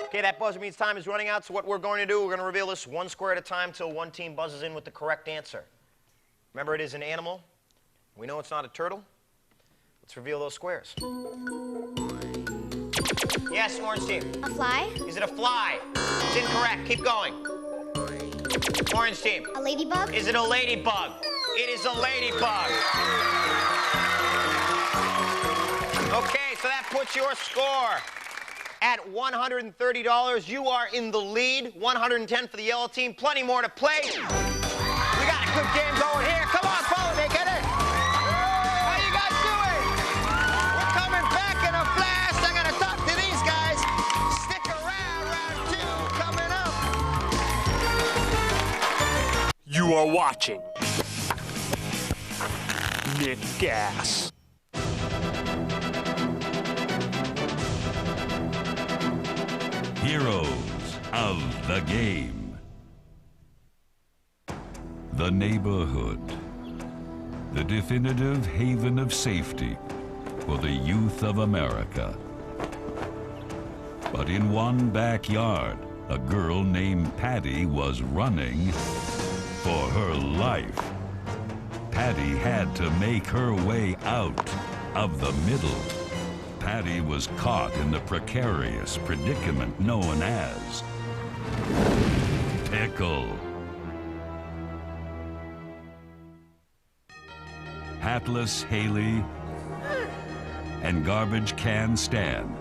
Okay, that buzzer means time is running out, so what we're going to do, we're going to reveal this 1 square at a time till one team buzzes in with the correct answer. Remember, it is an animal. We know it's not a turtle. Let's reveal those squares. Yes, Orange team. A fly? Is it a fly? It's incorrect. Keep going. Orange team. A ladybug? Is it a ladybug? It is a ladybug. Okay, so that puts your score at $130. You are in the lead. 110 for the yellow team. Plenty more to play. We got a good game going here. Come on, follow me. Get it. How you guys doing? We're coming back in a flash. I'm going to talk to these guys. Stick around. Round 2 coming up. You are watching GaS. Heroes of the game. The neighborhood. The definitive haven of safety for the youth of America. But in one backyard, a girl named Patty was running for her life. Patty had to make her way out of the middle. Patty was caught in the precarious predicament known as pickle. Hatless Haley and Garbage Can Stan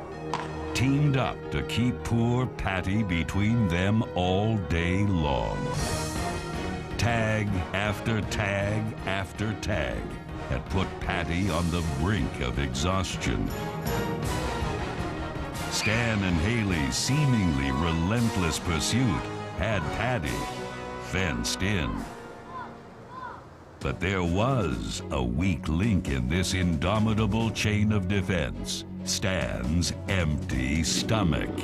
teamed up to keep poor Patty between them all day long. Tag after tag after tag had put Patty on the brink of exhaustion. Stan and Haley's seemingly relentless pursuit had Patty fenced in. But there was a weak link in this indomitable chain of defense: Stan's empty stomach.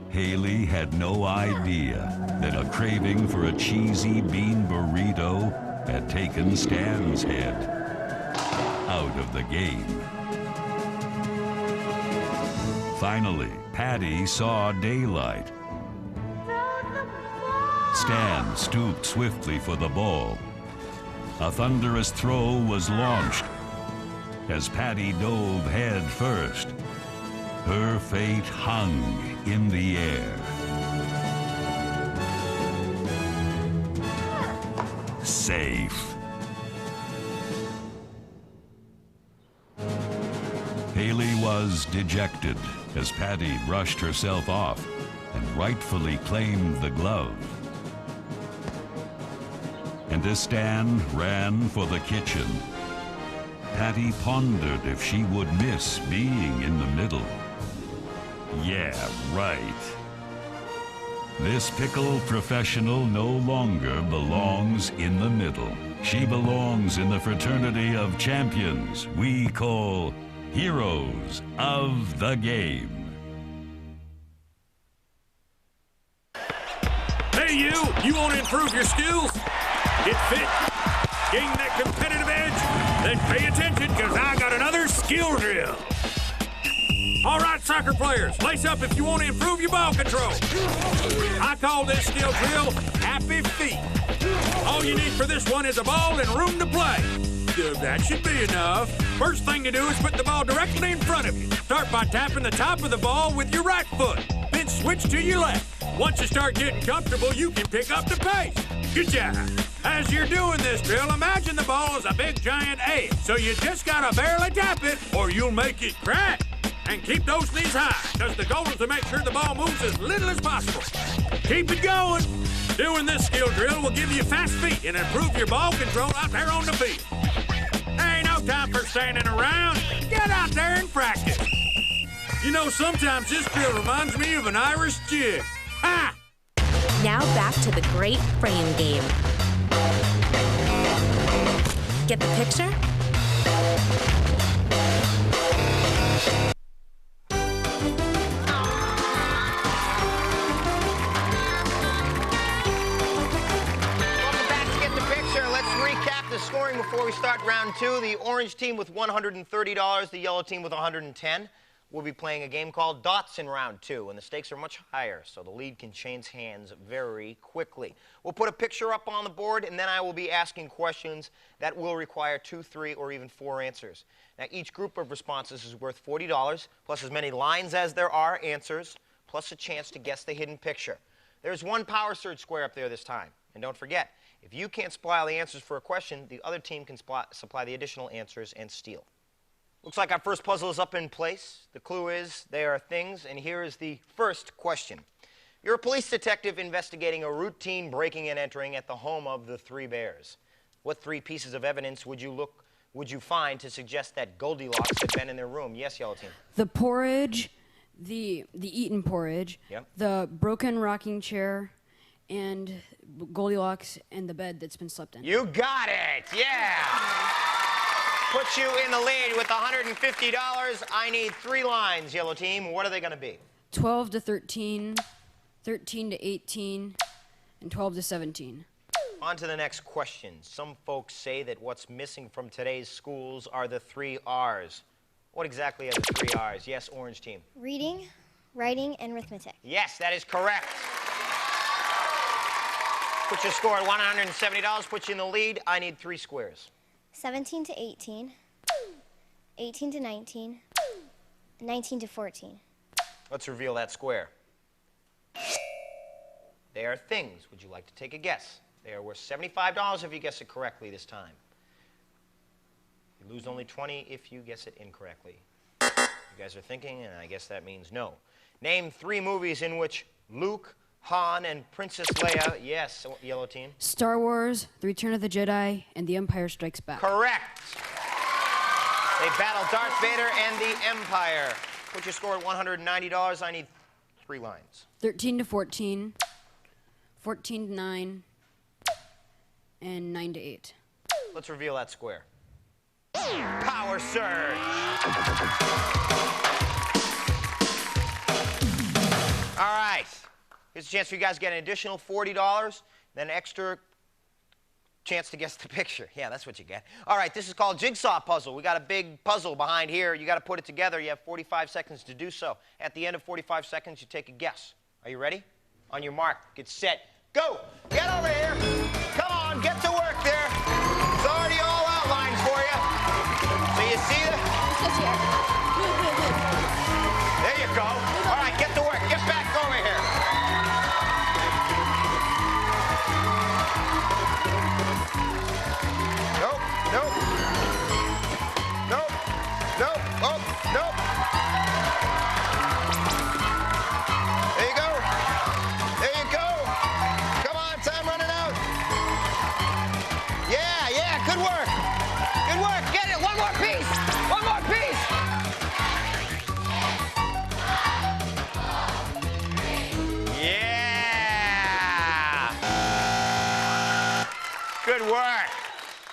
Haley had no idea that a craving for a cheesy bean burrito had taken Stan's head out of the game. Finally, Patty saw daylight. Stan stooped swiftly for the ball. A thunderous throw was launched. As Patty dove head first, her fate hung in the air. Safe. Haley was dejected as Patty brushed herself off and rightfully claimed the glove. And as Stan ran for the kitchen, Patty pondered if she would miss being in the middle. Yeah, right. This pickle professional no longer belongs in the middle. She belongs in the fraternity of champions we call heroes of the game. Hey, you want to improve your skills? Get fit? Gain that competitive edge? Then pay attention, because I got another skill drill. All right, soccer players, lace up if you want to improve your ball control. I call this skill drill Happy Feet. All you need for this one is a ball and room to play. That should be enough. First thing to do is put the ball directly in front of you. Start by tapping the top of the ball with your right foot. Then switch to your left. Once you start getting comfortable, you can pick up the pace. Good job. As you're doing this drill, imagine the ball is a big giant egg. So you just gotta barely tap it, or you'll make it crack. And keep those knees high, because the goal is to make sure the ball moves as little as possible. Keep it going. Doing this skill drill will give you fast feet and improve your ball control out there on the field. There ain't no time for standing around. Get out there and practice. You know, sometimes this drill reminds me of an Irish jig. Ha! Now back to the great frame game. Get the picture? The scoring before we start round two. The orange team with $130, the yellow team with $110. We'll be playing a game called Dots in round two, and the stakes are much higher, so the lead can change hands very quickly. We'll put a picture up on the board, and then I will be asking questions that will require 2, 3, or even 4 answers. Now, each group of responses is worth $40, plus as many lines as there are answers, plus a chance to guess the hidden picture. There's one power surge square up there this time, and don't forget, if you can't supply all the answers for a question, the other team can supply the additional answers and steal. Looks like our first puzzle is up in place. The clue is they are things, and here is the first question. You're a police detective investigating a routine breaking and entering at the home of the 3 bears. What 3 pieces of evidence would you find to suggest that Goldilocks had been in their room? Yes, yellow team. The porridge, the eaten porridge, Yep. the broken rocking chair, and Goldilocks and the bed that's been slept in. You got it! Yeah! Puts you in the lead with $150. I need 3 lines, yellow team. What are they going to be? 12 to 13, 13 to 18, and 12 to 17. On to the next question. Some folks say that what's missing from today's schools are the 3 R's. What exactly are the 3 R's? Yes, orange team. Reading, writing, and arithmetic. Yes, that is correct. Put your score at $170, put you in the lead. I need 3 squares. 17 to 18, 18 to 19, 19 to 14. Let's reveal that square. They are things. Would you like to take a guess? They are worth $75 if you guess it correctly this time. You lose only 20 if you guess it incorrectly. You guys are thinking, and I guess that means no. Name 3 movies in which Luke, Han, and Princess Leia, yes, yellow team. Star Wars, The Return of the Jedi, and The Empire Strikes Back. Correct. They battle Darth Vader and the Empire. Put your score at $190. I need 3 lines. 13 to 14, 14 to 9, and 9 to 8. Let's reveal that square. Power surge. All right. Here's a chance for you guys to get an additional $40, then extra chance to guess the picture. Yeah, that's what you get. All right, this is called Jigsaw Puzzle. We got a big puzzle behind here. You got to put it together. You have 45 seconds to do so. At the end of 45 seconds, you take a guess. Are you ready? On your mark, get set, go. Get over here. Come on, get to work there. It's already all outlined for you. So you see the... There you go. All right, get to work. Get back over here. Nope, nope. Nope, nope, oh, nope. There you go. There you go. Come on, time running out. Yeah, yeah, good work. Good work. Get it. One more piece. One more piece. Yeah. Good work.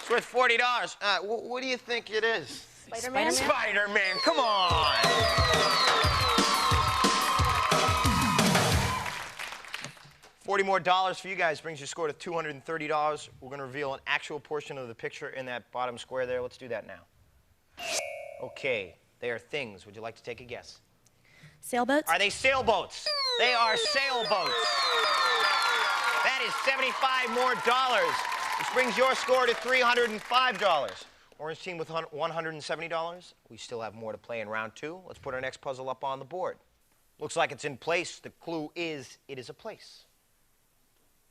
It's worth $40. What do you think it is? Spider-Man? Spider-Man, come on. $40 more for you guys brings your score to $230. We're going to reveal an actual portion of the picture in that bottom square there. Let's do that now. Okay, they are things. Would you like to take a guess? Sailboats? Are they sailboats? They are sailboats. That is $75 more, which brings your score to $305. Orange team with $170. We still have more to play in round 2. Let's put our next puzzle up on the board. Looks like it's in place. The clue is it is a place.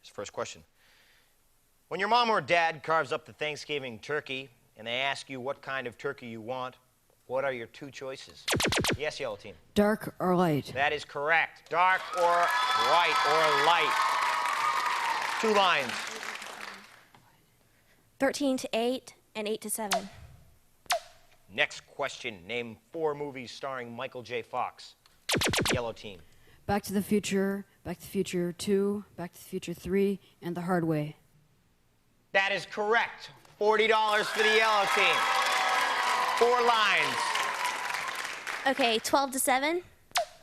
Here's the first question. When your mom or dad carves up the Thanksgiving turkey and they ask you what kind of turkey you want, what are your 2 choices? Yes, yellow team. Dark or light? That is correct. Dark or white or light. 2 lines. 13 to 8 and 8 to 7. Next question. Name 4 movies starring Michael J. Fox. Yellow team. Back to the Future, Back to the Future 2, Back to the Future 3, and The Hard Way. That is correct. $40 for the yellow team. 4 lines. Okay, 12 to 7,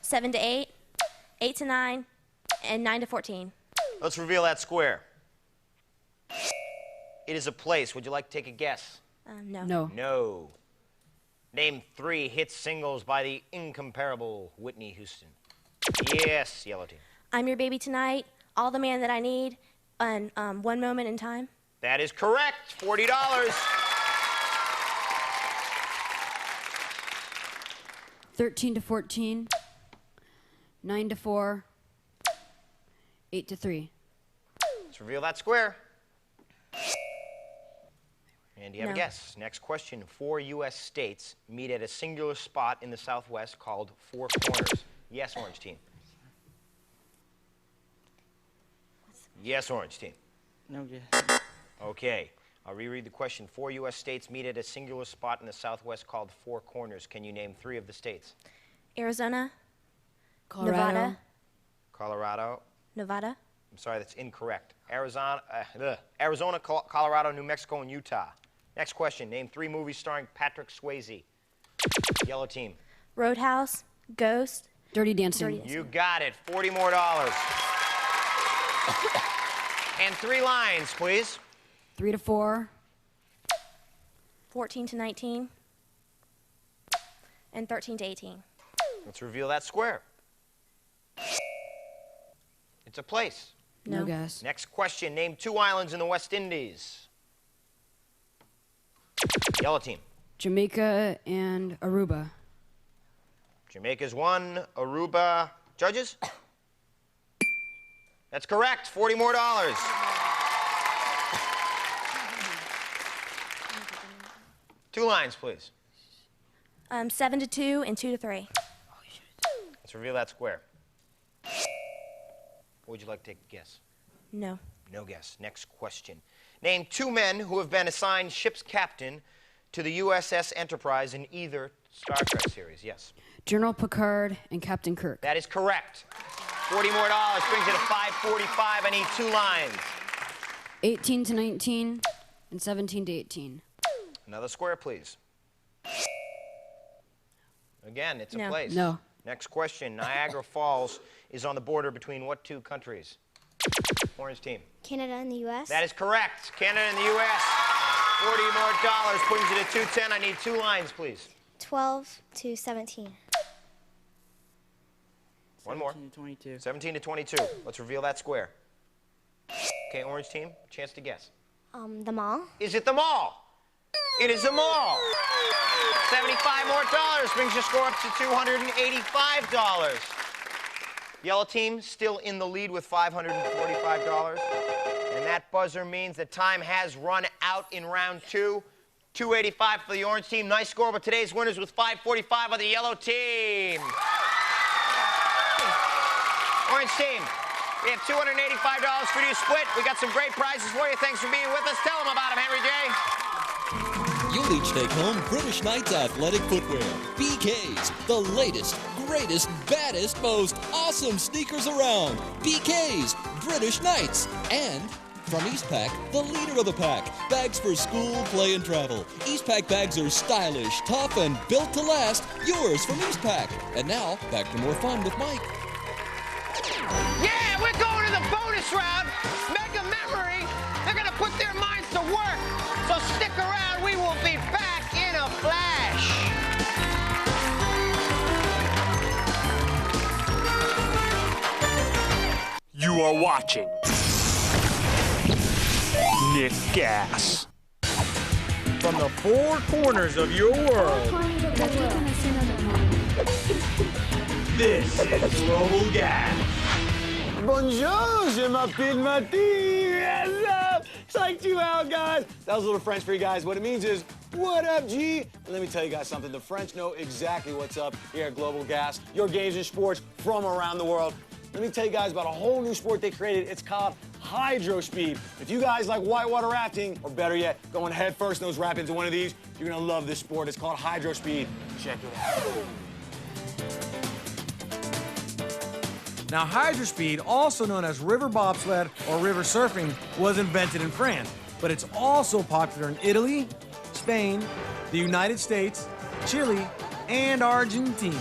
7 to 8, 8 to 9, and 9 to 14. Let's reveal that square. It is a place. Would you like to take a guess? No. No. No. Name 3 hit singles by the incomparable Whitney Houston. Yes, yellow team. I'm Your Baby Tonight, All the Man That I Need, and One Moment in Time. That is correct. $40. $13 to 14, 9 to 4, 8 to 3. Let's reveal that square. And do you have No. a guess? Next question. 4 U.S. states meet at a singular spot in the Southwest called Four Corners. Yes, orange team. Yes, orange team. No guess. Okay. I'll reread the question. 4 U.S. states meet at a singular spot in the Southwest called Four Corners. Can you name 3 of the states? Arizona, Colorado. Colorado. Nevada. I'm sorry, that's incorrect. Arizona, Colorado, New Mexico, and Utah. Next question. Name 3 movies starring Patrick Swayze. Yellow team. Roadhouse, Ghost. Dirty Dancing. You got it. $40 more. And 3 lines, please. 3 to 4. 14 to 19. And 13 to 18. Let's reveal that square. It's a place. No guess. Next question. Name 2 islands in the West Indies. Yellow team. Jamaica and Aruba. Jamaica's 1, Aruba, judges? That's correct, $40 more. 2 lines, please. 7 to 2 and 2 to 3. Let's reveal that square. What would you like to take a guess? No. No guess. Next question. Name 2 men who have been assigned ship's captain to the USS Enterprise in either Star Trek series. Yes. General Picard and Captain Kirk. That is correct. $40 more brings you to $545. I need 2 lines. 18 to 19 and 17 to 18. Another square, please. Again, it's a No. place. No. Next question. Niagara Falls is on the border between what 2 countries? Orange team. Canada and the U.S. That is correct. Canada and the U.S. $40 more brings you to 210. I need 2 lines, please. 12 to 17. One more. 17 to 22. 17 to 22. Let's reveal that square. Okay, orange team, chance to guess. The mall. Is it the mall? It is the mall. $75 more brings your score up to $285. Yellow team still in the lead with $545. And that buzzer means that time has run out in round 2. $285 for the orange team. Nice score, but today's winners with $545 are the yellow team. Orange team, we have $285 for you to split. We got some great prizes for you. Thanks for being with us. Tell them about them, Henry J. You'll each take home British Knights athletic footwear. BK's, the latest, greatest, baddest, most awesome sneakers around. BK's, British Knights. And from Eastpak, the leader of the pack. Bags for school, play, and travel. Eastpak bags are stylish, tough, and built to last. Yours from Eastpak. And now, back to more fun with Mike. Yeah, we're going to the bonus round. Mega Memory. They're going to put their minds to work. So stick around. We will be back in a flash. You are watching GaS. From the 4 corners of your world, this is Global GaS. Bonjour, je m'appelle Martin. What's up? Psyched you out, guys. That was a little French for you guys. What it means is, what up, G? And let me tell you guys something. The French know exactly what's up here at Global GaS. Your games and sports from around the world. Let me tell you guys about a whole new sport they created. It's called hydro speed. If you guys like whitewater rafting, or better yet, going head first in those rapids in one of these, you're gonna love this sport. It's called hydro speed. Check it out. Now, hydrospeed, also known as river bobsled or river surfing, was invented in France, but it's also popular in Italy, Spain, the United States, Chile, and Argentina.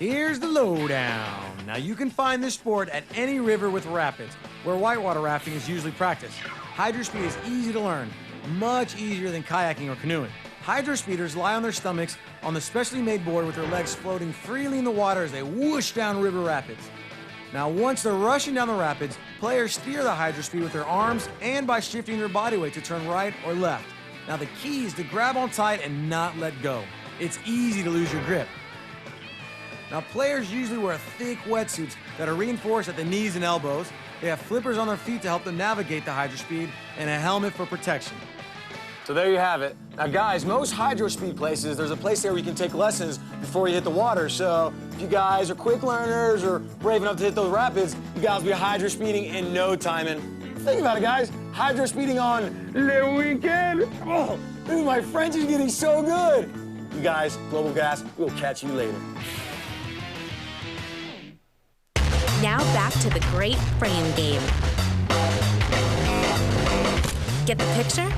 Here's the lowdown. Now, you can find this sport at any river with rapids, where whitewater rafting is usually practiced. Hydrospeed is easy to learn, much easier than kayaking or canoeing. Hydrospeeders lie on their stomachs on the specially made board with their legs floating freely in the water as they whoosh down river rapids. Now, once they're rushing down the rapids, players steer the hydrospeed with their arms and by shifting their body weight to turn right or left. Now, the key is to grab on tight and not let go. It's easy to lose your grip. Now, players usually wear thick wetsuits that are reinforced at the knees and elbows. They have flippers on their feet to help them navigate the hydrospeed and a helmet for protection. So there you have it. Now, guys, most hydro speed places, there's a place there where you can take lessons before you hit the water. So if you guys are quick learners or brave enough to hit those rapids, you guys will be hydro speeding in no time. And think about it, guys. Hydro speeding on Le Weekend. Oh, dude, my French is getting so good. You guys, Global GaS, we'll catch you later. Now back to the great frame game. Get the picture?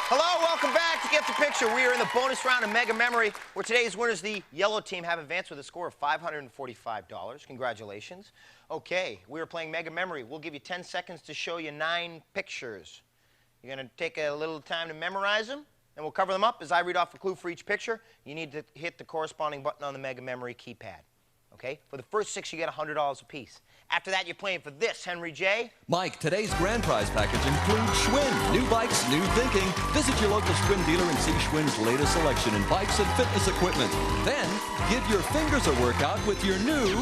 Hello, welcome back to Get the Picture. We are in the bonus round of Mega Memory, where today's winners, the yellow team, have advanced with a score of $545. Congratulations. Okay, we are playing Mega Memory. We'll give you 10 seconds to show you 9 pictures. You're going to take a little time to memorize them, and we'll cover them up as I read off a clue for each picture. You need to hit the corresponding button on the Mega Memory keypad. okay? For the first 6, you get $100 apiece. After that, you're playing for this, Henry J. Mike, today's grand prize package includes Schwinn. New bikes, new thinking. Visit your local Schwinn dealer and see Schwinn's latest selection in bikes and fitness equipment. Then, give your fingers a workout with your new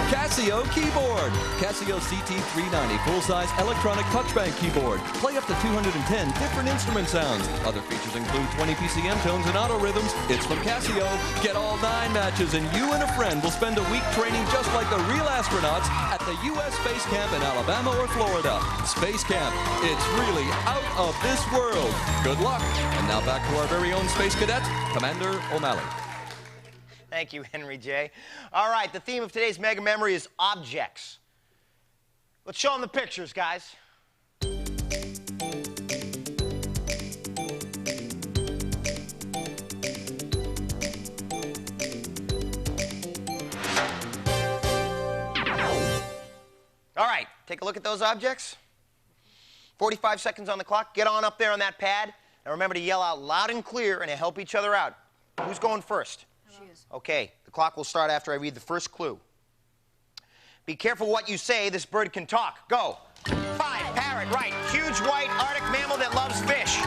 Casio keyboard. Casio CT390 full-size electronic touchbank keyboard. Play up to 210 different instrument sounds. Other features include 20 PCM tones and auto rhythms. It's from Casio. Get all 9 matches, and you and a friend will spend a week training just like the real astronauts at the U.S. Space Camp in Alabama or Florida. Space Camp, it's really out of this world. Good luck. And now back to our very own space cadet, Commander O'Malley. Thank you, Henry J. All right, the theme of today's Mega Memory is objects. Let's show them the pictures, guys. All right, take a look at those objects. 45 seconds on the clock. Get on up there on that pad. And remember to yell out loud and clear and to help each other out. Who's going first? She is. Okay, the clock will start after I read the first clue. Be careful what you say. This bird can talk. Go. 5, parrot, right. Huge white Arctic mammal that loves fish.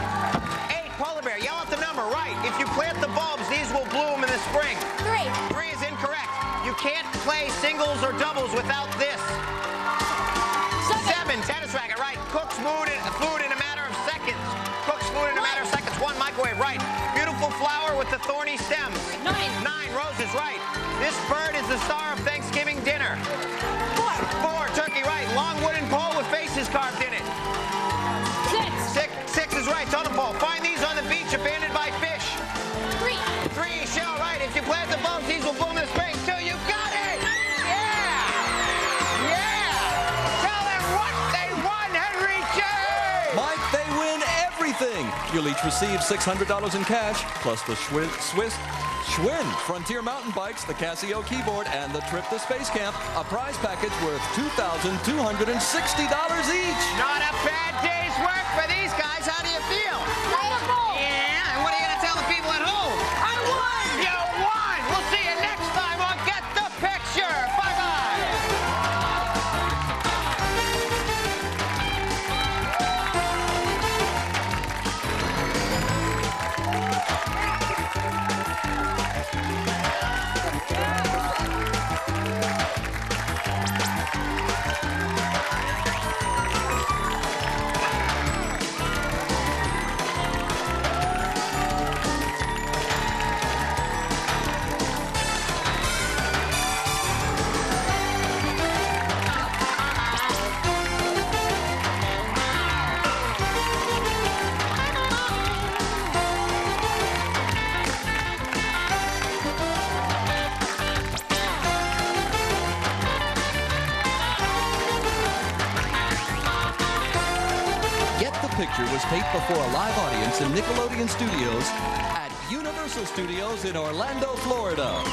8, polar bear. Yell out the number, right. If you plant the bulbs, these will bloom in the spring. 3. 3 is incorrect. You can't play singles or doubles without this. 7, tennis racket, right. Cooks food in a matter of seconds. Cooks food in a matter of seconds. 1, microwave, right. Beautiful flower with the thorny stems. 9. 9, roses, right. This bird is the star of Thanksgiving dinner. 4, turkey, right. Long wooden pole with faces carved in it. 6 is right. Totem pole. Find these on the beach abandoned by fish. 3. 3, shell, right. If you plant the bulbs, these will bloom in the spring. 2, you got it! Yeah! Yeah! Tell them what they won, Henry J! Mike, they win everything. You'll each receive $600 in cash, plus the Schwinn Frontier mountain bikes, the Casio keyboard, and the trip to Space Camp. A prize package worth $2,260 each. Not a bad day's work for these guys. How do you feel? Wonderful. Yeah, and what are you going to tell the people at home? I won. You won! We'll see you next time on Get the Picture. Bye-bye! Picture was taped before a live audience in Nickelodeon Studios at Universal Studios in Orlando, Florida.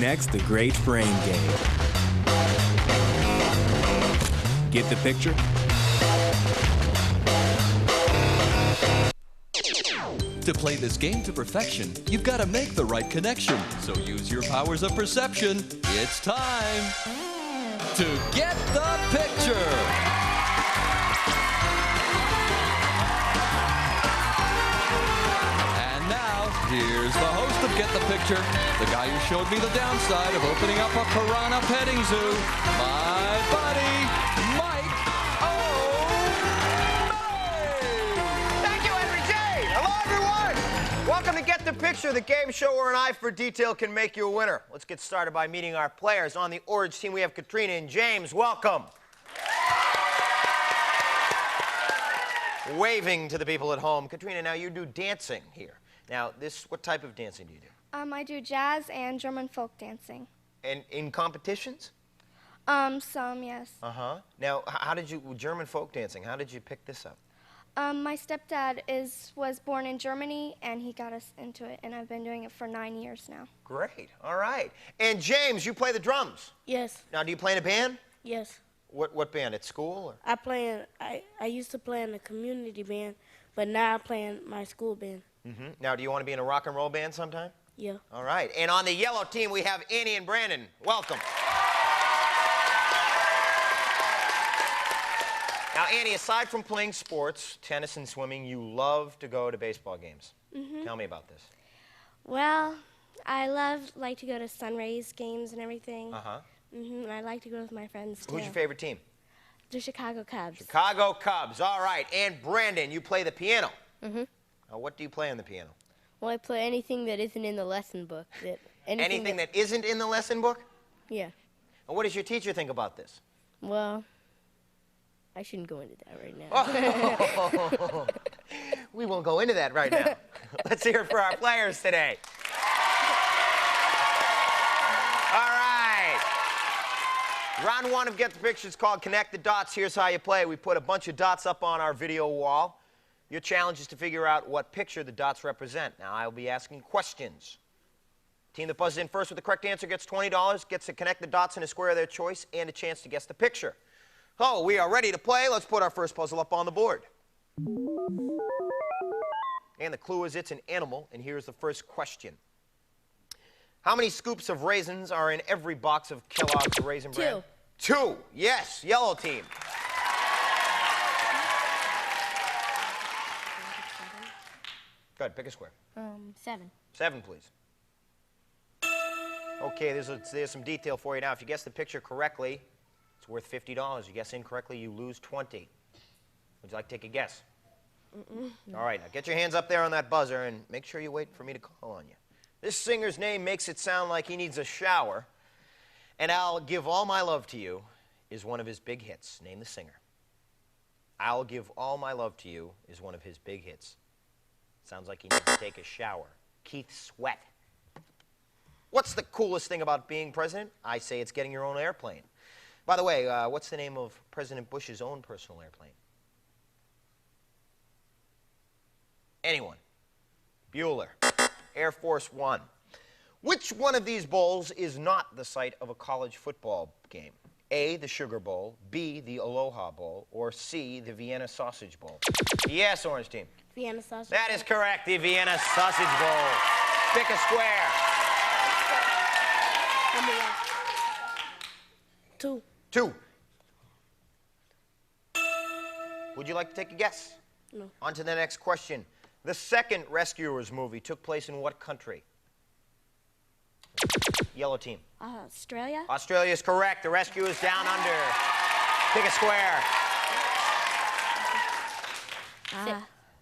Next, the Great Frame Game. Get the picture? To play this game to perfection, you've got to make the right connection. So use your powers of perception. It's time to get the picture. Here's the host of Get the Picture, the guy who showed me the downside of opening up a piranha petting zoo, my buddy, Mike O'Malley. Thank you, Henry J. Hello, everyone. Welcome to Get the Picture, the game show where an eye for detail can make you a winner. Let's get started by meeting our players. On the Orange team, we have Katrina and James. Welcome. Waving to the people at home. Katrina, now you do dancing here. Now, what type of dancing do you do? I do jazz and German folk dancing. And in competitions? Some, yes. Uh-huh. Now, how did you, German folk dancing, how did you pick this up? My stepdad was born in Germany, and he got us into it, and I've been doing it for 9 years now. Great. All right. And James, you play the drums? Yes. Now, do you play in a band? Yes. What band? At school? Or? I used to play in a community band, but now I play in my school band. Mm-hmm. Now, do you want to be in a rock and roll band sometime? Yeah. All right. And on the yellow team, we have Annie and Brandon. Welcome. Now, Annie, aside from playing sports, tennis and swimming, you love to go to baseball games. Mm-hmm. Tell me about this. Well, I like to go to Sunrays games and everything. Uh-huh. And I like to go with my friends, too. Who's your favorite team? The Chicago Cubs. Chicago Cubs. All right. And Brandon, you play the piano. Mm-hmm. Now, what do you play on the piano? Well, I play anything that isn't in the lesson book. Anything that isn't in the lesson book? Yeah. And what does your teacher think about this? Well, I shouldn't go into that right now. Oh. We won't go into that right now. Let's hear it for our players today. All right. Round one of Get the Picture is called Connect the Dots. Here's how you play. We put a bunch of dots up on our video wall. Your challenge is to figure out what picture the dots represent. Now, I'll be asking questions. Team that buzzes in first with the correct answer gets $20, gets to connect the dots in a square of their choice, and a chance to guess the picture. Oh, we are ready to play. Let's put our first puzzle up on the board. And the clue is it's an animal, and here's the first question. How many scoops of raisins are in every box of Kellogg's Raisin Bran? 2. 2. Yes, yellow team. Go ahead, pick a square. 7. 7, please. Okay, there's some detail for you now. If you guess the picture correctly, it's worth $50. You guess incorrectly, you lose 20. Would you like to take a guess? All right, now get your hands up there on that buzzer and make sure you wait for me to call on you. This singer's name makes it sound like he needs a shower, and I'll Give All My Love to You is one of his big hits. Name the singer. I'll Give All My Love to You is one of his big hits. Sounds like he needs to take a shower. Keith Sweat. What's the coolest thing about being president? I say it's getting your own airplane. By the way, what's the name of President Bush's own personal airplane? Anyone? Bueller. Air Force One. Which one of these bowls is not the site of a college football game? A, the Sugar Bowl, B, the Aloha Bowl, or C, the Vienna Sausage Bowl? Yes, Orange Team. Vienna Sausage That is correct, the Vienna Sausage Bowl. Pick a square. 2. 2. Would you like to take a guess? No. On to the next question. The second Rescuers movie took place in what country? Yellow team. Australia? Australia is correct. The Rescuers down under. Pick a square.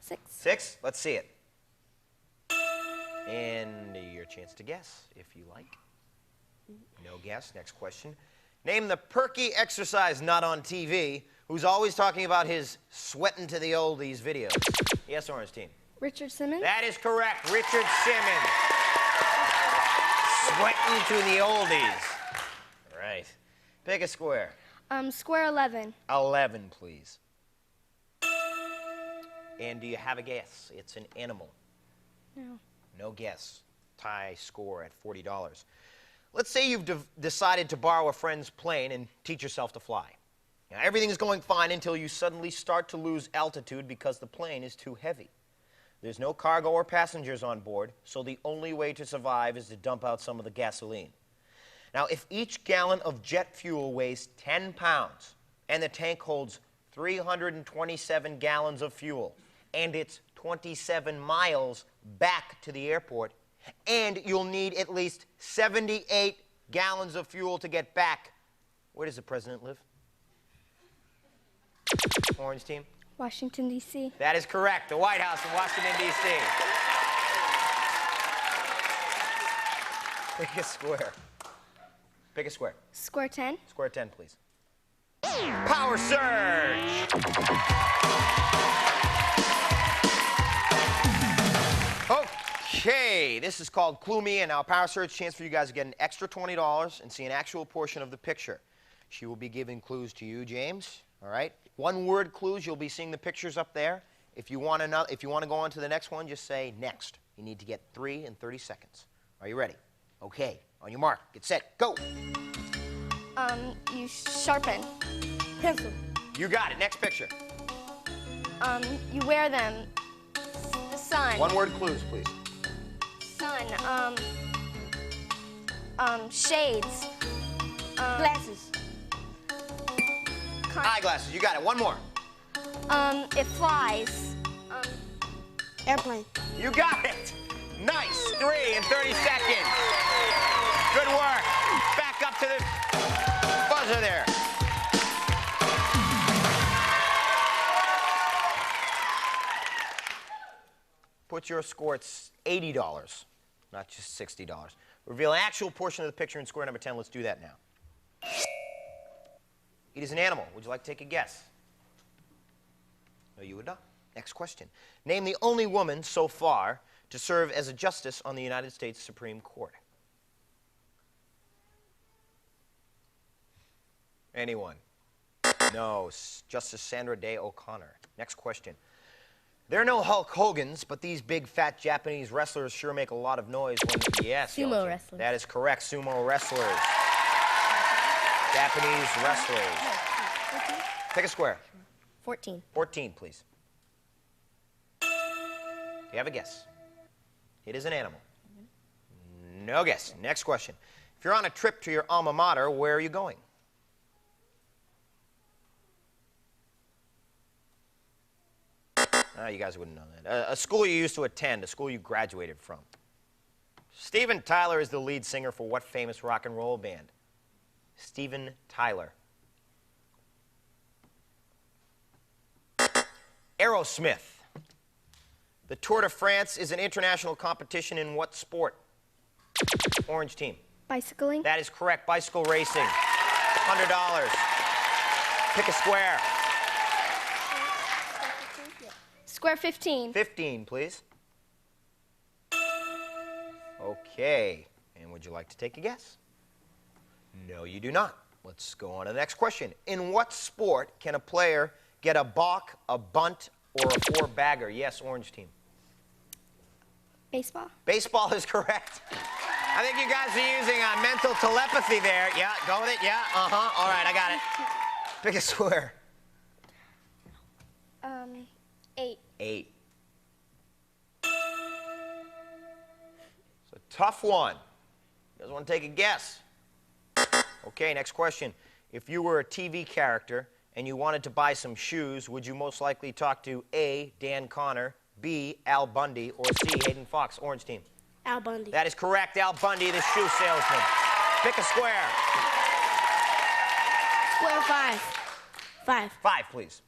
6. 6? Let's see it. And your chance to guess, if you like. No guess. Next question. Name the perky exercise nut on TV who's always talking about his sweating to the oldies videos. Yes, Orange Team. Richard Simmons? That is correct. Richard Simmons. Sweating to the oldies. Right. Pick a square. Square 11. 11, please. And do you have a guess? It's an animal. No. No guess. Tie score at $40. Let's say you've decided to borrow a friend's plane and teach yourself to fly. Now, everything is going fine until you suddenly start to lose altitude because the plane is too heavy. There's no cargo or passengers on board, so the only way to survive is to dump out some of the gasoline. Now, if each gallon of jet fuel weighs 10 pounds and the tank holds 327 gallons of fuel, and it's 27 miles back to the airport, and you'll need at least 78 gallons of fuel to get back, where does the president live? Orange Team? Washington, D.C. That is correct. The White House in Washington, D.C. Pick a square. Pick a square. Square 10. Square 10, please. Power surge! Okay, this is called Clue Me, and now Power Surge chance for you guys to get an extra $20 and see an actual portion of the picture. She will be giving clues to you, James. All right? One-word clues. You'll be seeing the pictures up there. If you want to go on to the next one, just say next. You need to get 3 in 30 seconds. Are you ready? Okay. On your mark. Get set. Go. You sharpen. Pencil. You got it. Next picture. You wear them. The sun. One-word clues, please. Sun. Shades. Glasses. Eyeglasses. You got it. One more. It flies. Airplane. You got it. Nice. 3 in 30 seconds. Good work. Back up to the buzzer there. Put your score at $80, not just $60. Reveal an actual portion of the picture in square number 10. Let's do that now. It is an animal. Would you like to take a guess? No, you would not. Next question. Name the only woman so far to serve as a justice on the United States Supreme Court. Anyone? No. Justice Sandra Day O'Connor. Next question. There are no Hulk Hogans, but these big, fat Japanese wrestlers sure make a lot of noise when... Yes, Sumo wrestlers. That is correct. Sumo wrestlers. Japanese wrestlers. Pick a square. 14. 14, please. Do you have a guess? It is an animal. No guess. Next question. If you're on a trip to your alma mater, where are you going? You guys wouldn't know that. A school you used to attend, a school you graduated from. Steven Tyler is the lead singer for what famous rock and roll band? Steven Tyler. Aerosmith. The Tour de France is an international competition in what sport? Orange team. Bicycling. That is correct. Bicycle racing. $100. Pick a square. Square 15. 15, please. Okay. And would you like to take a guess? No, you do not. Let's go on to the next question. In what sport can a player get a balk, a bunt, or a four-bagger? Yes, orange team. Baseball. Baseball is correct. I think you guys are using mental telepathy there. Yeah, go with it. Yeah, uh-huh. All right, I got it. Pick a square. 8. 8. It's a tough one. You guys want to take a guess? Okay, next question. If you were a TV character and you wanted to buy some shoes, would you most likely talk to A, Dan Connor, B, Al Bundy, or C, Hayden Fox? Orange team. Al Bundy. That is correct. Al Bundy, the shoe salesman. Pick a square. Square 5. 5. 5, please.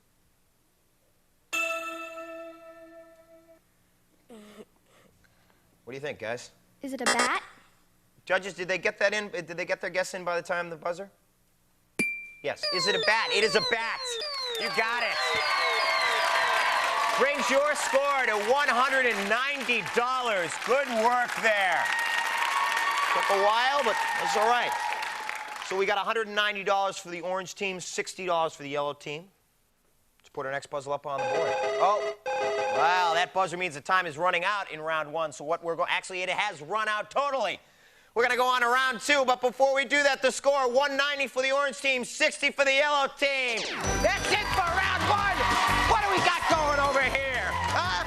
What do you think, guys? Is it a bat? Judges, did they get that in? Did they get their guess in by the time of the buzzer? Yes. Is it a bat? It is a bat. You got it. Brings your score to $190. Good work there. Took a while, but that's all right. So we got $190 for the orange team, $60 for the yellow team. Let's put our next puzzle up on the board. Oh, wow, that buzzer means the time is running out in round 1. So what we're going, actually it has run out totally. We're going to go on to round 2, but before we do that, the score, 190 for the orange team, 60 for the yellow team. That's it for round 1. What do we got going over here? Huh?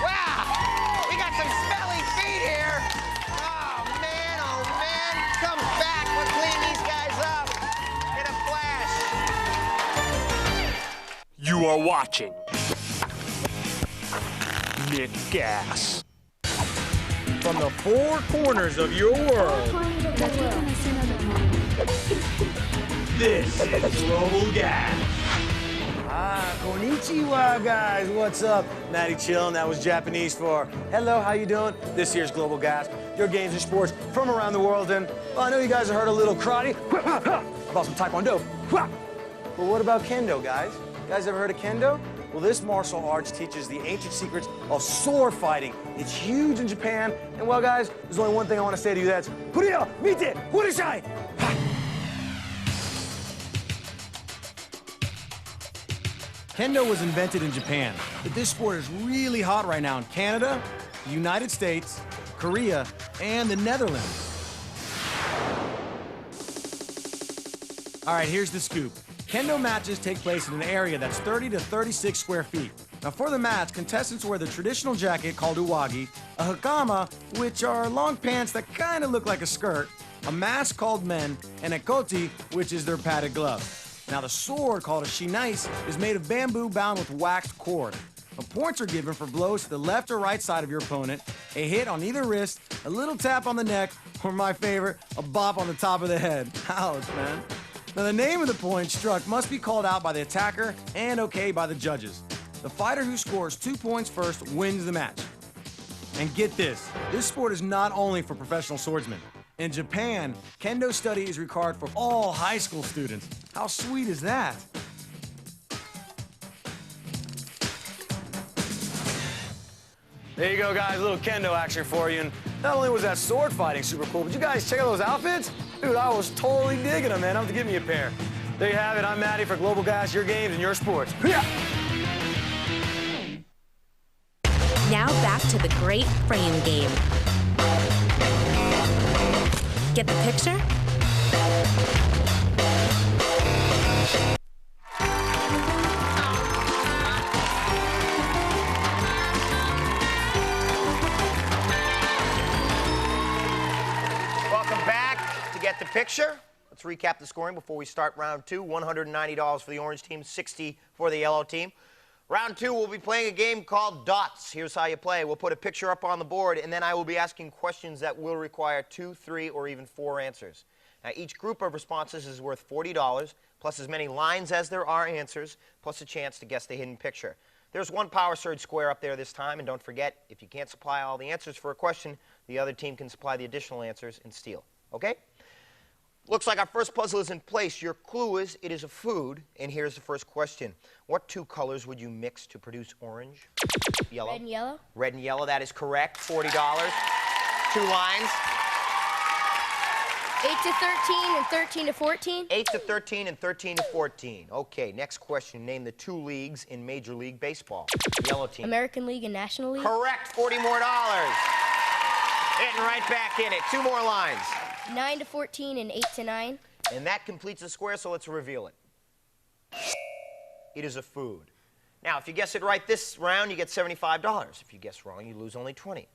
Wow, we got some smelly feet here. Oh, man, comes back. We'll clean these guys up in a flash. You are watching GaS. From the 4 corners of your world, this is Global GaS. Konnichiwa, guys. What's up? Matty chillin'. That was Japanese for hello, how you doing? This here's Global GaS, your games and sports from around the world. And well, I know you guys have heard a little karate about some taekwondo. But what about kendo, guys? You guys ever heard of kendo? Well, this martial arts teaches the ancient secrets of sword fighting. It's huge in Japan. And well, guys, there's only one thing I want to say to you. That's Kuriya, Mite, Kurishai. Kendo was invented in Japan, but this sport is really hot right now in Canada, the United States, Korea, and the Netherlands. All right, here's the scoop. Kendo matches take place in an area that's 30 to 36 square feet. Now for the match, contestants wear the traditional jacket called uwagi, a hakama, which are long pants that kind of look like a skirt, a mask called men, and a koti, which is their padded glove. Now the sword, called a shinais, is made of bamboo bound with waxed cord. Points are given for blows to the left or right side of your opponent, a hit on either wrist, a little tap on the neck, or my favorite, a bop on the top of the head. Ouch, man. Now the name of the point struck must be called out by the attacker and okayed by the judges. The fighter who scores 2 points first wins the match. And get this sport is not only for professional swordsmen. In Japan, Kendo study is required for all high school students. How sweet is that? There you go, guys, a little kendo action for you. And not only was that sword fighting super cool, but you guys check out those outfits? Dude, I was totally digging them, man. I'm gonna give me a pair. There you have it. I'm Matty for Global GaS, your games and your sports. Yeah. Now back to the great frame game. Get the picture? Get the picture. Let's recap the scoring before we start round two. $190 for the orange team, $60 for the yellow team. Round two, we'll be playing a game called Dots. Here's how you play. We'll put a picture up on the board, and then I will be asking questions that will require 2, 3, or even 4 answers. Now, each group of responses is worth $40, plus as many lines as there are answers, plus a chance to guess the hidden picture. There's one power surge square up there this time, and don't forget, if you can't supply all the answers for a question, the other team can supply the additional answers and steal. Okay? Looks like our first puzzle is in place. Your clue is it is a food, and here's the first question. What 2 colors would you mix to produce orange? Yellow. Red and yellow. Red and yellow, that is correct. $40. 2 lines. 8 to 13 and 13 to 14. 8 to 13 and 13 to 14. Okay, next question. Name the 2 leagues in Major League Baseball. Yellow team. American League and National League. Correct. $40 more. Hitting right back in it. 2 more lines. 9 to 14 and 8 to 9. And that completes the square, so let's reveal it. It is a food. Now, if you guess it right this round, you get $75. If you guess wrong, you lose only $20.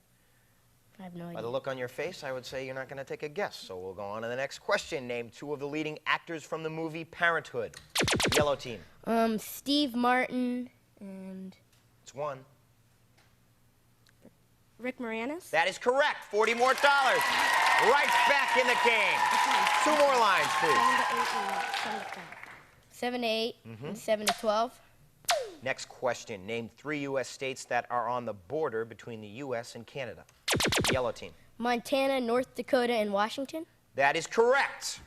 I have no idea. By the look on your face, I would say you're not going to take a guess. So we'll go on to the next question. Name 2 of the leading actors from the movie Parenthood. Yellow team. Steve Martin and... It's 1. Rick Moranis? That is correct. $40 more. Right back in the game. 2 more lines, please. 7 to 8 and 7 to 12. Next question. Name 3 U.S. states that are on the border between the U.S. and Canada. Yellow team. Montana, North Dakota, and Washington. That is correct.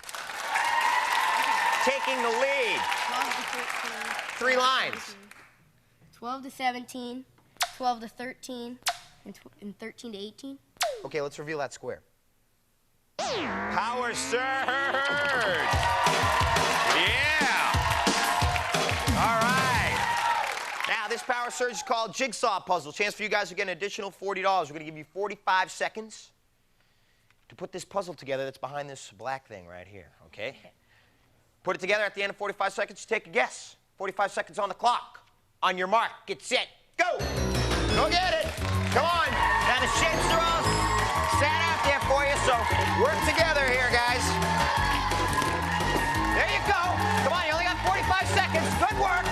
Taking the lead. 12 to 13. 3 lines. 12 to 17, 12 to 13, and 13 to 18. Okay, let's reveal that square. Power surge! Yeah! All right. Now, this power surge is called Jigsaw Puzzle. Chance for you guys to get an additional $40. We're going to give you 45 seconds to put this puzzle together that's behind this black thing right here, okay? Put it together. At the end of 45 seconds, you take a guess. 45 seconds on the clock. On your mark, get set, go! Go get it! Come on! Now, the shapes are all set out there for you, so work together here, guys. There you go. Come on, you only got 45 seconds. Good work.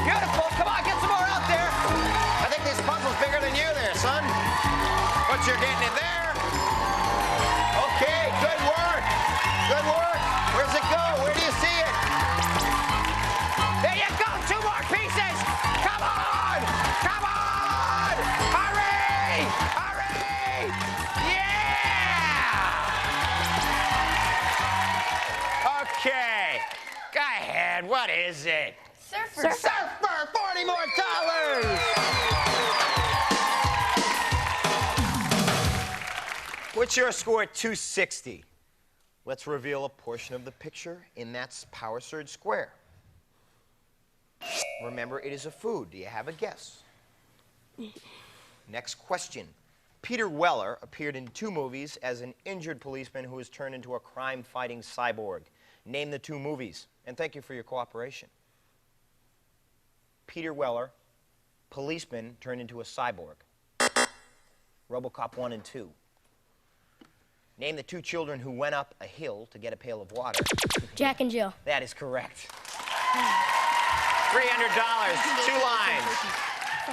Beautiful. Come on, get some more out there. I think this puzzle's bigger than you there, son. But you're getting it there. Okay, good work. Good work. Where's it go? Where do you see it? There you go. 2 more pieces. Come on. Come on. Hurry. Hurry. Yeah. Okay. Go ahead. What is it? Surfer. Surfer. $40 more. What's your score at 260? Let's reveal a portion of the picture in that power surge square. Remember, it is a food. Do you have a guess? Next question. Peter Weller appeared in 2 movies as an injured policeman who was turned into a crime-fighting cyborg. Name the 2 movies, and thank you for your cooperation. Peter Weller, policeman turned into a cyborg. RoboCop 1 and 2. Name the 2 children who went up a hill to get a pail of water. Jack and Jill. That is correct. $300, 2 lines.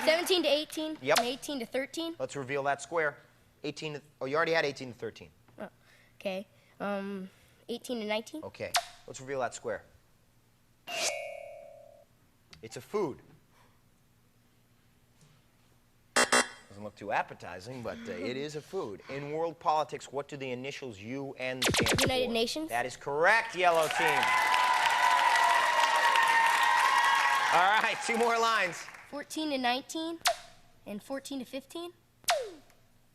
17 to 18. Yep. And 18 to 13. Let's reveal that square. 18 to, oh, you already had 18 to 13. Oh, okay. 18 to 19. Okay, let's reveal that square. It's a food. Doesn't look too appetizing, but it is a food. In world politics, what do the initials UN stand for? United Nations. That is correct, yellow team. All right, 2 more lines. 14 to 19 and 14 to 15.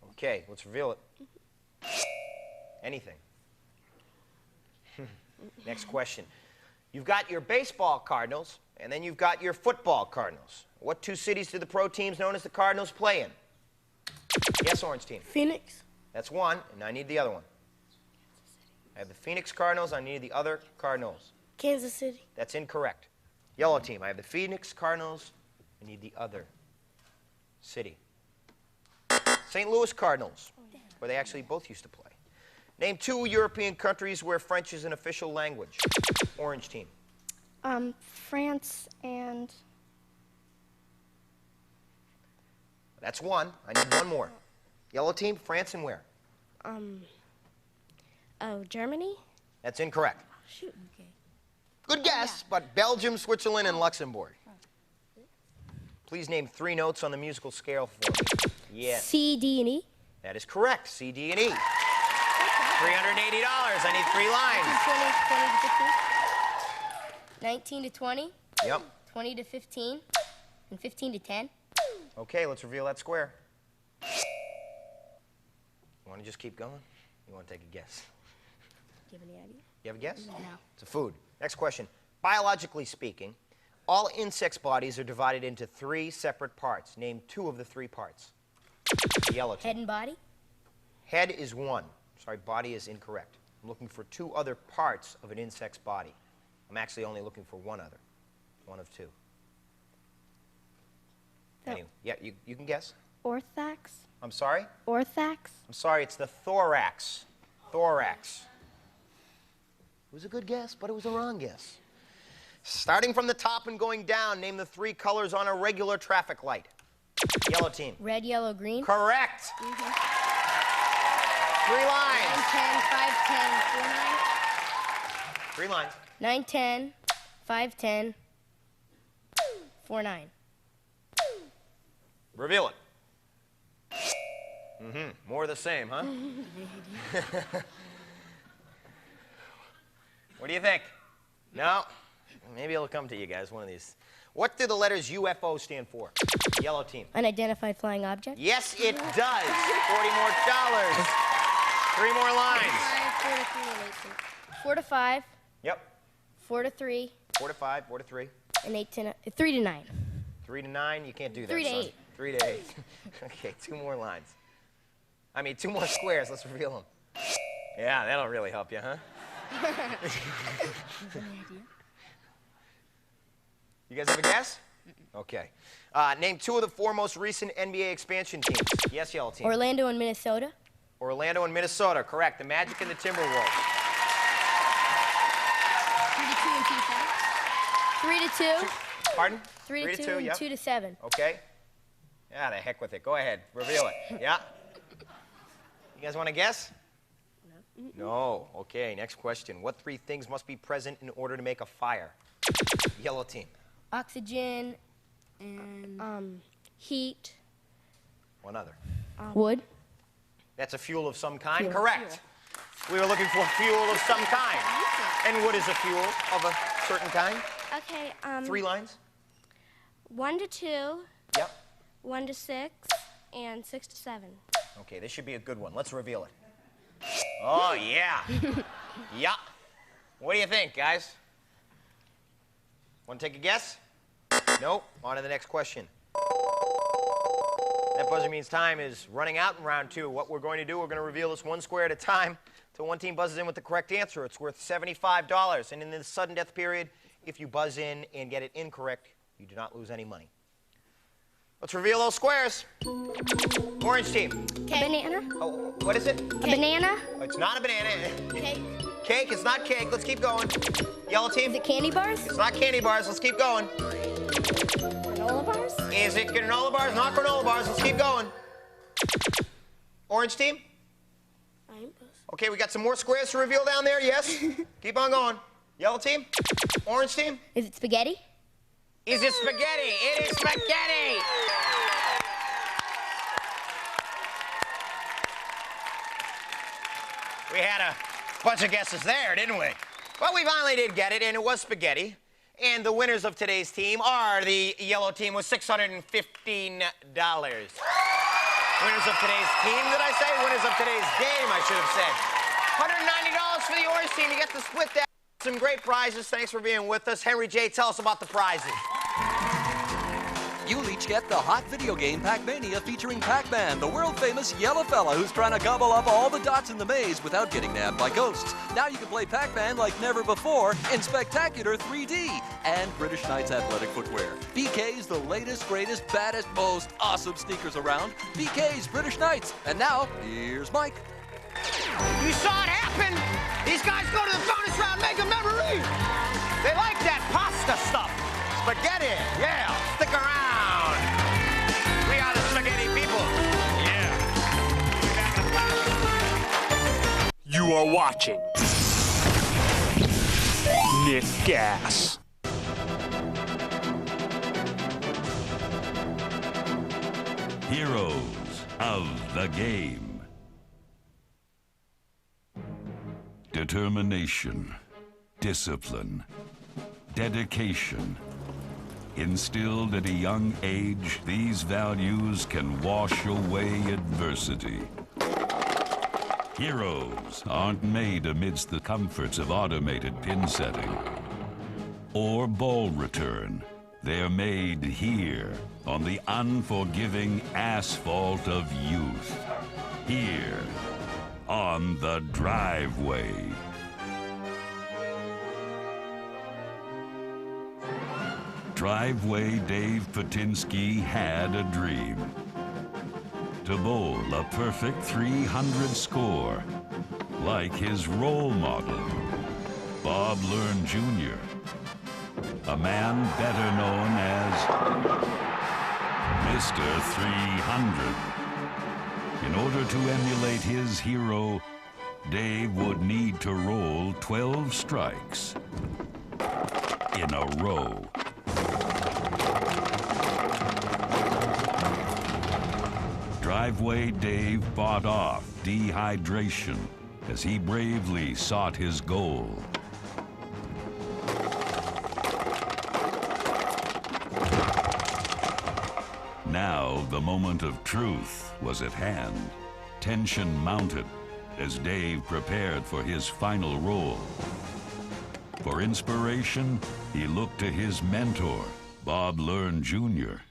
Okay, let's reveal it. Anything. Next question. You've got your baseball Cardinals, and then you've got your football Cardinals. What 2 cities do the pro teams known as the Cardinals play in? Yes, orange team. Phoenix. That's one, and I need the other one. I have the Phoenix Cardinals. I need the other Cardinals. Kansas City. That's incorrect. Yellow team. I have the Phoenix Cardinals. I need the other city. St. Louis Cardinals, where they actually both used to play. Name 2 European countries where French is an official language. Orange team. France and... That's one. I need one more. Yellow team, France and where? Germany? That's incorrect. Shoot. Okay. Good guess, but Belgium, Switzerland, and Luxembourg. Please name 3 notes on the musical scale for me. Yes. C, D, and E. That is correct. C, D, and E. $380. I need 3 lines. 20 to 20. 19 to 20. Yep. 20 to 15. And 15 to 10. Okay, let's reveal that square. You want to just keep going? You want to take a guess? Do you have any idea? You have a guess? No. It's a food. Next question. Biologically speaking, all insects' bodies are divided into 3 separate parts. Name 2 of the 3 parts. Yellow team. Head and body? Head is 1. Sorry, body is incorrect. I'm looking for 2 other parts of an insect's body. I'm actually only looking for 1 other. 1 of 2. Anyway, yeah, you can guess. Orthax? I'm sorry? Orthax? I'm sorry, it's the thorax. Thorax. It was a good guess, but it was a wrong guess. Starting from the top and going down, name the 3 colors on a regular traffic light. Yellow team. Red, yellow, green. Correct. 3 lines. 9, 10, 5, 10, 4, 9. 3 lines. 9, 10, 5, 10, 4, 9. Reveal it. More of the same, huh? What do you think? No? Maybe it'll come to you guys, one of these. What do the letters UFO stand for? Yellow team. Unidentified flying object? Yes, it does. $40 more. 3 more lines. 4 to 5. Yep. 4 to 3. 4 to 5, 4 to 3. And 3 to 9. 3 to 9, you can't do that, 3 to son. 8. 3 to 8. Okay, 2 more lines. I mean, 2 more squares. Let's reveal them. Yeah, that'll really help you, huh? You guys have a guess? Okay. Name 2 of the 4 most recent NBA expansion teams. Yes, yellow team. Orlando and Minnesota. Orlando and Minnesota, correct. The Magic and the Timberwolves. 3 to 2 and 2 7. 3 to 2. Pardon? 3 to 2 and yep. 2 to 7. Okay. Yeah, the heck with it. Go ahead. Reveal it. Yeah. You guys want to guess? No. Okay, next question. What 3 things must be present in order to make a fire? Yellow team. Oxygen and heat. One other. Wood. That's a fuel of some kind? Fuel. Correct. We were looking for fuel of some kind. And wood is a fuel of a certain kind. Okay. 3 lines? 1 to 2. Yep. 1 to 6, and 6 to 7. Okay, this should be a good one. Let's reveal it. Oh, yeah. Yeah. What do you think, guys? Want to take a guess? Nope. On to the next question. That buzzer means time is running out in round 2. What we're going to do, we're going to reveal this one square at a time until one team buzzes in with the correct answer. It's worth $75. And in the sudden death period, if you buzz in and get it incorrect, you do not lose any money. Let's reveal those squares. Orange team. A banana. Oh, what is it? A banana. Oh, it's not a banana. Cake. Cake, it's not cake. Let's keep going. Yellow team. Is it candy bars? It's not candy bars. Let's keep going. Granola bars? Is it granola bars? Not granola bars. Let's keep going. Orange team. Okay, we got some more squares to reveal down there. Yes. Keep on going. Yellow team. Orange team. Is it spaghetti? Is it spaghetti? It is spaghetti! We had a bunch of guesses there, didn't we? But we finally did get it, and it was spaghetti. And the winners of today's team are the yellow team with $615. Winners of today's team, did I say? Winners of today's game, I should have said. $190 for the orange team. You get to split that. Some great prizes. Thanks for being with us. Henry J., tell us about the prizes. You'll each get the hot video game Pac-Mania featuring Pac-Man, the world-famous yellow fella who's trying to gobble up all the dots in the maze without getting nabbed by ghosts. Now you can play Pac-Man like never before in spectacular 3D and British Knights athletic footwear. BK's the latest, greatest, baddest, most awesome sneakers around. BK's British Knights. And now, here's Mike. You saw it happen. These guys go to the bonus round, make a memory. They like that pasta stuff. Spaghetti, yeah, stick around. We are the spaghetti people. Yeah. You are watching Nick GaS. Heroes of the game. Determination, discipline, dedication. Instilled at a young age, these values can wash away adversity. Heroes aren't made amidst the comforts of automated pin setting or ball return. They're made here on the unforgiving asphalt of youth. Here on the driveway. Driveway Dave Patinsky had a dream. To bowl a perfect 300 score, like his role model, Bob Learn Jr., a man better known as Mr. 300. In order to emulate his hero, Dave would need to roll 12 strikes in a row. Driveway Dave fought off dehydration as he bravely sought his goal. Now the moment of truth was at hand. Tension mounted as Dave prepared for his final roll. For inspiration, he looked to his mentor, Bob Learn Jr.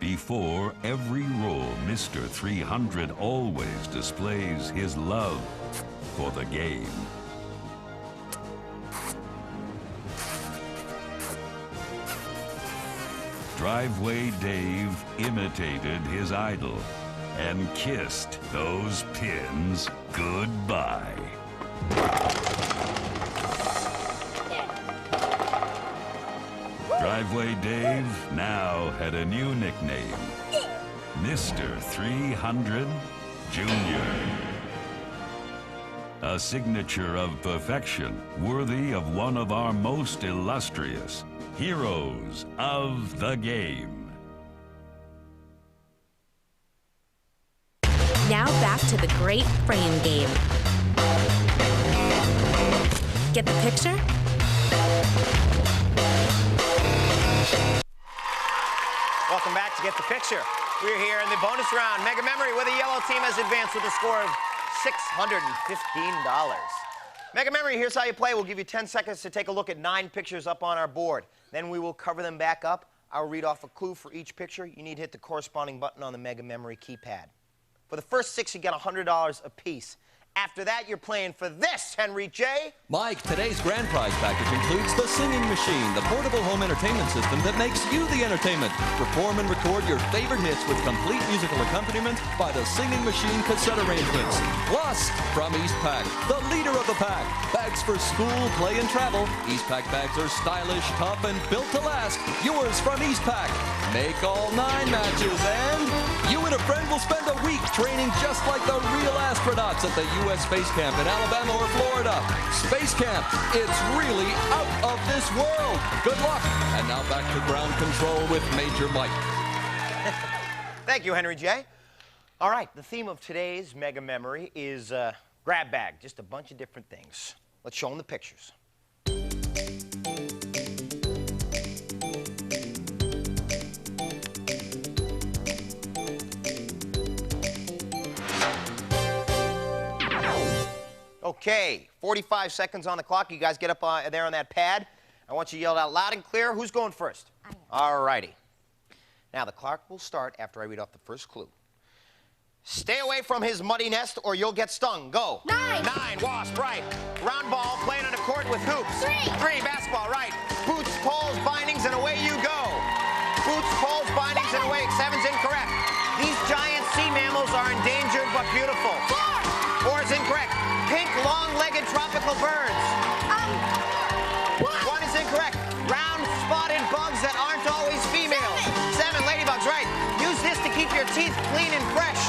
Before every roll, Mr. 300 always displays his love for the game. Driveway Dave imitated his idol and kissed those pins goodbye. Driveway Dave now had a new nickname, Mr. 300 Jr. A signature of perfection worthy of one of our most illustrious heroes of the game. Now back to the great frame game. Get the picture? Welcome back to Get the Picture. We're here in the bonus round, Mega Memory, where the yellow team has advanced with a score of $615. Mega Memory, here's how you play. We'll give you 10 seconds to take a look at 9 pictures up on our board. Then we will cover them back up. I'll read off a clue for each picture. You need to hit the corresponding button on the Mega Memory keypad. For the first 6, you get $100 apiece. After that, you're playing for this, Henry J. Mike, today's grand prize package includes the Singing Machine, the portable home entertainment system that makes you the entertainment. Perform and record your favorite hits with complete musical accompaniment by the Singing Machine cassette arrangements. Plus, from Eastpak, the leader of the pack, bags for school, play, and travel. Eastpak bags are stylish, tough, and built to last. Yours from Eastpak. Make all 9 matches, and you and a friend will spend a week training just like the real astronauts at the U.S. Space Camp in Alabama or Florida. Space Camp, it's really out of this world. Good luck. And now back to ground control with Major Mike. Thank you, Henry J. All right, the theme of today's Mega Memory is grab bag, just a bunch of different things. Let's show them the pictures. Okay, 45 seconds on the clock. You guys get up there on that pad. I want you to yell out loud and clear. Who's going first? All righty. Now, the clock will start after I read off the first clue. Stay away from his muddy nest or you'll get stung. Go. 9. 9, wasp, right. Round ball, playing on a court with hoops. 3. 3, basketball, right. Boots, poles, bindings, and away you go. Boots, poles, bindings, and away. 7's incorrect. These giant sea mammals are endangered but beautiful. 4 is incorrect. Pink, long-legged tropical birds. 1 is incorrect. Round, spotted bugs that aren't always female. 7, ladybugs, right. Use this to keep your teeth clean and fresh.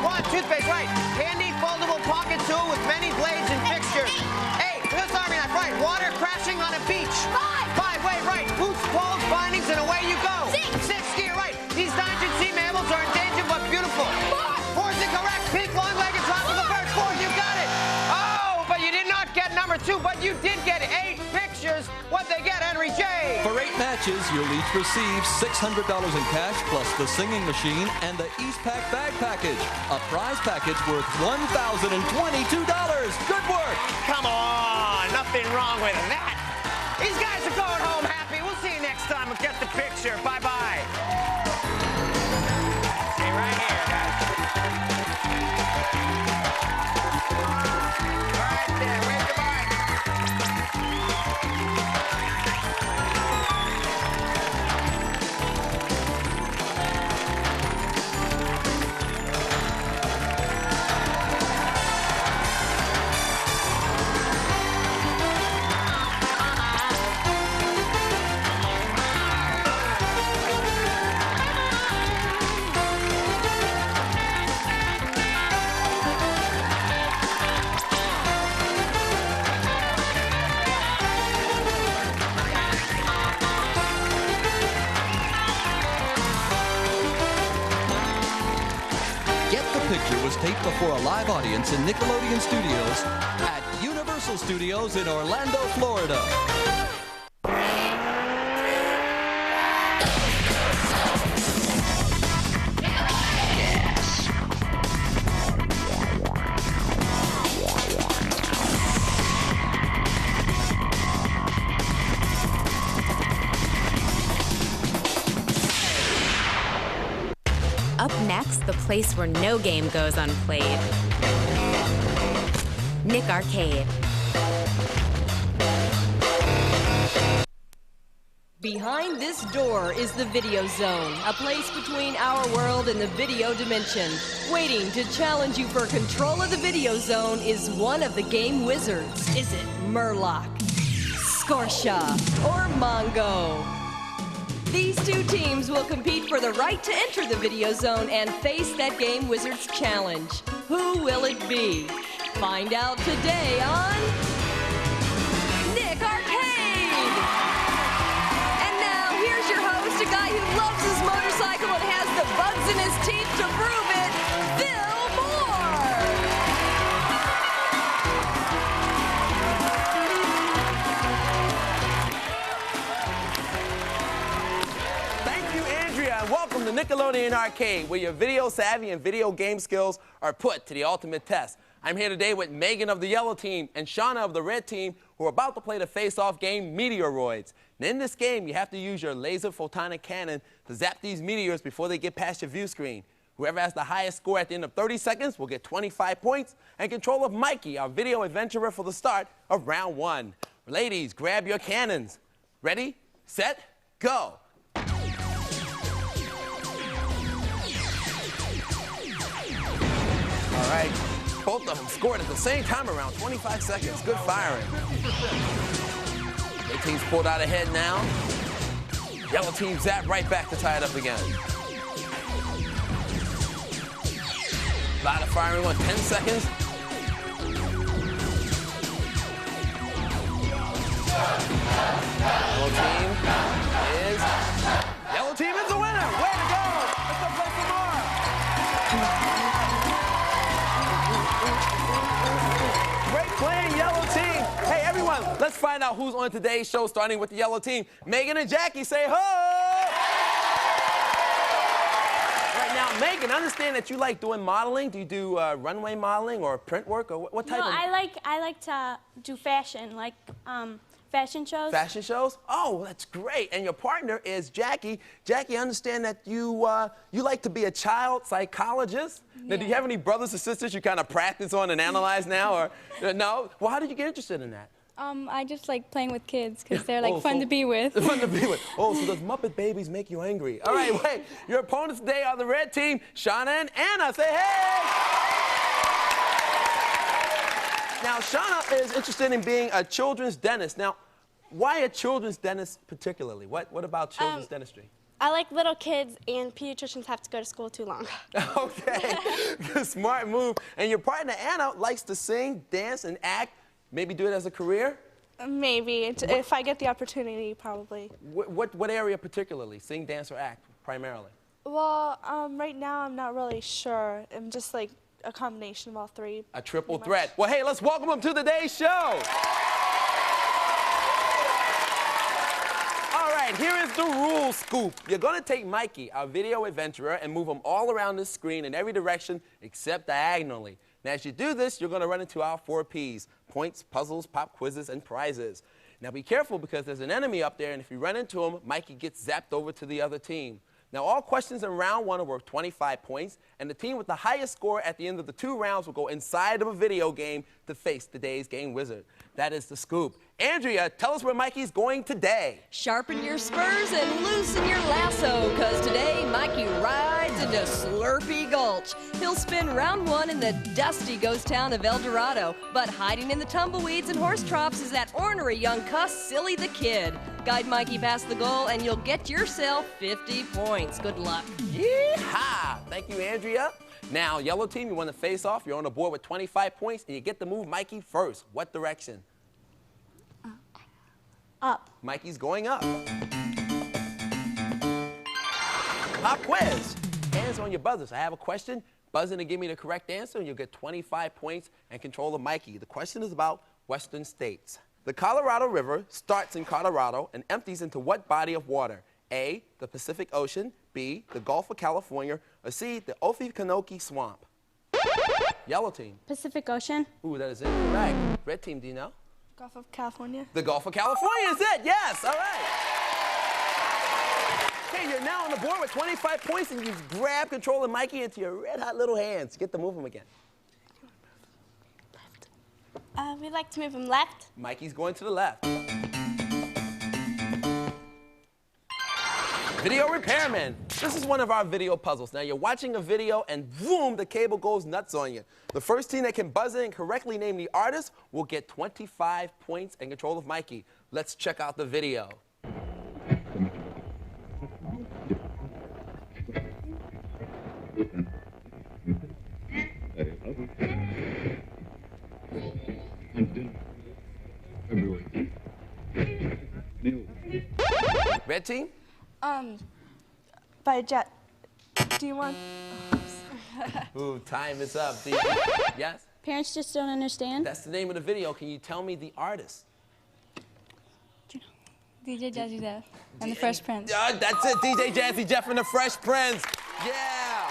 1, toothpaste, right. Handy, foldable pocket tool with many blades and fixtures. 8, Swiss Army knife, right. Water crashing on a beach. 5, wait, right. Boots, poles, bindings, and away you go. 6, skier, right. These endangered sea mammals are endangered but beautiful. 4 is incorrect. Pink, long-legged tropical birds. 4, you got it. Oh, but you did not get number 2, but you did get 8 pictures. What'd they get, Henry J? For 8 matches, you'll each receive $600 in cash plus the Singing Machine and the Eastpak bag package. A prize package worth $1,022. Good work. Come on, nothing wrong with that. These guys are going home happy. We'll see you next time and get the picture. Bye-bye. See you right here, guys. Right there, wave goodbye. Was taped before a live audience in Nickelodeon Studios at Universal Studios in Orlando, Florida. Up next, the place where no game goes unplayed. Nick Arcade. Behind this door is the Video Zone, a place between our world and the video dimension. Waiting to challenge you for control of the Video Zone is one of the game wizards. Is it Murloc, Scorsha, or Mongo? These 2 teams will compete for the right to enter the Video Zone and face that Game Wizard's challenge. Who will it be? Find out today on Nick Arcade! And now, here's your host, a guy who loves his motorcycle and has the bugs in his teeth to prove it, Bill Moore! And welcome to Nickelodeon Arcade, where your video savvy and video game skills are put to the ultimate test. I'm here today with Megan of the yellow team and Shauna of the red team, who are about to play the face-off game Meteoroids. And in this game, you have to use your laser photonic cannon to zap these meteors before they get past your view screen. Whoever has the highest score at the end of 30 seconds will get 25 points and control of Mikey, our video adventurer, for the start of round 1. Ladies, grab your cannons. Ready, set, go. All right, both of them scored at the same time around 25 seconds. Good firing. Red team's pulled out ahead now. Yellow team zapped right back to tie it up again. A lot of firing on 10 seconds. Yellow team is the winner. Way to go. Let's go play some more. Great playing, yellow team. Hey, everyone, let's find out who's on today's show, starting with the yellow team. Megan and Jackie, say ho! Right now, Megan, I understand that you like doing modeling. Do you do runway modeling or print work, or what type of? No, I like to do fashion, like fashion shows. Fashion shows? Oh, that's great. And your partner is Jackie. Jackie, I understand that you like to be a child psychologist. Yeah. Now, do you have any brothers or sisters you kind of practice on and analyze now, or no? Well, how did you get interested in that? I just like playing with kids because they're like fun to be with. Fun to be with. Oh, so those Muppet babies make you angry. All right, wait. Your opponents today are the red team, Shauna and Anna. Say hey! Now, Shauna is interested in being a children's dentist. Now, why a children's dentist particularly? What about children's dentistry? I like little kids, and pediatricians have to go to school too long. Okay, smart move. And your partner, Anna, likes to sing, dance, and act. Maybe do it as a career? Maybe. If I get the opportunity, probably. What area particularly? Sing, dance, or act, primarily? Well, right now I'm not really sure. I'm just like a combination of all three. A triple threat. Well, hey, let's welcome them to today's show. All right, here is the rule scoop. You're going to take Mikey, our video adventurer, and move him all around the screen in every direction except diagonally. Now, as you do this, you're going to run into our 4 Ps: points, puzzles, pop quizzes, and prizes. Now, be careful because there's an enemy up there, and if you run into him, Mikey gets zapped over to the other team. Now, all questions in round 1 are worth 25 points, and the team with the highest score at the end of the 2 rounds will go inside of a video game to face today's game wizard. That is the scoop. Andrea, tell us where Mikey's going today. Sharpen your spurs and loosen your lasso, because today Mikey rides into Slurpy Gulch. He'll spin round 1 in the dusty ghost town of El Dorado, but hiding in the tumbleweeds and horse troughs is that ornery young cuss, Silly the Kid. Guide Mikey past the goal and you'll get yourself 50 points. Good luck. Yeehaw! Thank you, Andrea. Now, yellow team, you want to face off. You're on the board with 25 points, and you get to move Mikey first. What direction? Up. Mikey's going up. Pop quiz. Hands on your buzzers. I have a question. Buzz in and give me the correct answer, and you'll get 25 points and control of Mikey. The question is about Western states. The Colorado River starts in Colorado and empties into what body of water? A, the Pacific Ocean, B, the Gulf of California, or C, the Ophionoke Swamp? Yellow team. Pacific Ocean. Ooh, that is incorrect. Red team, do you know? Gulf of California. The Gulf of California is it, yes, all right. Okay, you're now on the board with 25 points, and you grab control of Mikey into your red-hot little hands. Get to move him again. We'd like to move him left. Mikey's going to the left. Video repairman. This is one of our video puzzles. Now, you're watching a video, and boom, the cable goes nuts on you. The first team that can buzz in and correctly name the artist will get 25 points and control of Mikey. Let's check out the video. Red team? By jet. Do you want? Ooh, time is up. Yes? Parents just don't understand. That's the name of the video. Can you tell me the artist? DJ Jazzy Jeff and the Fresh Prince. That's it, DJ Jazzy Jeff and the Fresh Prince. Yeah.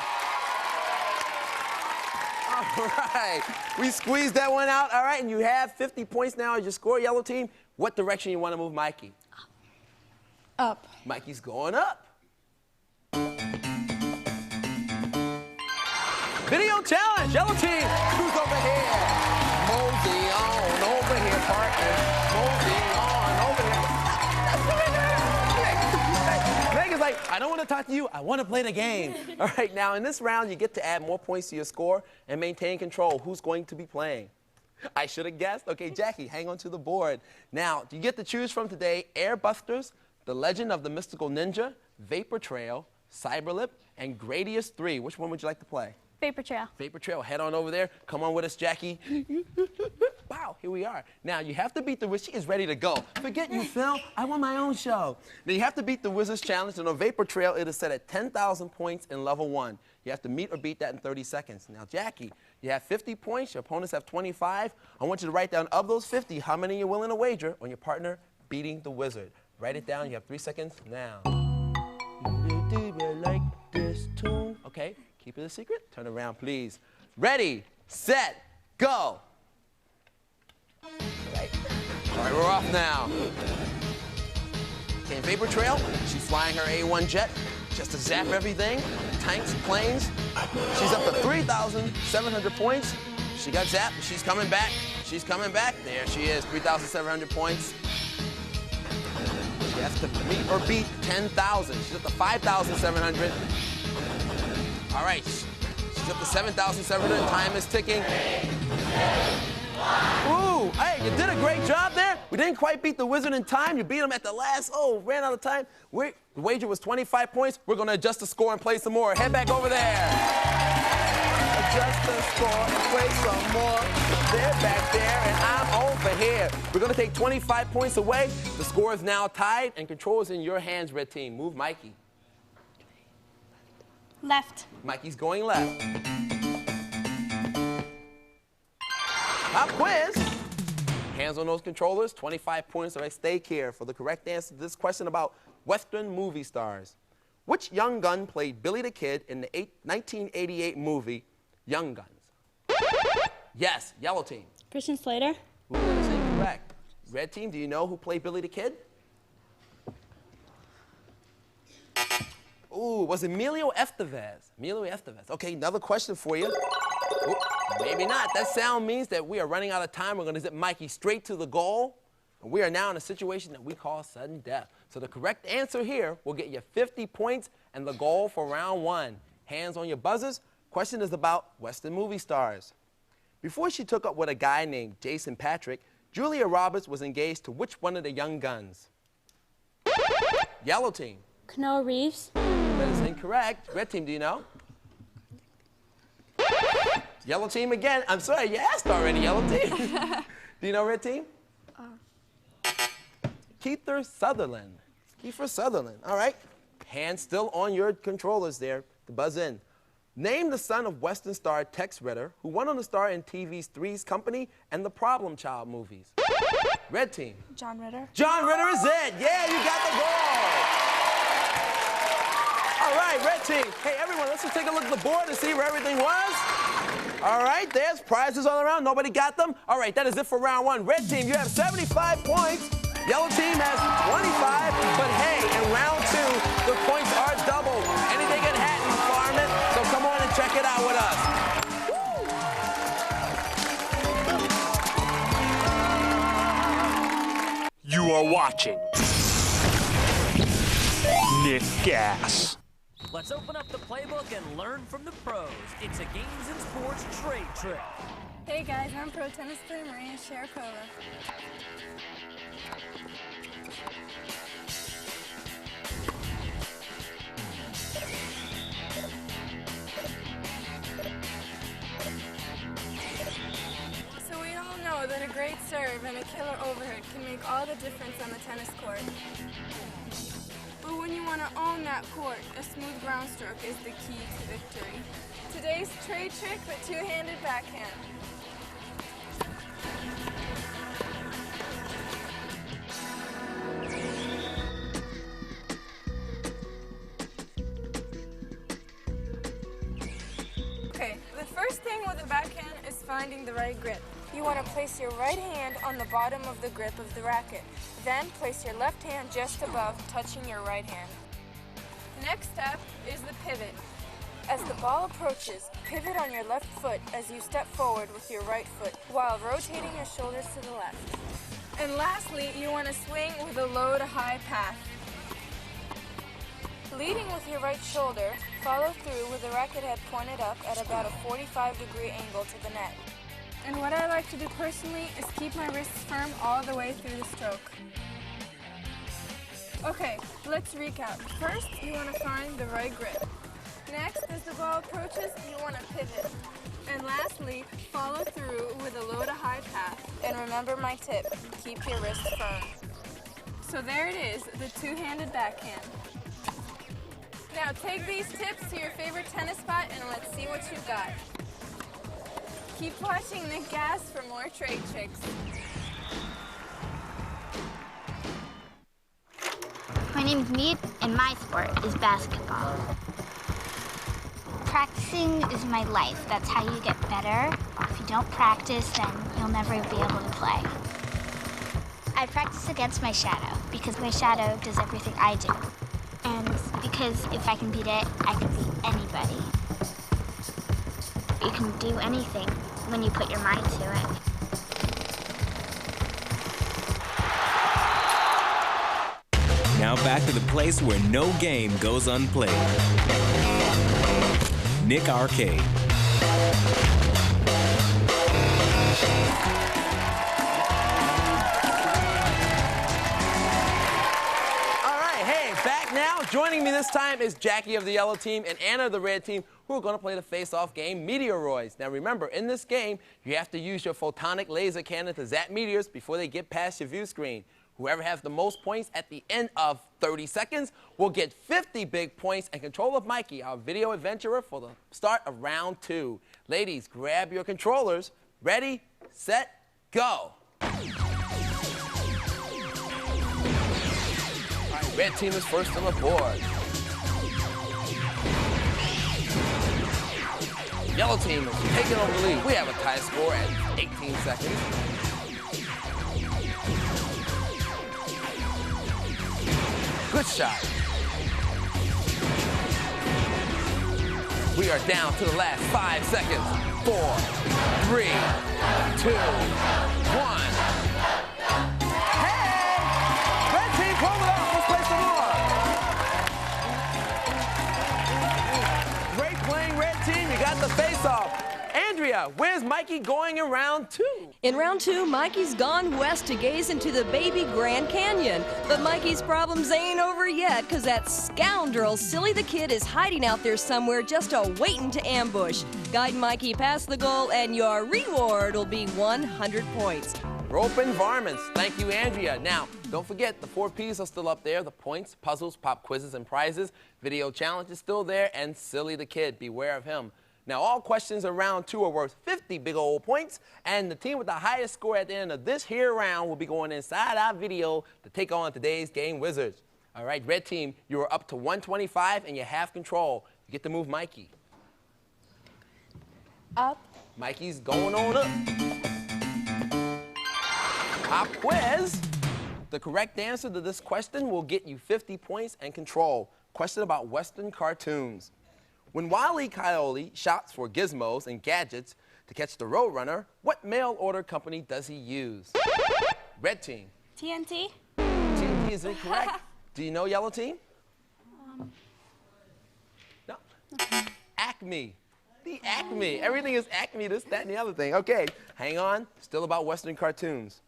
All All right. We squeezed that one out. All right, and you have 50 points now as your score, yellow team. What direction you want to move Mikey? Up. Mikey's going up. Video challenge, yellow team. Who's over here? Mosey on over here, partner. Mosey on over here. Megan's like, I don't want to talk to you. I want to play the game. All right, now in this round, you get to add more points to your score and maintain control. Who's going to be playing? I should have guessed. Okay, Jackie, hang on to the board. Now, you get to choose from today Airbusters, The Legend of the Mystical Ninja, Vapor Trail, Cyberlip, and Gradius 3. Which one would you like to play? Vapor Trail. Vapor Trail, head on over there. Come on with us, Jackie. Wow, here we are. Now, you have to beat the wizard. She is ready to go. Forget you, Phil. I want my own show. Now, you have to beat the Wizard's Challenge. And on Vapor Trail, it is set at 10,000 points in level 1. You have to meet or beat that in 30 seconds. Now, Jackie, you have 50 points. Your opponents have 25. I want you to write down, of those 50, how many you're willing to wager on your partner beating the wizard. Write it down. You have 3 seconds now. Like this tune. Okay. Keep it a secret. Turn around, please. Ready, set, go. All right, we're off now. Okay, Vapor Trail. She's flying her A1 jet just to zap everything. Tanks, planes. She's up to 3,700 points. She got zapped. She's coming back. She's coming back. There she is, 3,700 points. She has to meet or beat 10,000. She's up to 5,700. All right, she's up to 7,700. Time is ticking. Ooh, hey, you did a great job there. We didn't quite beat the wizard in time. You beat him at the last, ran out of time. The wager was 25 points. We're going to adjust the score and play some more. Head back over there. Adjust the score and play some more. They're back there, and I'm over here. We're going to take 25 points away. The score is now tied, and control is in your hands, red team. Move Mikey. Left. Mikey's going left. Pop quiz. Hands on those controllers, 25 points. All right, stay here for the correct answer to this question about Western movie stars. Which young gun played Billy the Kid in the 1988 movie Young Guns? Yes, yellow team. Christian Slater. Ooh, that is incorrect. Red team, do you know who played Billy the Kid? Ooh, was Emilio Estevez. Emilio Estevez. Okay, another question for you. Ooh, maybe not. That sound means that we are running out of time. We're going to zip Mikey straight to the goal. And we are now in a situation that we call sudden death. So the correct answer here will get you 50 points and the goal for round 1. Hands on your buzzers. Question is about Western movie stars. Before she took up with a guy named Jason Patrick, Julia Roberts was engaged to which one of the young guns? Yellow team. Canoe Reeves. That is incorrect. Red team, do you know? Yellow team again. I'm sorry, you asked already, yellow team. Do you know red team? Kiefer Sutherland. Kiefer Sutherland. All right. Hands still on your controllers there to buzz in. Name the son of Western star Tex Ritter, who went on to star in TV's Three's Company and the Problem Child movies. Red team. John Ritter. John Ritter is it. Yeah, you got the ball. All right, red team. Hey, everyone, let's just take a look at the board and see where everything was. All right, there's prizes all around. Nobody got them? All right, that is it for round 1. Red team, you have 75 points. Yellow team has 25. But hey, in round 2, the points are double. Anything can happen, Farman. So come on and check it out with us. You are watching GaS. Let's open up the playbook and learn from the pros. It's a games and sports trade trick. Hey guys, I'm pro tennis player Maria Sharapova. So we all know that a great serve and a killer overhead can make all the difference on the tennis court. But when you want to own that court, a smooth ground stroke is the key to victory. Today's trade trick, the two-handed backhand. Okay, the first thing with a backhand finding the right grip. You want to place your right hand on the bottom of the grip of the racket. Then place your left hand just above, touching your right hand. The next step is the pivot. As the ball approaches, pivot on your left foot as you step forward with your right foot while rotating your shoulders to the left. And lastly, you want to swing with a low to high path. Leading with your right shoulder, follow through with the racket head pointed up at about a 45-degree angle to the net. And what I like to do personally is keep my wrists firm all the way through the stroke. Okay, let's recap. First, you want to find the right grip. Next, as the ball approaches, you want to pivot. And lastly, follow through with a low to high path. And remember my tip, keep your wrists firm. So there it is, the two-handed backhand. Now take these tips to your favorite tennis spot and let's see what you got. Keep watching Nick GaS for more trade tricks. My name's Mead, and my sport is basketball. Practicing is my life. That's how you get better. If you don't practice, then you'll never be able to play. I practice against my shadow, because my shadow does everything I do. And because if I can beat it, I can beat anybody. You can do anything when you put your mind to it. Now back to the place where no game goes unplayed. Nick Arcade. All right, hey, back now. Joining me this time is Jackie of the yellow team and Anna of the red team, who are going to play the face-off game, Meteoroids. Now remember, in this game, you have to use your photonic laser cannon to zap meteors before they get past your view screen. Whoever has the most points at the end of 30 seconds will get 50 big points and control of Mikey, our video adventurer, for the start of round 2. Ladies, grab your controllers. Ready, set, go. All right, red team is first on the board. Yellow team is taking over the lead. We have a tie score at 18 seconds. Good shot. We are down to the last 5 seconds. 4, 3, 2, 1. Hey! Red team, pull it off. Let's play some more. Great playing, red team. You got the face-off. Andrea, where's Mikey going in round 2? In round 2, Mikey's gone west to gaze into the baby Grand Canyon. But Mikey's problems ain't over yet, because that scoundrel Silly the Kid is hiding out there somewhere just waiting to ambush. Guide Mikey past the goal, and your reward will be 100 points. Rope and varmints. Thank you, Andrea. Now, don't forget, the 4 Ps are still up there. The points, puzzles, pop quizzes, and prizes. Video challenge is still there, and Silly the Kid. Beware of him. Now, all questions in round 2 are worth 50 big old points, and the team with the highest score at the end of this here round will be going inside our video to take on today's game wizards. All right, red team, you are up to 125 and you have control. You get to move Mikey. Up. Mikey's going on up. Pop quiz. The correct answer to this question will get you 50 points and control. Question about Western cartoons. When Wile E. Coyote shops for gizmos and gadgets to catch the Roadrunner, what mail order company does he use? Red team. TNT. TNT is incorrect. Do you know yellow team? No. Acme. The Acme. Everything is Acme, this, that, and the other thing. Okay, hang on. Still about Western cartoons.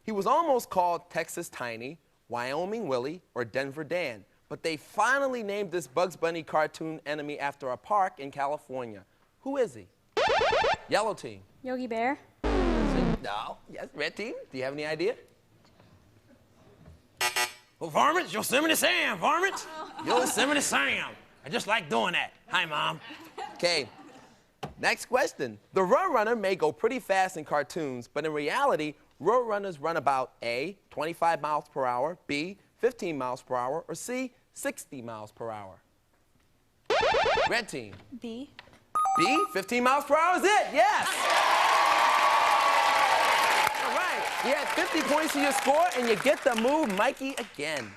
He was almost called Texas Tiny, Wyoming Willie, or Denver Dan. But they finally named this Bugs Bunny cartoon enemy after a park in California. Who is he? Yellow team. Yogi Bear. No. Yes, red team. Do you have any idea? Well, varmints, Yosemite Sam, varmints. Yosemite Sam. I just like doing that. Hi, Mom. Okay. Next question. The Roadrunner may go pretty fast in cartoons, but in reality, Roadrunners run about A, 25 miles per hour, B, 15 miles per hour, or C, 60 miles per hour. Red team. B. B, 15 miles per hour is it, yes! You had 50 points to your score, and you get to move Mikey again.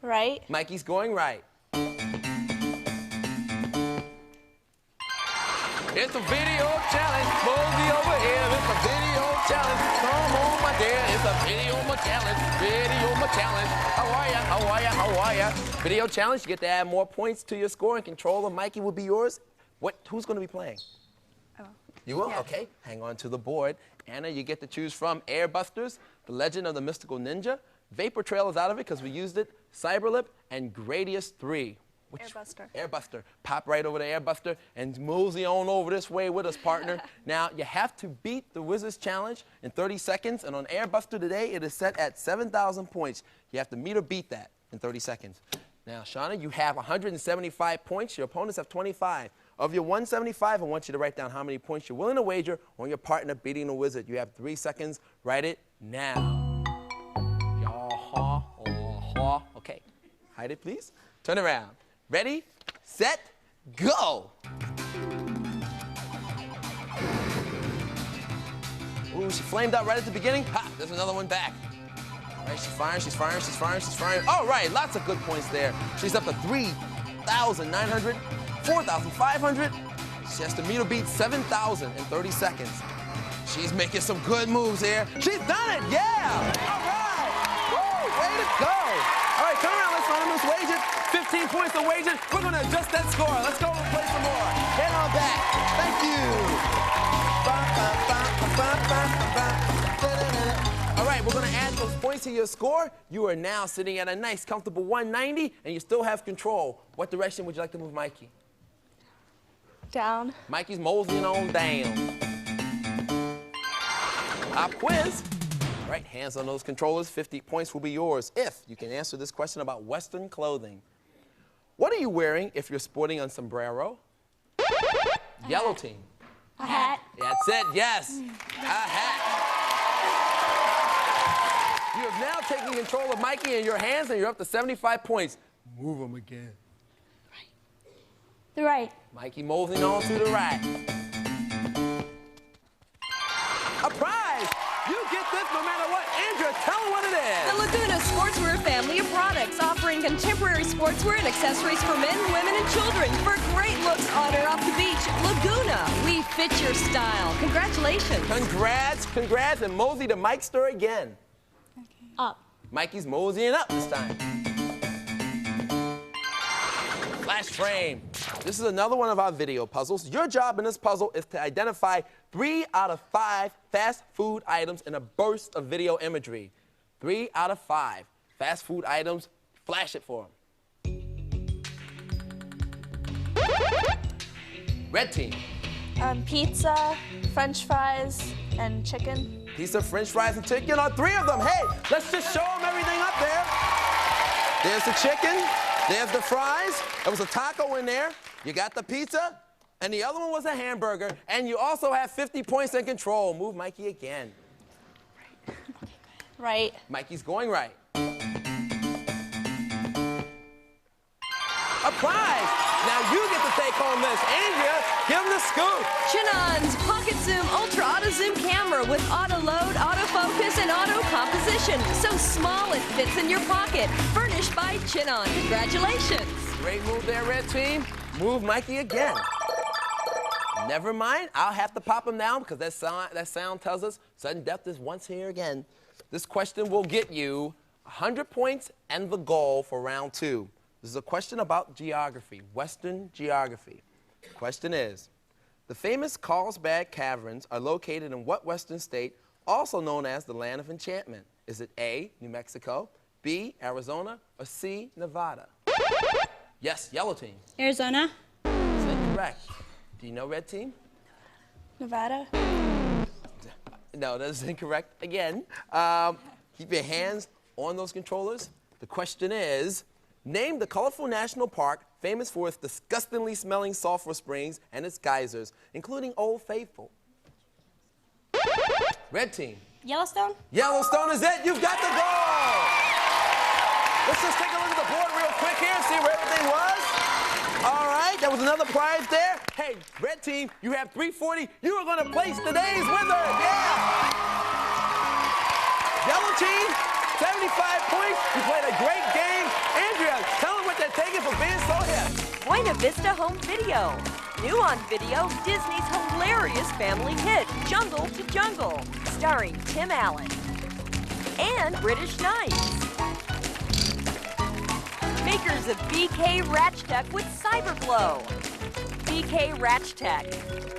Right. Mikey's going right. It's a video challenge. Mosey over here. It's a video challenge. Come on, my dear. It's a video challenge. Video challenge. How are ya? How are ya? How are ya? Video challenge. You get to add more points to your score, and control of Mikey will be yours. Who's going to be playing? You will? Yeah. Okay. Hang on to the board. Anna, you get to choose from Airbusters, The Legend of the Mystical Ninja, Vapor Trail is out of it because we used it, Cyberlip, and Gradius 3. Airbuster. Airbuster. Pop right over to Airbuster and mosey on over this way with us, partner. Now, you have to beat the Wizards Challenge in 30 seconds, and on Airbuster today, it is set at 7,000 points. You have to meet or beat that in 30 seconds. Now, Shauna, you have 175 points. Your opponents have 25. Of your 175, I want you to write down how many points you're willing to wager on your partner beating the Wizard. You have 3 seconds. Write it now. Yaw-haw. Okay. Hide it, please. Turn around. Ready, set, go. Ooh, she flamed out right at the beginning. Ha, there's another one back. All right, she's firing, she's firing, she's firing, she's firing. All right, lots of good points there. She's up to 3,900, 4,500. She has to meet or beat 7,000 in 30 seconds. She's making some good moves here. She's done it, yeah! All right, woo, way to go. All right, turn around, let's find this wager. 15 points to wager. We're gonna adjust that score. Let's go and play some more. Head on back. Thank you. All right, we're gonna add those points to your score. You are now sitting at a nice, comfortable 190, and you still have control. What direction would you like to move Mikey? Down. Mikey's moseying on down. Pop quiz. All right, hands on those controllers. 50 points will be yours if you can answer this question about Western clothing. What are you wearing if you're sporting a sombrero? Yellow team. A hat. That's it, yes. A hat. You have now taken control of Mikey in your hands, and you're up to 75 points. Move him again. The right. Mikey moseying on to the right. A prize! You get this no matter what. Andrea, tell them what it is. The Laguna Sportswear family of products offering contemporary sportswear and accessories for men, women, and children for great looks on or off the beach. Laguna, we fit your style. Congratulations. Congrats, and mosey to Mike's store again. Okay. Up. Mikey's moseying up this time. Flash frame. This is another one of our video puzzles. Your job in this puzzle is to identify 3 out of 5 fast food items in a burst of video imagery. 3 out of 5 fast food items. Flash it for them. Red team. Pizza, French fries, and chicken. Pizza, French fries, and chicken are 3 of them. Hey, let's just show them everything up there. There's the chicken. There's the fries. There was a taco in there. You got the pizza. And the other one was a hamburger. And you also have 50 points in control. Move Mikey again. Right. Mikey's going right. A prize. Now you get to take home this. Andrea, give him the scoop. Chinon's Pocket Zoom Ultra Auto Zoom camera with auto load, autofocus, and auto composition. So small it fits in your pocket. Furnished by Chinon. Congratulations. Great move there, red team. Move Mikey again. Never mind, I'll have to pop him down because that sound tells us sudden death is once here again. This question will get you 100 points and the goal for round 2. This is a question about geography, Western geography. The question is, the famous Carlsbad Caverns are located in what Western state, also known as the Land of Enchantment? Is it A, New Mexico, B, Arizona, or C, Nevada? Yes, yellow team. Arizona. That's incorrect. Do you know red team? Nevada. No, that is incorrect again. Keep your hands on those controllers. The question is, name the colorful national park famous for its disgustingly smelling sulfur springs and its geysers, including Old Faithful. Red team. Yellowstone. Yellowstone is it. You've got the goal. Let's just take a look at the board real quick here and see where everything was. All right, there was another prize there. Hey, red team, you have 340. You are going to place today's winner. Yeah! Yellow team, 75 points. You played a great game. Andrea, tell them what they're taking for being so hip. Buena Vista Home Video. New on video, Disney's hilarious family hit, Jungle to Jungle, starring Tim Allen. And British Knights. Makers of BK Ratchtech with Cyberglow. BK Ratchtech.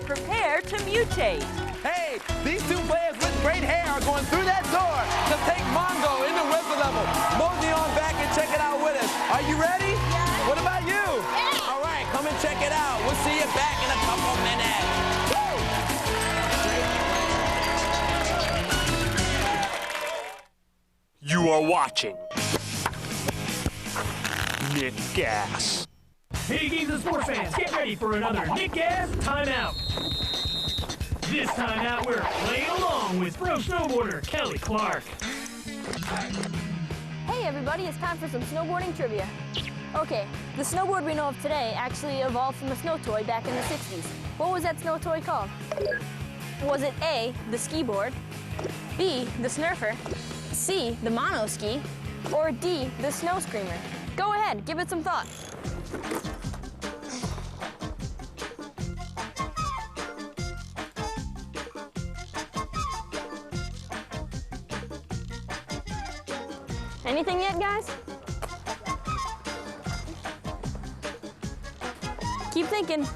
Prepare to mutate. Hey, these two players with great hair are going through that door to take Mongo in the wizard level. Mosey on back and check it out with us. Are you ready? Yeah. What about you? Yeah. All right, come and check it out. We'll see you back in a couple minutes. You are watching Nick Gas. Hey, games and sports fans, get ready for another Nick Gas timeout. This time out, we're playing along with pro snowboarder Kelly Clark. Hey everybody, it's time for some snowboarding trivia. Okay, the snowboard we know of today actually evolved from a snow toy back in the 60s. What was that snow toy called? Was it A, the ski board, B, the Snurfer, C, the mono ski, or D, the snow screamer? Go ahead, give it some thought. Anything yet, guys? Keep thinking.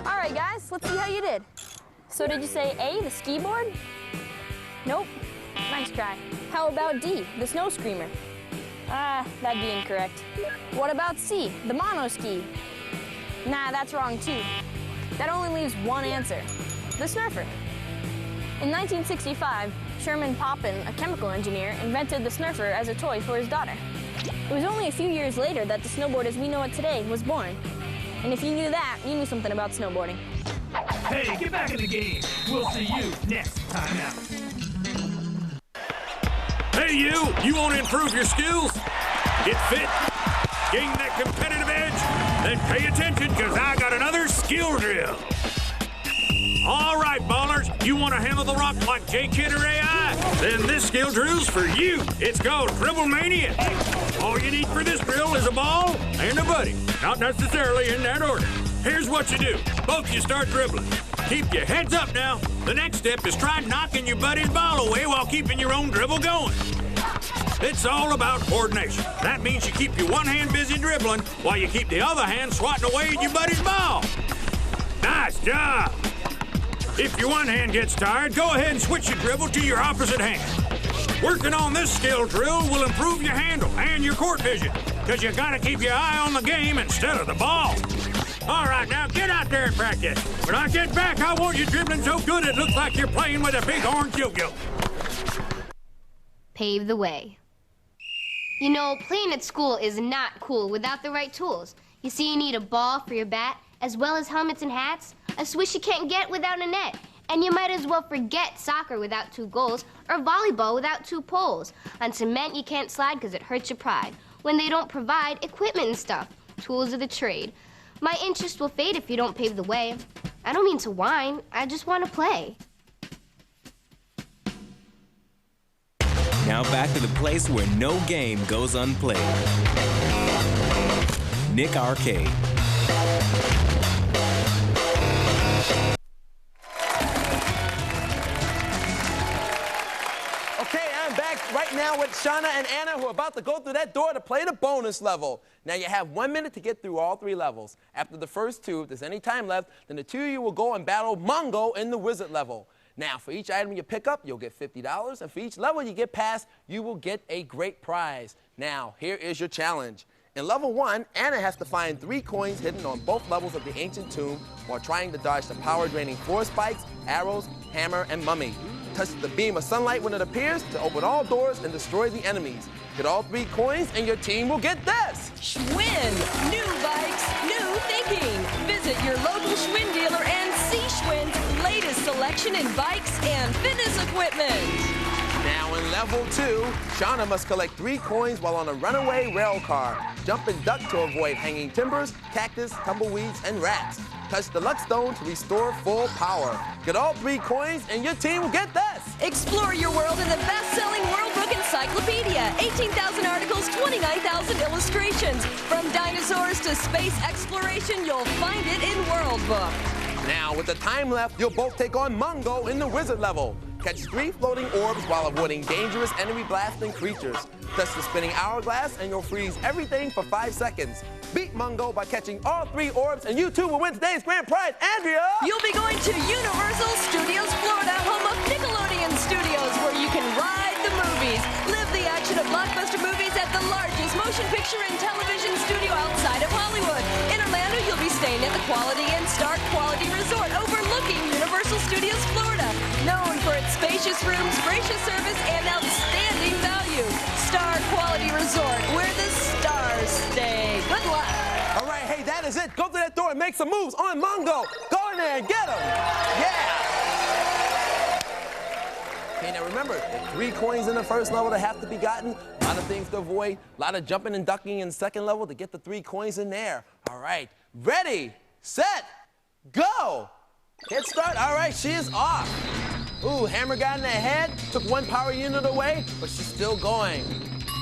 All right, guys, let's see how you did. So did you say A, the ski board? Nope. Nice try. How about D, the snow screamer? That'd be incorrect. What about C, the mono ski? Nah, that's wrong too. That only leaves one answer, the Snurfer. In 1965, Sherman Poppin, a chemical engineer, invented the Snurfer as a toy for his daughter. It was only a few years later that the snowboard as we know it today was born. And if you knew that, you knew something about snowboarding. Hey, get back in the game. We'll see you next time out. Hey you want to improve your skills? Get fit? Gain that competitive edge? Then pay attention, because I got another skill drill. All right, ballers, you want to handle the rock like J-Kid or AI? Then this skill drill's for you. It's called Dribble Mania. All you need for this drill is a ball and a buddy. Not necessarily in that order. Here's what you do. Both you start dribbling. Keep your heads up now. The next step is try knocking your buddy's ball away while keeping your own dribble going. It's all about coordination. That means you keep your one hand busy dribbling while you keep the other hand swatting away at your buddy's ball. Nice job. If your one hand gets tired, go ahead and switch your dribble to your opposite hand. Working on this skill drill will improve your handle and your court vision, because you gotta keep your eye on the game instead of the ball. All right, now get out there and practice. When I get back, I want you dribbling so good it looks like you're playing with a big orange yo-yo. Pave the way. You know, playing at school is not cool without the right tools. You see, you need a ball for your bat, as well as helmets and hats, a swish you can't get without a net, and you might as well forget soccer without 2 goals, or volleyball without 2 poles. On cement, you can't slide because it hurts your pride when they don't provide equipment and stuff. Tools of the trade. My interest will fade if you don't pave the way. I don't mean to whine, I just want to play. Now back to the place where no game goes unplayed. Nick Arcade. Okay, I'm back right now with Shauna and Anna, who are about to go through that door to play the bonus level. Now, you have 1 minute to get through all 3 levels. After the first 2, if there's any time left, then the 2 of you will go and battle Mongo in the wizard level. Now, for each item you pick up, you'll get $50, and for each level you get past, you will get a great prize. Now, here is your challenge. In level 1, Anna has to find 3 coins hidden on both levels of the ancient tomb while trying to dodge the power-draining 4 spikes, arrows, hammer, and mummy. Touch the beam of sunlight when it appears to open all doors and destroy the enemies. Get all 3 coins and your team will get this. Schwinn! New bikes, new thinking. Visit your local Schwinn dealer and see Schwinn's latest selection in bikes and fitness equipment. Now Now in level 2, Shauna must collect 3 coins while on a runaway rail car. Jump and duck to avoid hanging timbers, cactus, tumbleweeds, and rats. Touch the luck stone to restore full power. Get all 3 coins and your team will get this. Explore your world in the best-selling World Book Encyclopedia. 18,000 articles, 29,000 illustrations. From dinosaurs to space exploration, you'll find it in World Book. Now, with the time left, you'll both take on Mungo in the wizard level. Catch 3 floating orbs while avoiding dangerous enemy blasting creatures. Touch the spinning hourglass and you'll freeze everything for 5 seconds. Beat Mungo by catching all 3 orbs and you too will win today's grand prize. Andrea! You'll be going to Universal Studios Florida, home of Nickelodeon Studios, where you can ride the movies. Live the action of blockbuster movies at the largest motion picture and television studio outside of Hollywood. In Orlando, you'll be staying at the Quality Inn Star Quality Resort overlooking Universal Studios Florida. Known for its spacious rooms, gracious service, and outstanding value. Star Quality Resort, where the stars stay. Good luck. All right, hey, that is it. Go to that door and make some moves on Mungo. Go in there and get him. Yeah. Okay, now remember, there are 3 coins in the first level that have to be gotten. A lot of things to avoid. A lot of jumping and ducking in the second level to get the 3 coins in there. All right, ready, set, go. Head start. All right, she is off. Ooh, hammer got in the head, took 1 power unit away, but she's still going.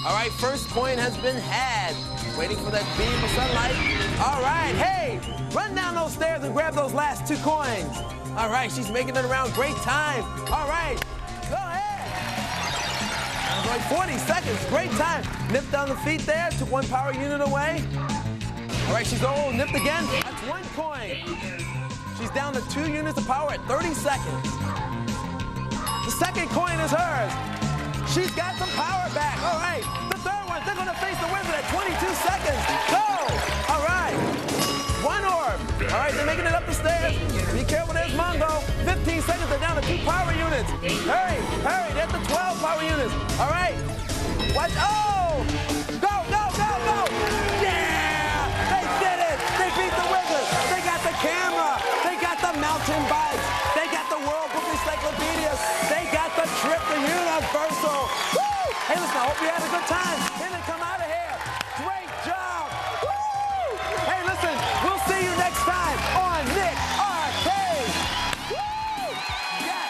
All right, first coin has been had. Waiting for that beam of sunlight. All right, hey, run down those stairs and grab those last 2 coins. All right, she's making it around. Great time. All right, go ahead. Like 40 seconds, great time. Nipped down the feet there, took 1 power unit away. All right, she's nipped again. That's 1 coin. She's down to 2 units of power at 30 seconds. The second coin is hers. She's got some power back. All right, the third one, they're gonna face the wizard at 22 seconds. Go! All right, 1 orb. All right, they're making it up the stairs. Be careful, there's Mungo. 15 seconds, they're down to 2 power units. Hurry, hurry, there's the 12 power units. All right, watch, oh! Go, go, go, go! Yeah! They did it! They beat the wizard. They got the camera. They got the mountain bikes. They got the World Book Encyclopedia. They got the trip to Universal. Woo! Hey, listen, I hope you had a good time. Then they come out of here. Great job. Woo! Hey, listen, we'll see you next time on Nick Arcade. Woo! Yes.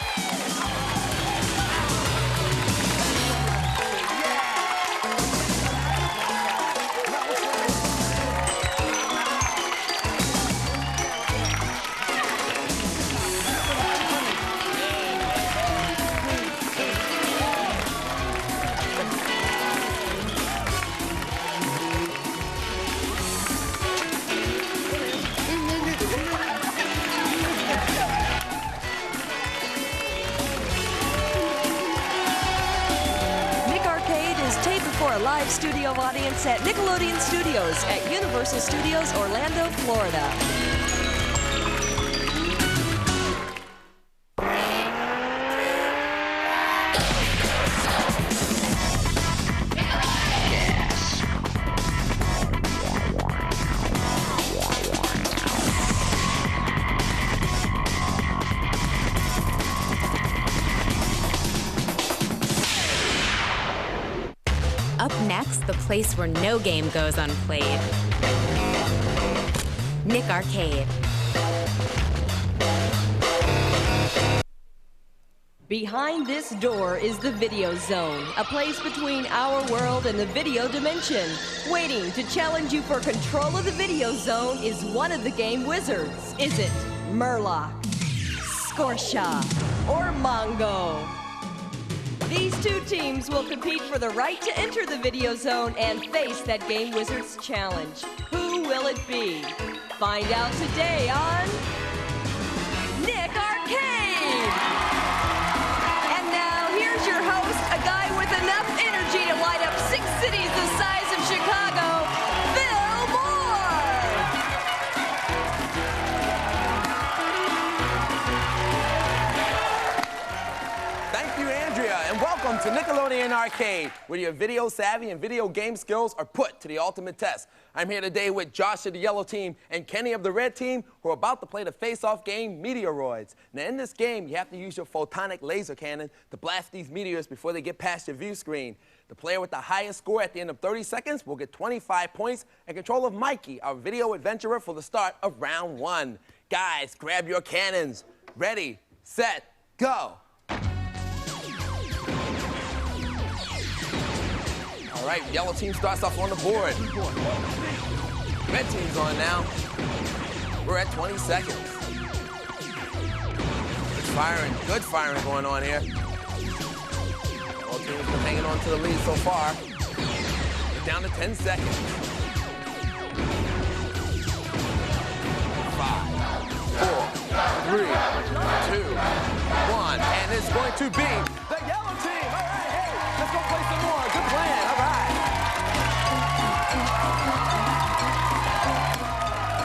For a live studio audience at Nickelodeon Studios at Universal Studios Orlando, Florida. Up next, the place where no game goes unplayed. Nick Arcade. Behind this door is the Video Zone, a place between our world and the video dimension. Waiting to challenge you for control of the Video Zone is one of the game wizards. Is it Murloc, Scorsha, or Mongo? These 2 teams will compete for the right to enter the Video Zone and face that Game Wizard's challenge. Who will it be? Find out today on Nick Arcade! And now, here's your host, a guy with enough energy to light up 6 cities the size of Chicago, Bill Moore! Thank you, Andrea, and welcome to Nickelodeon Arcade, where your video savvy and video game skills are put to the ultimate test. I'm here today with Josh of the yellow team and Kenny of the red team, who are about to play the Faceoff game, Meteoroids. Now, in this game, you have to use your photonic laser cannon to blast these meteors before they get past your view screen. The player with the highest score at the end of 30 seconds will get 25 points and control of Mikey, our video adventurer, for the start of round 1. Guys, grab your cannons. Ready, set, go. All right, yellow team starts off on the board. Red team's on now. We're at 20 seconds. Good firing going on here. Both teams been hanging on to the lead so far. We're down to 10 seconds. 5, 4, 3, 2, 1, and it's going to be the yellow team. All right, hey, let's go play some more. Good plan. All right.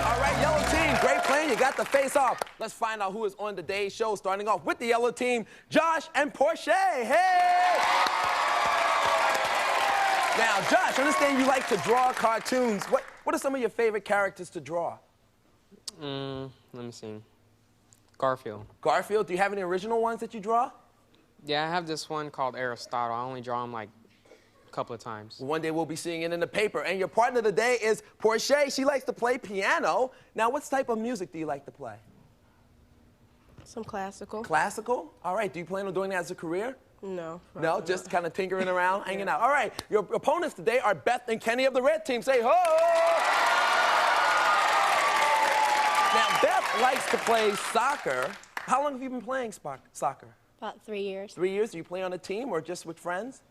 All right, yellow team, great playing. You got the face off. Let's find out who is on today's show. Starting off with the yellow team, Josh and Portia. Hey! Now, Josh, I understand you like to draw cartoons. What are some of your favorite characters to draw? Let me see. Garfield. Garfield? Do you have any original ones that you draw? Yeah, I have this one called Aristotle. I only draw him like a couple of times. One day we'll be seeing it in the paper. And your partner today is Portia. She likes to play piano. Now, what type of music do you like to play? Some classical. Classical? All right. Do you plan on doing that as a career? No. No, just kind of tinkering around, hanging out. All right. Your opponents today are Beth and Kenny of the red team. Say ho! Now, Beth likes to play soccer. How long have you been playing soccer? About 3 years. 3 years? Do you play on a team or just with friends?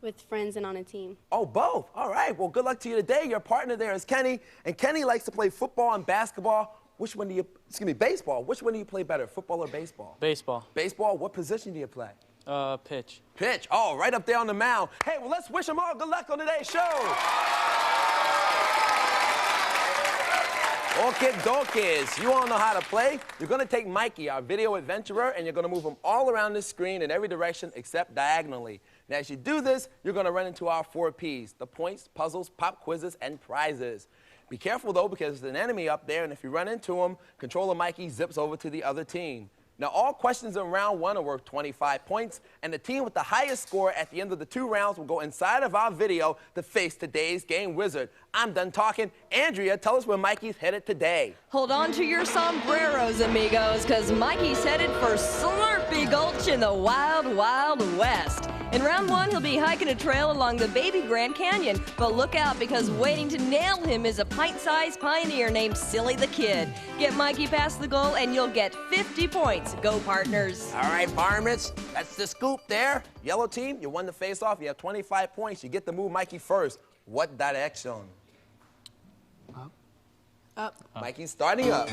With friends and on a team. Oh, both. All right. Well, good luck to you today. Your partner there is Kenny, and Kenny likes to play football and basketball. Which one do you, baseball. Which one do you play better, football or baseball? Baseball. Baseball? What position do you play? Pitch. Pitch. Oh, right up there on the mound. Hey, well, let's wish them all good luck on today's show. Okay, dokes, you all know how to play. You're going to take Mikey, our video adventurer, and you're going to move him all around this screen in every direction except diagonally. Now, as you do this, you're going to run into our 4 Ps, the points, puzzles, pop quizzes, and prizes. Be careful, though, because there's an enemy up there, and if you run into him, controller Mikey zips over to the other team. Now, all questions in round 1 are worth 25 points, and the team with the highest score at the end of the 2 rounds will go inside of our video to face today's game wizard. I'm done talking. Andrea, tell us where Mikey's headed today. Hold on to your sombreros, amigos, because Mikey's headed for Slurpy Gulch in the Wild, Wild West. In round 1, he'll be hiking a trail along the Baby Grand Canyon, but look out because waiting to nail him is a pint-sized pioneer named Silly the Kid. Get Mikey past the goal and you'll get 50 points. Go, partners. All right, varmints, that's the scoop there. Yellow team, you won the face-off. You have 25 points. You get to move Mikey first. What direction? Up. Up. Mikey's starting up.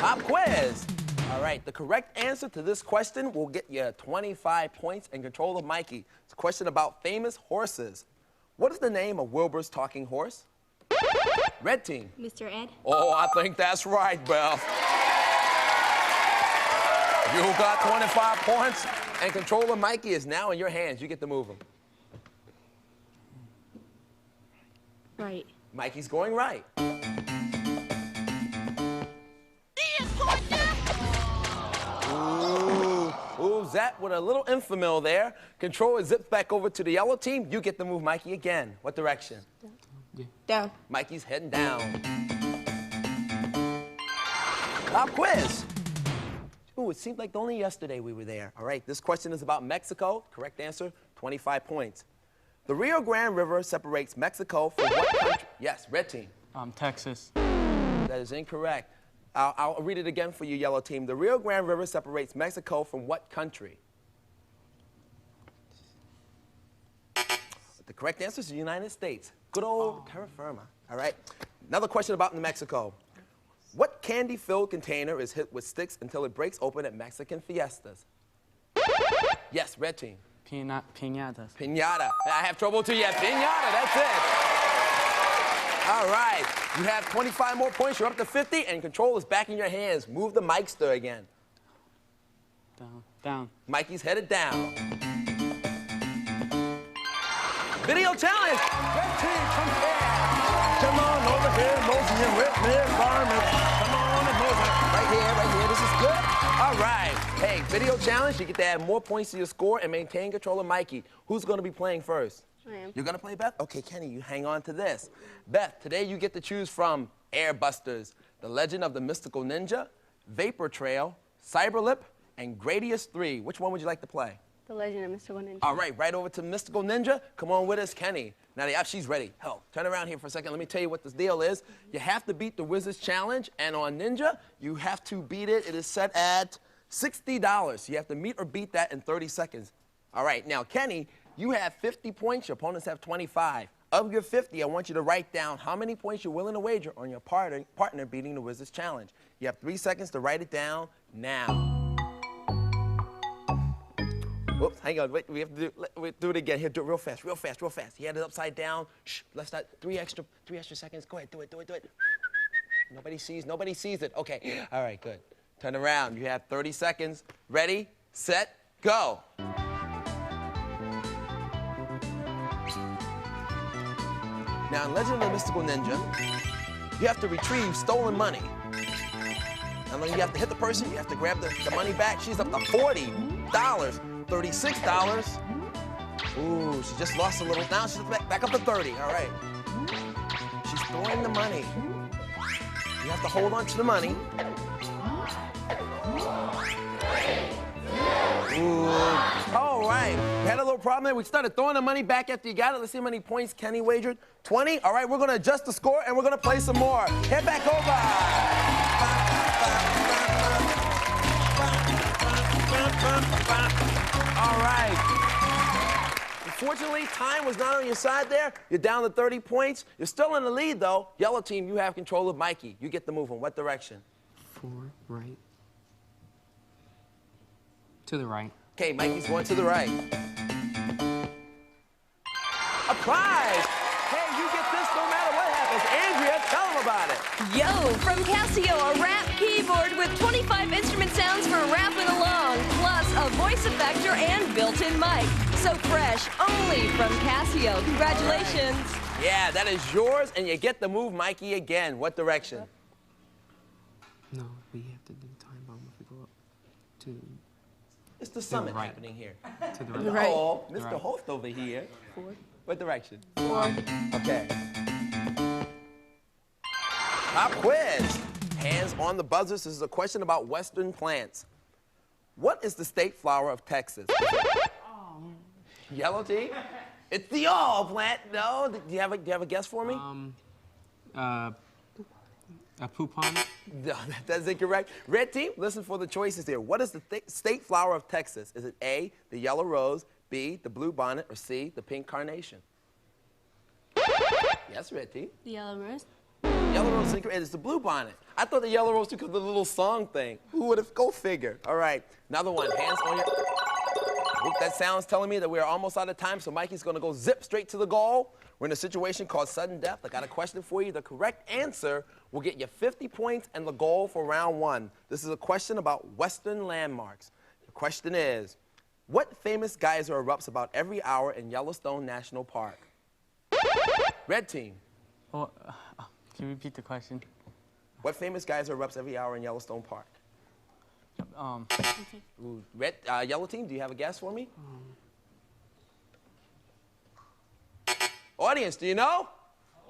Pop quiz. All right, the correct answer to this question will get you 25 points and control of Mikey. It's a question about famous horses. What is the name of Wilbur's talking horse? Red team. Mr. Ed. Oh, I think that's right, Beth. You got 25 points, and control of Mikey is now in your hands. You get to move him. Right. Mikey's going right. Ooh, Zap with a little infamil there. Controller zips back over to the yellow team. You get to move Mikey again. What direction? Down. Mikey's heading down. Pop quiz. Ooh, it seemed like only yesterday we were there. All right, this question is about Mexico. Correct answer, 25 points. The Rio Grande River separates Mexico from what country? Yes, red team. Texas. That is incorrect. I'll read it again for you, yellow team. The Rio Grande River separates Mexico from what country? The correct answer is the United States. Good old terra firma. All right. Another question about New Mexico. What candy-filled container is hit with sticks until it breaks open at Mexican fiestas? Yes, red team. Piñatas. Piñata. I have trouble too yet. Piñata, that's it. All right. You have 25 more points. You're up to 50, and control is back in your hands. Move the Mikester again. Down. Down. Mikey's headed down. Video challenge. Red team, come here. Come on over here, mosey and with me environment. Come on and mosey. Right here. This is good. All right. Hey, video challenge. You get to add more points to your score and maintain control of Mikey. Who's going to be playing first? I am. You're going to play Beth? Okay, Kenny, you hang on to this. Beth, today you get to choose from Airbusters, The Legend of the Mystical Ninja, Vapor Trail, Cyberlip, and Gradius 3. Which one would you like to play? The Legend of Mystical Ninja. All right over to Mystical Ninja. Come on with us, Kenny. Now, she's ready. Hell, turn around here for a second. Let me tell you what this deal is. You have to beat the Wizard's Challenge, and on Ninja, you have to beat it. It is set at $60. You have to meet or beat that in 30 seconds. All right, now, Kenny, you have 50 points. Your opponents have 25. Of your 50, I want you to write down how many points you're willing to wager on your partner beating the Wizard's Challenge. You have 3 seconds to write it down now. Whoops, hang on, wait, we have to do it again. Here, do it real fast. He had it upside down. Shh, let's not, 3 extra seconds. Go ahead, do it. Nobody sees it. Okay, all right, good. Turn around, you have 30 seconds. Ready, set, go. Now, in Legend of the Mystical Ninja, you have to retrieve stolen money. And then you have to hit the person, you have to grab the money back. She's up to $40, $36. Ooh, she just lost a little. Now she's back up to 30, all right. She's throwing the money. You have to hold on to the money. Ooh. All right, we had a little problem there. We started throwing the money back after you got it. Let's see how many points Kenny wagered. 20. All right, we're going to adjust the score, and we're going to play some more. Head back over. All right. Unfortunately, time was not on your side there. You're down to 30 points. You're still in the lead, though. Yellow team, you have control of Mikey. You get the move. In what direction? 4, right. To the right. Okay, Mikey's going to the right. A prize! Hey, you get this no matter what happens. Andrea, tell them about it. Yo, from Casio, a rap keyboard with 25 instrument sounds for rapping along, plus a voice effector and built-in mic. So fresh, only from Casio. Congratulations. Yeah, that is yours, and you get the move, Mikey, again. What direction? No, we have to do time bomb if we go up to... It's the summit happening here. To the right. Oh, Mr. Host over here. Forward. What direction? Forward. Okay. Pop quiz. Hands on the buzzers. This is a question about Western plants. What is the state flower of Texas? Yellow team? It's the all plant. No? Do you have a guess for me? A poupon? No, that's incorrect. Red team, listen for the choices here. What is the state flower of Texas? Is it A, the yellow rose, B, the blue bonnet, or C, the pink carnation? Yes, red team. The yellow rose. Yellow rose, incorrect. It's the blue bonnet. I thought the yellow rose because of the little song thing. Who would have? Go figure. All right, another one. Hands on your... Oop, that sound's telling me that we are almost out of time, so Mikey's going to go zip straight to the goal. We're in a situation called sudden death. I got a question for you. The correct answer will get you 50 points and the goal for round 1. This is a question about Western landmarks. The question is, what famous geyser erupts about every hour in Yellowstone National Park? Red team. Well, can you repeat the question? What famous geyser erupts every hour in Yellowstone Park? Ooh, yellow team, do you have a guess for me? Audience, do you know?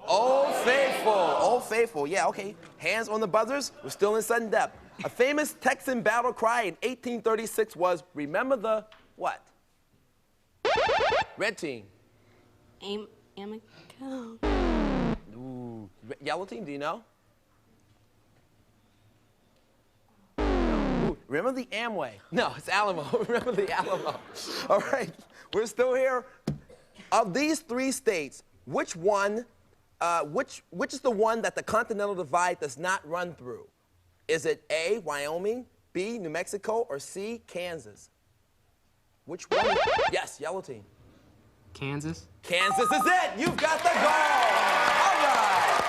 Old Faithful. Old Faithful. Yeah, okay. Hands on the buzzers. We're still in sudden death. A famous Texan battle cry in 1836 was, remember the what? Red team. Amico. Ooh. Yellow team, do you know? Ooh. Remember the Amway. No, it's Alamo. Remember the Alamo. All right. We're still here. Of these 3 states, which one, which is the one that the Continental Divide does not run through? Is it A, Wyoming, B, New Mexico, or C, Kansas? Which one? Yes, yellow team. Kansas? Kansas is it. You've got the goal. All right.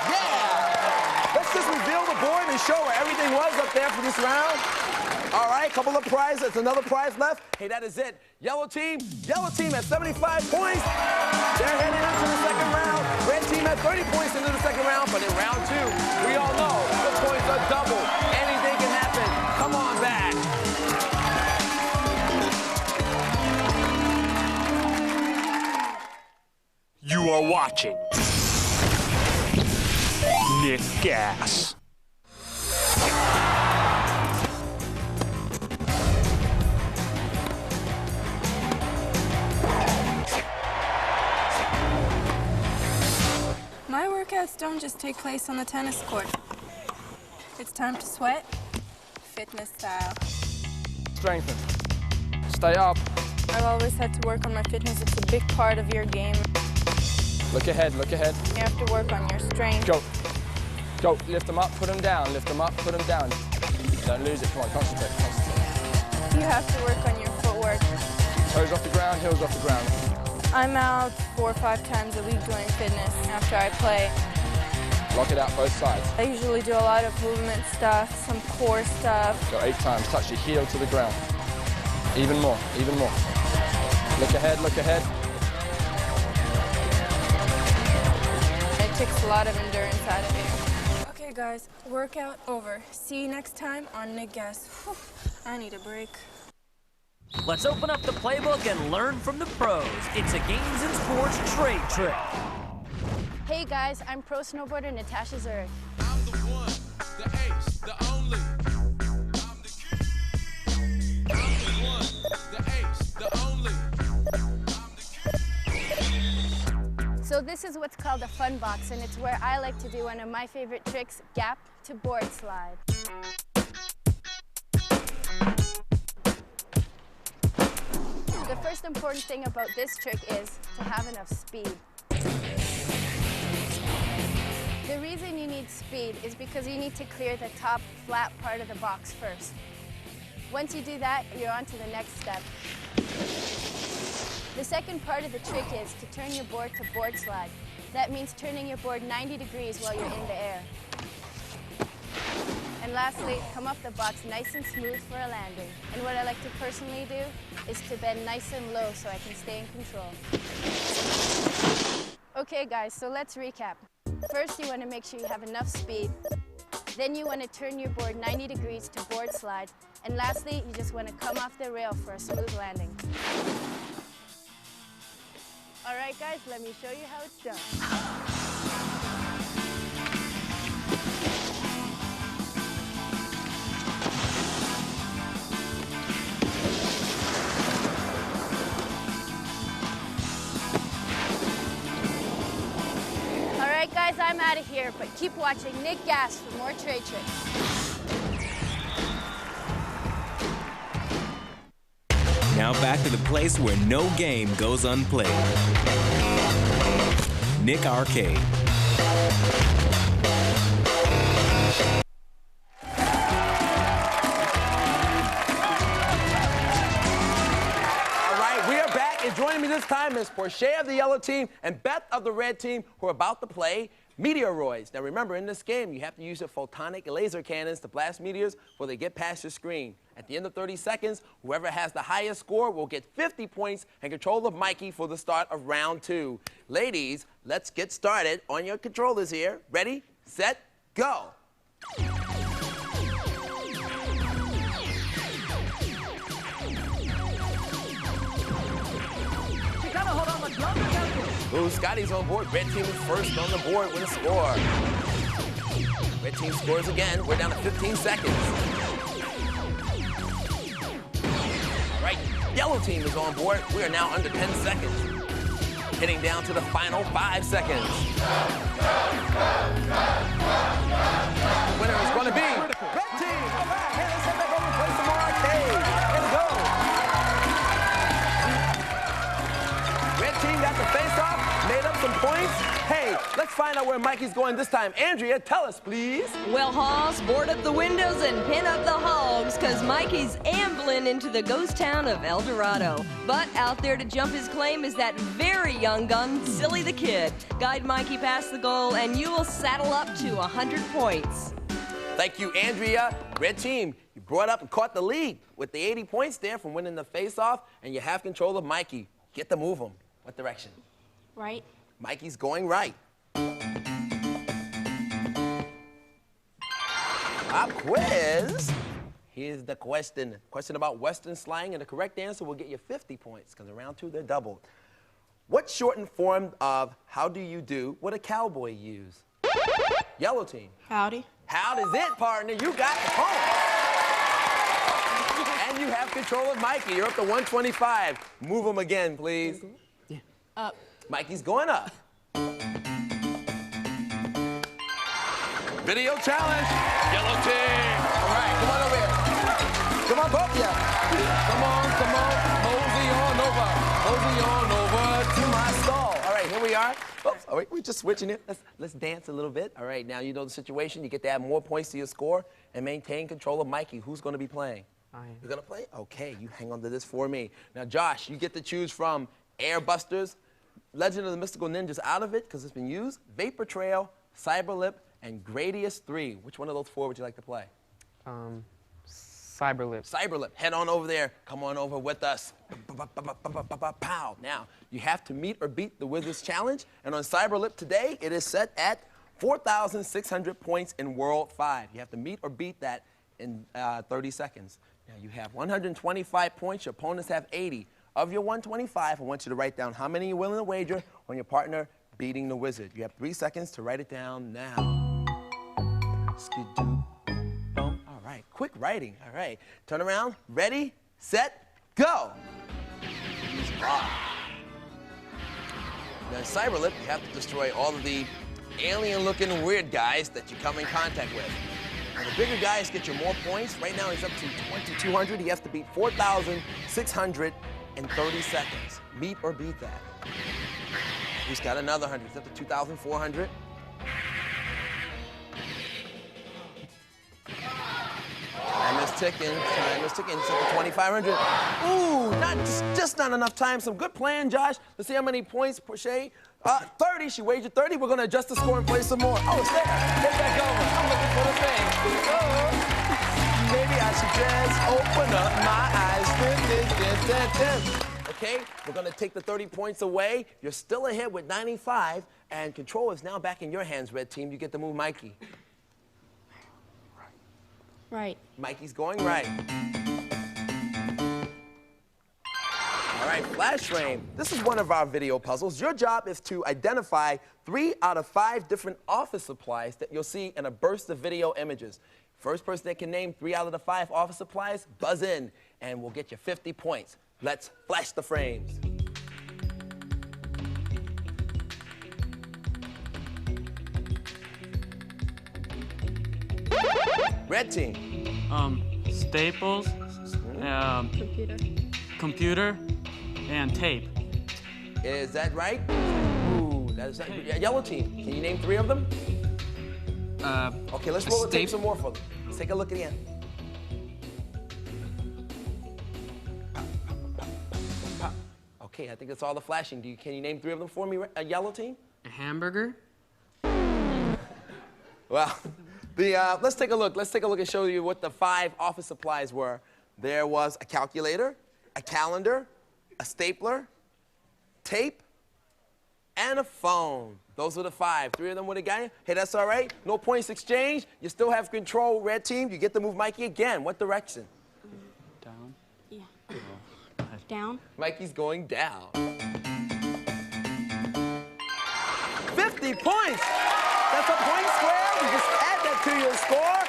Yeah. Let's just reveal the board and show where everything was up there for this round. All right, couple of prizes. Another prize left. Hey, that is it. Yellow team at 75 points. They're heading into the second round. Red team at 30 points into the second round. But in round 2, we all know the points are double. Anything can happen. Come on back. You are watching GaS. My workouts don't just take place on the tennis court. It's time to sweat, fitness style. Strengthen. Stay up. I've always had to work on my fitness. It's a big part of your game. Look ahead, look ahead. You have to work on your strength. Go. Go. Lift them up, put them down. Lift them up, put them down. Don't lose it. Come on, concentrate, concentrate. You have to work on your footwork. Toes off the ground, heels off the ground. I'm out 4 or 5 times a week doing fitness after I play. Lock it out both sides. I usually do a lot of movement stuff, some core stuff. Go 8 times. Touch your heel to the ground. Even more, even more. Look ahead, look ahead. It takes a lot of endurance out of you. Okay, guys, workout over. See you next time on GaS. I need a break. Let's open up the playbook and learn from the pros. It's a Games and Sports trade trick. Hey guys, I'm pro snowboarder Natasha Zurich. I'm the one, the ace, the only. I'm the king. I'm the one, the ace, the only. So this is what's called a fun box, and it's where I like to do one of my favorite tricks, gap to board slide. The first important thing about this trick is to have enough speed. The reason you need speed is because you need to clear the top flat part of the box first. Once you do that, you're on to the next step. The second part of the trick is to turn your board to board slide. That means turning your board 90 degrees while you're in the air. And lastly, come off the box nice and smooth for a landing. And what I like to personally do is to bend nice and low so I can stay in control. Okay guys, so let's recap. First, you want to make sure you have enough speed. Then you want to turn your board 90 degrees to board slide. And lastly, you just want to come off the rail for a smooth landing. All right guys, let me show you how it's done. Guys, I'm out of here, but keep watching GaS for more trade tricks. Now back to the place where no game goes unplayed. Nick Arcade. Joining me this time is Portia of the yellow team and Beth of the red team, who are about to play Meteoroids. Now remember, in this game, you have to use your photonic laser cannons to blast meteors before they get past your screen. At the end of 30 seconds, whoever has the highest score will get 50 points and control of Mikey for the start of round 2. Ladies, let's get started on your controllers here. Ready, set, go. Ooh, Scotty's on board. Red team is first on the board with a score. Red team scores again. We're down to 15 seconds. All right, yellow team is on board. We are now under 10 seconds. Heading down to the final 5 seconds. The winner is going to be red team. All right, hey, let's head back over and play some more arcade. Let's go. Red team got the face-off, made up some points. Hey, let's find out where Mikey's going this time. Andrea, tell us, please. Well, Hoss, board up the windows and pin up the hogs, because Mikey's ambling into the ghost town of El Dorado. But out there to jump his claim is that very young gun, Silly the Kid. Guide Mikey past the goal, and you will saddle up to 100 points. Thank you, Andrea. Red team, you brought up and caught the lead with the 80 points there from winning the face-off, and you have control of Mikey. Get to move him. What direction? Right. Mikey's going right. Pop quiz. Here's the question. Question about Western slang, and the correct answer will get you 50 points, because in round 2, they're doubled. What shortened form of how do you do would a cowboy use? Yellow team. Howdy. How does it, partner? You got the point. And you have control of Mikey. You're up to 125. Move him again, please. Yeah. Up. Mikey's going up. Video challenge. Yellow team. All right, come on over here. Come on, both of you. Come on. Mosey on over to my stall. All right, here we are. Oops, all right, we're just switching it. Let's dance a little bit. All right, now you know the situation. You get to add more points to your score and maintain control of Mikey. Who's going to be playing? I am. You're going to play? Okay, you hang on to this for me. Now, Josh, you get to choose from Air Busters, Legend of the Mystical Ninjas out of it, because it's been used, Vapor Trail, Cyberlip, and Gradius 3. Which one of those 4 would you like to play? Cyberlip. Cyberlip. Head on over there. Come on over with us. Pow. Now, you have to meet or beat the Wizards Challenge. And on Cyberlip today, it is set at 4,600 points in World 5. You have to meet or beat that in 30 seconds. Now, you have 125 points. Your opponents have 80. Of your 125, I want you to write down how many you're willing to wager on your partner beating the Wizard. You have 3 seconds to write it down now. Skidoo. Boom. All right. Quick writing. All right. Turn around. Ready, set, go. Now, in Cyberlip, you have to destroy all of the alien-looking weird guys that you come in contact with. Now, the bigger guys get you more points. Right now, he's up to 2,200. He has to beat 4,630 seconds. Meet or beat that. He's got another 100. He's up to 2,400. Time is ticking. It's up to 2,500. Ooh, just not enough time. Some good plan, Josh. Let's see how many points per Shay. 30. She wagered 30. We're going to adjust the score and play some more. Oh, it's there. Get back over. I'm looking for the thing. Oh, maybe I should just open up my eyes. Okay, we're going to take the 30 points away. You're still ahead with 95, and control is now back in your hands, Red Team. You get to move Mikey. Right. Mikey's going right. All right, flash frame. This is one of our video puzzles. Your job is to identify 3 out of 5 different office supplies that you'll see in a burst of video images. First person that can name 3 out of the 5 office supplies, buzz in, and we'll get you 50 points. Let's flash the frames. Red team. Staples, computer, and tape. Is that right? Ooh, that is right. Yellow team. Can you name 3 of them? Okay, let's roll the tape some more for them. Let's take a look at the end. Okay, I think that's all the flashing. Can you name 3 of them for me, yellow team? A hamburger. Well, let's take a look. Let's take a look and show you what the 5 office supplies were. There was a calculator, a calendar, a stapler, tape, and a phone. Those were the 5. 3 of them would have got you. Hey, that's all right. No points exchanged. You still have control, Red Team. You get to move Mikey again. What direction? Down. Yeah. Down. Mikey's going down. 50 points. That's a point square. You just add that to your score.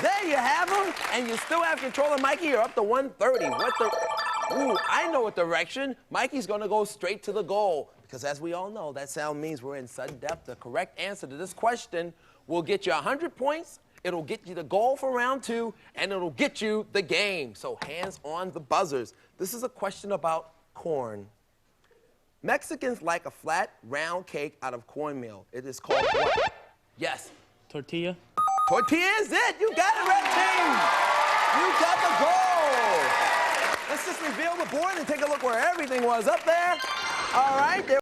There you have them. And you still have control of Mikey. You're up to 130. Ooh, I know what direction. Mikey's going to go straight to the goal. Because as we all know, that sound means we're in sudden death. The correct answer to this question will get you 100 points. It'll get you the goal for round 2. And it'll get you the game. So hands on the buzzers. This is a question about corn. Mexicans like a flat, round cake out of cornmeal. It is called what? Yes. Tortilla. Tortilla is it. You got it, Red Team. You got the goal. Let's just reveal the board and take a look where everything was up there. All right.